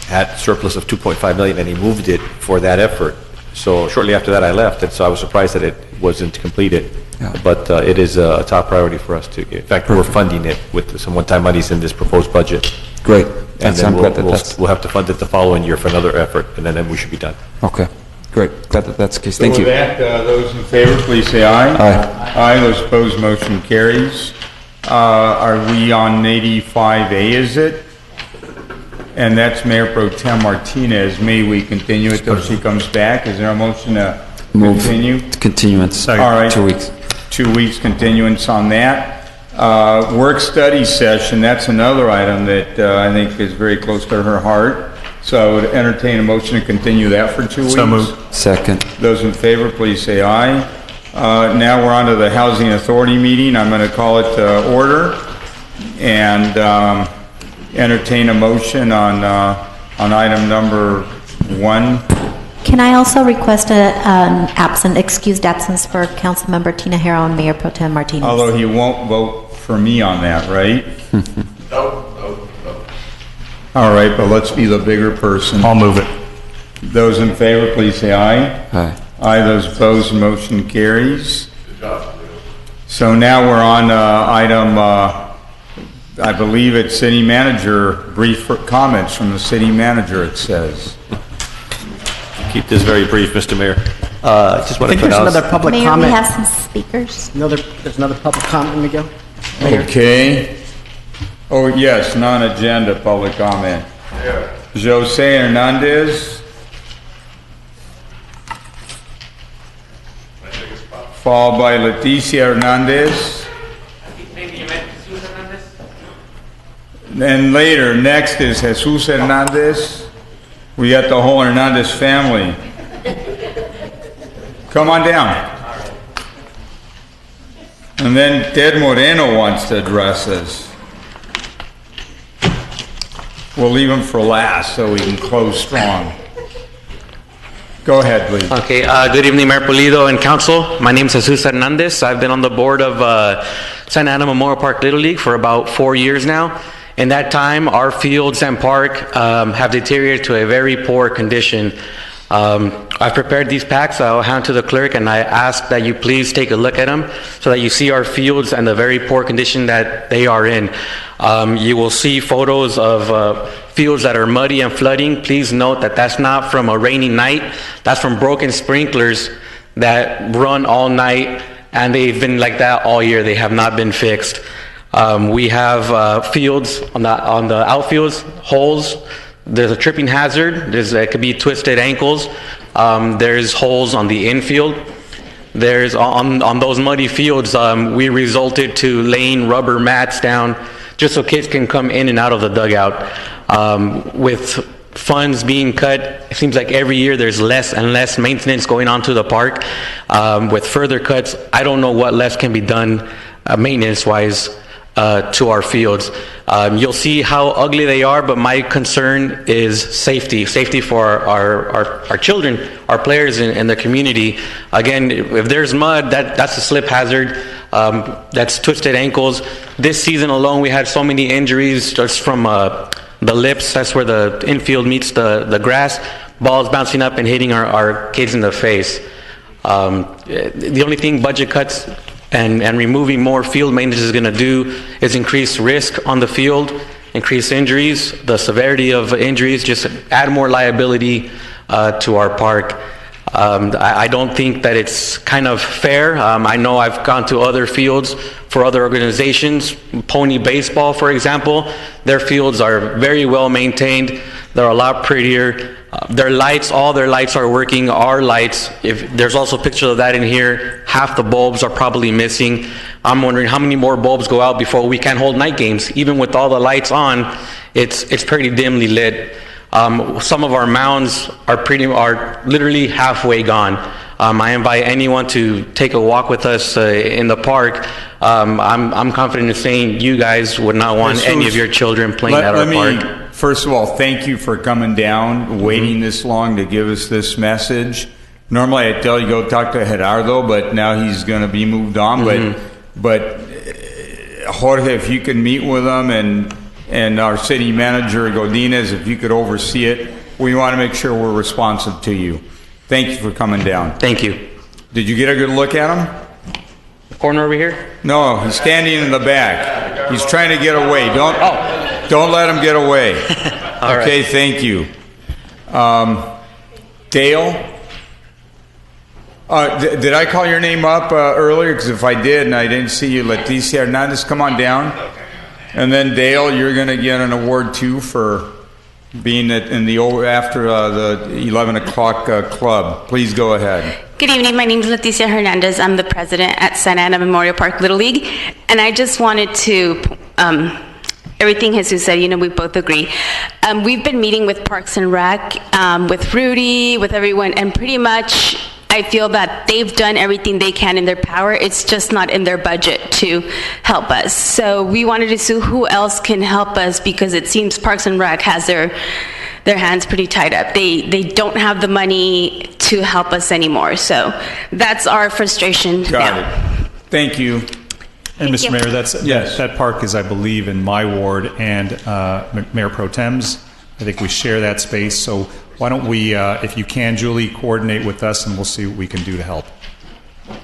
had surplus of $2.5 million and he moved it for that effort. So shortly after that I left, and so I was surprised that it wasn't completed. Yeah. But it is a top priority for us to, in fact, we're funding it with some one-time monies in this proposed budget. Great. And then we'll have to fund it the following year for another effort, and then we should be done. Okay. Great. Glad that that's the case. So Thank you. with that, those in favor, please say aye. Aye. Aye. Those opposed, motion carries. Are we on 85A, is it? And that's Mayor Pro Tem Martinez. May we continue it till she comes back? Is there a motion to continue? Continuance. All right. 2 weeks. 2 weeks continuance on that. Work study session, that's another item that I think is very close to her heart. So I would entertain a motion to continue that for 2 weeks. So moved. Second. Those in favor, please say aye. Now we're on to the Housing Authority meeting. I'm going to call it to order and entertain a motion on item number 1. Can I also request an excused absence for Councilmember Tinajero and Mayor Pro Tem Martinez? Although he won't vote for me on that, right? No. All right, but let's be the bigger person. I'll move it. Those in favor, please say aye. Aye. Aye. Those opposed, motion carries. So now we're on item, I believe it's City Manager, brief comments from the City Manager, it says. Keep this very brief, Mr. Mayor. Just want to there's another public Mayor, comment. we have some speakers. There's another public comment, Miguel. Okay. Oh, yes, non-agenda public comment. Jose Hernandez. Followed by Leticia Hernandez. Then later, next is Jesus Hernandez. We got the whole Hernandez family. Come on down. And then Ted Moreno wants to address us. We'll leave him for last so we can close strong. Go ahead, please. Okay, good evening, Mayor Pulido and Council. My name is Jesus Hernandez. I've been on the board of Santa Ana Memorial Park Little League for about 4 years now. In that time, our fields and park have deteriorated to a very poor condition. I've prepared these packs. I'll hand to the clerk, and I ask that you please take a look at them so that you see our fields and the very poor condition that they are in. You will see photos of fields that are muddy and flooding. Please note that that's not from a rainy night. That's from broken sprinklers that run all night, and they've been like that all year. They have not been fixed. We have fields on the outfields, holes. There's a tripping hazard. It could be twisted ankles. There's holes on the infield. There's on those muddy fields. We resorted to laying rubber mats down just so kids can come in and out of the dugout. With funds being cut, it seems like every year there's less and less maintenance going on to the park. With further cuts, I don't know what less can be done maintenance-wise to our fields. You'll see how ugly they are, but my concern is safety for our children, our players in the community. Again, if there's mud, that's a slip hazard. That's twisted ankles. This season alone, we had so many injuries just from the lips. That's where the infield meets the grass. Balls bouncing up and hitting our kids in the face. The only thing budget cuts and removing more field maintenance is going to do is increase risk on the field, increase injuries, the severity of injuries, just add more liability to our park. I don't think that it's kind of fair. I know I've gone to other fields for other organizations, Pony Baseball, for example. Their fields are very well maintained. They're a lot prettier. Their lights, all their lights are working. Our lights, if there's also pictures of that in here, half the bulbs are probably missing. I'm wondering how many more bulbs go out before we can hold night games. Even with all the lights on, it's pretty dimly lit. Some of our mounds are literally halfway gone. I invite anyone to take a walk with us in the park. I'm confident in saying you guys would not want any of your children playing at our park. First of all, thank you for coming down, waiting this long to give us this message. Normally I tell you go talk to Gerardo, but now he's going to be moved on. But Jorge, if you can meet with him and our city manager, Godinez, if you could oversee it, we want to make sure we're responsive to you. Thank you for coming down. Thank you. Did you get a good look at him? The corner over here? No, he's standing in the back. He's trying to get away. Don't let him get away. Okay, right. Thank you. Dale? Did I call your name up earlier? Because if I did and I didn't see you, Leticia Hernandez, come on down. And then Dale, you're going to get an award too for being after the 11 o'clock club. Please go ahead. Good evening. My name is Leticia Hernandez. I'm the president at Santa Ana Memorial Park Little League. And I just wanted to, everything Jesus said, we both agree. We've been meeting with Parks and Rec, with Rudy, with everyone, and pretty much I feel that they've done everything they can in their power. It's just not in their budget to help us. So we wanted to see who else can help us, because it seems Parks and Rec has their hands pretty tied up. They don't have the money to help us anymore. So that's our frustration Got it. Thank you. And Mr. Mayor, yes. that park is, I believe, in my ward and Mayor Pro Tem's. I think we share that space. So why don't we, if you can, Julie, coordinate with us and we'll see what we can do to help.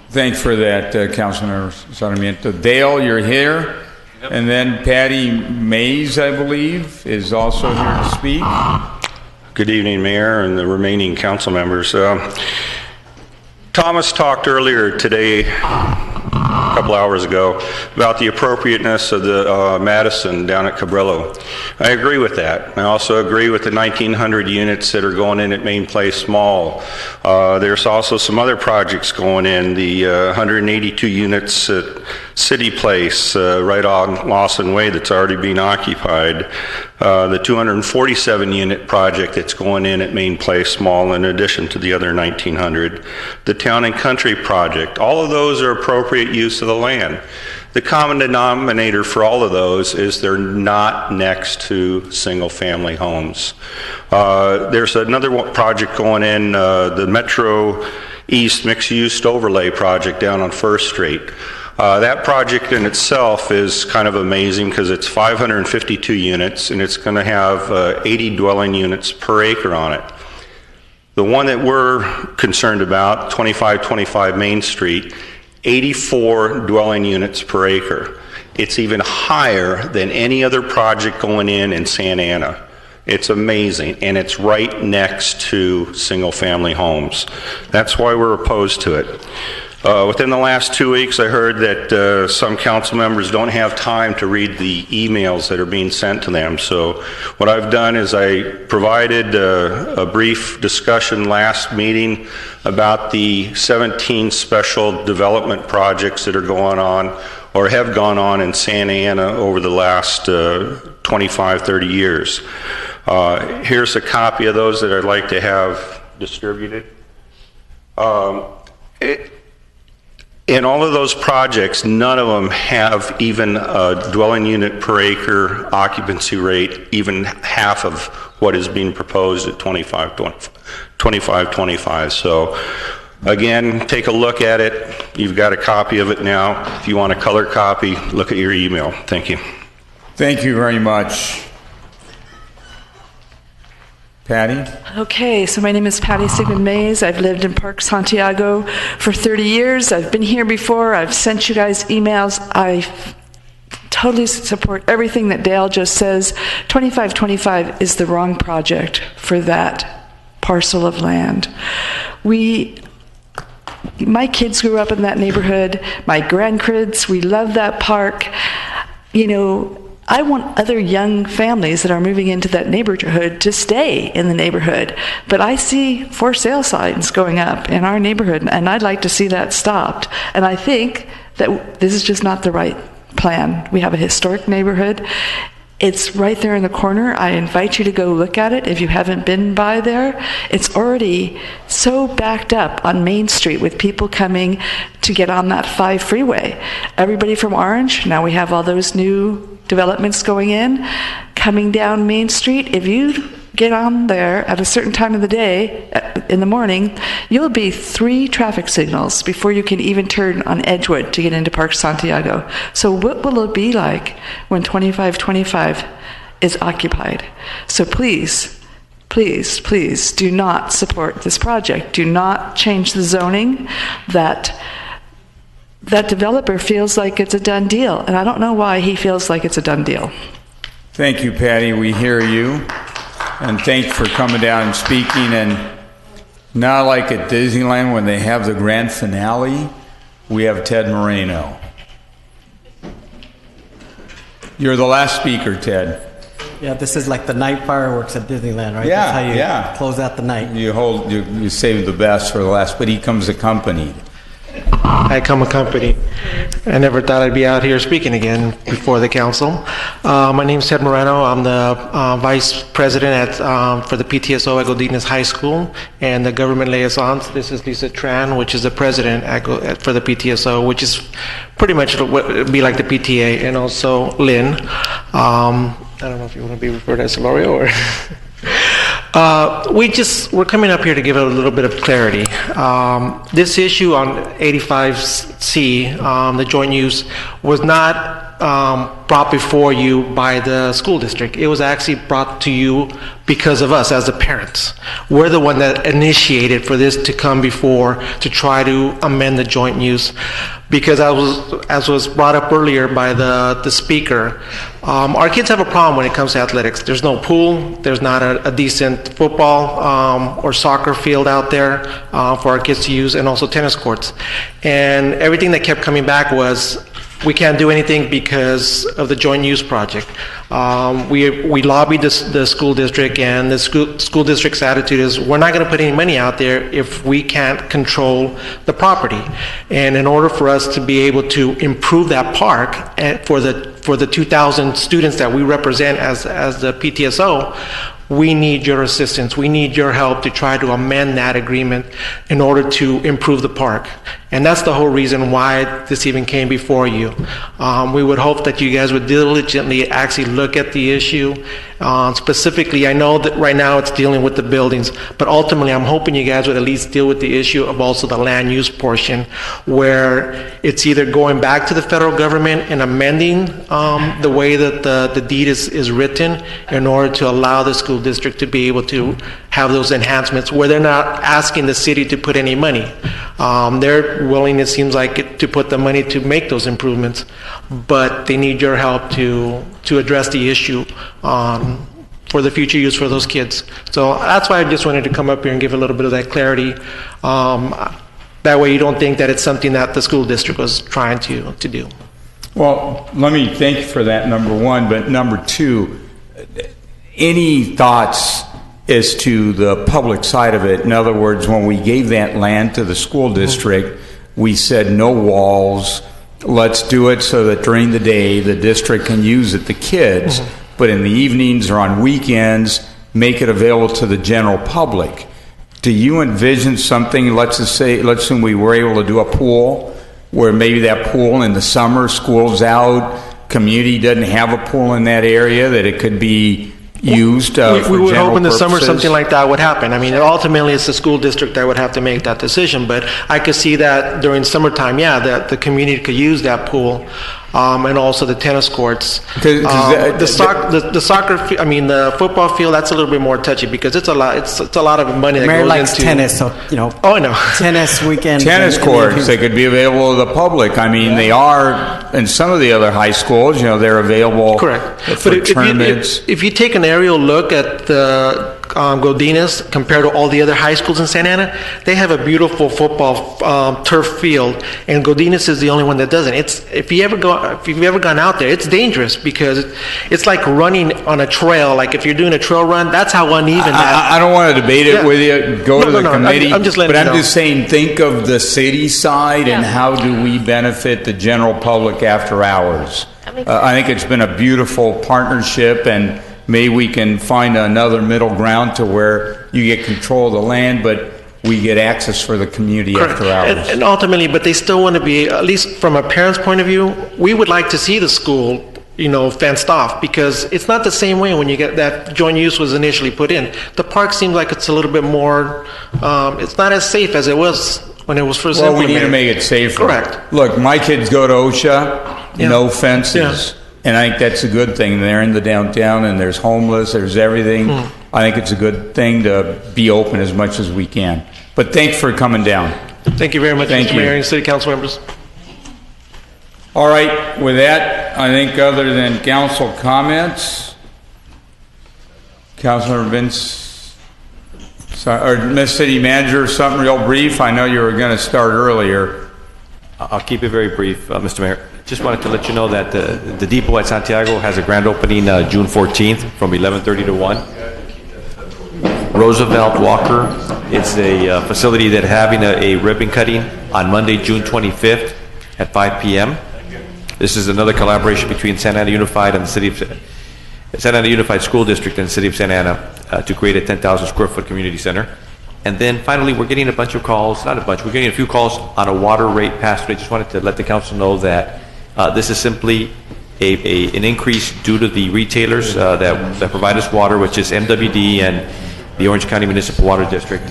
Thanks for that, Councilmember Sarmiento. Dale, you're here. Yep. And then Patty Mays, I believe, is also here to speak. Good evening, Mayor and the remaining council members. Thomas talked earlier today, a couple hours ago, about the appropriateness of the Madison down at Cabrillo. I agree with that. I also agree with the 1,900 units that are going in at Main Place Mall. There's also some other projects going in, the 182 units at City Place right on Lawson Way that's already being occupied. The 247 unit project that's going in at Main Place Mall in addition to the other 1,900. The Town and Country project, all of those are appropriate use of the land. The common denominator for all of those is they're not next to single family homes. There's another project going in, the Metro East Mixed Use Overlay project down on First Street. That project in itself is kind of amazing because it's 552 units and it's going to have 80 dwelling units per acre on it. The one that we're concerned about, 2525 Main Street, 84 dwelling units per acre. It's even higher than any other project going in Santa Ana. It's amazing, and it's right next to single-family homes. That's why we're opposed to it. Within the last 2 weeks, I heard that some council members don't have time to read the emails that are being sent to them. So what I've done is I provided a brief discussion last meeting about the 17 special development projects that are going on or have gone on in Santa Ana over the last 25, 30 years. Here's a copy of those that I'd like to have distributed. In all of those projects, none of them have even a dwelling unit per acre occupancy rate, even half of what is being proposed at 2525. So again, take a look at it. You've got a copy of it now. If you want a color copy, look at your email. Thank you. Thank you very much. Patty? Okay, so my name is Patty Sigmund Mays. I've lived in Park Santiago for 30 years. I've been here before. I've sent you guys emails. I totally support everything that Dale just says. 2525 is the wrong project for that parcel of land. My kids grew up in that neighborhood. My grandkids, we love that park. You know, I want other young families that are moving into that neighborhood to stay in the neighborhood. But I see for sale signs going up in our neighborhood, and I'd like to see that stopped. And I think that this is just not the right plan. We have a historic neighborhood. It's right there in the corner. I invite you to go look at it if you haven't been by there. It's already so backed up on Main Street with people coming to get on that 5 freeway. Everybody from Orange, now we have all those new developments going in, coming down Main Street. If you get on there at a certain time of the day, in the morning, you'll be 3 traffic signals before you can even turn on Edgewood to get into Park Santiago. So what will it be like when 2525 is occupied? So please, please, please do not support this project. Do not change the zoning. That developer feels like it's a done deal, and I don't know why he feels like it's a done deal. Thank you, Patty. We hear you. And thanks for coming down and speaking. And not like at Disneyland when they have the grand finale, we have Ted Moreno. You're the last speaker, Ted. Yeah, this is like the night fireworks at Disneyland, right? Yeah, That's how you close out the night. You save the best for the last, but he comes accompanied. I come accompanied. I never thought I'd be out here speaking again before the council. My name's Ted Moreno. I'm the vice president for the PTSO at Godinez High School and the government liaisons. This is Lisa Tran, which is the president for the PTSO, which is pretty much what would be like the PTA, and also Lynn. I don't know if you want to be referred to as Lorio or... We're coming up here to give a little bit of clarity. This issue on 85C, the joint use, was not brought before you by the school district. It was actually brought to you because of us as the parents. We're the one that initiated for this to come before to try to amend the joint use. Because as was brought up earlier by the speaker, our kids have a problem when it comes to athletics. There's no pool, there's not a decent football or soccer field out there for our kids to use, and also tennis courts. And everything that kept coming back was, we can't do anything because of the joint use project. We lobbied the school district, and the school district's attitude is, we're not going to put any money out there if we can't control the property. And in order for us to be able to improve that park for the 2,000 students that we represent as the PTSO, we need your assistance. We need your help to try to amend that agreement in order to improve the park. And that's the whole reason why this even came before you. We would hope that you guys would diligently actually look at the issue. Specifically, I know that right now it's dealing with the buildings, but ultimately I'm hoping you guys would at least deal with the issue of also the land use portion, where it's either going back to the federal government and amending the way that the deed is written in order to allow the school district to be able to have those enhancements where they're not asking the city to put any money. They're willing, it seems like, to put the money to make those improvements, but they need your help to address the issue for the future use for those kids. So that's why I just wanted to come up here and give a little bit of that clarity. That way you don't think that it's something that the school district was trying to do. Well, let me thank you for that, number one, but number two, any thoughts as to the public side of it? In other words, when we gave that land to the school district, we said no walls, let's do it so that during the day the district can use it, the kids, but in the evenings or on weekends, make it available to the general public. Do you envision something, let's assume we were able to do a pool, where maybe that pool in the summer, school's out, community doesn't have a pool in that area, that it could be used for we would general hope in the summer purposes? something like that would happen. I mean, ultimately it's the school district that would have to make that decision, but I could see that during summertime, that the community could use that pool, and also the tennis courts. The football field, that's a little bit more touchy because it's a lot of money that Mayor goes likes into tennis, so Oh, I know. Tennis weekend. Tennis courts, they could be available to the public. I mean, they are in some of the other high schools, they're available Correct. for But tournaments. if you take an aerial look at the Godinez, compared to all the other high schools in Santa Ana, they have a beautiful football turf field, and Godinez is the only one that doesn't. If you've ever gone out there, it's dangerous because it's like running on a trail. Like if you're doing a trail run, that's how uneven that. I don't want to debate it with you. Go to the committee. I'm just letting but you I'm know. just saying, think of the city side and how do we benefit the general public after hours. I think it's been a beautiful partnership, and maybe we can find another middle ground to where you get control of the land, but we get access for the community after hours. And ultimately, but they still want to be, at least from a parent's point of view, we would like to see the school, fenced off, because it's not the same way when you get that joint use was initially put in. The park seems like it's a little bit more, it's not as safe as it was when it was first Well, implemented. we need to make it safer. Correct. Look, my kids go to OSHA, no fences. And I think that's a good thing. They're in the downtown and there's homeless, there's everything. I think it's a good thing to be open as much as we can. But thanks for coming down. Thank you very much, Mr. Mayor and City Council members. All right, with that, I think other than council comments, Councilor Vince, or Ms. City Manager, something real brief. I know you were going to start earlier. I'll keep it very brief, Mr. Mayor. Just wanted to let you know that the depot at Santiago has a grand opening June 14th from 11:30 to 1. Roosevelt Walker, it's a facility that having a ribbon cutting on Monday, June 25th at 5 p.m. This is another collaboration between Santa Ana Unified and the Santa Ana Unified School District and the City of Santa Ana to create a 10,000 square foot community center. And then finally, we're getting a bunch of calls, not a bunch, we're getting a few calls on a water rate pass-through. I just wanted to let the council know that this is simply an increase due to the retailers that provide us water, which is MWD and the Orange County Municipal Water District.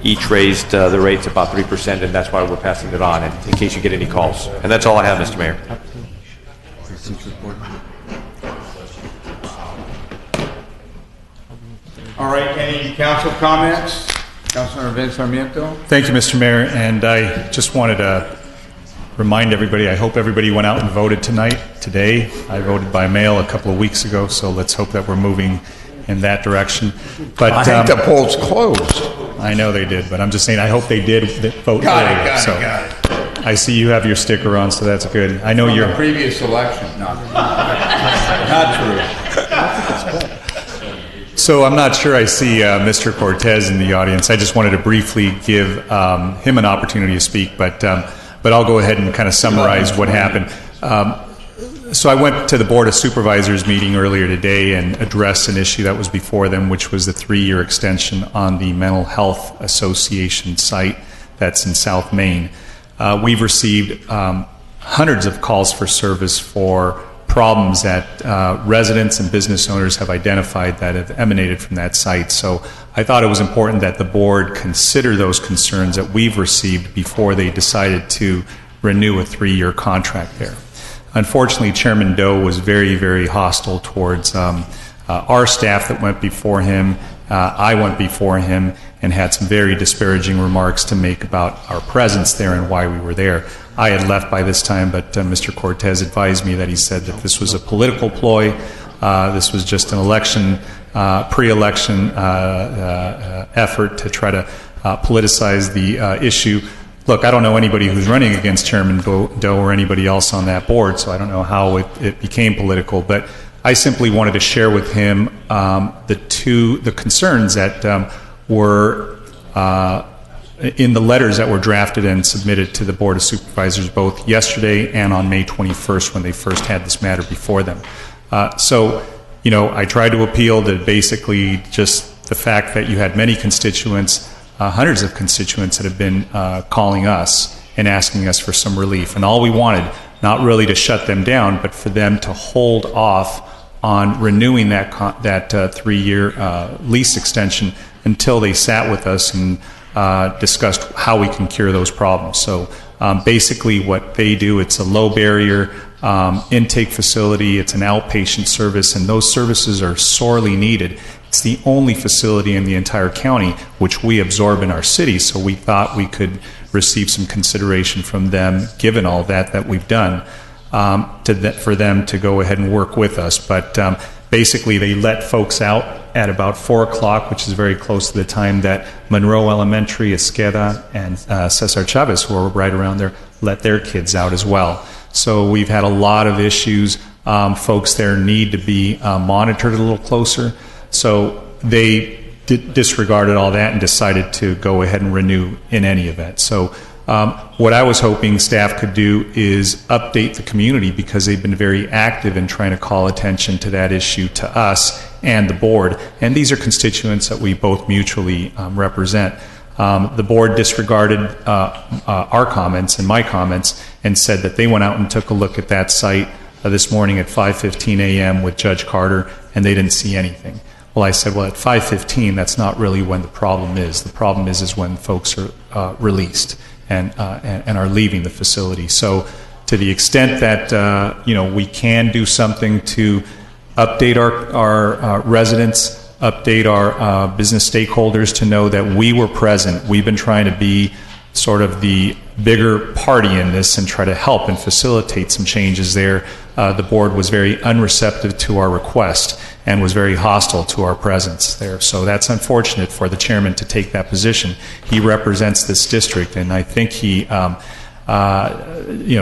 Each raised the rates about 3%, and that's why we're passing it on, and in case you get any calls. And that's all I have, Mr. Mayor. All right, any council comments? Councilor Vince Sarmiento? Thank you, Mr. Mayor, and I just wanted to remind everybody, I hope everybody went out and voted today. I voted by mail a couple of weeks ago, so let's hope that we're moving in that direction. But I think the polls closed. I know they did, but I'm just saying I hope they did vote earlier. Got it. I see you have your sticker on, so that's good. I know From you're the previous election. No. Not true. So I'm not sure I see Mr. Cortez in the audience. I just wanted to briefly give him an opportunity to speak, but I'll go ahead and kind of summarize what happened. So I went to the Board of Supervisors meeting earlier today and addressed an issue that was before them, which was the 3-year extension on the Mental Health Association site that's in South Main. We've received hundreds of calls for service for problems that residents and business owners have identified that have emanated from that site. So I thought it was important that the board consider those concerns that we've received before they decided to renew a 3-year contract there. Unfortunately, Chairman Doe was very, very hostile towards our staff that went before him. I went before him and had some very disparaging remarks to make about our presence there and why we were there. I had left by this time, but Mr. Cortez advised me that he said that this was a political ploy. This was just an election, pre-election effort to try to politicize the issue. Look, I don't know anybody who's running against Chairman Doe or anybody else on that board, so I don't know how it became political, but I simply wanted to share with him the concerns that were in the letters that were drafted and submitted to the Board of Supervisors both yesterday and on May 21st when they first had this matter before them. So, I tried to appeal to basically just the fact that you had many constituents, hundreds of constituents that have been calling us and asking us for some relief. And all we wanted, not really to shut them down, but for them to hold off on renewing that 3-year lease extension until they sat with us and discussed how we can cure those problems. So basically what they do, it's a low barrier intake facility, it's an outpatient service, and those services are sorely needed. It's the only facility in the entire county which we absorb in our city, so we thought we could receive some consideration from them, given all that we've done, for them to go ahead and work with us. But basically they let folks out at about 4 o'clock, which is very close to the time that Monroe Elementary, Esqueda, and Cesar Chavez, who are right around there, let their kids out as well. So we've had a lot of issues. Folks there need to be monitored a little closer. So they disregarded all that and decided to go ahead and renew in any event. So what I was hoping staff could do is update the community, because they've been very active in trying to call attention to that issue to us and the board. And these are constituents that we both mutually represent. The board disregarded our comments and my comments and said that they went out and took a look at that site this morning at 5:15 a.m. with Judge Carter, and they didn't see anything. Well, I said, well, at 5:15, that's not really when the problem is. The problem is when folks are released and are leaving the facility. So to the extent that we can do something to update our residents, update our business stakeholders to know that we were present. We've been trying to be sort of the bigger party in this and try to help and facilitate some changes there. The board was very unreceptive to our request and was very hostile to our presence there. So that's unfortunate for the chairman to take that position. He represents this district, and I think he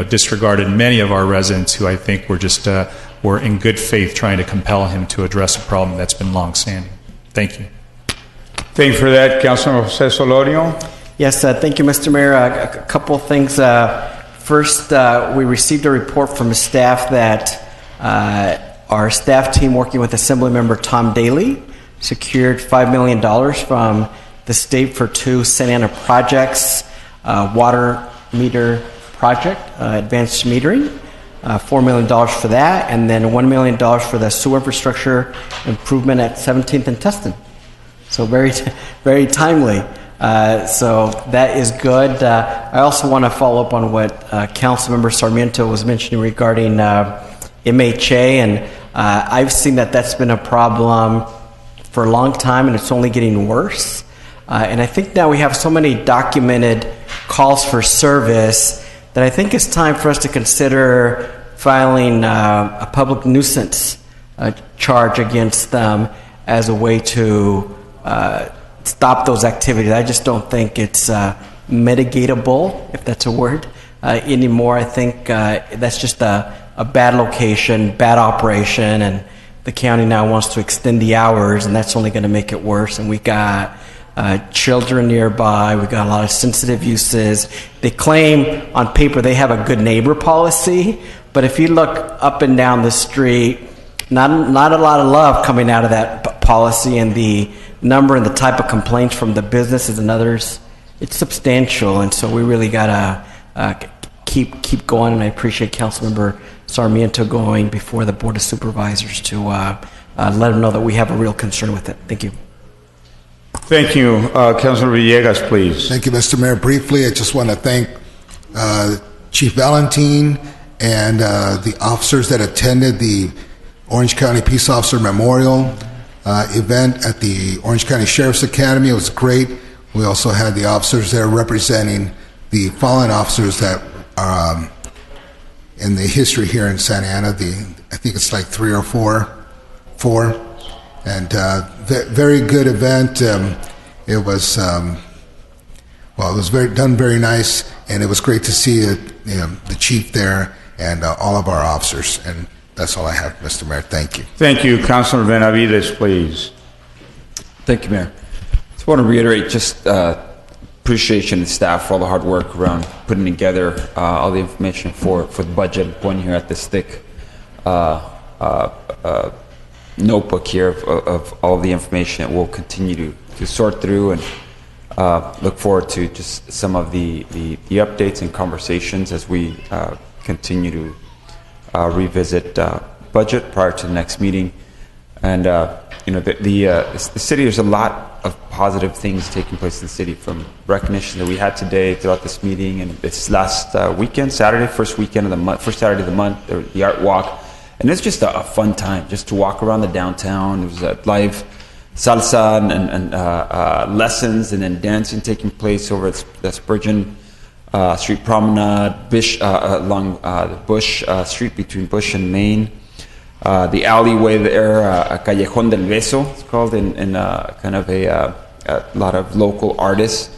disregarded many of our residents who I think were in good faith trying to compel him to address a problem that's been long-standing. Thank you. Thank you for that, Councilman Jose Solorio. Yes, thank you, Mr. Mayor. A couple of things. First, we received a report from staff that our staff team working with Assemblymember Tom Daly secured $5 million from the state for 2 Santa Ana projects, water meter project, advanced metering, $4 million for that, and then $1 million for the sewer infrastructure improvement at 17th and Tustin. So very, very timely. So that is good. I also want to follow up on what Councilmember Sarmiento was mentioning regarding MHA, and I've seen that's been a problem for a long time, and it's only getting worse. And I think now we have so many documented calls for service that I think it's time for us to consider filing a public nuisance charge against them as a way to stop those activities. I just don't think it's mitigatable, if that's a word, anymore. I think that's just a bad location, bad operation, and the county now wants to extend the hours, and that's only going to make it worse. And we got children nearby. We got a lot of sensitive uses. They claim on paper they have a good neighbor policy, but if you look up and down the street, not a lot of love coming out of that policy, and the number and the type of complaints from the businesses and others, it's substantial. And so we really got to keep going, and I appreciate Councilmember Sarmiento going before the Board of Supervisors to let them know that we have a real concern with it. Thank you. Thank you. Councilor Villegas, please. Thank you, Mr. Mayor. Briefly, I just want to thank Chief Valentin and the officers that attended the Orange County Peace Officer Memorial event at the Orange County Sheriff's Academy. It was great. We also had the officers there representing the fallen officers that are in the history here in Santa Ana. I think it's like 3 or 4. And very good event. It was done very nice, and it was great to see the chief there and all of our officers. And that's all I have, Mr. Mayor. Thank you. Thank you. Councilor Benavides, please. Thank you, Mayor. Just want to reiterate appreciation to staff for all the hard work around putting together all the information for the budget. One here at this thick notebook here of all the information that we'll continue to sort through, and look forward to just some of the updates and conversations as we continue to revisit budget prior to the next meeting. And the city, there's a lot of positive things taking place in the city, from recognition that we had today throughout this meeting and this last weekend, Saturday, first Saturday of the month, the art walk. And it's just a fun time just to walk around the downtown. There was a live salsa and lessons, and then dancing taking place over at the Spurgeon Street Promenade, along the Bush Street between Bush and Main. the alleyway there, Callejón del Beso, it's called, in kind of a lot of local artists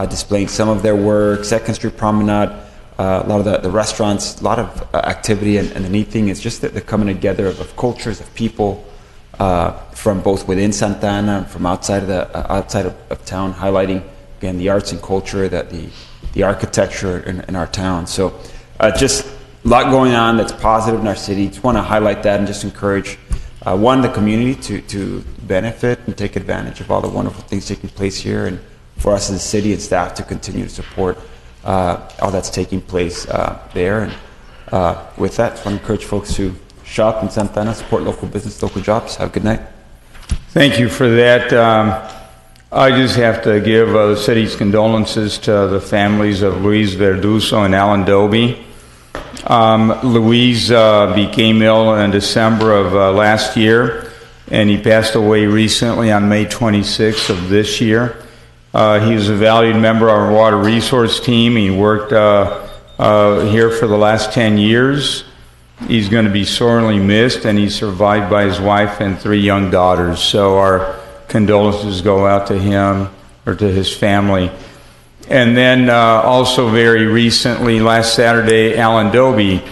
displaying some of their work. 2nd Street Promenade, a lot of the restaurants, a lot of activity, and the neat thing is just the coming together of cultures, of people from both within Santa Ana and from outside of town, highlighting again the arts and culture, that the architecture in our town. So just a lot going on that's positive in our city. Just want to highlight that and just encourage the community to benefit and take advantage of all the wonderful things taking place here, and for us as a city and staff to continue to support all that's taking place there. And with that, I just want to encourage folks to shop in Santa Ana, support local business, local jobs. Have a good night. Thank you for that. I just have to give the city's condolences to the families of Luis Verduso and Alan Doby. Luis became ill in December of last year, and he passed away recently on May 26th of this year. He was a valued member of our water resource team. He worked here for the last 10 years. He's going to be sorely missed, and he's survived by his wife and 3 young daughters. So our condolences go out to him, or to his family. And then also very recently, last Saturday, Alan Doby,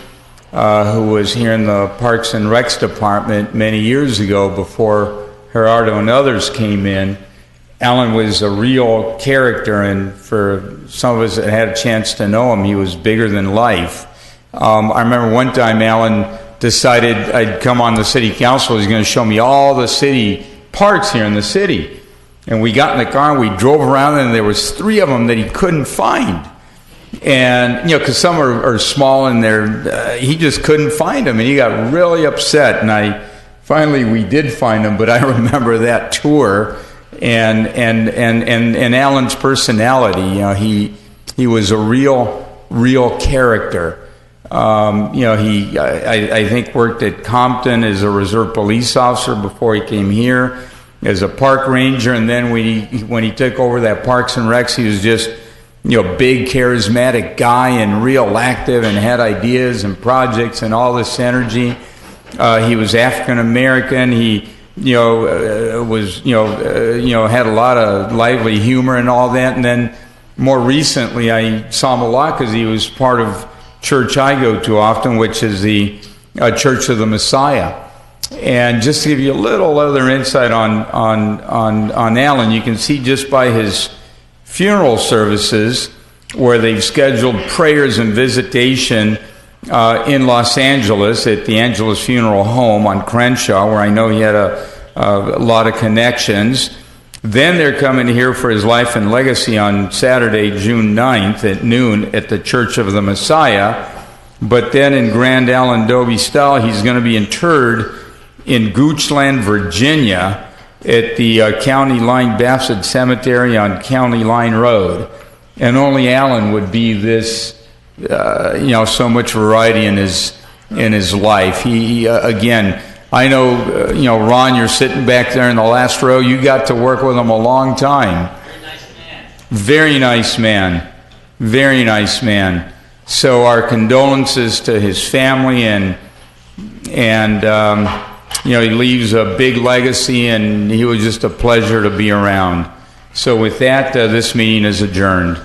who was here in the Parks and Recs Department many years ago before Gerardo and others came in. Alan was a real character, and for some of us that had a chance to know him, he was bigger than life. I remember one time Alan decided I'd come on the city council. He was going to show me all the city parks here in the city. And we got in the car and we drove around, and there was 3 of them that he couldn't find. And, because some are small and he just couldn't find them, and he got really upset. And finally we did find them, but I remember that tour and Alan's personality. He was a real character. I think worked at Compton as a reserve police officer before he came here, as a park ranger, and then when he took over that Parks and Recs, he was just big, charismatic guy and real active, and had ideas and projects and all this energy. He was African American. He was had a lot of lively humor and all that. And then more recently, I saw him a lot because he was part of church I go to often, which is the Church of the Messiah. And just to give you a little other insight on Alan, you can see just by his funeral services, where they've scheduled prayers and visitation in Los Angeles at the Angeles Funeral Home on Crenshaw, where I know he had a lot of connections. Then they're coming here for his life and legacy on Saturday, June 9th at noon at the Church of the Messiah. But then in Grand Alan Doby style, he's going to be interred in Goochland, Virginia, at the County Line Bassett Cemetery on County Line Road. And only Alan would be this, so much variety in his life. He again, I know, Ron, you're sitting back there in the last row. You got to work with him a long time. Very nice man. Very nice man. So our condolences to his family, and he leaves a big legacy, and he was just a pleasure to be around. So with that, this meeting is adjourned.